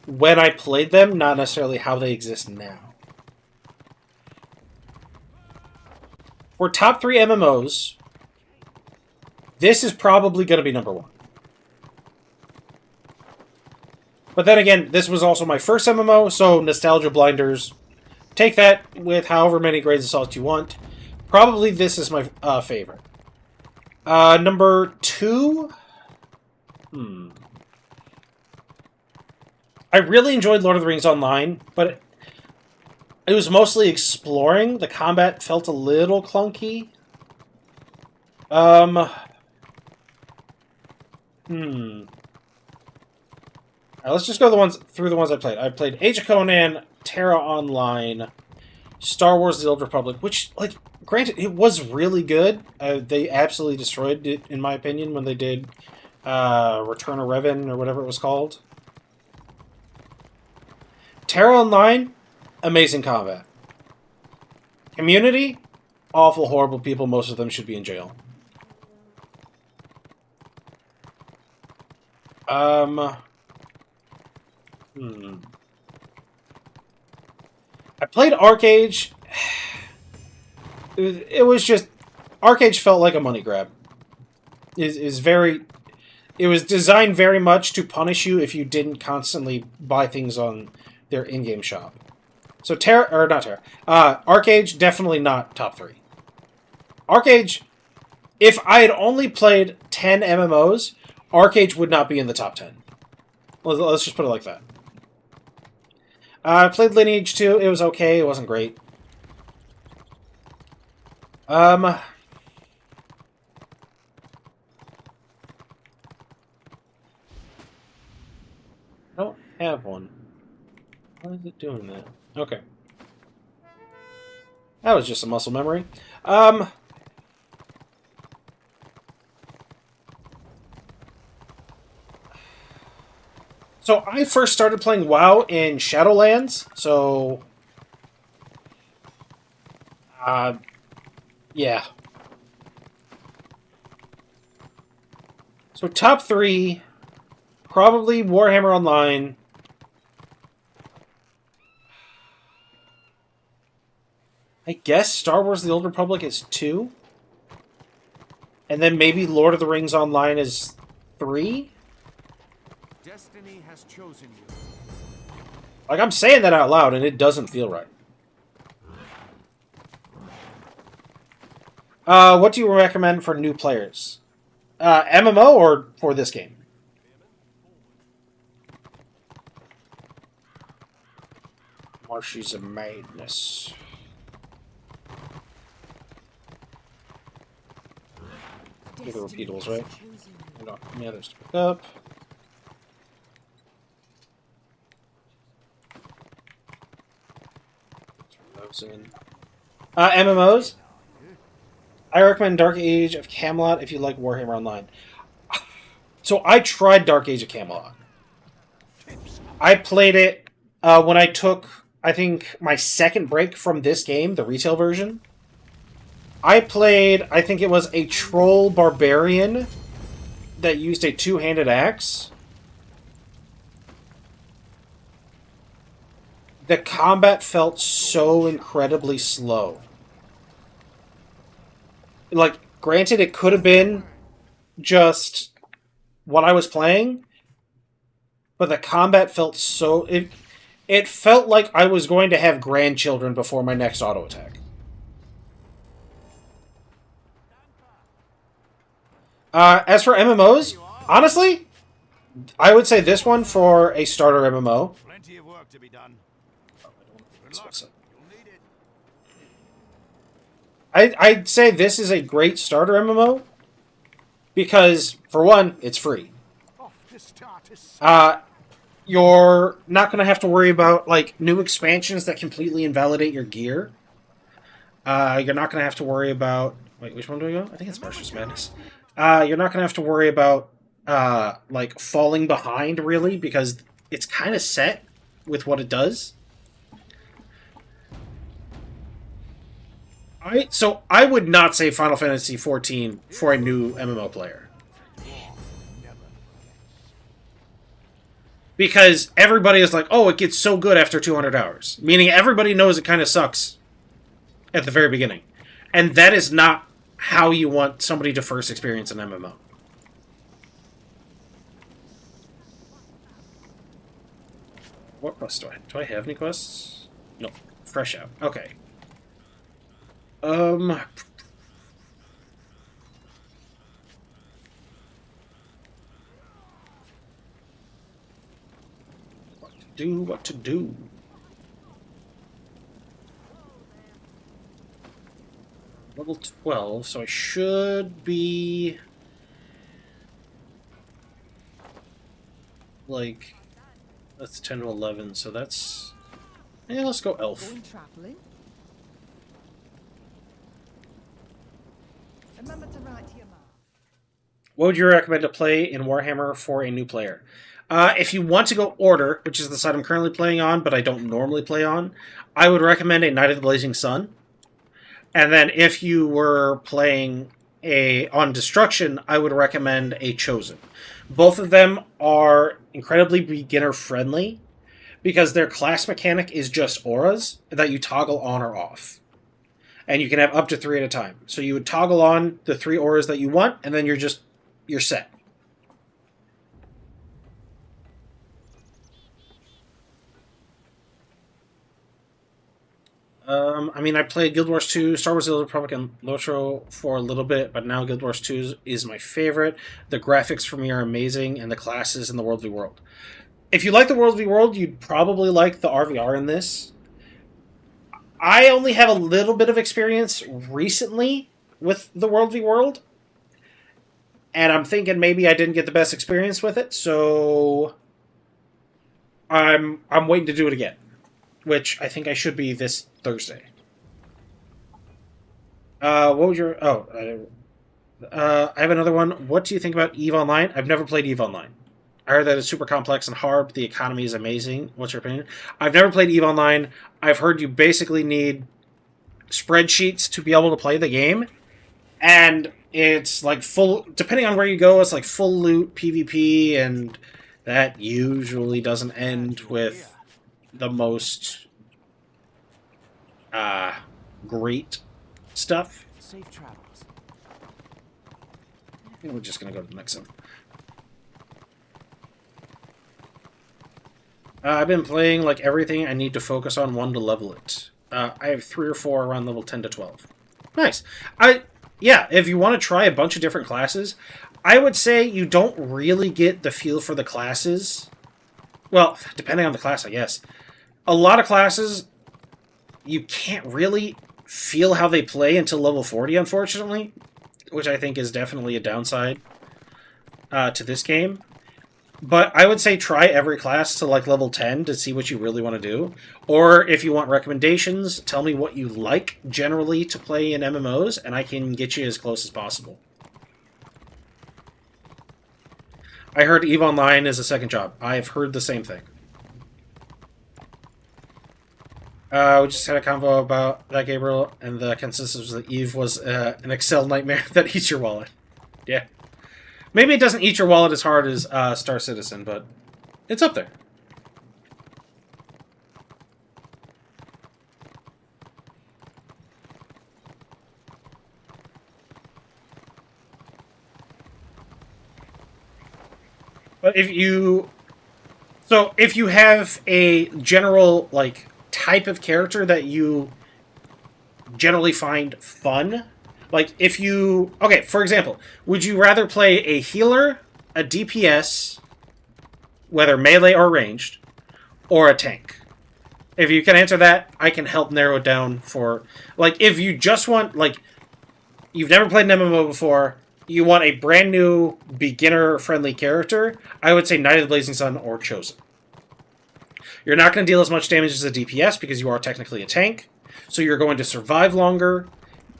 when I played them, not necessarily how they exist now. For top 3 MMOs, this is probably going to be number 1. But then again, this was also my first MMO, so nostalgia blinders. Take that with however many grains of salt you want. Probably this is my favorite. Number 2? I really enjoyed Lord of the Rings Online, but it was mostly exploring. The combat felt a little clunky. Let's just go through the ones I played. I played Age of Conan, Terra Online, Star Wars: The Old Republic, which, like, granted, it was really good. They absolutely destroyed it, in my opinion, when they did Return of Revan, or whatever it was called. Terra Online, amazing combat. Community, awful, horrible people. Most of them should be in jail. I played Arcage. It was just... Arcage felt like a money grab. It was designed very much to punish you if you didn't constantly buy things on their in-game shop. So Arcage, definitely not top 3. Arcage, if I had only played 10 MMOs, Arcage would not be in the top 10. Let's just put it like that. I played Lineage 2. It was okay. It wasn't great. I don't have one. Why is it doing that? Okay. That was just a muscle memory. So I first started playing WoW in Shadowlands, so... yeah. So top 3, probably Warhammer Online. I guess Star Wars The Old Republic is 2. And then maybe Lord of the Rings Online is 3? Destiny has chosen you. Like, I'm saying that out loud, and it doesn't feel right. What do you recommend for new players? MMO or for this game? Marshies of Madness. These are the repeatables, right? Hold on. Yeah, there's to pick up. Those in. MMOs? I recommend Dark Age of Camelot if you like Warhammer Online. So I tried Dark Age of Camelot. I played it when I took, I think, my second break from this game, the retail version. I played, I think it was a troll barbarian that used a two-handed axe. The combat felt so incredibly slow. Like, granted, it could have been just what I was playing, but the combat felt so... It felt like I was going to have grandchildren before my next auto attack. As for MMOs, honestly, I would say this one for a starter MMO. Plenty of work to be done. I'd say this is a great starter MMO because, for one, it's free. You're not going to have to worry about like new expansions that completely invalidate your gear. You're not going to have to worry about... Wait, which one do we go? I think it's Martius Madness. You're not going to have to worry about like falling behind, really, because it's kind of set with what it does. So I would not say Final Fantasy XIV for a new MMO player. Because everybody is like, oh, it gets so good after 200 hours. Meaning everybody knows it kind of sucks at the very beginning. And that is not how you want somebody to first experience an MMO. What quests do I have? Do I have any quests? No. Fresh out. Okay. What to do? Level 12, so I should be... like... that's 10 to 11, so that's... yeah, let's go elf. Remember to write to your mom. What would you recommend to play in Warhammer for a new player? If you want to go Order, which is the side I'm currently playing on, but I don't normally play on, I would recommend a Knight of the Blazing Sun. And then if you were playing on Destruction, I would recommend a Chosen. Both of them are incredibly beginner-friendly because their class mechanic is just auras that you toggle on or off. And you can have up to 3 at a time. So you would toggle on the 3 auras that you want, and then you're set. I mean, I played Guild Wars 2, Star Wars: The Old Republic, and Lotro for a little bit, but now Guild Wars 2 is my favorite. The graphics for me are amazing, and the classes in the World v. World. If you like the World v. World, you'd probably like the RVR in this. I only have a little bit of experience recently with the World v. World, and I'm thinking maybe I didn't get the best experience with it, so I'm waiting to do it again, which I think I should be this Thursday. What was your... I have another one. What do you think about EVE Online? I've never played EVE Online. I heard that it's super complex and hard, but the economy is amazing. What's your opinion? I've never played EVE Online. I've heard you basically need spreadsheets to be able to play the game, and it's like full... Depending on where you go, it's like full loot PvP, and that usually doesn't end with the most great stuff. Safe travels. I think we're just gonna go to the next one. I've been playing like everything. I need to focus on one to level it. I have 3 or 4 around level 10 to 12. Nice. Yeah, if you want to try a bunch of different classes, I would say you don't really get the feel for the classes. Well, depending on the class, I guess. A lot of classes, you can't really feel how they play until level 40, unfortunately, which I think is definitely a downside to this game. But I would say try every class to like level 10 to see what you really want to do. Or if you want recommendations, tell me what you like generally to play in MMOs, and I can get you as close as possible. I heard EVE Online is a second job. I've heard the same thing. We just had a convo about that, Gabriel, and the consensus was that EVE was an Excel nightmare that eats your wallet. Yeah. Maybe it doesn't eat your wallet as hard as Star Citizen, but it's up there. But if you have a general like type of character that you generally find fun, like if you... Okay, for example, would you rather play a healer, a DPS, whether melee or ranged, or a tank? If you can answer that, I can help narrow it down for... Like, if you just want, like, you've never played an MMO before, you want a brand new, beginner-friendly character, I would say Knight of the Blazing Sun or Chosen. You're not going to deal as much damage as a DPS because you are technically a tank, so you're going to survive longer,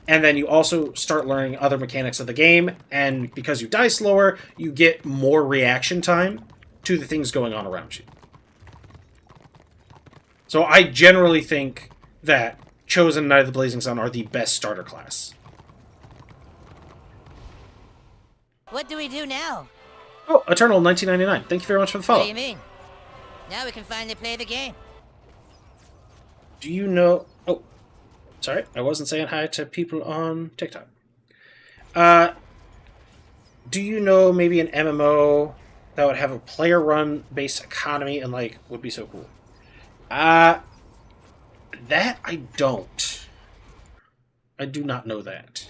and then you also start learning other mechanics of the game, and because you die slower, you get more reaction time to the things going on around you. So I generally think that Chosen and Knight of the Blazing Sun are the best starter class. What do we do now? Oh, Eternal 1999. Thank you very much for the follow. What do you mean? Now we can finally play the game. Do you know... Oh, sorry. I wasn't saying hi to people on TikTok. Do you know maybe an MMO that would have a player-run-based economy and, like, would be so cool? That I don't. I do not know that.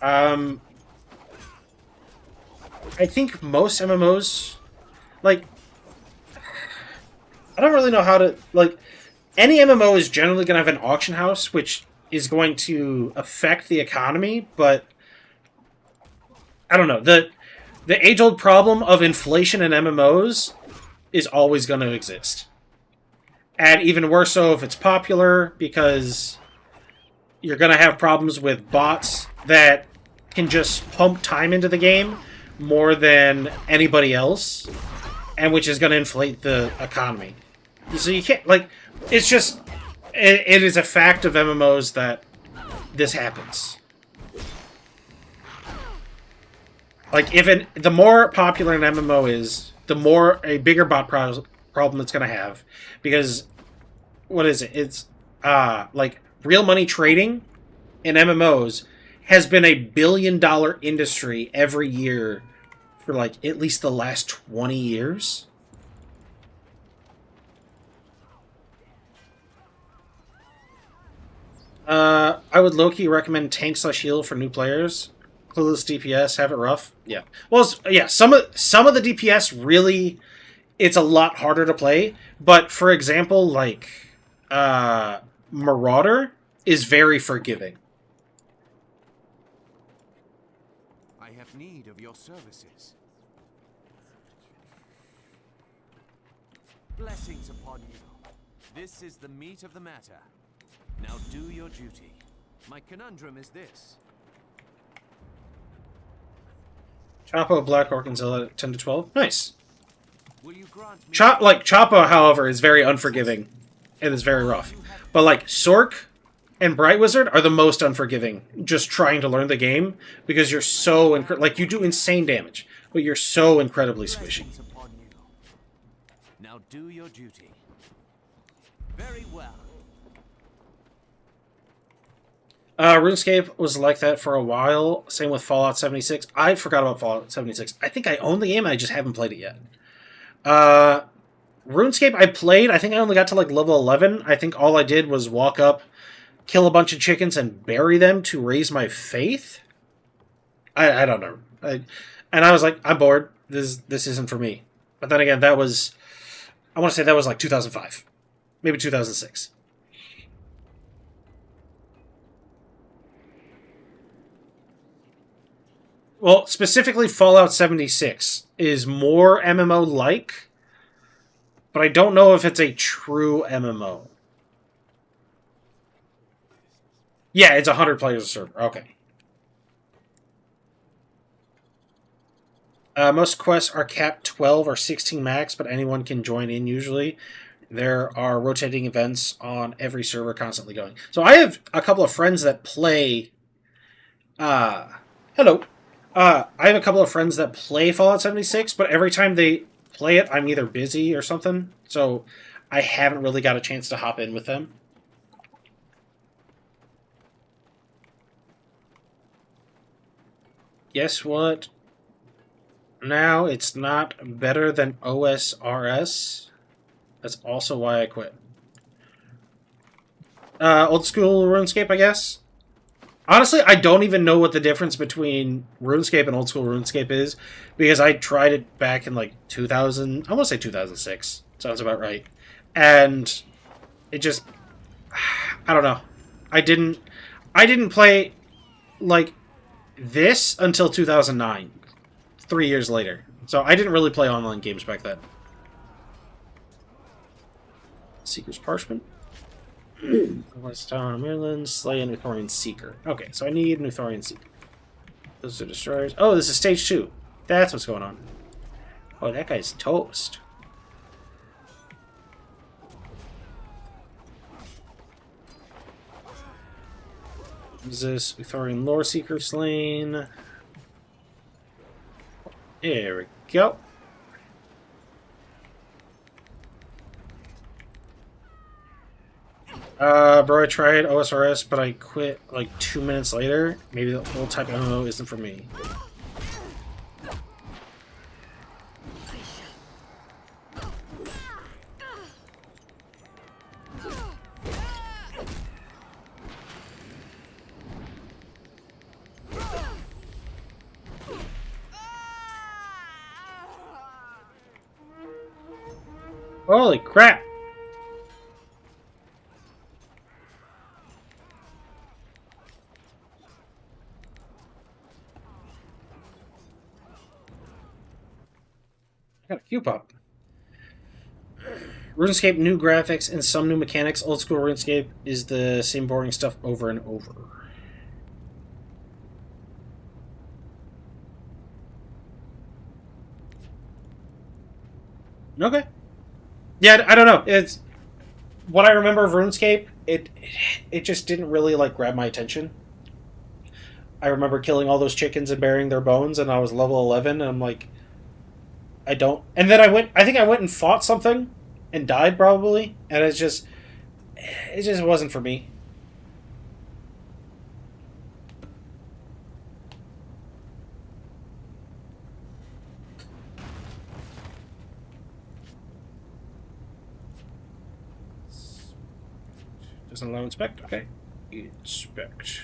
I think most MMOs, like, I don't really know how to, like, any MMO is generally going to have an auction house, which is going to affect the economy, but I don't know. The age-old problem of inflation in MMOs is always going to exist. And even worse so if it's popular, because you're going to have problems with bots that can just pump time into the game more than anybody else, and which is going to inflate the economy. So you can't, like, it's just, it is a fact of MMOs that this happens. Like, the more popular an MMO is, the more a bigger bot problem it's going to have. Because, what is it? It's, like, real money trading in MMOs has been a $1 billion industry every year for, like, at least the last 20 years. I would low-key recommend tank/heal for new players. Clueless DPS, have it rough. Yeah. Well, yeah, some of the DPS really, it's a lot harder to play. But, for example, like, Marauder is very forgiving. I have need of your services. Blessings upon you. This is the meat of the matter. Now do your duty. My conundrum is this. Chapo, Black Orc, and Zilla at 10 to 12. Nice. Will you grant me Chapo, however, is very unforgiving. It is very rough. But, like, Sork and Bright Wizard are the most unforgiving, just trying to learn the game, because you're so... like, you do insane damage, but you're so incredibly squishy. upon you. Now do your duty. Very well. RuneScape was like that for a while. Same with Fallout 76. I forgot about Fallout 76. I think I own the game, I just haven't played it yet. RuneScape I played. I think I only got to like level 11. I think all I did was walk up, kill a bunch of chickens, and bury them to raise my faith. I don't know. And I was like, I'm bored. This isn't for me. But then again, that was... I want to say that was like 2005. Maybe 2006. Well, specifically Fallout 76 is more MMO-like, but I don't know if it's a true MMO. Yeah, it's 100 players a server. Okay. Most quests are capped 12 or 16 max, but anyone can join in usually. There are rotating events on every server constantly going. So I have a couple of friends that play... hello. I have a couple of friends that play Fallout 76, but every time they play it, I'm either busy or something. So I haven't really got a chance to hop in with them. Guess what? Now it's not better than OSRS. That's also why I quit. Old school RuneScape, I guess? Honestly, I don't even know what the difference between RuneScape and old school RuneScape is, because I tried it back in like 2000, I want to say 2006. Sounds about right. And it just, I don't know. I didn't play like this until 2009, 3 years later. So I didn't really play online games back then. Seeker's Parchment. West Town, Maryland, slay an Uthorian Seeker. Okay, so I need an Uthorian Seeker. Those are destroyers. Oh, this is stage 2. That's what's going on. Oh, that guy's toast. What is this? Uthorian Lore Seeker slain. There we go. Bro, I tried OSRS, but I quit like 2 minutes later. Maybe the old type of MMO isn't for me. Holy crap! I got a queue pop. RuneScape, new graphics and some new mechanics. Old school RuneScape is the same boring stuff over and over. Okay. Yeah, I don't know. It's what I remember of RuneScape. It just didn't really like grab my attention. I remember killing all those chickens and burying their bones, and I was level 11, and I'm like, I don't. And then I think I went and fought something, and died probably, and it just wasn't for me. Doesn't allow inspect? Okay. Inspect.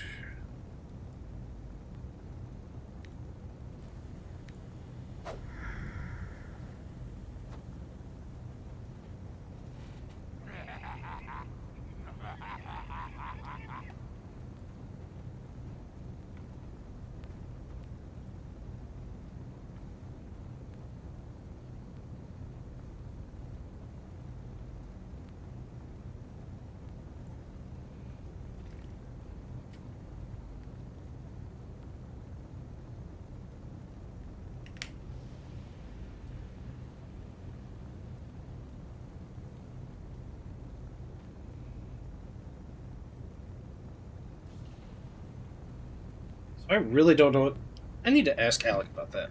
I really don't know what... I need to ask Alec about that.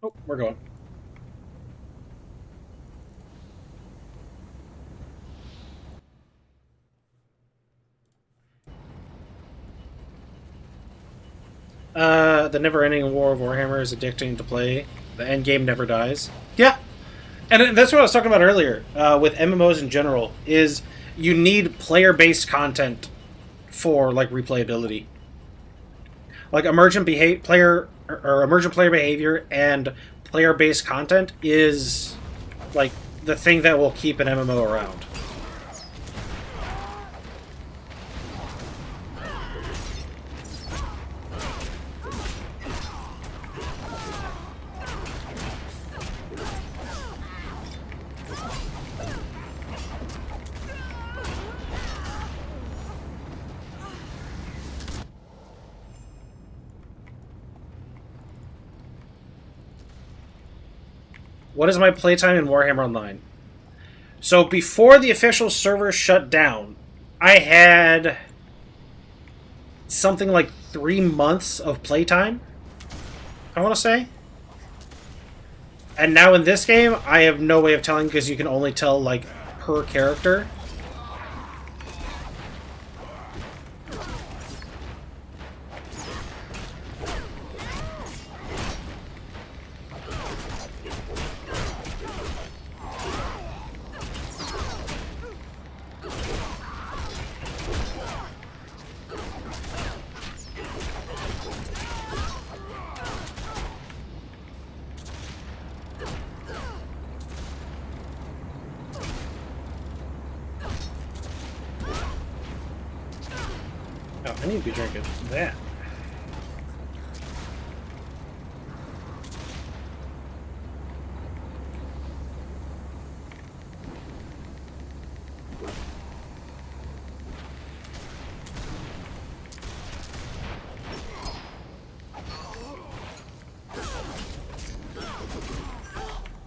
Oh, we're going. The never-ending war of Warhammer is addicting to play. The end game never dies. Yeah, and that's what I was talking about earlier with MMOs in general. Is you need player-based content for like replayability, like emergent player behavior and player-based content is like the thing that will keep an MMO around. What is my playtime in Warhammer Online? So before the official server shut down, I had something like 3 months of playtime, I want to say. And now in this game, I have no way of telling because you can only tell like per character. Oh, I need to be drinking that.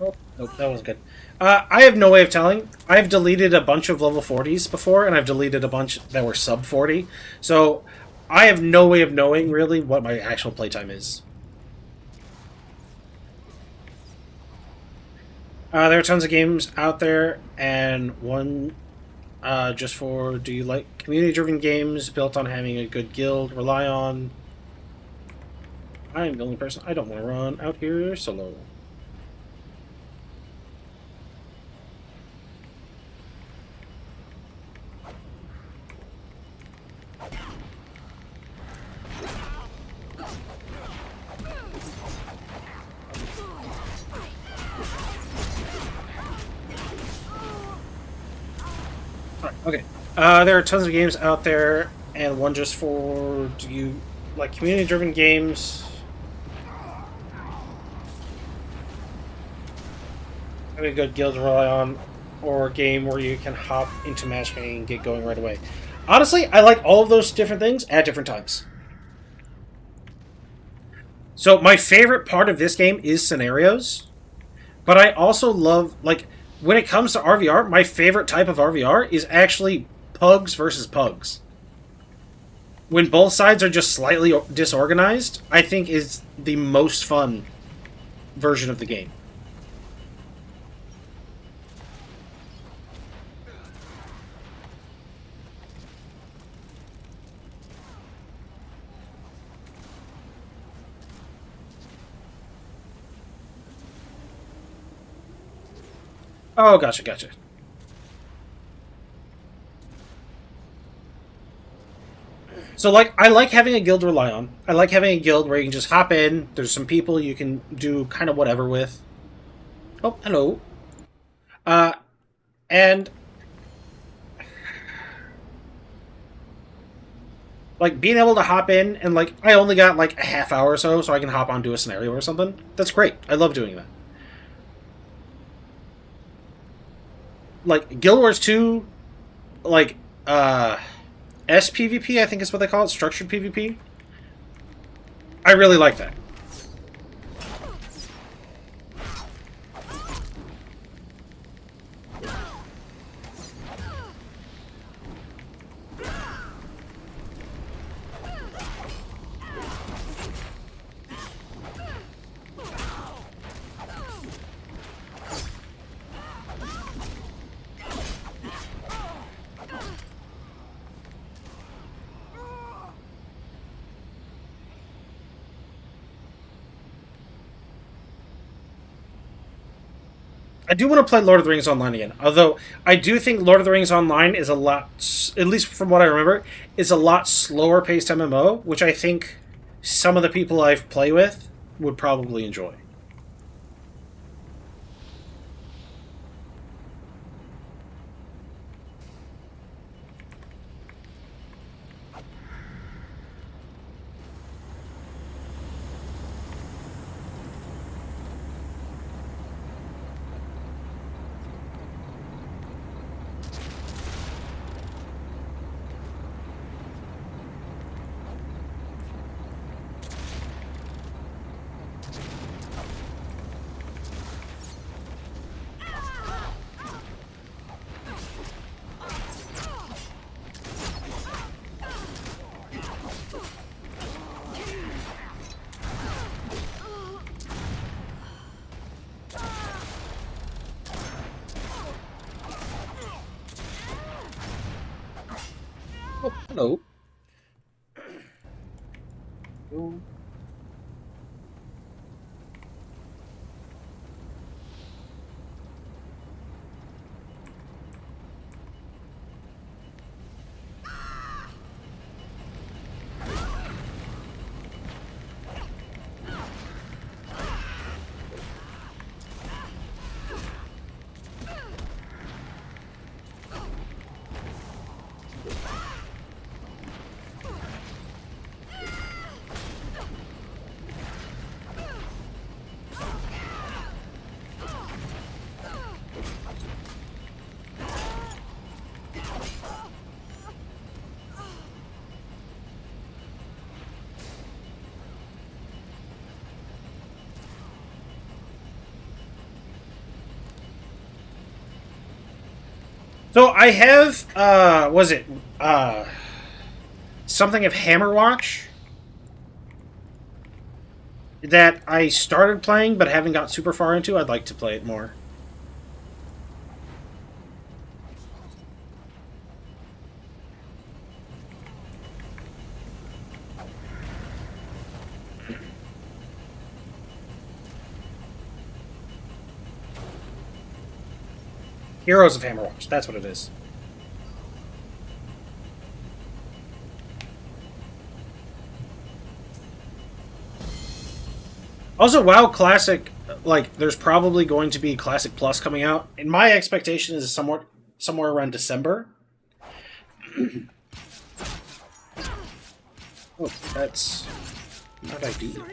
Oh, nope, that wasn't good. I have no way of telling. I've deleted a bunch of level 40s before, and I've deleted a bunch that were sub 40. So I have no way of knowing, really, what my actual playtime is. There are tons of games out there, and one just for, do you like community-driven games built on having a good guild, rely on... I am the only person. I don't want to run out here solo. Okay. There are tons of games out there, and one just for, do you like community-driven games? Having a good guild to rely on, or game where you can hop into matchmaking and get going right away. Honestly, I like all of those different things at different times. So my favorite part of this game is scenarios, but I also love, like, when it comes to RVR, my favorite type of RVR is actually pugs versus pugs. When both sides are just slightly disorganized, I think is the most fun version of the game. Oh, gotcha, gotcha. So, like, I like having a guild to rely on. I like having a guild where you can just hop in. There's some people you can do kind of whatever with. Oh, hello. And like, being able to hop in and, like, I only got, like, a half hour or so I can hop onto a scenario or something. That's great. I love doing that. Like, Guild Wars 2, like, SPVP, I think is what they call it, structured PvP. I really like that. I do want to play Lord of the Rings Online again. Although, I do think Lord of the Rings Online is a lot, at least from what I remember, is a lot slower paced MMO, which I think some of the people I've played with would probably enjoy. Oh, hello. Oh. So I have, was it, something of Hammerwatch that I started playing but haven't got super far into. I'd like to play it more. Heroes of Hammerwatch, that's what it is. Also, WoW Classic, like, there's probably going to be Classic Plus coming out. And my expectation is somewhere around December. Oh, that's... How did I do that?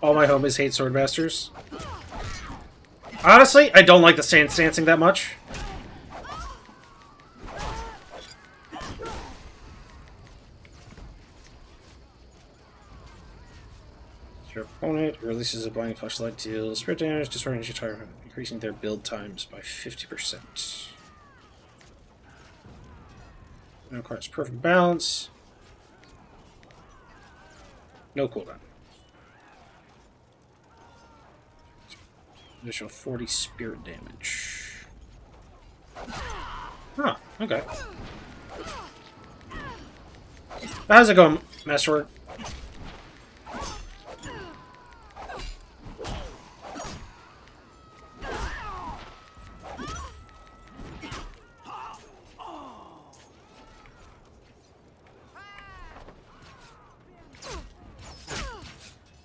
All my homies hate Swordmasters. Honestly, I don't like the stance dancing that much. Your opponent releases a blinding flashlight, deals spirit damage, disorients your target, increasing their build times by 50%. And of course, perfect balance. No cooldown. Additional 40 spirit damage. Huh, okay. How's it going, Masterwork?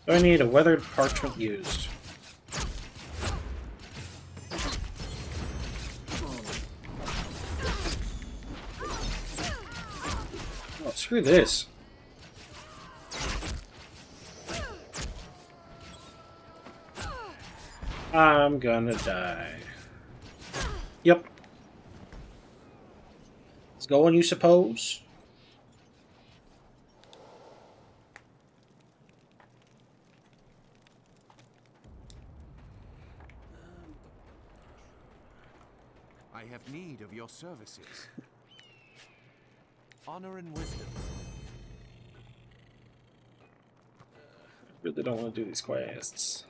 So I need a weathered parchment used. Oh, screw this. I'm gonna die. Yep. Let's go on, you suppose? I have need of your services. Honor and wisdom. I really don't want to do these quests.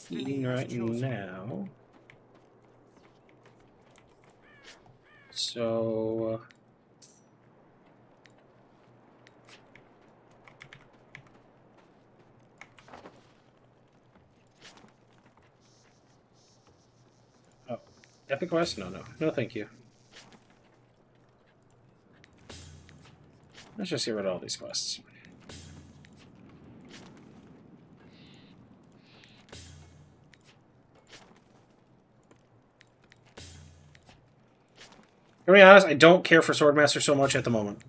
Eating right now. So... oh, epic quest? No, no. No, thank you. Let's just get rid of all these quests. To be honest, I don't care for Swordmaster so much at the moment.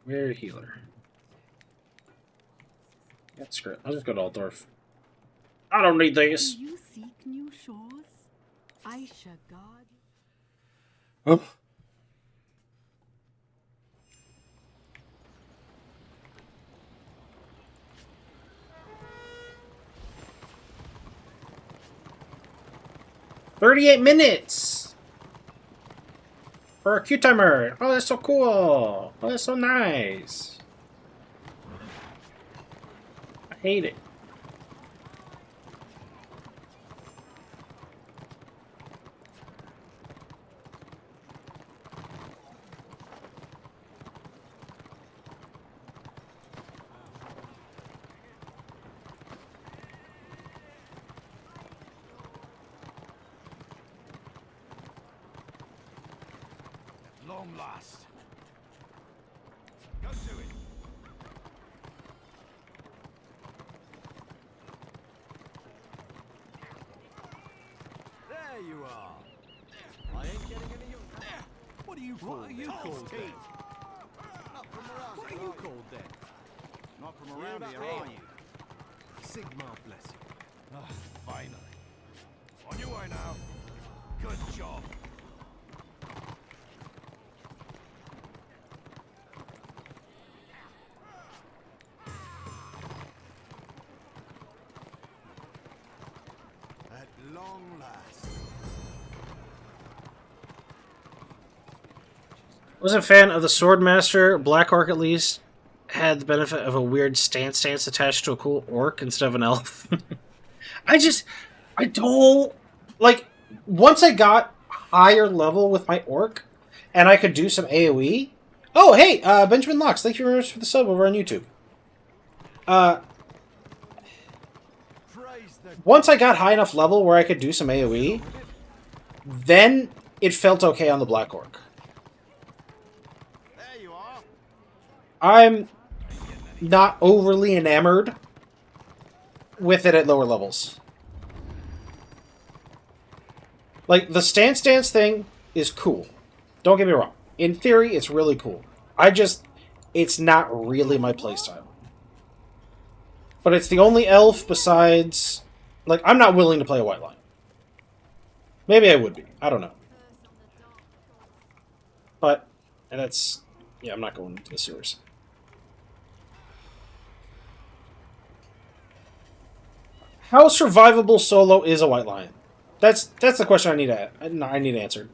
We're a healer. Yeah, screw it. I'll just go to Altdorf. I don't need these. Do you seek new shores? Aisha God. Oh. "38 minutes for a queue timer." Oh, that's so cool. Oh, that's so nice. I hate it. Long last. Go to it. There you are. I ain't getting any of that. What are you called? What are you called then? Not from around. What are you called then? Not from around here, are you? Sigma bless you. Ah, finally. On your way now. Good job. At long last. Wasn't a fan of the Swordmaster. Black Orc, at least, had the benefit of a weird stance attached to a cool orc instead of an elf. I don't... Like, once I got higher level with my orc, and I could do some AoE... Oh, hey, Benjamin Locks, thank you very much for the sub over on YouTube. Once I got high enough level where I could do some AoE, then it felt okay on the Black Orc. I'm not overly enamored with it at lower levels. Like, the stance thing is cool. Don't get me wrong. In theory, it's really cool. It's not really my playstyle. But it's the only elf besides... Like, I'm not willing to play a white line. Maybe I would be. I don't know. But, and that's... Yeah, I'm not going into the sewers. How survivable solo is a white lion? That's the question I need answered.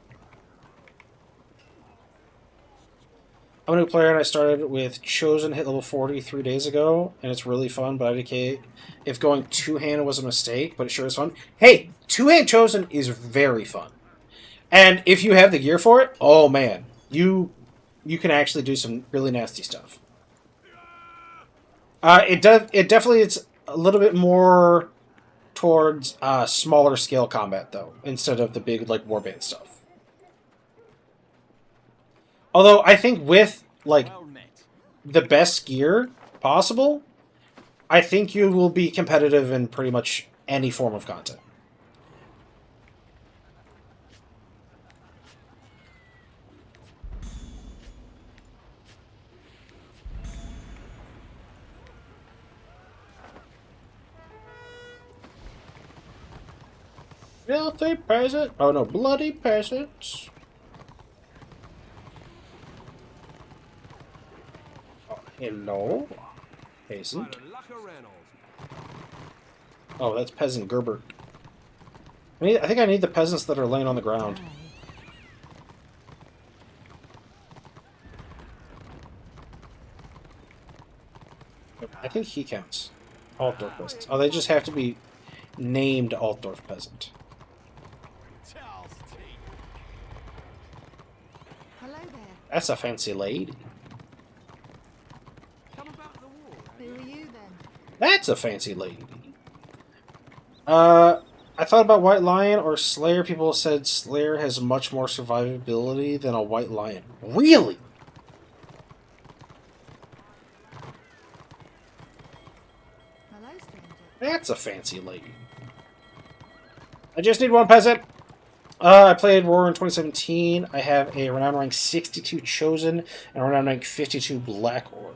I'm a new player and I started with Chosen, hit level 40 3 days ago, and it's really fun, but I decay if going two-hand was a mistake, but it sure is fun. Hey, two-hand Chosen is very fun. And if you have the gear for it, oh man, you can actually do some really nasty stuff. It definitely it's a little bit more towards smaller scale combat though, instead of the big like warband stuff. Although I think with like the best gear possible, I think you will be competitive in pretty much any form of content. Filthy peasant. Oh no, bloody peasants. Oh, hello, peasant. Oh, that's peasant Gerber. I think I need the peasants that are laying on the ground. I think he counts. Altdorf peasants. Oh, they just have to be named Altdorf peasant. Hello there. That's a fancy lady. Who are you then? That's a fancy lady. I thought about White Lion or Slayer. People said Slayer has much more survivability than a White Lion. Really? Hello, stranger. That's a fancy lady. I just need one peasant. I played War in 2017. I have a renown rank 62 Chosen and a renown rank 52 Black Orc.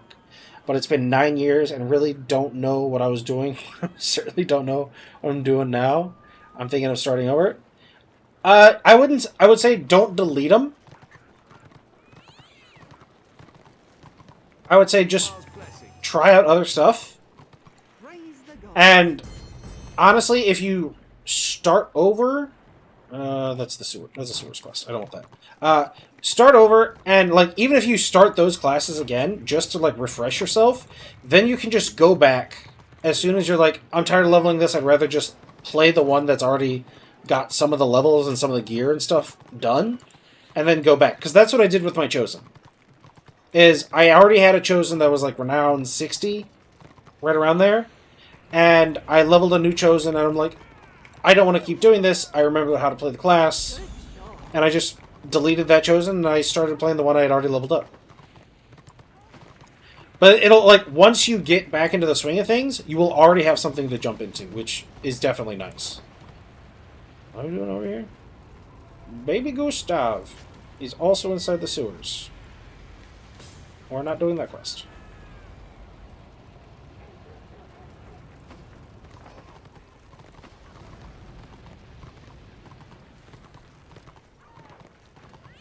But it's been 9 years and really don't know what I was doing. Certainly don't know what I'm doing now. I'm thinking of starting over. I would say don't delete them. I would say just try out other stuff. And honestly, if you start over, that's a sewers quest. I don't want that. Start over, and like even if you start those classes again, just to like refresh yourself, then you can just go back as soon as you're like, I'm tired of leveling this. I'd rather just play the one that's already got some of the levels and some of the gear and stuff done, and then go back. Because that's what I did with my Chosen. Is I already had a Chosen that was like renown 60, right around there, and I leveled a new Chosen, and I'm like, I don't want to keep doing this. I remember how to play the class, and I just deleted that Chosen, and I started playing the one I had already leveled up. But it'll, like, once you get back into the swing of things, you will already have something to jump into, which is definitely nice. What are we doing over here? Baby Gustav is also inside the sewers. We're not doing that quest.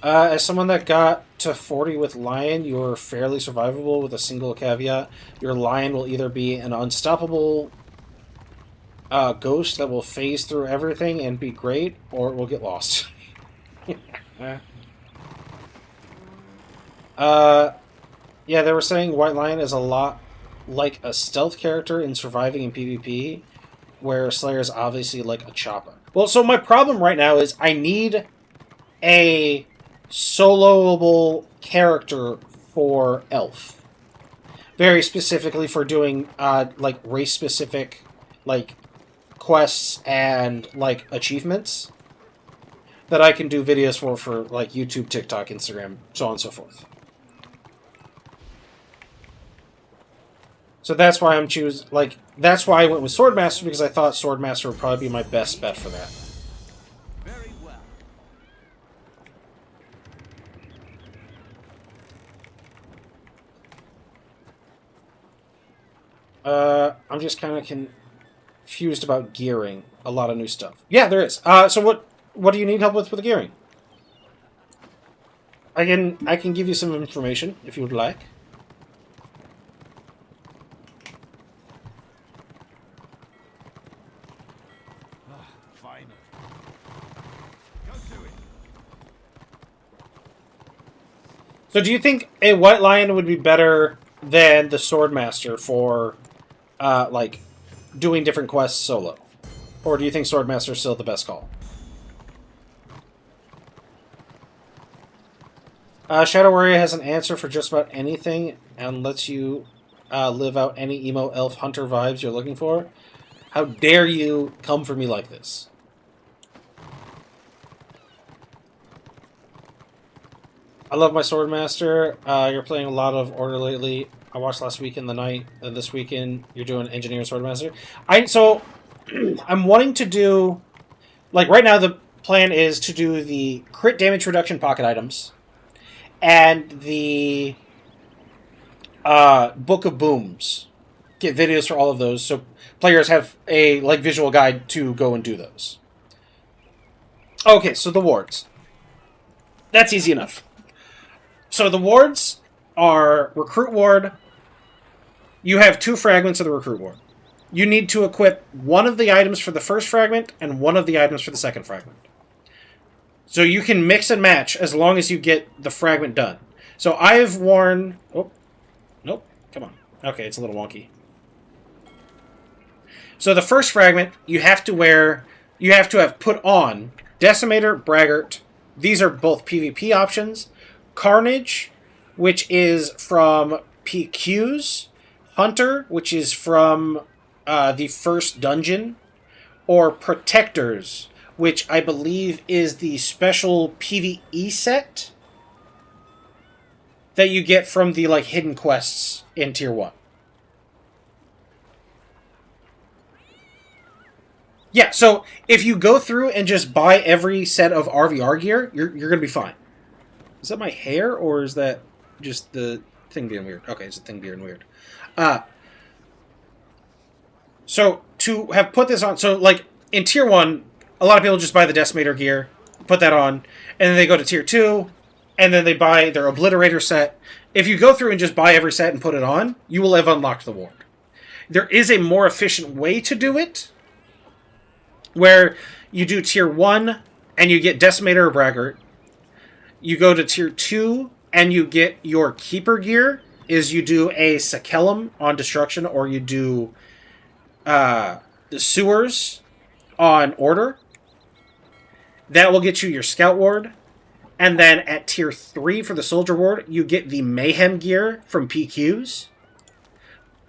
As someone that got to 40 with Lion, you're fairly survivable with a single caveat. Your Lion will either be an unstoppable ghost that will phase through everything and be great, or it will get lost. Yeah, they were saying White Lion is a lot like a stealth character in surviving in PvP, where Slayer is obviously like a chopper. Well, so my problem right now is I need a soloable character for Elf. Very specifically for doing like race specific like quests and like achievements that I can do videos for like YouTube, TikTok, Instagram, so on and so forth. So that's why I'm that's why I went with Swordmaster, because I thought Swordmaster would probably be my best bet for that. Very well. I'm just kind of confused about gearing. A lot of new stuff. Yeah, there is. So what do you need help with the gearing? I can give you some information if you would like. Fine. Go to it. So do you think a White Lion would be better than the Swordmaster for, like, doing different quests solo? Or do you think Swordmaster is still the best call? Shadow Warrior has an answer for just about anything and lets you live out any emo elf hunter vibes you're looking for. How dare you come for me like this? I love my Swordmaster. You're playing a lot of Order lately. I watched last weekend, the night, this weekend you're doing Engineer and Swordmaster. I'm wanting to do, like right now the plan is to do the crit damage reduction pocket items and the Book of Booms. Get videos for all of those so players have a visual guide to go and do those. Okay, so the wards. That's easy enough. So the wards are Recruit Ward. You have 2 fragments of the Recruit Ward. You need to equip one of the items for the first fragment and one of the items for the second fragment. So you can mix and match as long as you get the fragment done. So I have worn... Oh, nope. Come on. Okay, it's a little wonky. So the first fragment, you have to have put on Decimator, Braggart. These are both PvP options. Carnage, which is from PQs. Hunter, which is from the first dungeon. Or Protectors, which I believe is the special PvE set that you get from the hidden quests in Tier 1. Yeah, so if you go through and just buy every set of RVR gear, you're going to be fine. Is that my hair, or is that just the thing being weird? Okay, it's the thing being weird. So to have put this on, so in Tier 1, a lot of people just buy the Decimator gear, put that on, and then they go to Tier 2, and then they buy their Obliterator set. If you go through and just buy every set and put it on, you will have unlocked the ward. There is a more efficient way to do it, where you do Tier 1, and you get Decimator or Braggart. You go to Tier 2, and you get your Keeper gear, is you do a Sakellum on Destruction, or you do the Sewers on Order. That will get you your Scout Ward. And then at Tier 3 for the Soldier Ward, you get the Mayhem gear from PQs.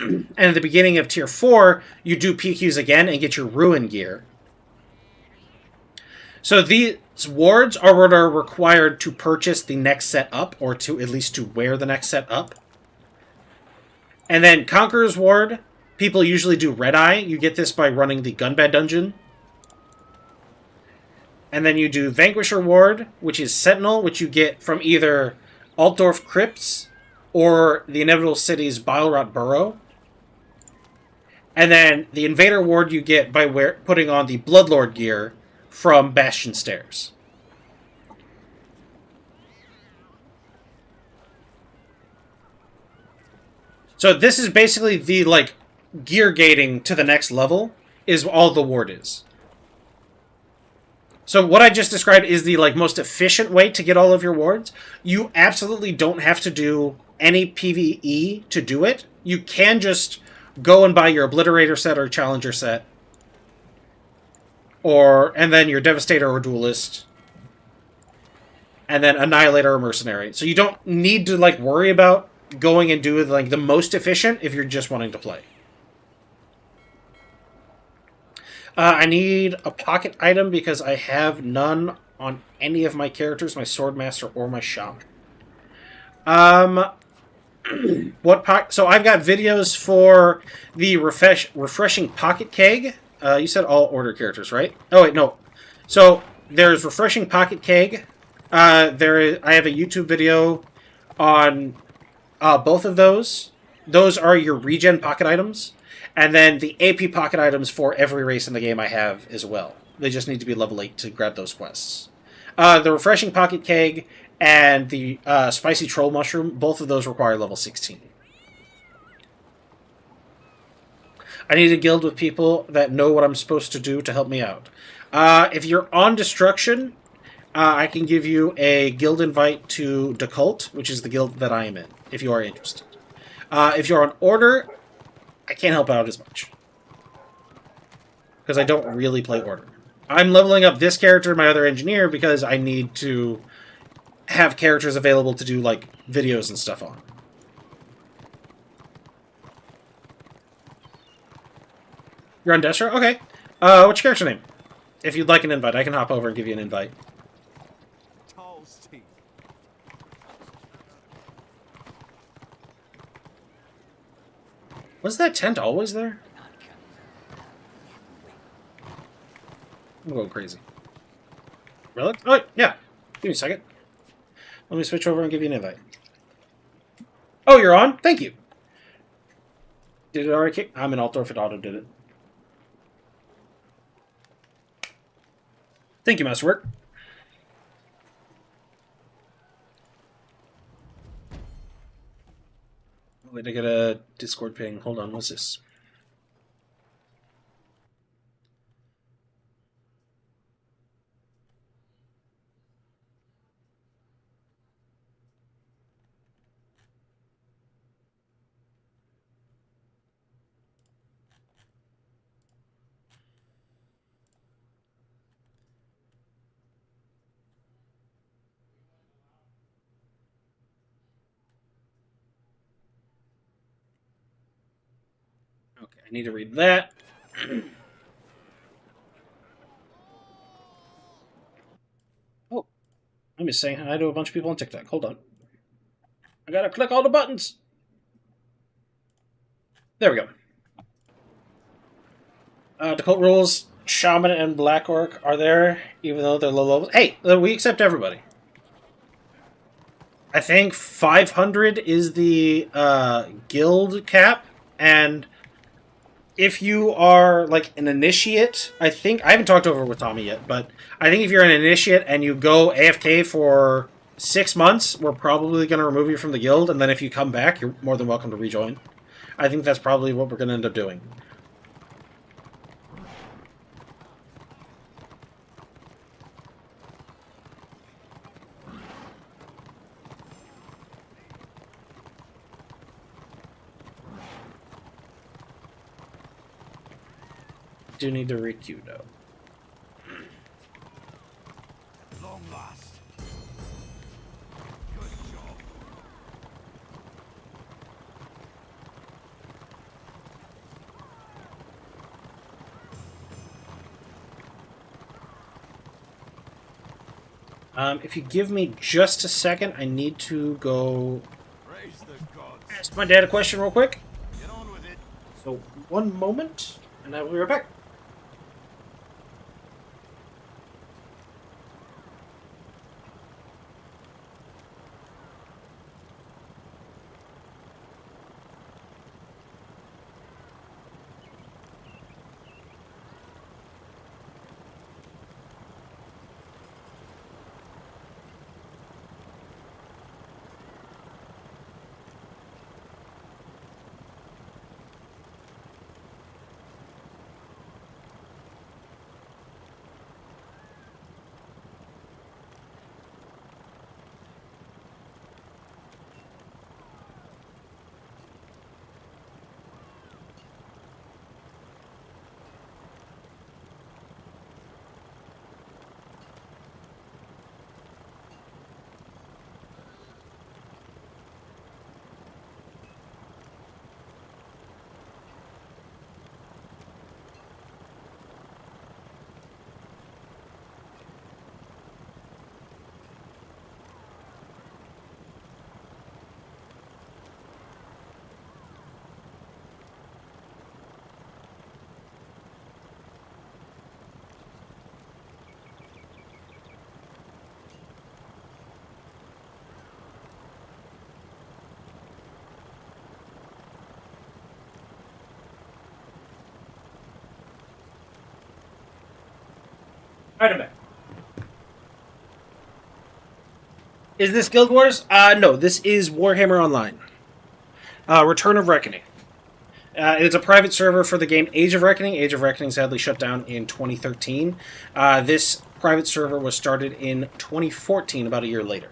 And at the beginning of Tier 4, you do PQs again and get your Ruin gear. So these wards are what are required to purchase the next set up, or to at least to wear the next set up. And then Conqueror's Ward, people usually do Red Eye. You get this by running the Gunbad Dungeon. And then you do Vanquisher Ward, which is Sentinel, which you get from either Altdorf Crypts or the Inevitable City's Bilerot Burrow. And then the Invader Ward you get by putting on the Bloodlord gear from Bastion Stairs. So this is basically the, gear gating to the next level is all the ward is. So what I just described is the, most efficient way to get all of your wards. You absolutely don't have to do any PvE to do it. You can just go and buy your Obliterator set or Challenger set. And then your Devastator or Duelist. And then Annihilator or Mercenary. So you don't need to, worry about going and do, the most efficient if you're just wanting to play. I need a pocket item because I have none on any of my characters, my Swordmaster or my Shop. So I've got videos for the refreshing pocket keg. You said all order characters, right? Oh wait, no. So there's refreshing pocket keg. I have a YouTube video on both of those. Those are your regen pocket items, and then the AP pocket items for every race in the game I have as well. They just need to be level 8 to grab those quests. The refreshing pocket keg and the spicy troll mushroom, both of those require level 16. I need a guild with people that know what I'm supposed to do to help me out. If you're on destruction, I can give you a guild invite to Decult, which is the guild that I am in, if you are interested. If you're on order, I can't help out as much. Because I don't really play order. I'm leveling up this character and my other engineer because I need to have characters available to do, like, videos and stuff on. You're on Destro? Okay. What's your character name? If you'd like an invite, I can hop over and give you an invite. Was that tent always there? I'm going crazy. Relic? Oh, yeah. Give me a second. Let me switch over and give you an invite. Oh, you're on? Thank you. Did it already kick? I'm in Altdorf. It auto did it. Thank you, Masterwork. Wait, I got a Discord ping. Hold on, what's this? Okay, I need to read that. Oh, I'm just saying hi to a bunch of people on TikTok. Hold on. I gotta click all the buttons. There we go. Decult rules, Shaman and Black Orc are there, even though they're low level. Hey, we accept everybody. I think 500 is the guild cap, and if you are like an initiate, I haven't talked over with Tommy yet, but I think if you're an initiate and you go AFK for 6 months, we're probably going to remove you from the guild, and then if you come back, you're more than welcome to rejoin. I think that's probably what we're going to end up doing. Do need to requeue though. Long last. Good job. If you give me just a second, I need to go Praise the gods. ask my dad a question real quick. Get on with it. So, one moment, and I will be right back. Item back. Is this Guild Wars? No, this is Warhammer Online. Return of Reckoning. It's a private server for the game Age of Reckoning. Age of Reckoning sadly shut down in 2013. This private server was started in 2014, about a year later.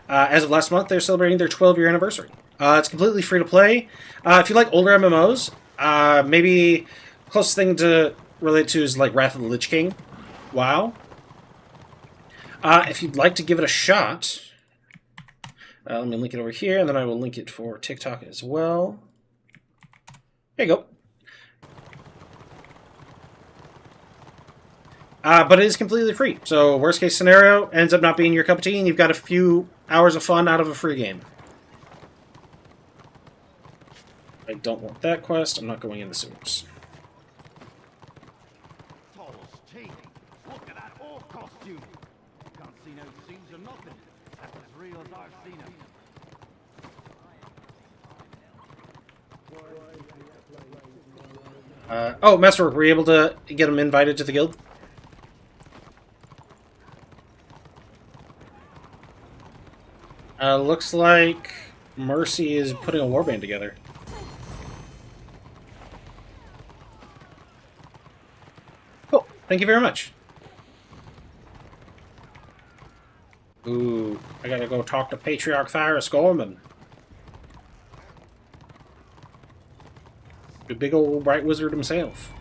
As of last month, they're celebrating their 12-year anniversary. It's completely free to play. If you like older MMOs, maybe closest thing to relate to is like Wrath of the Lich King. WoW. If you'd like to give it a shot, let me link it over here, and then I will link it for TikTok as well. There you go. But it is completely free, so worst case scenario, ends up not being your cup of tea, and you've got a few hours of fun out of a free game. I don't want that quest. I'm not going in the sewers. Look at that orc costume. Can't see no seams or nothing. That's as real as I've seen them. Oh, Masterwork, were you able to get him invited to the guild? Looks like Mercy is putting a warband together. Cool. Thank you very much. Ooh, I gotta go talk to Patriarch Thyrus Gorman. The big old bright wizard himself.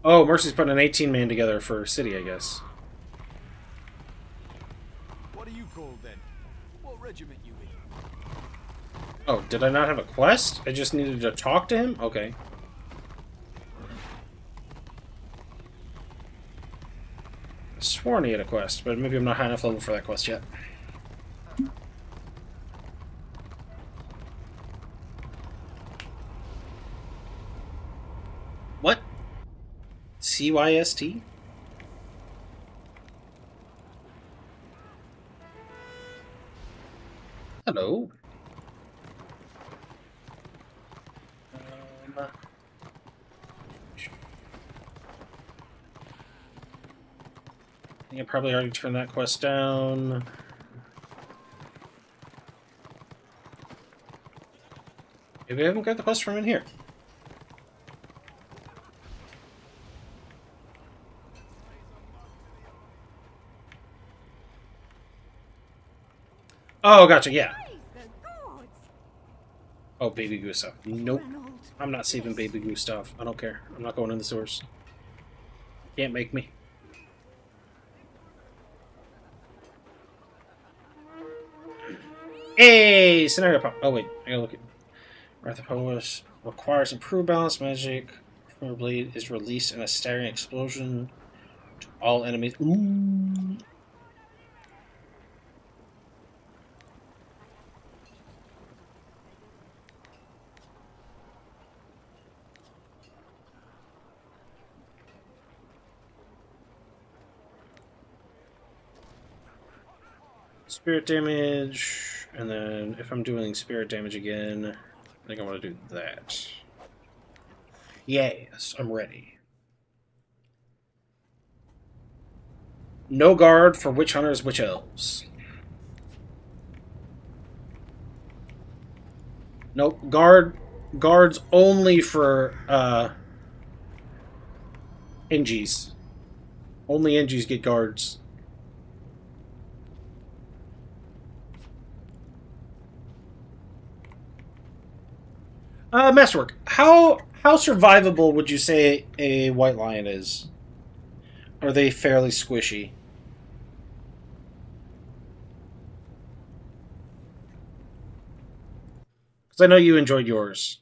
Oh, Mercy's putting an 18-man together for City, I guess. What are you called then? What regiment you in? Oh, did I not have a quest? I just needed to talk to him? Okay. I sworn he had a quest, but maybe I'm not high enough level for that quest yet. What? CYST? Hello. I think I probably already turned that quest down. Maybe I haven't got the quest from in here. Oh, gotcha, yeah. Oh, Baby Gustav. Nope. I'm not saving Baby Gustav. I don't care. I'm not going in the sewers. Can't make me. Hey! Scenario pop. Oh, wait. I gotta look at... Wrath of Polis requires improved balance magic. Former blade is released in a staggering explosion to all enemies. Ooh! Spirit damage, and then if I'm doing spirit damage again, I think I want to do that. Yes, I'm ready. No guard for witch hunters, witch elves. Nope, guards only for NGs. Only NGs get guards. Masterwork, how survivable would you say a white lion is? Are they fairly squishy? Because I know you enjoyed yours.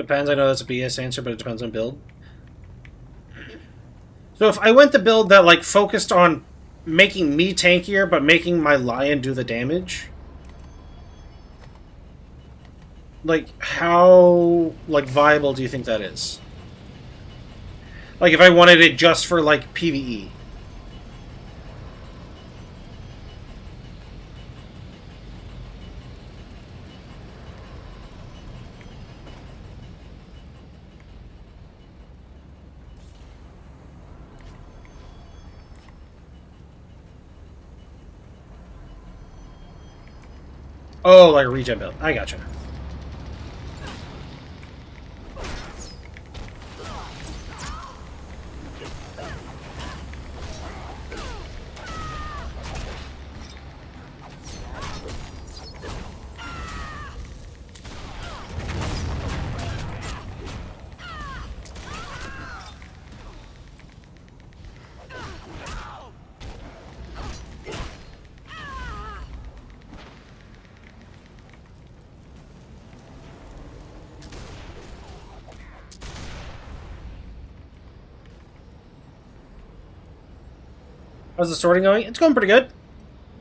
Depends. I know that's a BS answer, but it depends on build. So if I went the build that like focused on making me tankier, but making my lion do the damage, like how like viable do you think that is? Like if I wanted it just for like PvE. Oh, like a regen build. I gotcha. How's the sorting going? It's going pretty good.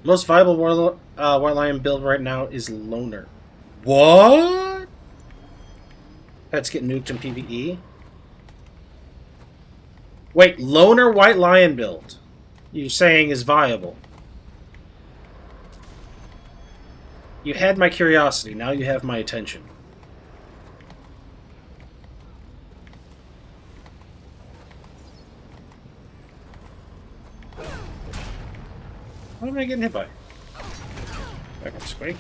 Most viable White Lion build right now is Loner. What? Pets get nuked in PvE? Wait, Loner White Lion build you're saying is viable. You had my curiosity, now you have my attention. What am I getting hit by? Back on Squake.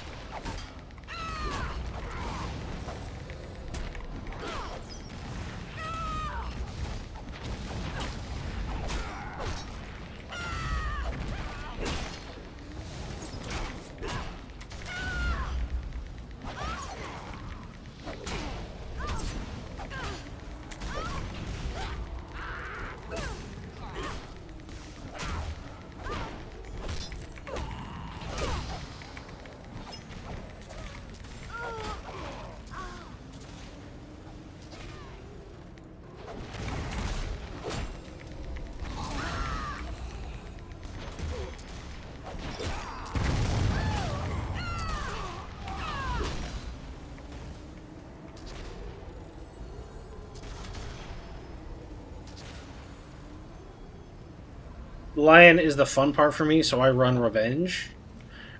Lion is the fun part for me, so I run Revenge.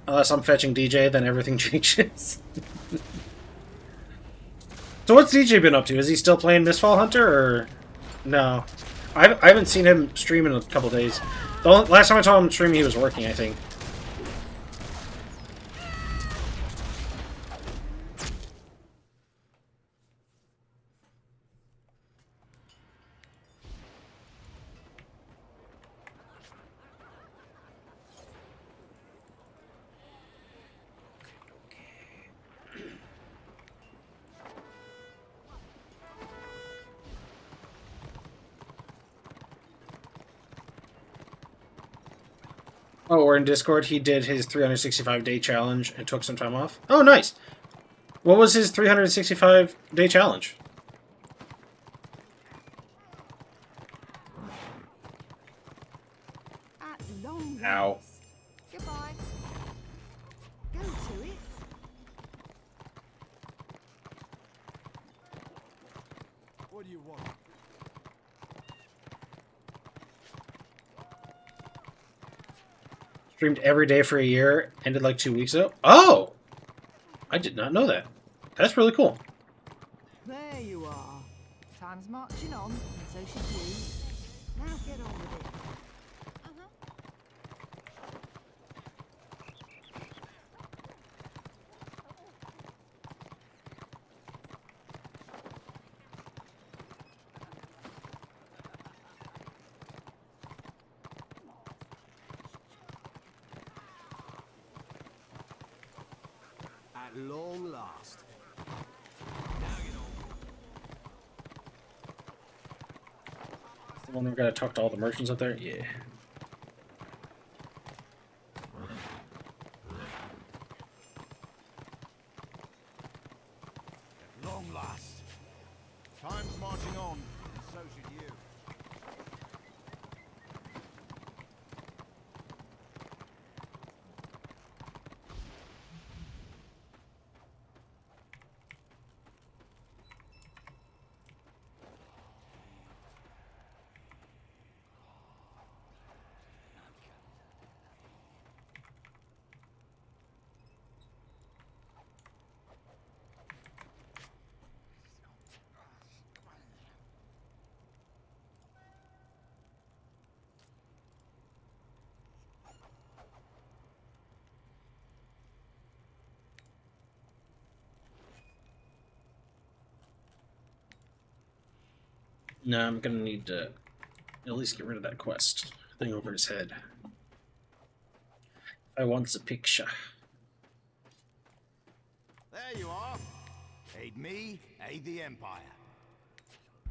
Unless I'm fetching DJ, then everything changes. So what's DJ been up to? Is he still playing Mistfall Hunter, or... No. I haven't seen him stream in a couple days. Last time I saw him stream, he was working, I think. Oh, or in Discord, he did his 365-day challenge and took some time off. Oh, nice! What was his 365-day challenge? Ow. Goodbye. Go to it. What do you want? Streamed every day for a year, ended like 2 weeks ago. Oh! I did not know that. That's really cool. There you are. Time's marching on, and so should you. Now get on with it. At long last. The one we've got to talk to all the merchants up there? Yeah. Long last. Time's marching on, and so should you. No, I'm gonna need to at least get rid of that quest thing over his head. I want the picture. There you are. Aid me, aid the Empire.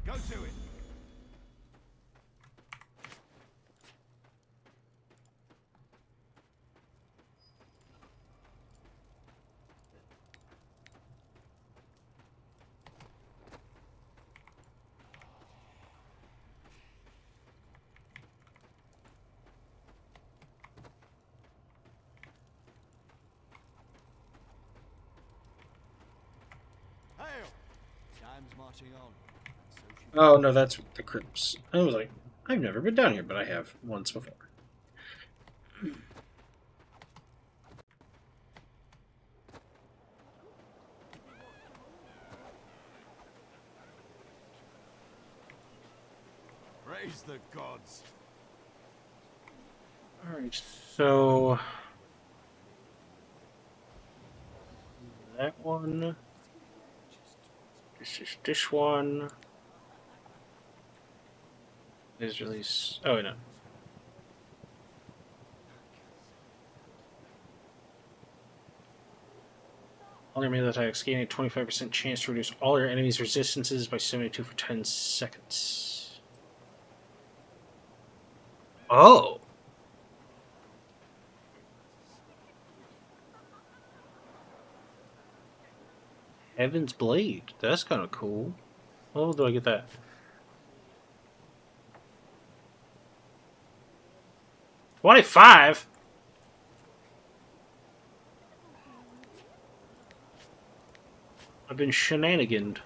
Go to it. Hail! Time's marching on. Oh no, that's the crypts. I was like, I've never been down here, but I have once before. Praise the gods. Alright, so that one. This is this one. Is release. Oh no. All your melee attacks gain a 25% chance to reduce all your enemies' resistances by 72 for 10 seconds. Oh! Heaven's Blade. That's kind of cool. Oh, do I get that? $25? I've been shenaniganed.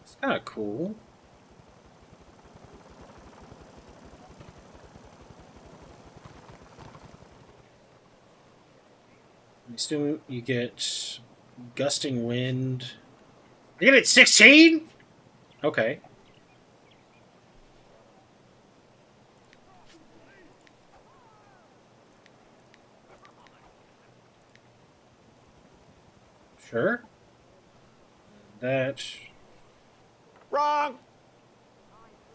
It's kind of cool. I assume you get gusting wind. I get it 16? Okay. Sure. That. Wrong!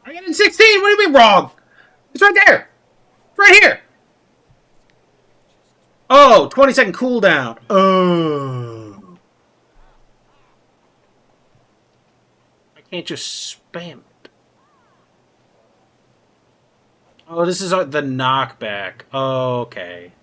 I get it 16! What do you mean wrong? It's right there! It's right here! Oh, 20-second cooldown. Oh. I can't just spam it. Oh, this is the knockback. Oh, okay.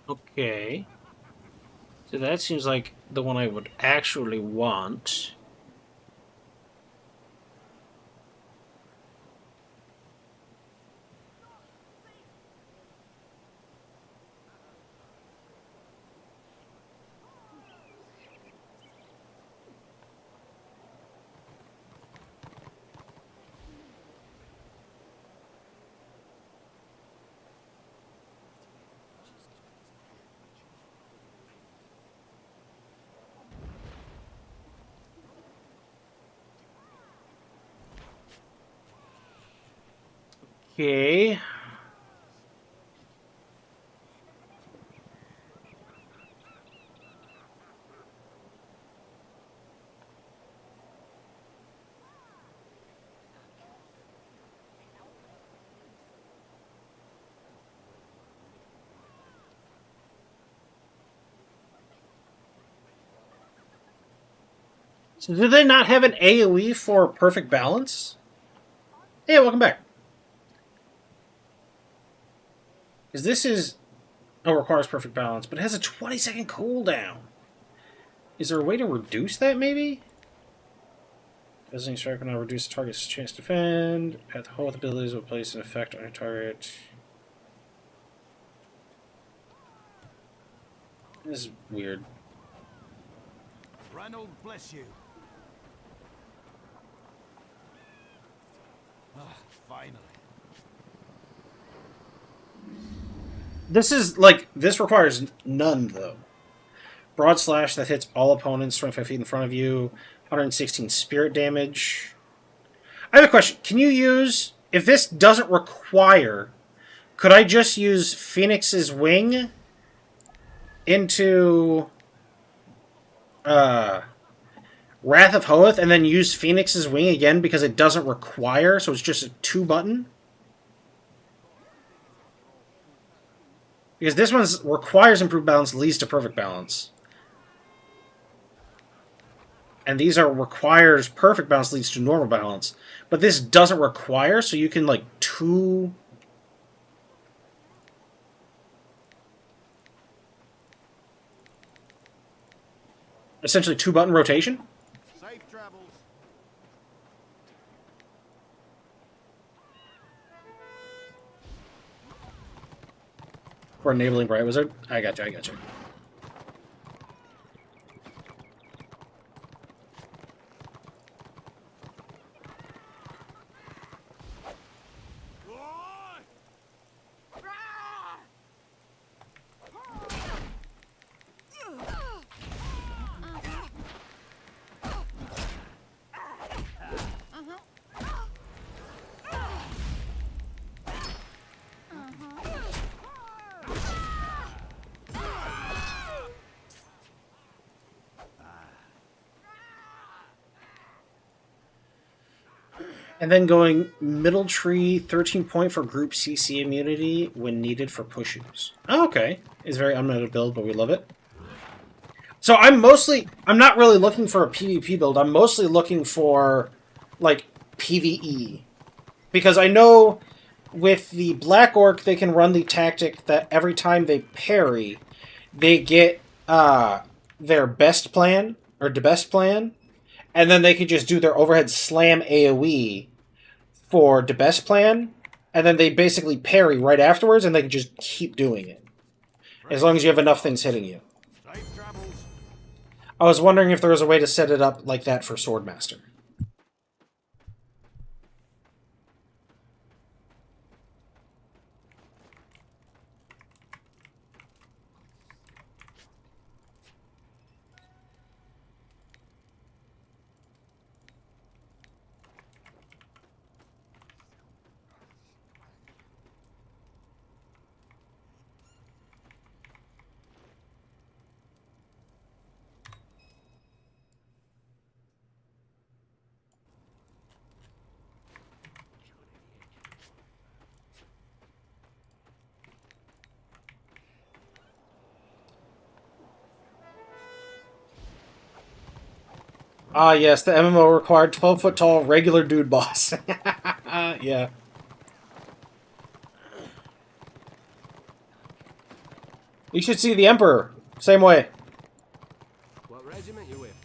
Okay. So that seems like the one I would actually want. Okay. So did they not have an AoE for perfect balance? Hey, welcome back. Because this is... Oh, requires perfect balance, but it has a 20-second cooldown. Is there a way to reduce that, maybe? Visiting strike will now reduce the target's chance to defend. Path Hole with abilities will place an effect on your target. This is weird. Ranald, bless you. Finally. This is, like, this requires none, though. Broad slash that hits all opponents 25 feet in front of you. 116 spirit damage. I have a question. Can you use... If this doesn't require... Could I just use Phoenix's Wing into... Wrath of Hoeth and then use Phoenix's Wing again because it doesn't require, so it's just a 2-button? Because this one requires improved balance, leads to perfect balance. And these are requires perfect balance, leads to normal balance. But this doesn't require, so you can, like, essentially 2-button rotation? Safe travels. For enabling Bright Wizard? I got you, I got you. And then going middle tree, 13 point for group CC immunity when needed for pushes. Oh, okay. It's a very unlimited build, but we love it. So I'm not really looking for a PvP build. I'm mostly looking for, like, PvE. Because I know with the Black Orc, they can run the tactic that every time they parry, they get their best plan, or the best plan, and then they can just do their overhead slam AoE for the best plan, and then they basically parry right afterwards, and they can just keep doing it. As long as you have enough things hitting you. I was wondering if there was a way to set it up like that for Swordmaster. Ah, yes, the MMO required 12-foot tall regular dude boss. Yeah. You should see the Emperor. Same way. What regiment you with?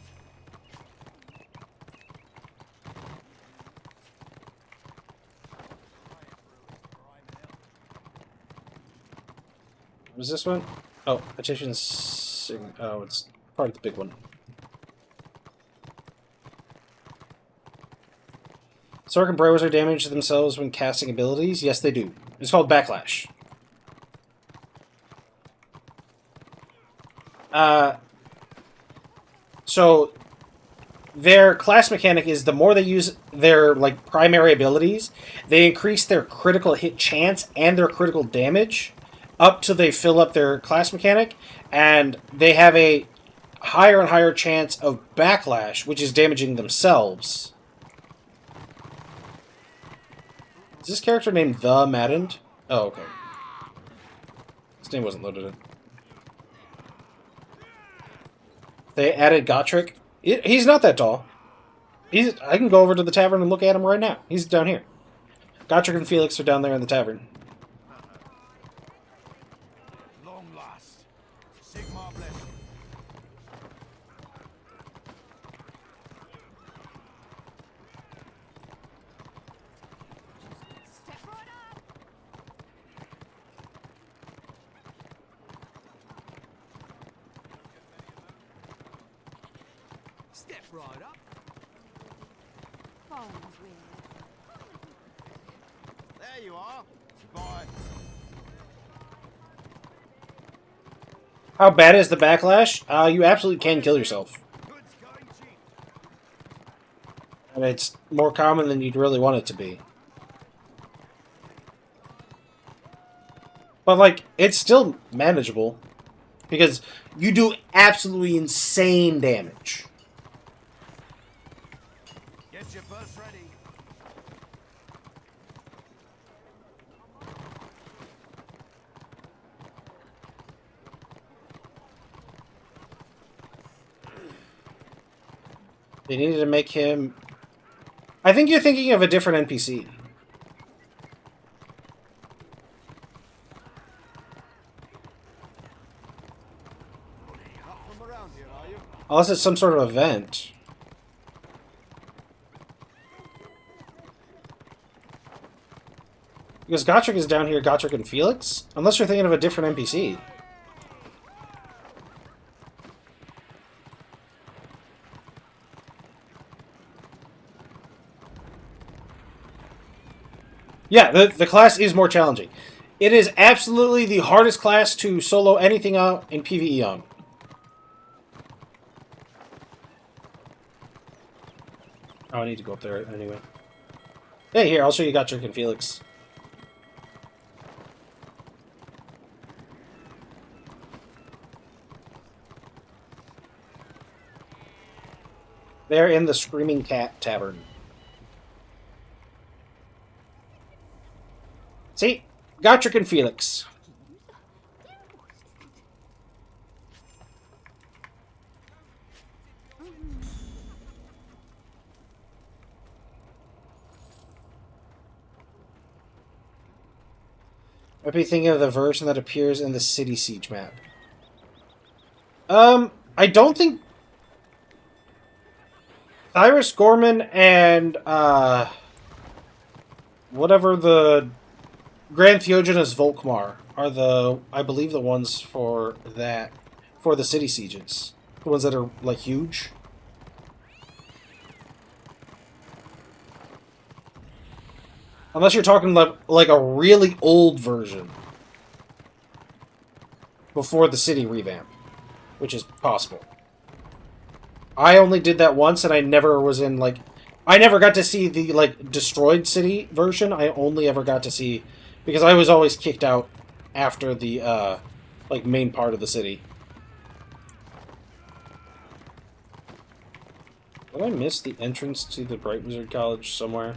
What is this one? Oh, petition. Oh, it's part of the big one. Sork and Bray Wizard damage themselves when casting abilities? Yes, they do. It's called Backlash. So their class mechanic is the more they use their like primary abilities, they increase their critical hit chance and their critical damage up till they fill up their class mechanic, and they have a higher and higher chance of backlash, which is damaging themselves. Is this character named The Maddened? Oh, okay. His name wasn't loaded in. They added Gotrek. He's not that tall. I can go over to the tavern and look at him right now. He's down here. Gotrek and Felix are down there in the tavern. Long last. Sigmar bless you. Step right up. There you are. Goodbye. How bad is the backlash? You absolutely can kill yourself. And it's more common than you'd really want it to be. But, like, it's still manageable. Because you do absolutely insane damage. Get your bus ready. They needed to make him... I think you're thinking of a different NPC. Not from around here, are you? Unless it's some sort of event. Because Gotrek is down here, Gotrek and Felix? Unless you're thinking of a different NPC. Yeah, the class is more challenging. It is absolutely the hardest class to solo anything out in PvE on. Oh, I need to go up there anyway. Hey, here, I'll show you Gotrek and Felix. They're in the Screaming Cat Tavern. See? Gotrek and Felix. Might be thinking of the version that appears in the City Siege map. I don't think... Cyrus Gorman and, whatever the... Grand Theogenes Volkmar are the, I believe, the ones for that, for the City Sieges. The ones that are, like, huge. Unless you're talking like a really old version. Before the city revamp. Which is possible. I only did that once and I never was in, like... I never got to see the, like, destroyed city version. I only ever got to see... Because I was always kicked out after the, like, main part of the city. Did I miss the entrance to the Bright Wizard College somewhere?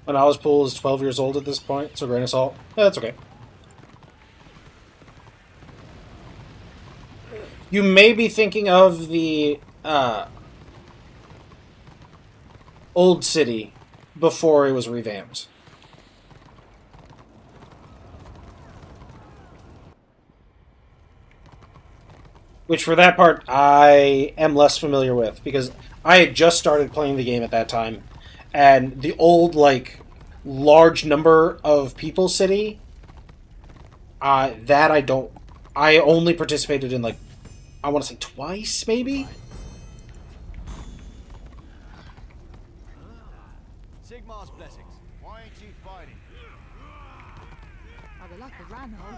An Ozpool is 12 years old at this point, so grain of salt. Yeah, that's okay. You may be thinking of the old city before it was revamped. Which, for that part, I am less familiar with, because I had just started playing the game at that time, and the old, like, large number of people city, that I don't... I only participated in, like, I want to say twice, maybe? Sigmar's blessings. Why ain't you fighting? I'd like a Reinhold.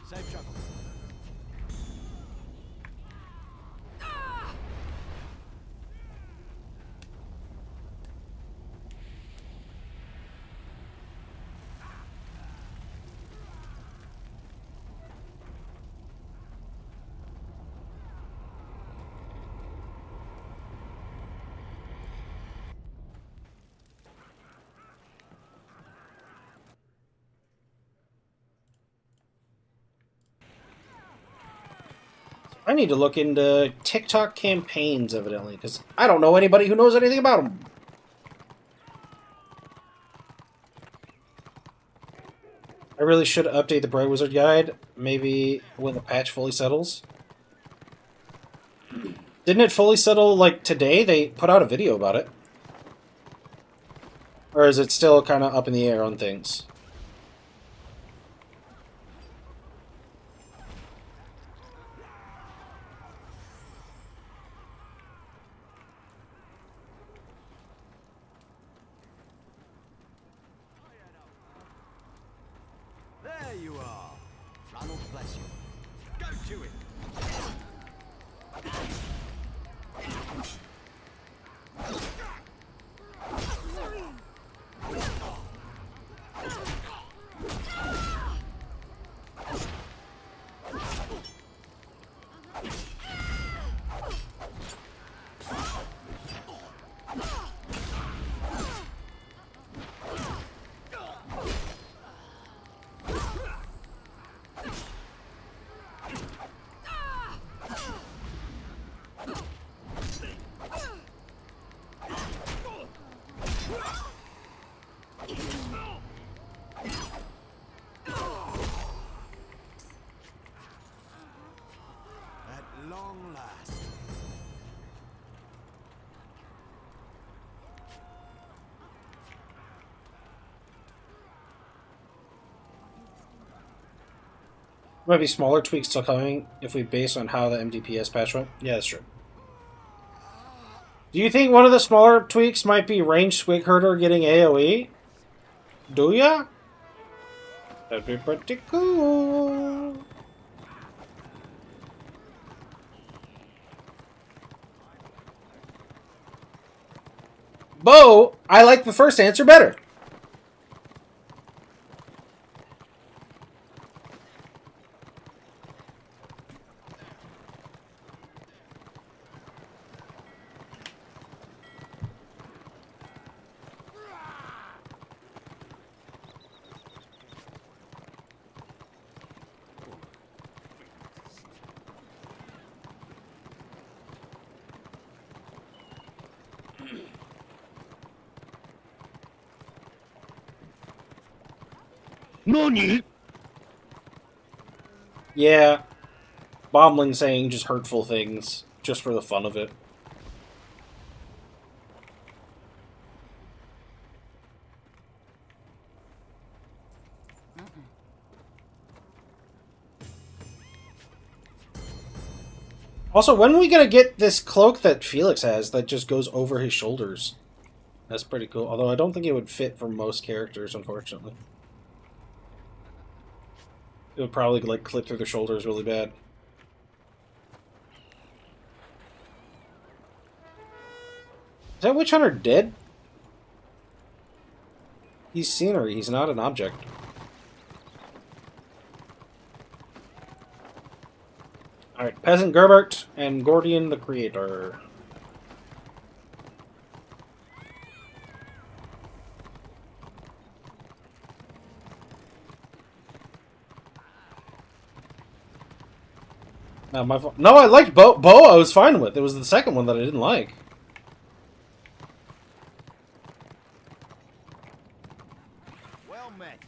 Safe travel. I need to look into TikTok campaigns, evidently, because I don't know anybody who knows anything about them. I really should update the Bright Wizard guide, maybe when the patch fully settles. Didn't it fully settle, like, today? They put out a video about it. Or is it still kind of up in the air on things? There you are. Ronald bless you. Go to it. At long last. Might be smaller tweaks still coming if we base on how the MDPS patch went. Yeah, that's true. Do you think one of the smaller tweaks might be ranged Squig Herder getting AoE? Do ya? That'd be pretty cool. Bo, I like the first answer better. NANI?! Yeah. Bombling saying just hurtful things, just for the fun of it. Also, when are we gonna get this cloak that Felix has that just goes over his shoulders? That's pretty cool. Although I don't think it would fit for most characters, unfortunately. It would probably like clip through the shoulders really bad. Is that Witch Hunter dead? He's scenery, he's not an object. Alright, Peasant Gerbert and Gordian the Creator. No, I liked Bo. I was fine with. It was the second one that I didn't like. Well met.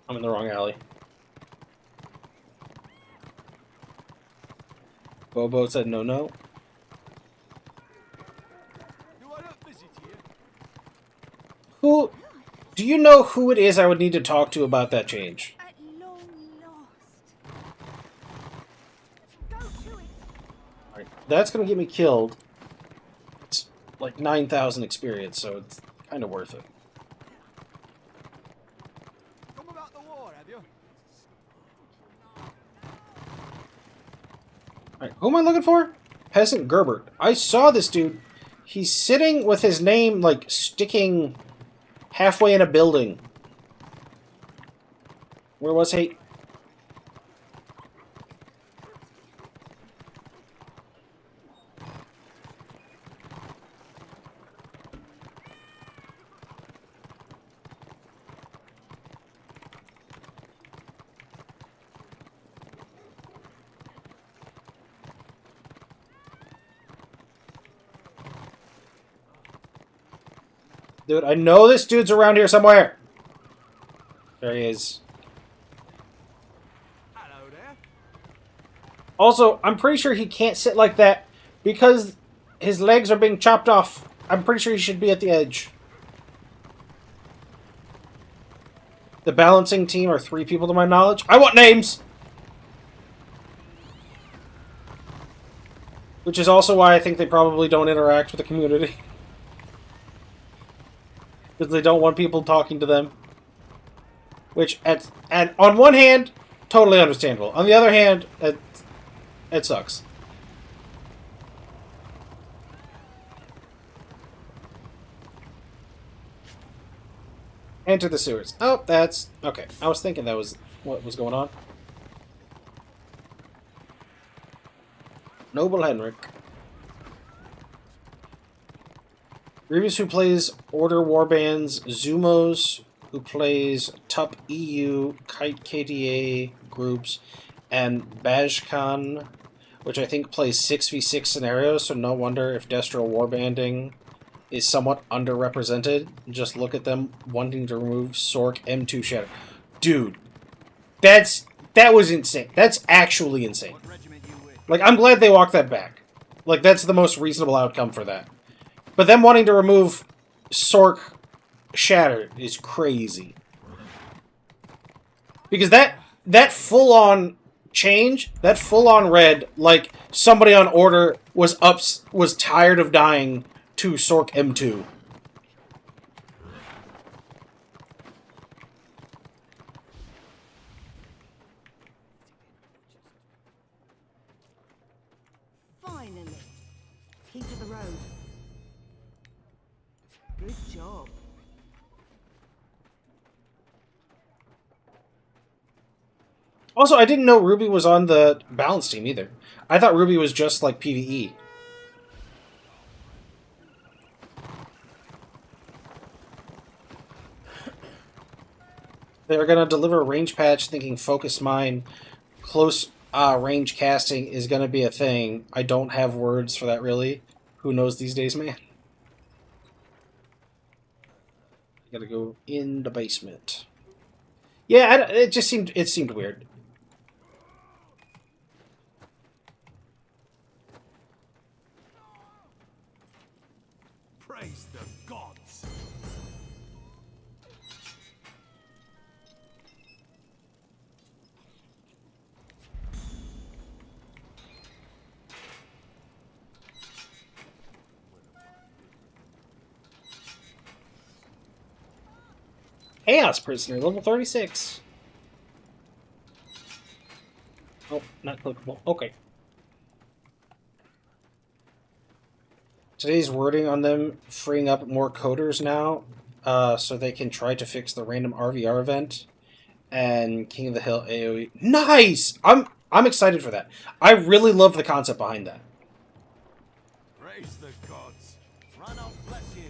I'm in the wrong alley. Bobo said no, no. Who... Do you know who it is I would need to talk to about that change? Alright, that's gonna get me killed. It's like 9,000 experience, so it's kind of worth it. Come about the war, have you? Alright, who am I looking for? Peasant Gerbert. I saw this dude. He's sitting with his name, like, sticking halfway in a building. Where was he? Dude, I know this dude's around here somewhere. There he is. Hello there. Also, I'm pretty sure he can't sit like that because his legs are being chopped off. I'm pretty sure he should be at the edge. The balancing team are 3 people to my knowledge. I want names! Which is also why I think they probably don't interact with the community. Because they don't want people talking to them. Which, and on one hand, totally understandable. On the other hand, it sucks. Enter the sewers. Oh, that's... Okay, I was thinking that was what was going on. Noble Henrik. Grievous, who plays Order Warbands, Zumos, who plays TUP EU, Kite KDA groups, and Bajkan, which I think plays 6v6 scenarios, so no wonder if Destro Warbanding is somewhat underrepresented. Just look at them wanting to remove Sork M2 Shadow. Dude, that was insane. That's actually insane. Like, I'm glad they walked that back. Like, that's the most reasonable outcome for that. But them wanting to remove Sork Shatter is crazy. Because that full-on change, that full-on red, like, somebody on Order was tired of dying to Sork M2. Finally. Keep to the road. Good job. Also, I didn't know Ruby was on the balance team either. I thought Ruby was just like PvE. They're gonna deliver a range patch thinking Focus Mine, close range casting is gonna be a thing. I don't have words for that really. Who knows these days, man? Gotta go in the basement. Yeah, it seemed weird. Praise the gods. Chaos Prisoner, level 36. Oh, not clickable. Okay. Today's wording on them freeing up more coders now, so they can try to fix the random RVR event and King of the Hill AoE. Nice! I'm excited for that. I really love the concept behind that. Praise the gods. Ranulf bless you.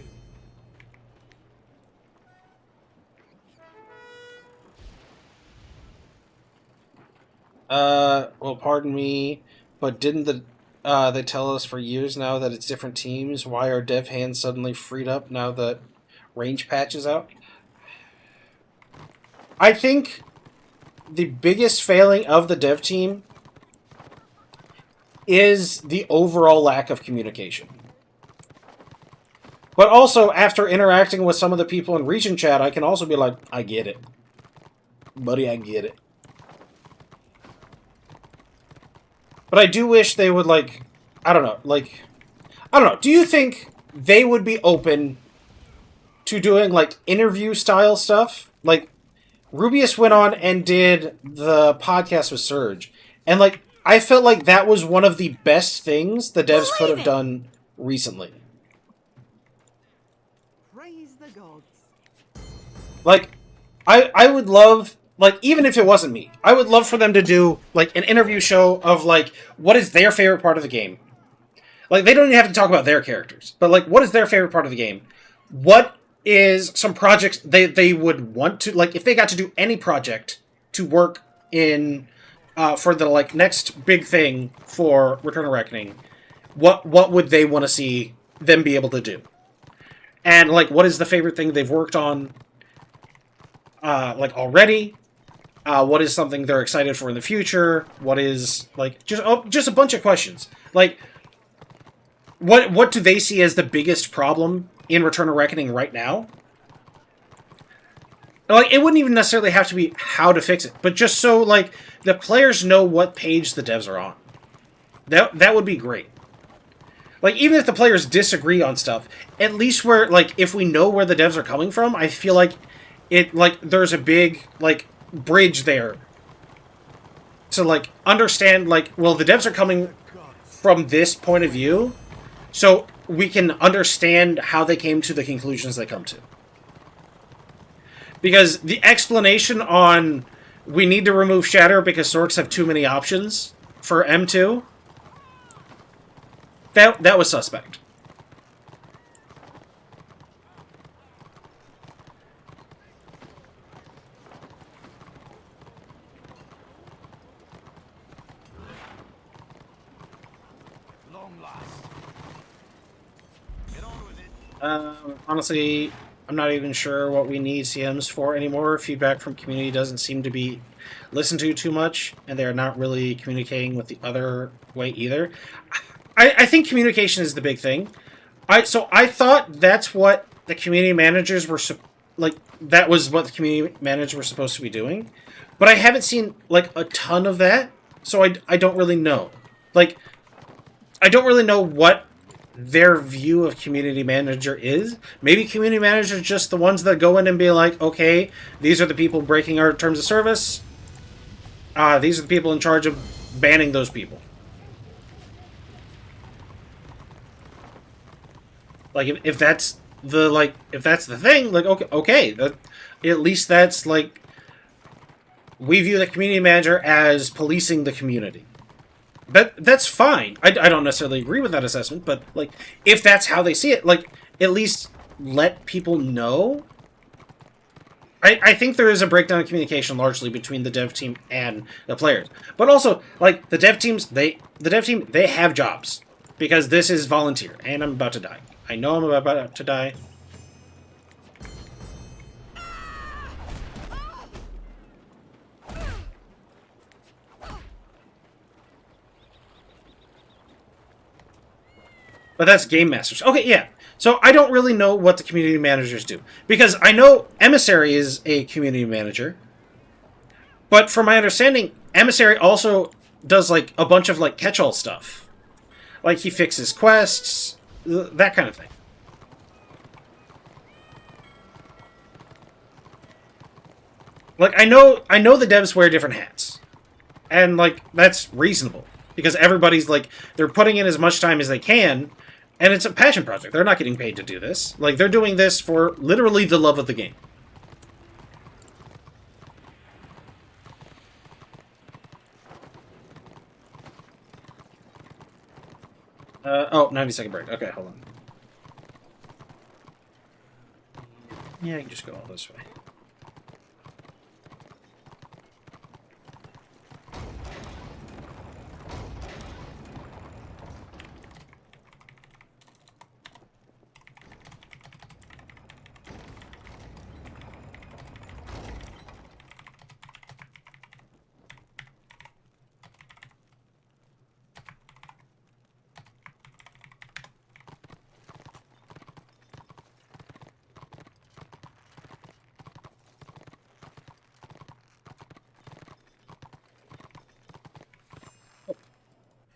Well, pardon me, but didn't they tell us for years now that it's different teams? Why are dev hands suddenly freed up now that range patch is out? I think the biggest failing of the dev team is the overall lack of communication. But also, after interacting with some of the people in region chat, I can also be like, I get it. Buddy, I get it. But I do wish they would, like, I don't know. Do you think they would be open to doing, like, interview-style stuff? Like, Rubius went on and did the podcast with Surge. And, like, I felt like that was one of the best things the devs could have done recently. Praise the gods. Like, I would love... Like, even if it wasn't me, I would love for them to do, like, an interview show of, like, what is their favorite part of the game? Like, they don't even have to talk about their characters, but, like, what is their favorite part of the game? What is some projects they would want to, like, if they got to do any project to work in, for the, like, next big thing for Return of Reckoning, what would they want to see them be able to do? And, like, what is the favorite thing they've worked on, like, already? What is something they're excited for in the future? What is, like, just a bunch of questions. Like, what do they see as the biggest problem in Return of Reckoning right now? Like, it wouldn't even necessarily have to be how to fix it, but just so, like, the players know what page the devs are on. That would be great. Like, even if the players disagree on stuff, at least where, like, if we know where the devs are coming from, I feel like there's a big, like, bridge there to, like, understand, like, well, the devs are coming from this point of view, so we can understand how they came to the conclusions they come to. Because the explanation on we need to remove Shatter because Sorks have too many options for M2, that was suspect. Honestly, I'm not even sure what we need CMs for anymore. Feedback from community doesn't seem to be listened to too much, and they're not really communicating with the other way either. I think communication is the big thing. So I thought that's what the community managers were that was what the community managers were supposed to be doing, but I haven't seen, like, a ton of that, so I don't really know. Like, I don't really know what their view of community manager is. Maybe community manager is just the ones that go in and be like, okay, these are the people breaking our terms of service. These are the people in charge of banning those people. Like, if that's the thing, like, okay, at least that's, like, we view the community manager as policing the community. That's fine. I don't necessarily agree with that assessment, but, like, if that's how they see it, like, at least let people know. I think there is a breakdown of communication largely between the dev team and the players. But also, like, the dev team, they have jobs. Because this is volunteer, and I'm about to die. I know I'm about to die. But that's game masters. Okay, yeah. So I don't really know what the community managers do. Because I know Emissary is a community manager. But from my understanding, Emissary also does, like, a bunch of, like, catch-all stuff. Like, he fixes quests, that kind of thing. Like, I know the devs wear different hats. And, like, that's reasonable. Because everybody's, like, they're putting in as much time as they can, and it's a passion project. They're not getting paid to do this. Like, they're doing this for literally the love of the game. Oh, 90-second break. Okay, hold on. Yeah, I can just go all this way.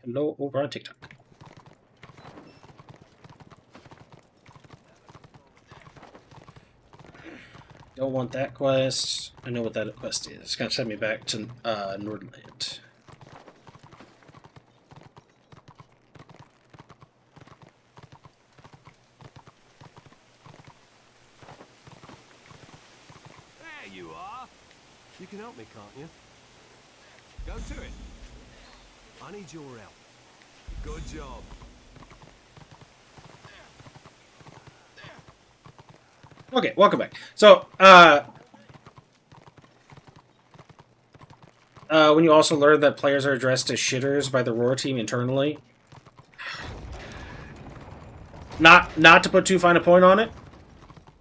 Hello over on TikTok. Don't want that quest. I know what that quest is. It's gonna send me back to Nordland. There you are. You can help me, can't you? Go to it. I need your help. Good job. Okay, welcome back. So, when you also learn that players are addressed as shitters by the Roar team internally, not to put too fine a point on it,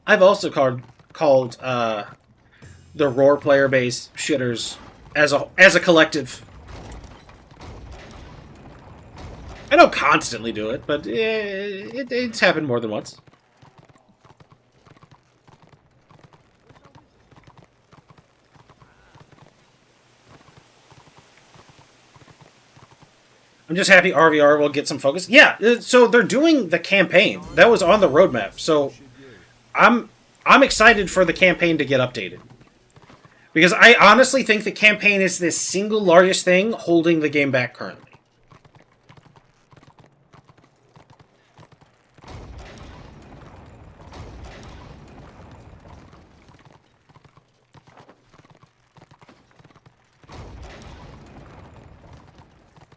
I've also called the Roar player base shitters as a collective. I don't constantly do it, but it's happened more than once. I'm just happy RVR will get some focus. Yeah, so they're doing the campaign. That was on the roadmap. So I'm excited for the campaign to get updated. Because I honestly think the campaign is the single largest thing holding the game back currently.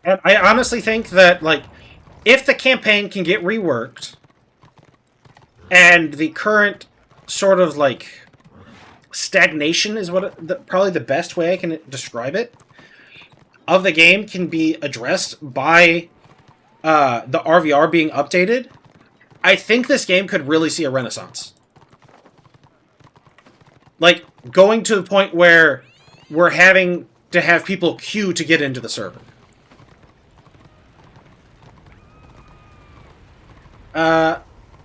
And I honestly think that, like, if the campaign can get reworked, and the current sort of, like, stagnation is probably the best way I can describe it, of the game can be addressed by the RVR being updated, I think this game could really see a renaissance. Like, going to the point where we're having to have people queue to get into the server.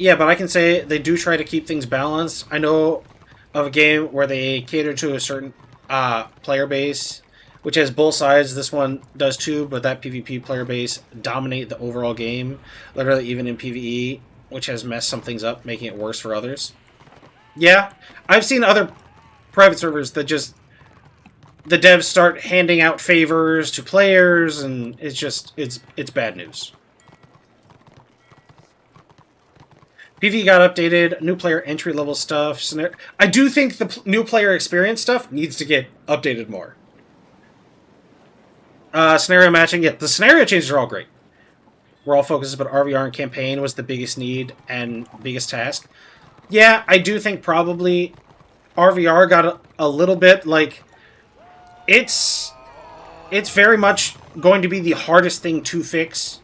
Yeah, but I can say they do try to keep things balanced. I know of a game where they cater to a certain player base, which has both sides. This one does too, but that PvP player base dominate the overall game, literally even in PvE, which has messed some things up, making it worse for others. Yeah, I've seen other private servers that just the devs start handing out favors to players, and it's just it's bad news. PvE got updated, new player entry level stuff. I do think the new player experience stuff needs to get updated more. Scenario matching, yeah, the scenario changes are all great. We're all focused, but RVR and campaign was the biggest need and biggest task. Yeah, I do think probably RVR got a little bit, like, it's very much going to be the hardest thing to fix.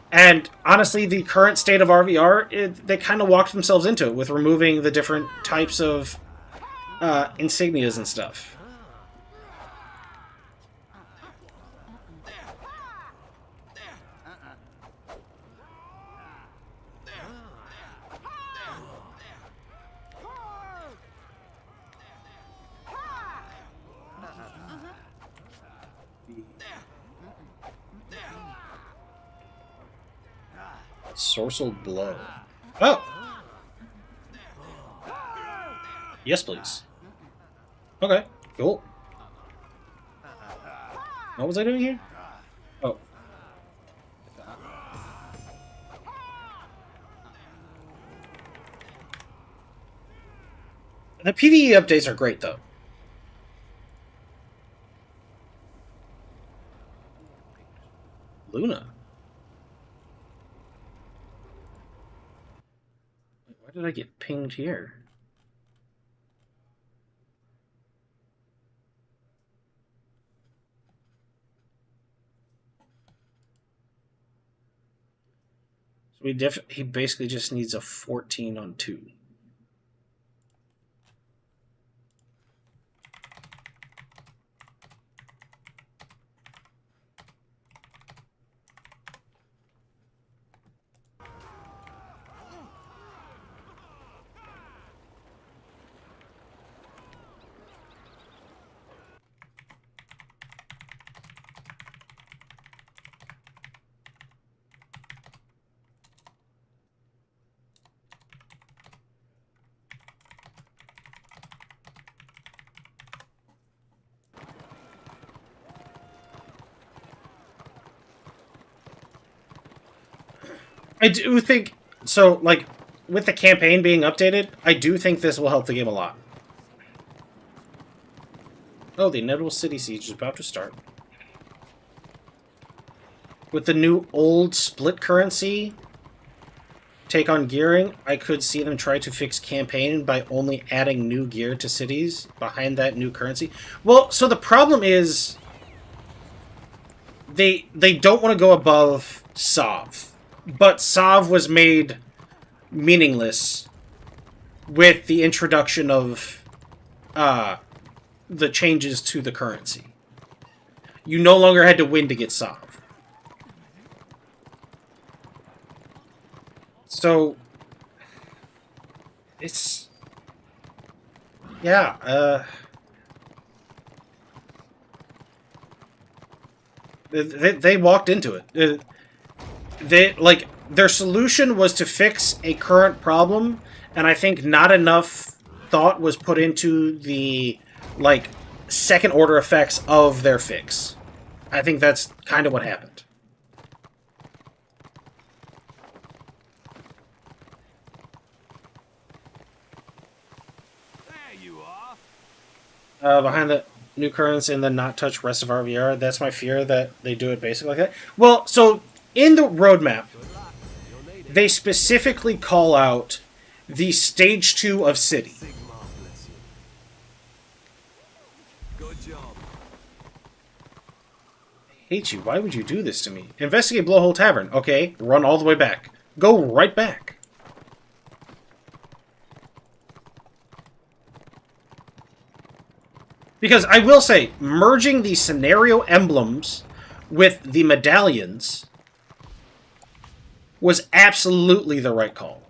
And honestly, the current state of RVR, they kind of walked themselves into it with removing the different types of insignias and stuff. Sorcel Blow. Oh! Yes, please. Okay, cool. What was I doing here? Oh. The PvE updates are great, though. Luna. Why did I get pinged here? So he basically just needs a 14 on 2. I do think, so, like, with the campaign being updated, I do think this will help the game a lot. Oh, the inevitable city siege is about to start. With the new old split currency take on gearing, I could see them try to fix campaign by only adding new gear to cities behind that new currency. Well, so the problem is they don't want to go above Sov. But Sov was made meaningless with the introduction of the changes to the currency. You no longer had to win to get Sov. So, it's... yeah, they walked into it. Their solution was to fix a current problem, and I think not enough thought was put into the, like, second-order effects of their fix. I think that's kind of what happened. There you are. Behind the new currency and then not touch rest of RVR, that's my fear that they do it basically like that. Well, so in the roadmap, they specifically call out the stage 2 of city. Good job. I hate you. Why would you do this to me? Investigate Blowhole Tavern. Okay, run all the way back. Go right back. Because I will say, merging the scenario emblems with the medallions was absolutely the right call.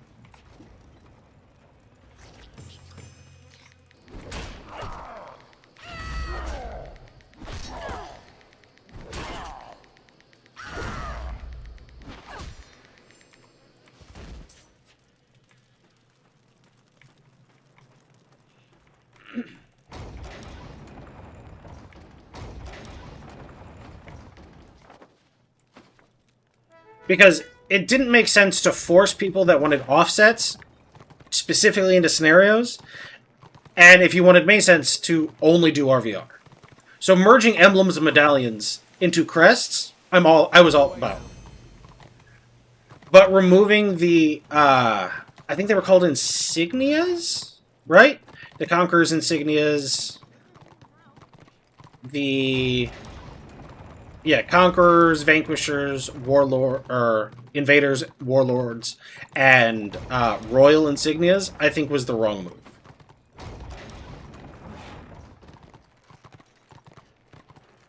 Because it didn't make sense to force people that wanted offsets specifically into scenarios, and if you wanted main sense to only do RVR. So merging emblems and medallions into crests, I was all about. But removing the I think they were called insignias, right? The Conqueror's insignias, the Conquerors, Vanquishers, Invaders, Warlords, and Royal Insignias, I think was the wrong move.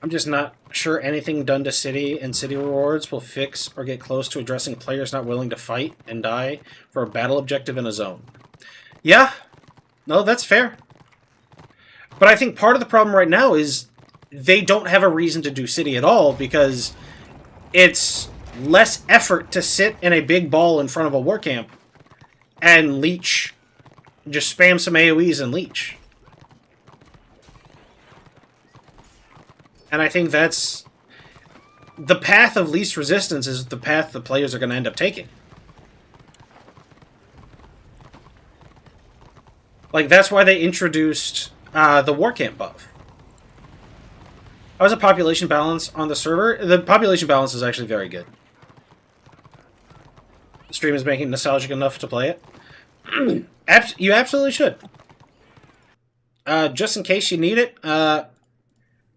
I'm just not sure anything done to City and City rewards will fix or get close to addressing players not willing to fight and die for a battle objective in a zone. Yeah, no, that's fair. But I think part of the problem right now is they don't have a reason to do City at all because it's less effort to sit in a big ball in front of a war camp and leech. Just spam some AoEs and leech. And I think that's... the path of least resistance is the path the players are going to end up taking. Like, that's why they introduced the war camp buff. How's the population balance on the server? The population balance is actually very good. The stream is making nostalgic enough to play it. You absolutely should. Just in case you need it, let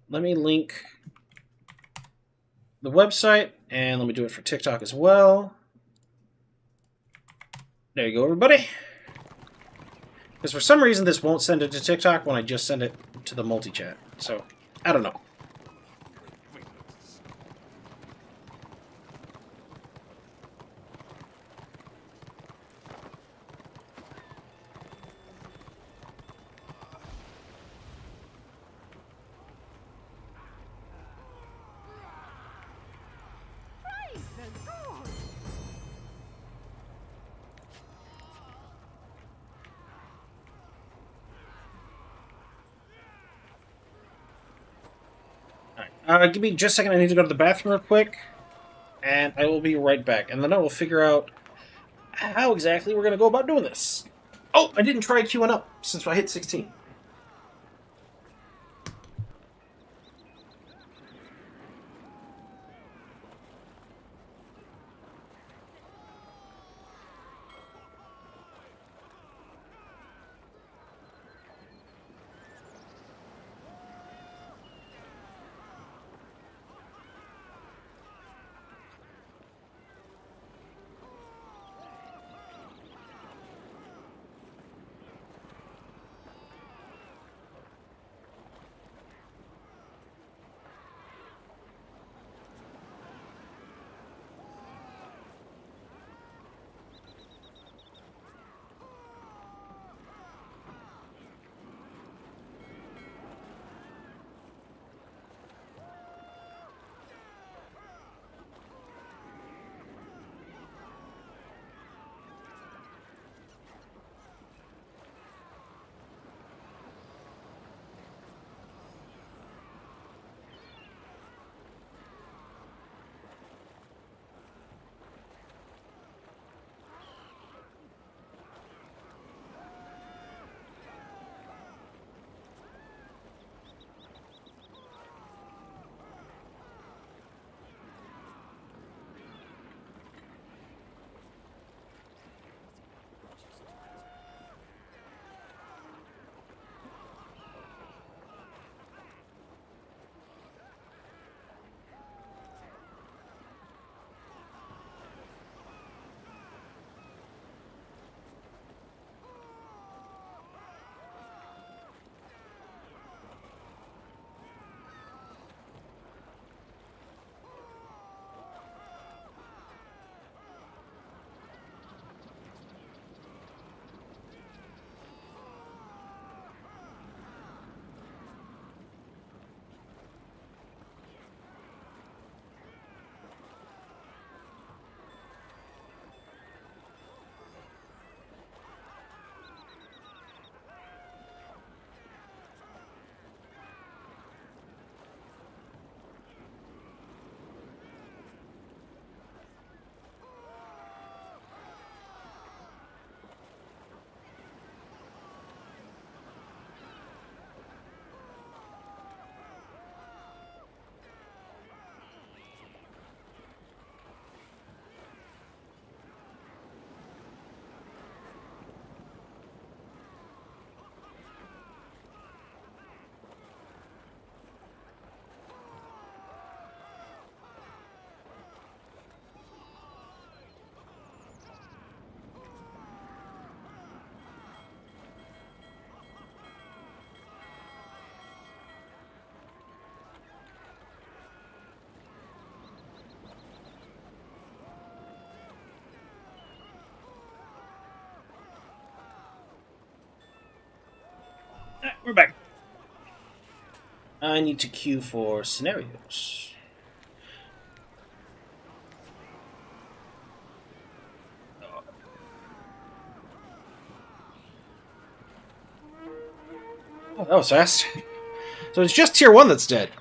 me link the website, and let me do it for TikTok as well. There you go, everybody. Because for some reason this won't send it to TikTok when I just send it to the multi-chat. So, I don't know. Give me just a second. I need to go to the bathroom real quick. And I will be right back. And then I will figure out how exactly we're going to go about doing this. Oh, I didn't try queuing up since I hit 16. We're back. I need to queue for scenarios. Oh, that was fast. So it's just tier 1 that's dead.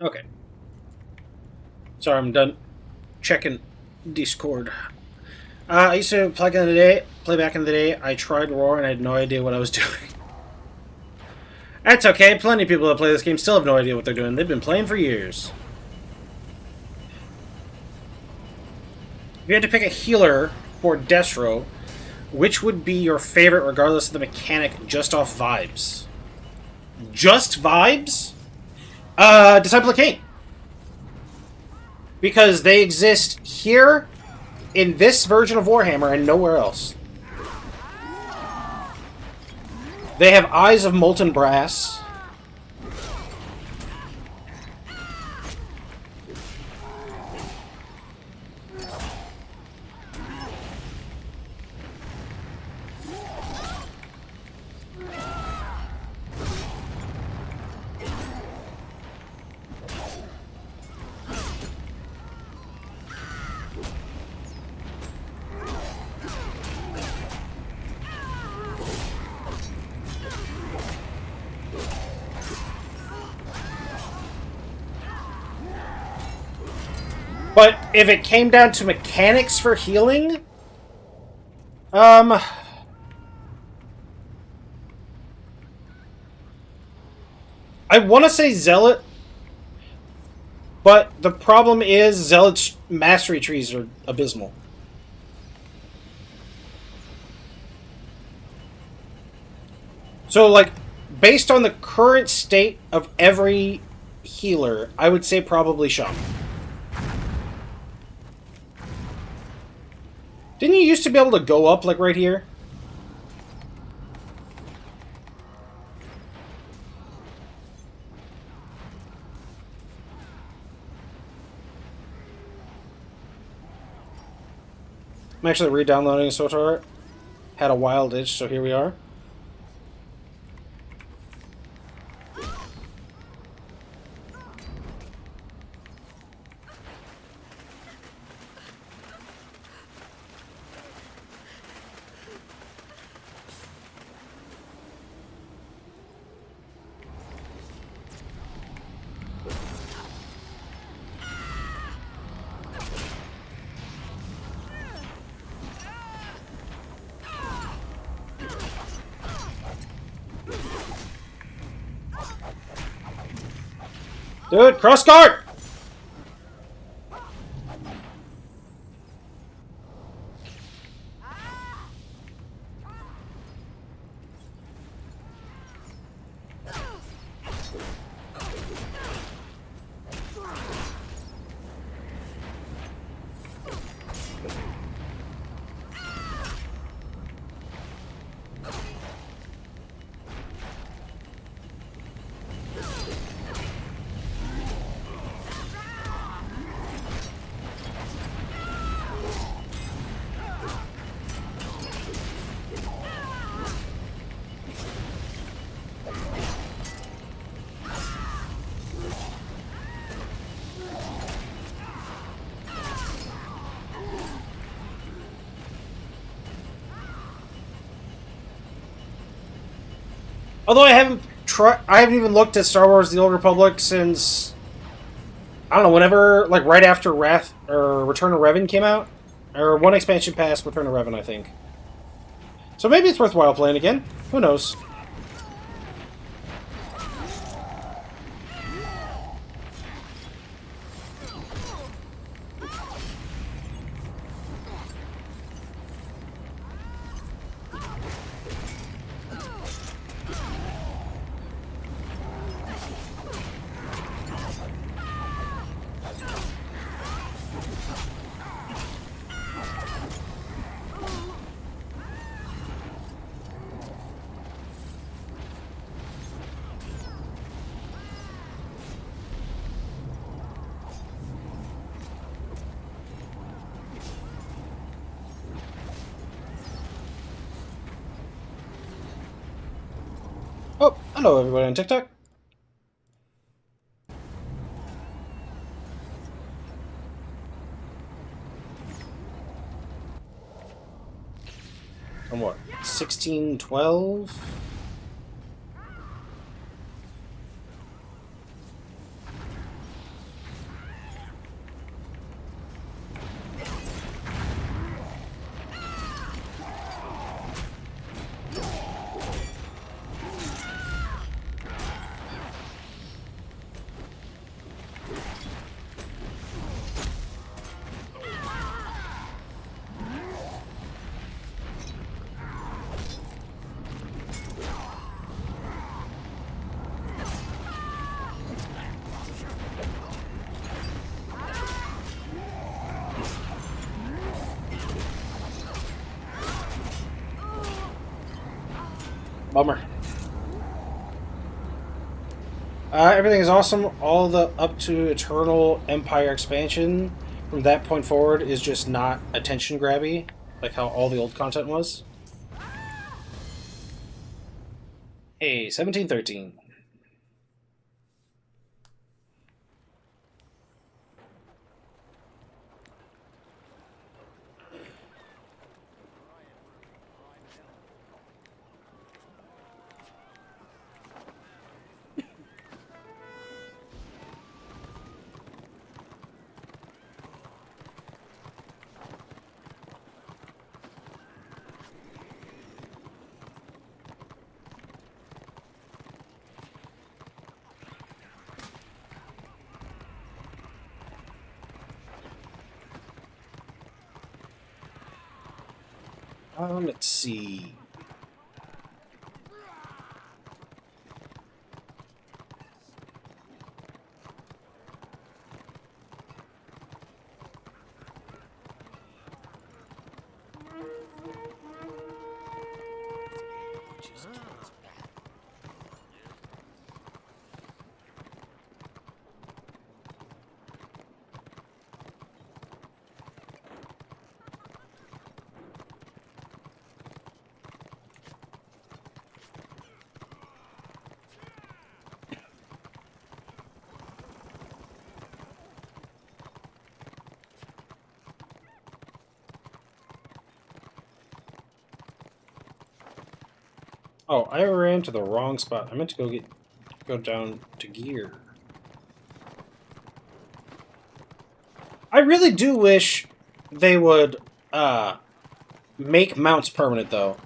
Okay. Sorry, I'm done checking Discord. I used to play back in the day. I tried Roar and I had no idea what I was doing. That's okay. Plenty of people that play this game still have no idea what they're doing. They've been playing for years. If you had to pick a healer for Destro, which would be your favorite regardless of the mechanic, just off vibes? Just vibes? Disciple of Cain. Because they exist here, in this version of Warhammer, and nowhere else. They have eyes of molten brass. But if it came down to mechanics for healing, I want to say Zealot, but the problem is Zealot's mastery trees are abysmal. So, like, based on the current state of every healer, I would say probably Shaman. Didn't you used to be able to go up, like, right here? I'm actually re-downloading SOTOR. Had a wild itch, so here we are. Dude, cross guard! Although I haven't even looked at Star Wars: The Old Republic since, I don't know, whenever, like, right after Wrath or Return of Revan came out, or one expansion past Return of Revan, I think. So maybe it's worthwhile playing again. Who knows? Hello, everybody on TikTok. On what? 1612? Bummer. Everything is awesome. All the up to Eternal Empire expansion from that point forward is just not attention grabby, like how all the old content was. Hey, 1713. Let's see. Oh, I ran to the wrong spot. I meant to go down to gear. I really do wish they would make mounts permanent, though.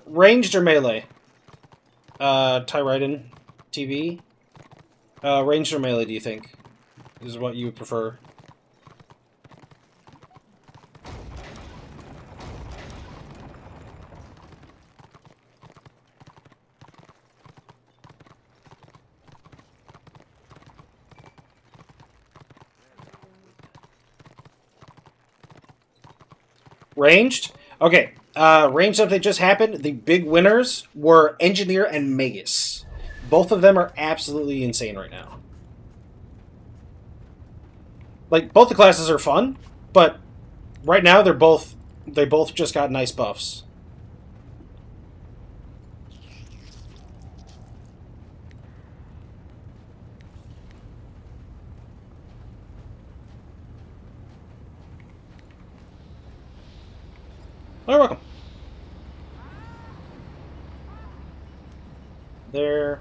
Ranged or melee? Tyridon TV? Ranged or melee, do you think? Is what you would prefer? Ranged? Okay. Ranged update just happened. The big winners were Engineer and Magus. Both of them are absolutely insane right now. Like, both the classes are fun, but right now they both just got nice buffs. Oh, you're welcome. There.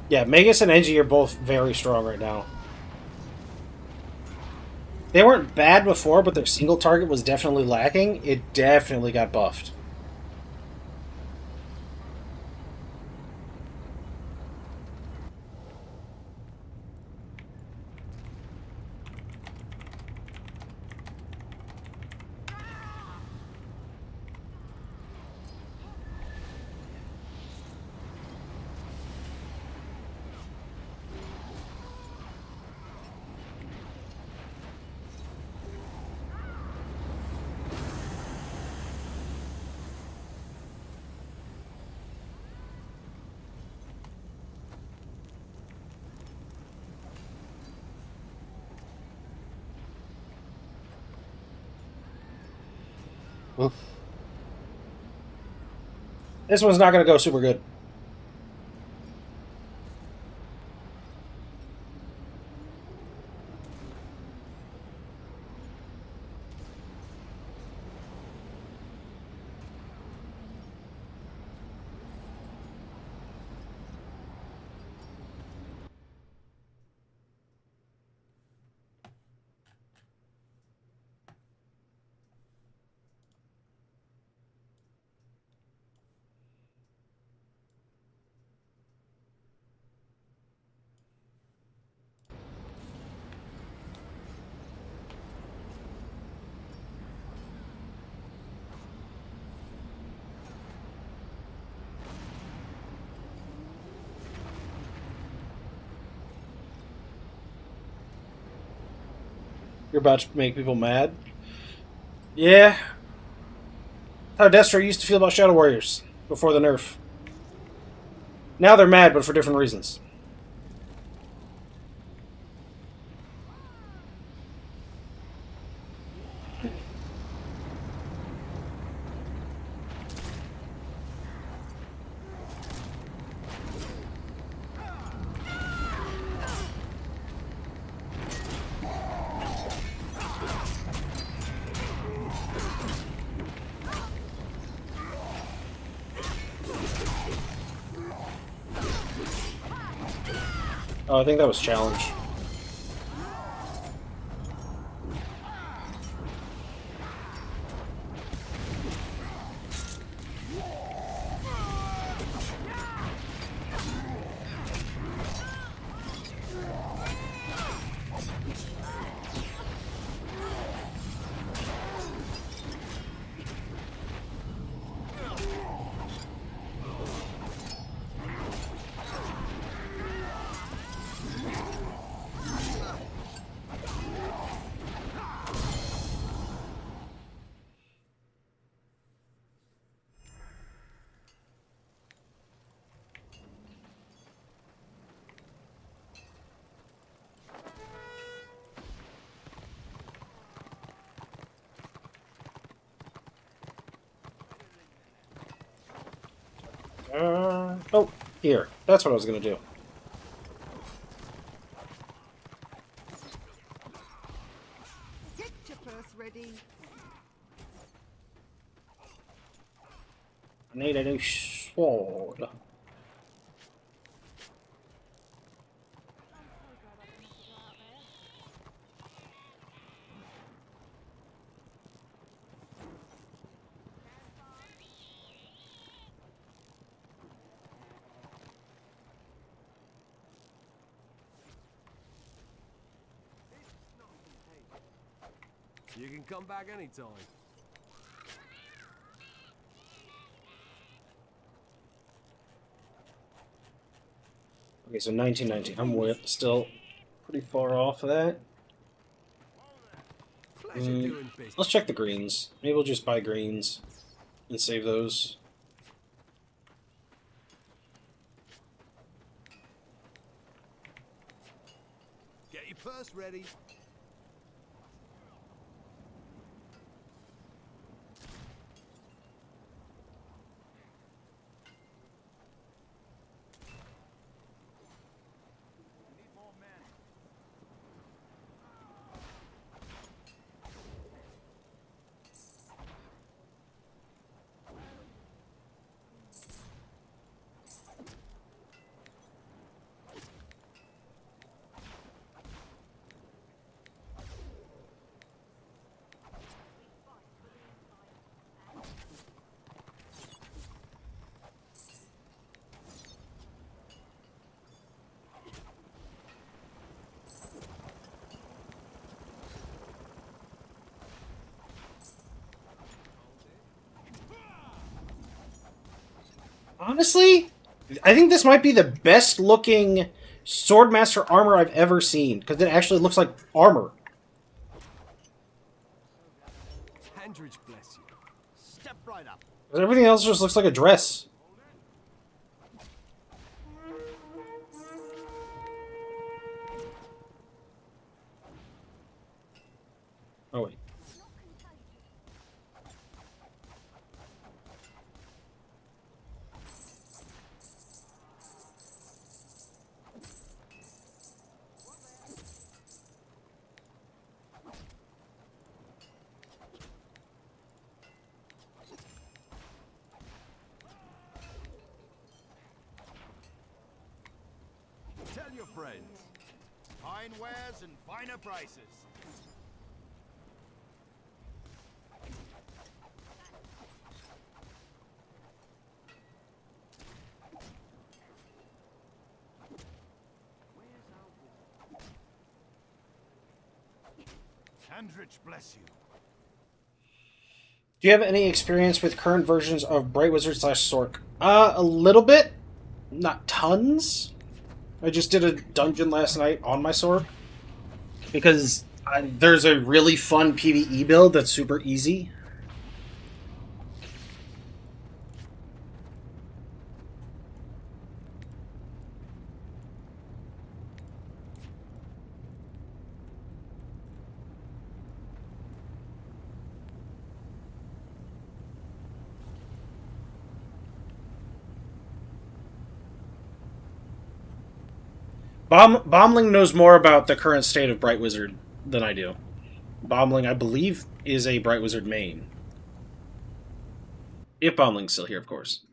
Yeah, Magus and Engie are both very strong right now. They weren't bad before, but their single target was definitely lacking. It definitely got buffed. Oof. This one's not going to go super good. You're about to make people mad? Yeah. How Destro used to feel about Shadow Warriors before the nerf. Now they're mad, but for different reasons. Oh, I think that was challenge. Oh, here. That's what I was going to do. Get your purse ready. I need a new sword. You can come back anytime. Okay, so 1919. I'm still pretty far off of that. Let's check the greens. Maybe we'll just buy greens and save those. Get your purse ready. Honestly, I think this might be the best looking Swordmaster armor I've ever seen, because it actually looks like armor. Handridge bless you. Step right up. Everything else just looks like a dress. Oh wait. friends. Fine wares and finer prices. Handrich bless you. Do you have any experience with current versions of Bright Wizard / Sork? A little bit. Not tons. I just did a dungeon last night on my Sork. Because there's a really fun PvE build that's super easy. Bombling knows more about the current state of Bright Wizard than I do. Bombling, I believe, is a Bright Wizard main. If Bombling's still here, of course.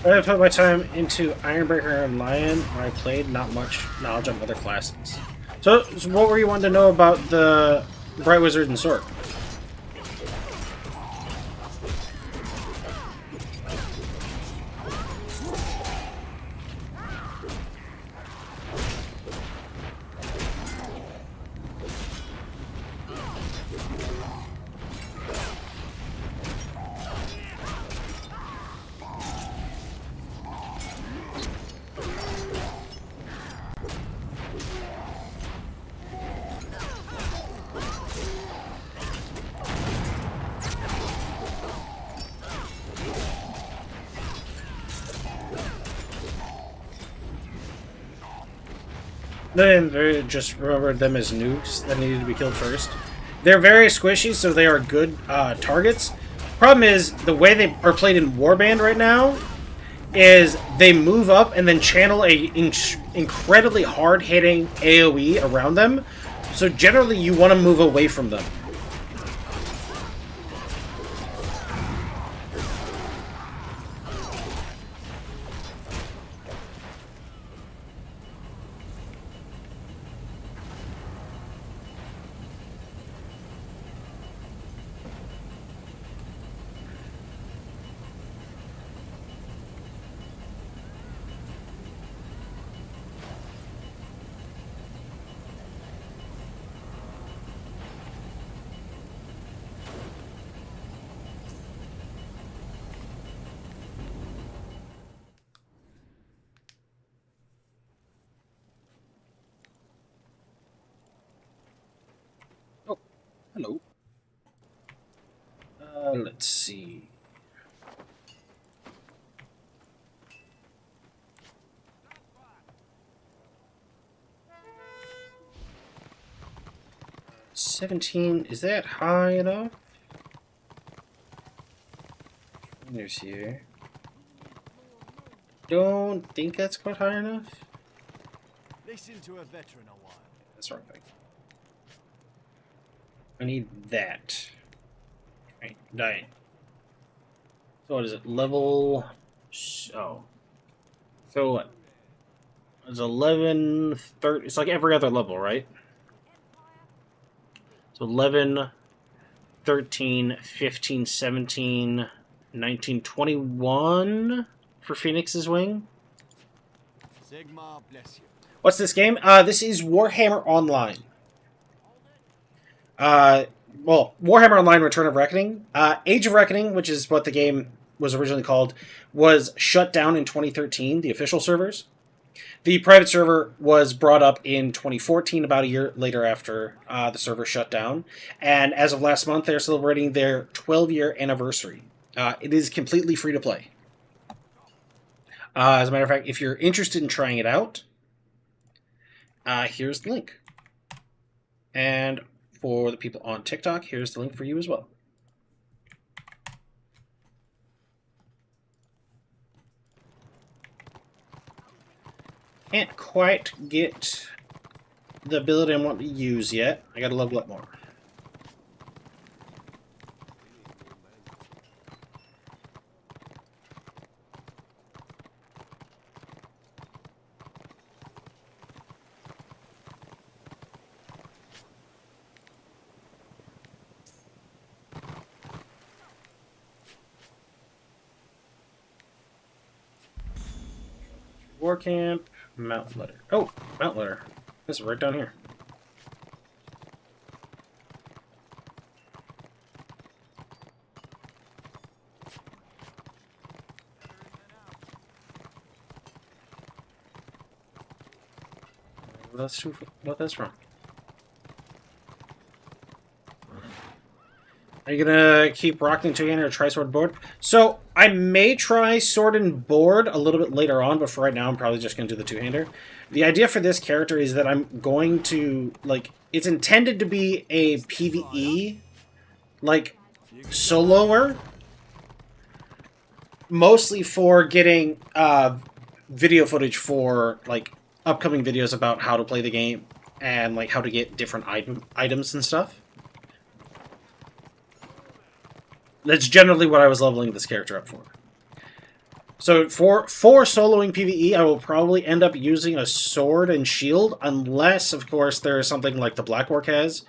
I put my time into Ironbreaker and Lion when I played, not much knowledge on other classes. So what were you wanting to know about the Bright Wizard and Sork? They just remembered them as nukes that needed to be killed first. They're very squishy, so they are good targets. problem is the way they are played in Warband right now is they move up and then channel a incredibly hard-hitting AoE around them. So generally you want to move away from them. Hello. Let's see. $17, is that high enough? There's here. Don't think that's quite high enough. Listen to a veteran a while. That's the wrong thing. I need that. Right, dying. So what is it? Level... Oh. So what? It's 11, 30... It's like every other level, right? So 11, 13, 15, 17, 19, 21 for Phoenix's Wing. Sigmar bless you. What's this game? This is Warhammer Online. Well, Warhammer Online Return of Reckoning. Age of Reckoning, which is what the game was originally called, was shut down in 2013, the official servers. The private server was brought up in 2014, about a year later after the server shut down. And as of last month, they're celebrating their 12-year anniversary. It is completely free to play. As a matter of fact, if you're interested in trying it out, here's the link. And for the people on TikTok, here's the link for you as well. Can't quite get the ability I want to use yet. I gotta level up more. War camp, mount letter. Oh, mount letter. This is right down here. What that's from? Are you gonna keep rocking two-hander or try sword board? So I may try sword and board a little bit later on, but for right now I'm probably just gonna do the two-hander. The idea for this character is that I'm going to, like, it's intended to be a PvE, like, soloer, mostly for getting video footage for, like, upcoming videos about how to play the game and, like, how to get different items and stuff. That's generally what I was leveling this character up for. So for soloing PvE, I will probably end up using a sword and shield, unless, of course, there is something like the Black Orc has,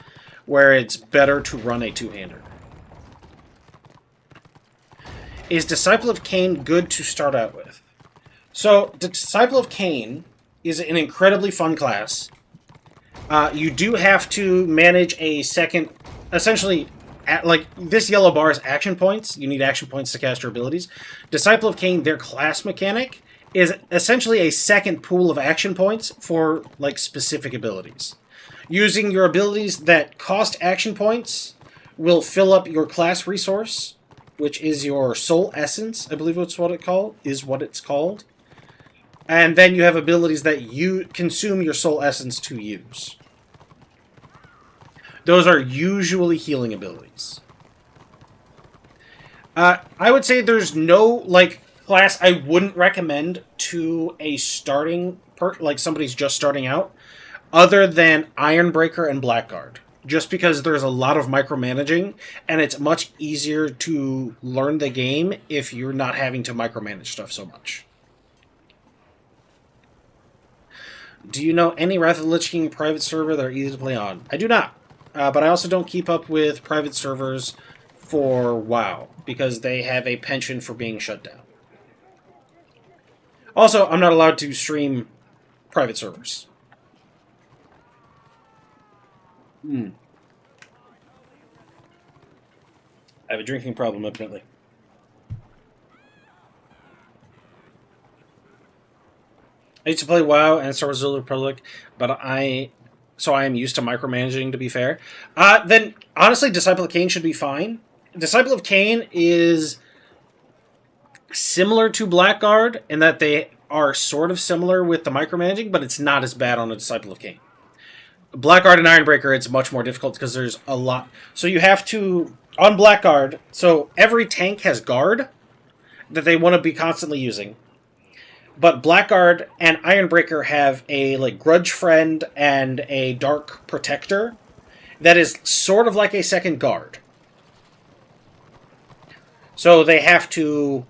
where it's better to run a two-hander. Is Disciple of Cain good to start out with? So, Disciple of Cain is an incredibly fun class. You do have to manage a second, essentially, like, this yellow bar is action points. You need action points to cast your abilities. Disciple of Cain, their class mechanic, is essentially a second pool of action points for, like, specific abilities. Using your abilities that cost action points will fill up your class resource, which is your soul essence, I believe that's what it's called. And then you have abilities that you consume your soul essence to use. Those are usually healing abilities. I would say there's no like class I wouldn't recommend to a starting like somebody's just starting out, other than Ironbreaker and Blackguard. Just because there's a lot of micromanaging, and it's much easier to learn the game if you're not having to micromanage stuff so much. Do you know any Wrath of the Lich King private server that are easy to play on? I do not. But I also don't keep up with private servers for WoW, because they have a penchant for being shut down. Also, I'm not allowed to stream private servers. I have a drinking problem, evidently. I used to play WoW and Star Wars: The Old Republic, but I am used to micromanaging, to be fair. Then, honestly, Disciple of Cain should be fine. Disciple of Cain is similar to Blackguard in that they are sort of similar with the micromanaging, but it's not as bad on a Disciple of Cain. Blackguard and Ironbreaker, it's much more difficult because there's a lot. So you have to, on Blackguard, so every tank has guard that they want to be constantly using. But Blackguard and Ironbreaker have a like Grudge Friend and a Dark Protector that is sort of like a second guard. So they have to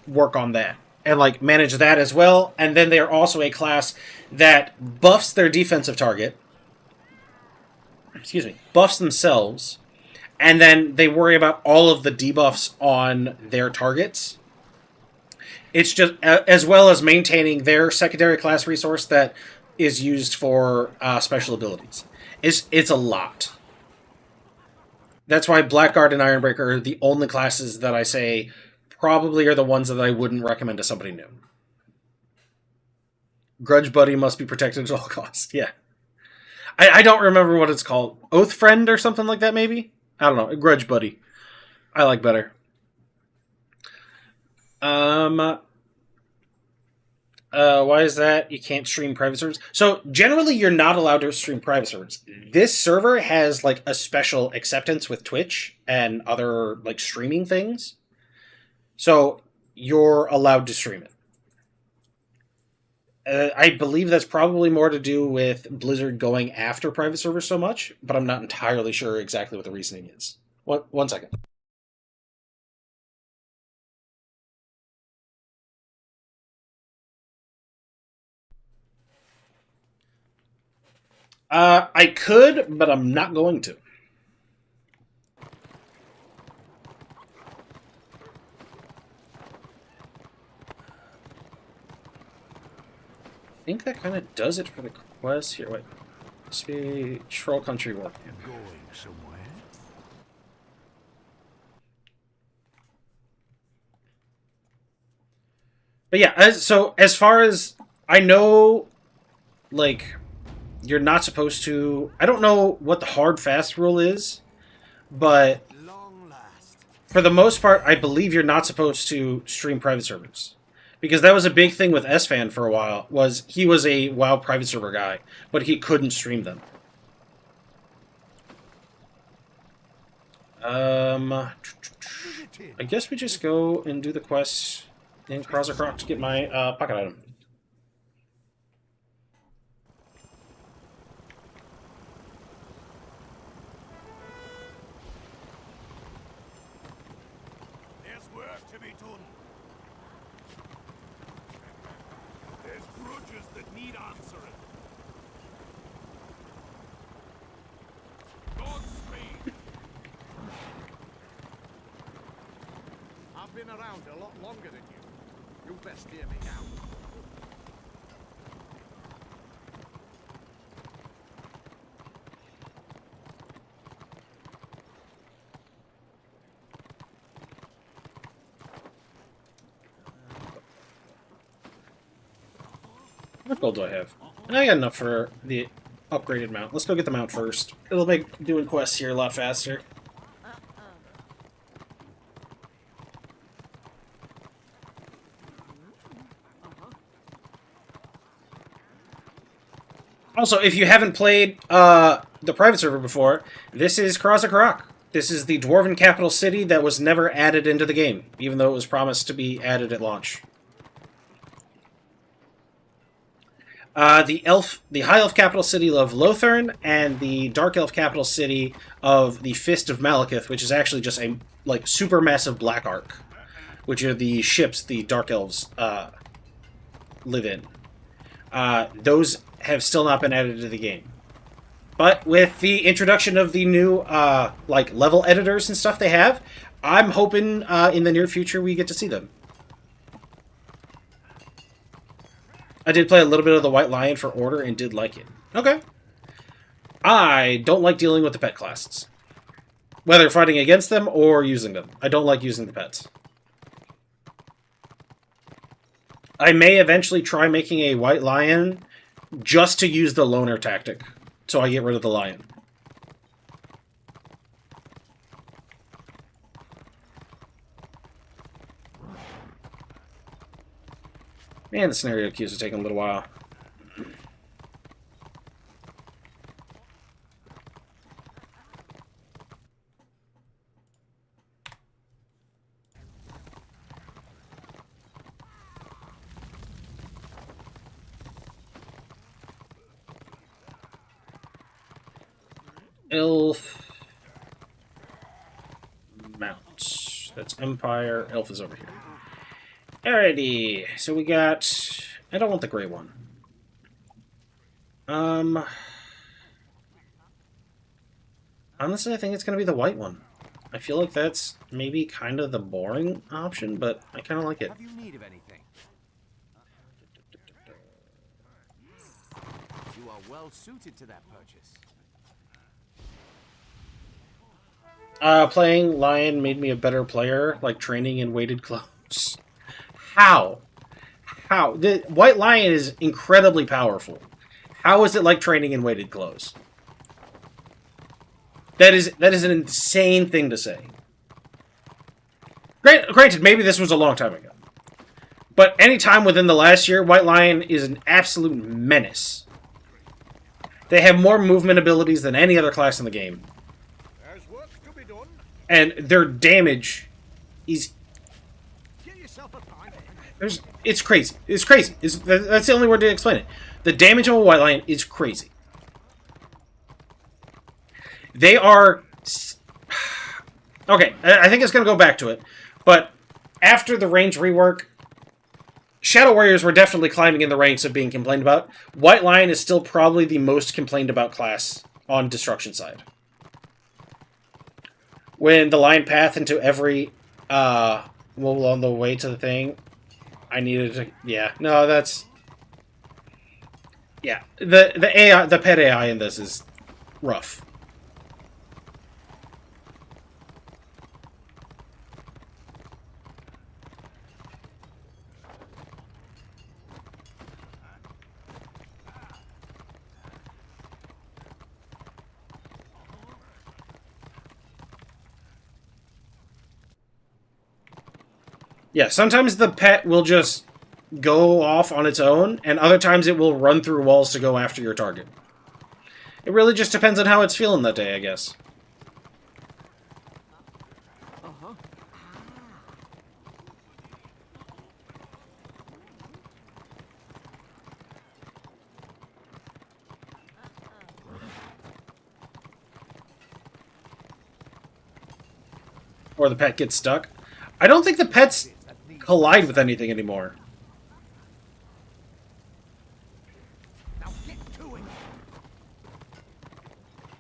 work on that and like manage that as well. And then they are also a class that buffs their defensive target. Buffs themselves, and then they worry about all of the debuffs on their targets. It's just as well as maintaining their secondary class resource that is used for special abilities. It's a lot. That's why Blackguard and Ironbreaker are the only classes that I say probably are the ones that I wouldn't recommend to somebody new. Grudge Buddy must be protected at all costs. Yeah. I don't remember what it's called. Oath Friend or something like that, maybe? I don't know. Grudge Buddy. I like better. Why is that? You can't stream private servers? So, generally, you're not allowed to stream private servers. This server has, like, a special acceptance with Twitch and other, like, streaming things. So, you're allowed to stream it. I believe that's probably more to do with Blizzard going after private servers so much, but I'm not entirely sure exactly what the reasoning is. One second. I could, but I'm not going to. I think that kind of does it for the quest here. Wait, must be Troll Country War. You're going somewhere? But yeah, so as far as I know, like, you're not supposed to. I don't know what the hard fast rule is, but for the most part, I believe you're not supposed to stream private servers. Because that was a big thing with S-Fan for a while, was he was a WoW private server guy, but he couldn't stream them. I guess we just go and do the quest in Krauser Croc to get my pocket item. There's work to be done. There's grudges that need answering. Godspeed. I've been around a lot longer than you. You best hear me out. What gold do I have? I got enough for the upgraded mount. Let's go get the mount first. It'll make doing quests here a lot faster. Also, if you haven't played the private server before, this is Krauser Croc. This is the Dwarven capital city that was never added into the game, even though it was promised to be added at launch. The High Elf capital city of Lothern, and the Dark Elf capital city of the Fist of Malekith, which is actually just a supermassive black ark, which are the ships the Dark Elves live in. Those have still not been added to the game. But with the introduction of the new level editors and stuff they have, I'm hoping in the near future we get to see them. I did play a little bit of the White Lion for Order and did like it. Okay. I don't like dealing with the pet classes. Whether fighting against them or using them. I don't like using the pets. I may eventually try making a White Lion just to use the loner tactic. So I get rid of the lion. Man, the scenario queues are taking a little while. Elf. Mount. That's Empire. Elf is over here. Alrighty. So we got... I don't want the gray one. Honestly, I think it's going to be the white one. I feel like that's maybe kind of the boring option, but I kind of like it. Have you need of anything? You are well suited to that purchase. Playing Lion made me a better player, like training in weighted clothes. How? How? The White Lion is incredibly powerful. How is it like training in weighted clothes? That is an insane thing to say. Granted, maybe this was a long time ago. But any time within the last year, White Lion is an absolute menace. They have more movement abilities than any other class in the game. And their damage is... It's crazy. It's crazy. That's the only word to explain it. The damage of a White Lion is crazy. They are... Okay, I think it's going to go back to it. But after the range rework, Shadow Warriors were definitely climbing in the ranks of being complained about. White Lion is still probably the most complained about class on Destruction side. When the Lion Path into every... well, on the way to the thing, I needed to... Yeah, no, that's... Yeah, the AI, the pet AI in this is rough. Yeah, sometimes the pet will just go off on its own, and other times it will run through walls to go after your target. It really just depends on how it's feeling that day, I guess. Or the pet gets stuck. I don't think the pets collide with anything anymore.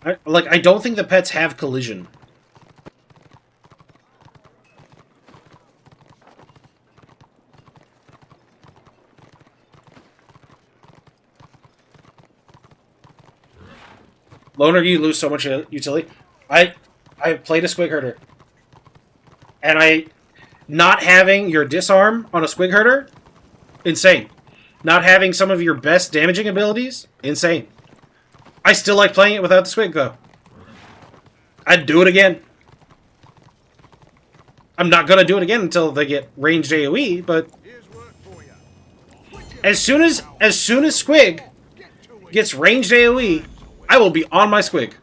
I don't think the pets have collision. Loner, you lose so much utility. I played a Squig Herder. And not having your disarm on a Squig Herder, insane. Not having some of your best damaging abilities, insane. I still like playing it without the Squig, though. I'd do it again. I'm not gonna do it again until they get ranged AoE, but as soon as Squig gets ranged AoE, I will be on my Squig.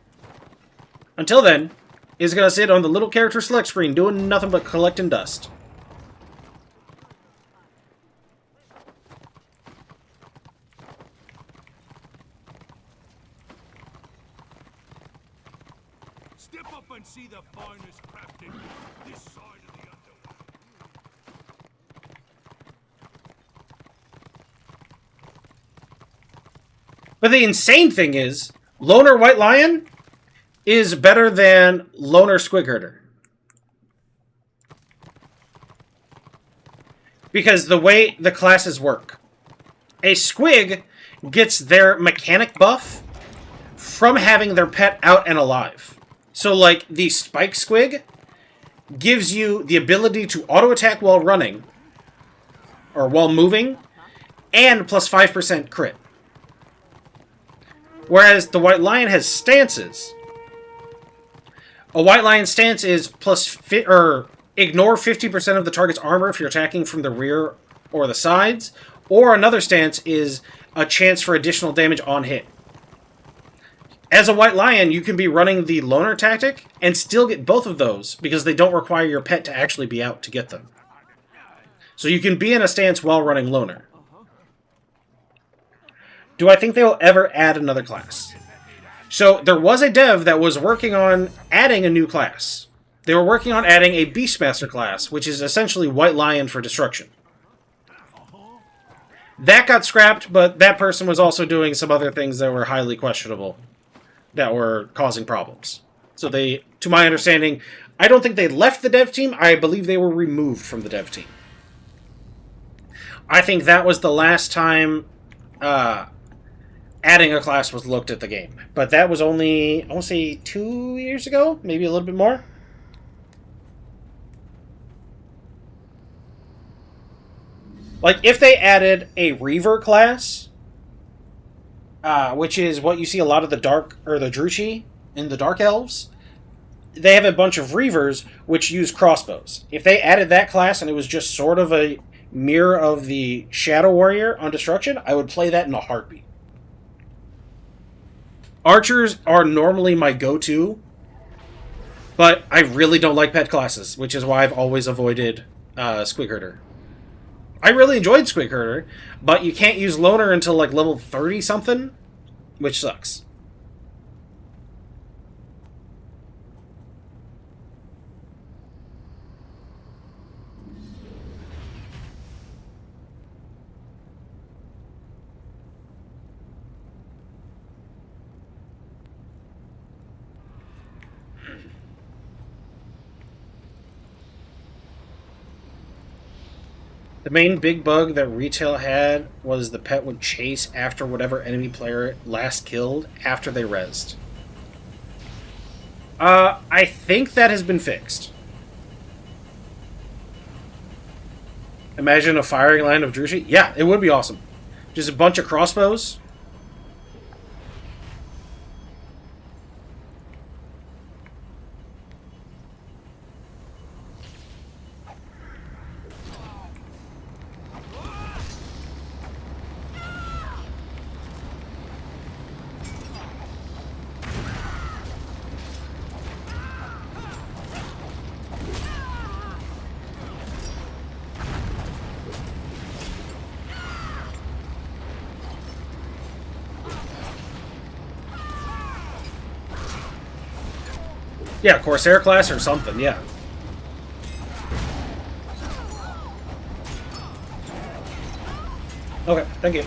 Until then, is going to sit on the little character select screen doing nothing but collecting dust. Step up and see the finest crafting this side of the underworld. But the insane thing is, Loner White Lion is better than Loner Squig Herder. Because the way the classes work. A Squig gets their mechanic buff from having their pet out and alive. So, like, the Spike Squig gives you the ability to auto-attack while running, or while moving, and plus 5% crit. Whereas the White Lion has stances. A White Lion stance is ignore 50% of the target's armor if you're attacking from the rear or the sides, or another stance is a chance for additional damage on hit. As a White Lion, you can be running the Loner tactic and still get both of those because they don't require your pet to actually be out to get them. So you can be in a stance while running Loner. Do I think they will ever add another class? So there was a dev that was working on adding a new class. They were working on adding a Beastmaster class, which is essentially White Lion for destruction. That got scrapped, but that person was also doing some other things that were highly questionable, that were causing problems. So they, to my understanding, I don't think they left the dev team, I believe they were removed from the dev team. I think that was the last time adding a class was looked at the game. But that was only, I want to say 2 years ago? Maybe a little bit more? Like, if they added a Reaver class, which is what you see a lot of the Druchii in the Dark Elves, they have a bunch of Reavers which use crossbows. If they added that class and it was just sort of a mirror of the Shadow Warrior on Destruction, I would play that in a heartbeat. Archers are normally my go-to, but I really don't like pet classes, which is why I've always avoided Squig Herder. I really enjoyed Squig Herder, but you can't use Loner until like level 30-something, which sucks. The main big bug that retail had was the pet would chase after whatever enemy player last killed after they rezzed. I think that has been fixed. Imagine a firing line of Druchii. Yeah, it would be awesome. Just a bunch of crossbows. Yeah, Corsair class or something, yeah. Okay, thank you.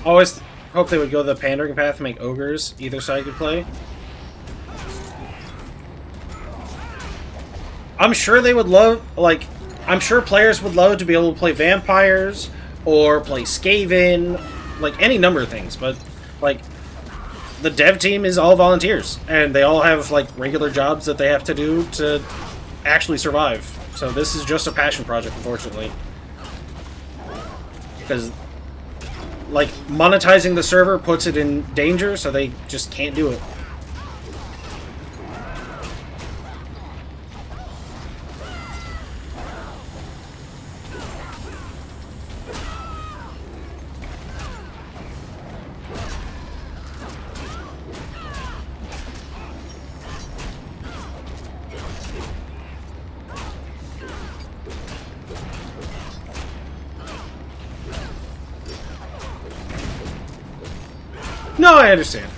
Always hope they would go the pandering path and make ogres either side could play. I'm sure they would love, like, I'm sure players would love to be able to play vampires or play Skaven, like any number of things, but like the dev team is all volunteers and they all have like regular jobs that they have to do to actually survive. So this is just a passion project, unfortunately. Because like monetizing the server puts it in danger, so they just can't do it. No, I understand.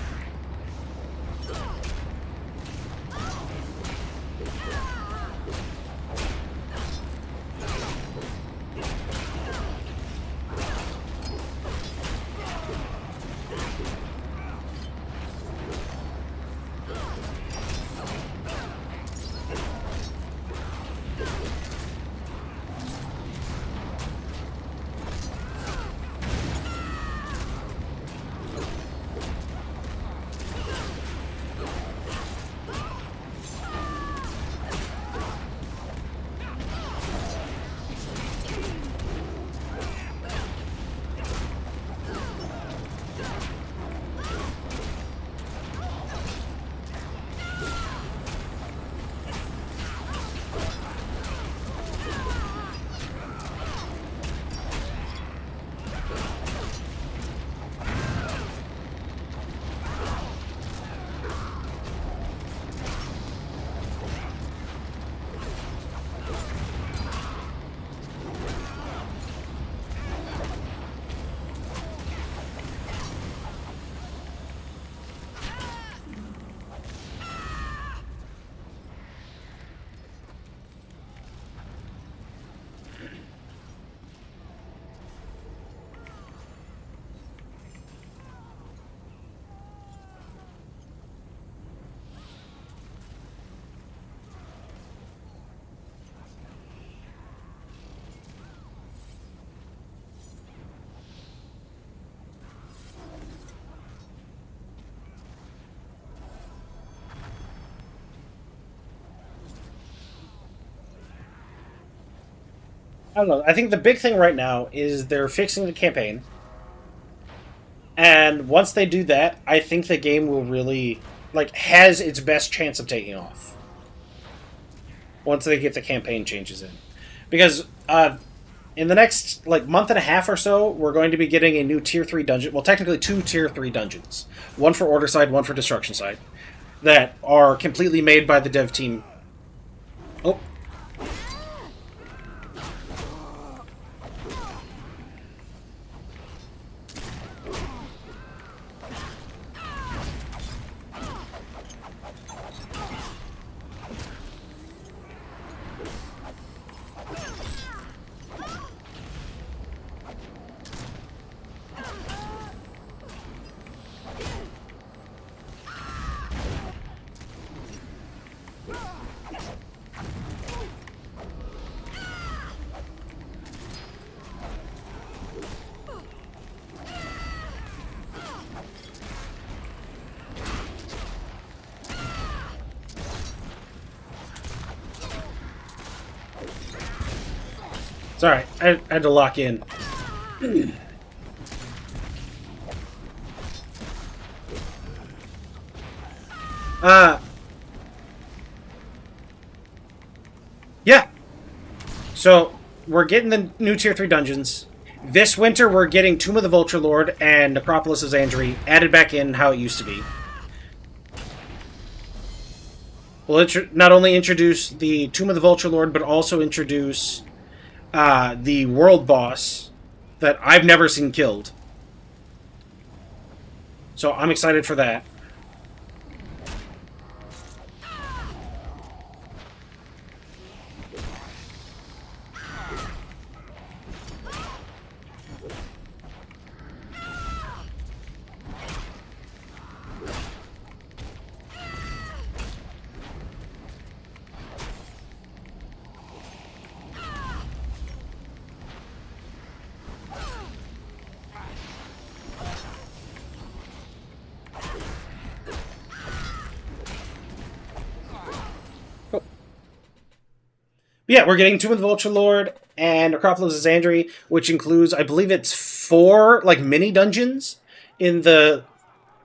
I don't know. I think the big thing right now is they're fixing the campaign. And once they do that, I think the game will really, like, has its best chance of taking off. Once they get the campaign changes in. Because, in the next, like, month and a half or so, we're going to be getting a new Tier 3 dungeon. Well, technically 2 Tier 3 dungeons. One for Order side, one for Destruction side. That are completely made by the dev team. Oh. It's alright. I had to lock in. Yeah. So, we're getting the new Tier 3 dungeons. This winter, we're getting Tomb of the Vulture Lord and Necropolis of Xandri added back in how it used to be. We'll not only introduce the Tomb of the Vulture Lord, but also introduce the world boss that I've never seen killed. So I'm excited for that. Yeah, we're getting Tomb of the Vulture Lord and Acropolis of Xandri, which includes, I believe it's 4, like, mini dungeons in the,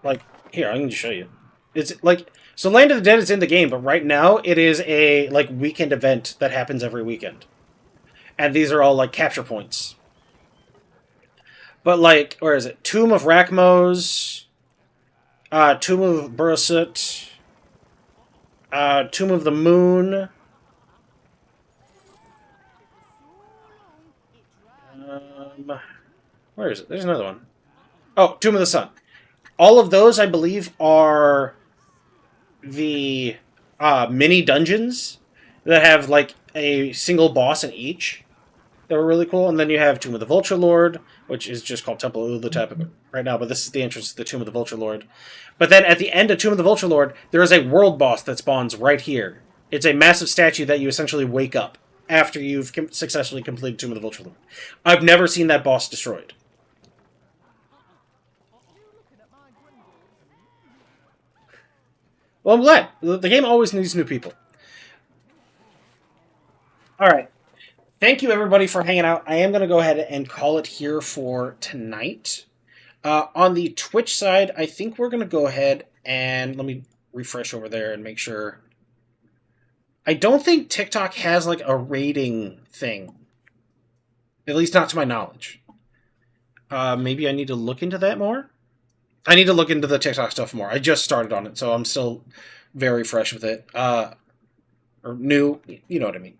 like, here, I'm going to show you. It's, like, so Land of the Dead is in the game, but right now it is a, like, weekend event that happens every weekend. And these are all, like, capture points. But, like, where is it? Tomb of Rakmos, Tomb of Burasut, Tomb of the Moon. Where is it? There's another one. Oh, Tomb of the Sun. All of those, I believe, are the mini dungeons that have, like, a single boss in each. That were really cool. And then you have Tomb of the Vulture Lord, which is just called Temple of Ulutep right now, but this is the entrance to the Tomb of the Vulture Lord. But then at the end of Tomb of the Vulture Lord, there is a world boss that spawns right here. It's a massive statue that you essentially wake up after you've successfully completed Tomb of the Vulture Lord. I've never seen that boss destroyed. Well, I'm glad. The game always needs new people. Alright. Thank you, everybody, for hanging out. I am going to go ahead and call it here for tonight. On the Twitch side, I think we're going to go ahead and... Let me refresh over there and make sure. I don't think TikTok has, like, a rating thing. At least not to my knowledge. Maybe I need to look into that more? I need to look into the TikTok stuff more. I just started on it, so I'm still very fresh with it. Or new, you know what I mean.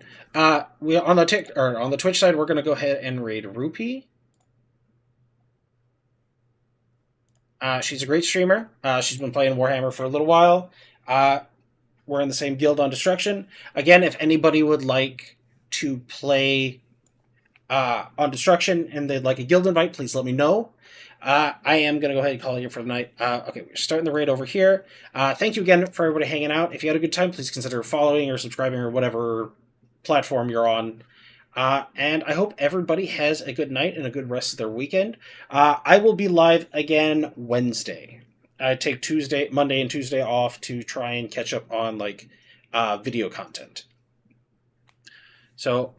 We on the Twitch side, we're gonna go ahead and raid Rupee. She's a great streamer. She's been playing Warhammer for a little while. We're in the same guild on Destruction. Again, if anybody would like to play on Destruction and they'd like a guild invite, please let me know. I am going to go ahead and call it here for the night. Okay, we're starting the raid over here. Thank you again for everybody hanging out. If you had a good time, please consider following or subscribing or whatever platform you're on. And I hope everybody has a good night and a good rest of their weekend. I will be live again Wednesday. I take Monday and Tuesday off to try and catch up on, like, video content. So,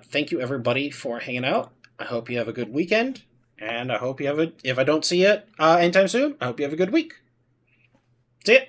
thank you everybody for hanging out. I hope you have a good weekend. And I hope you have if I don't see it anytime soon, I hope you have a good week. See ya.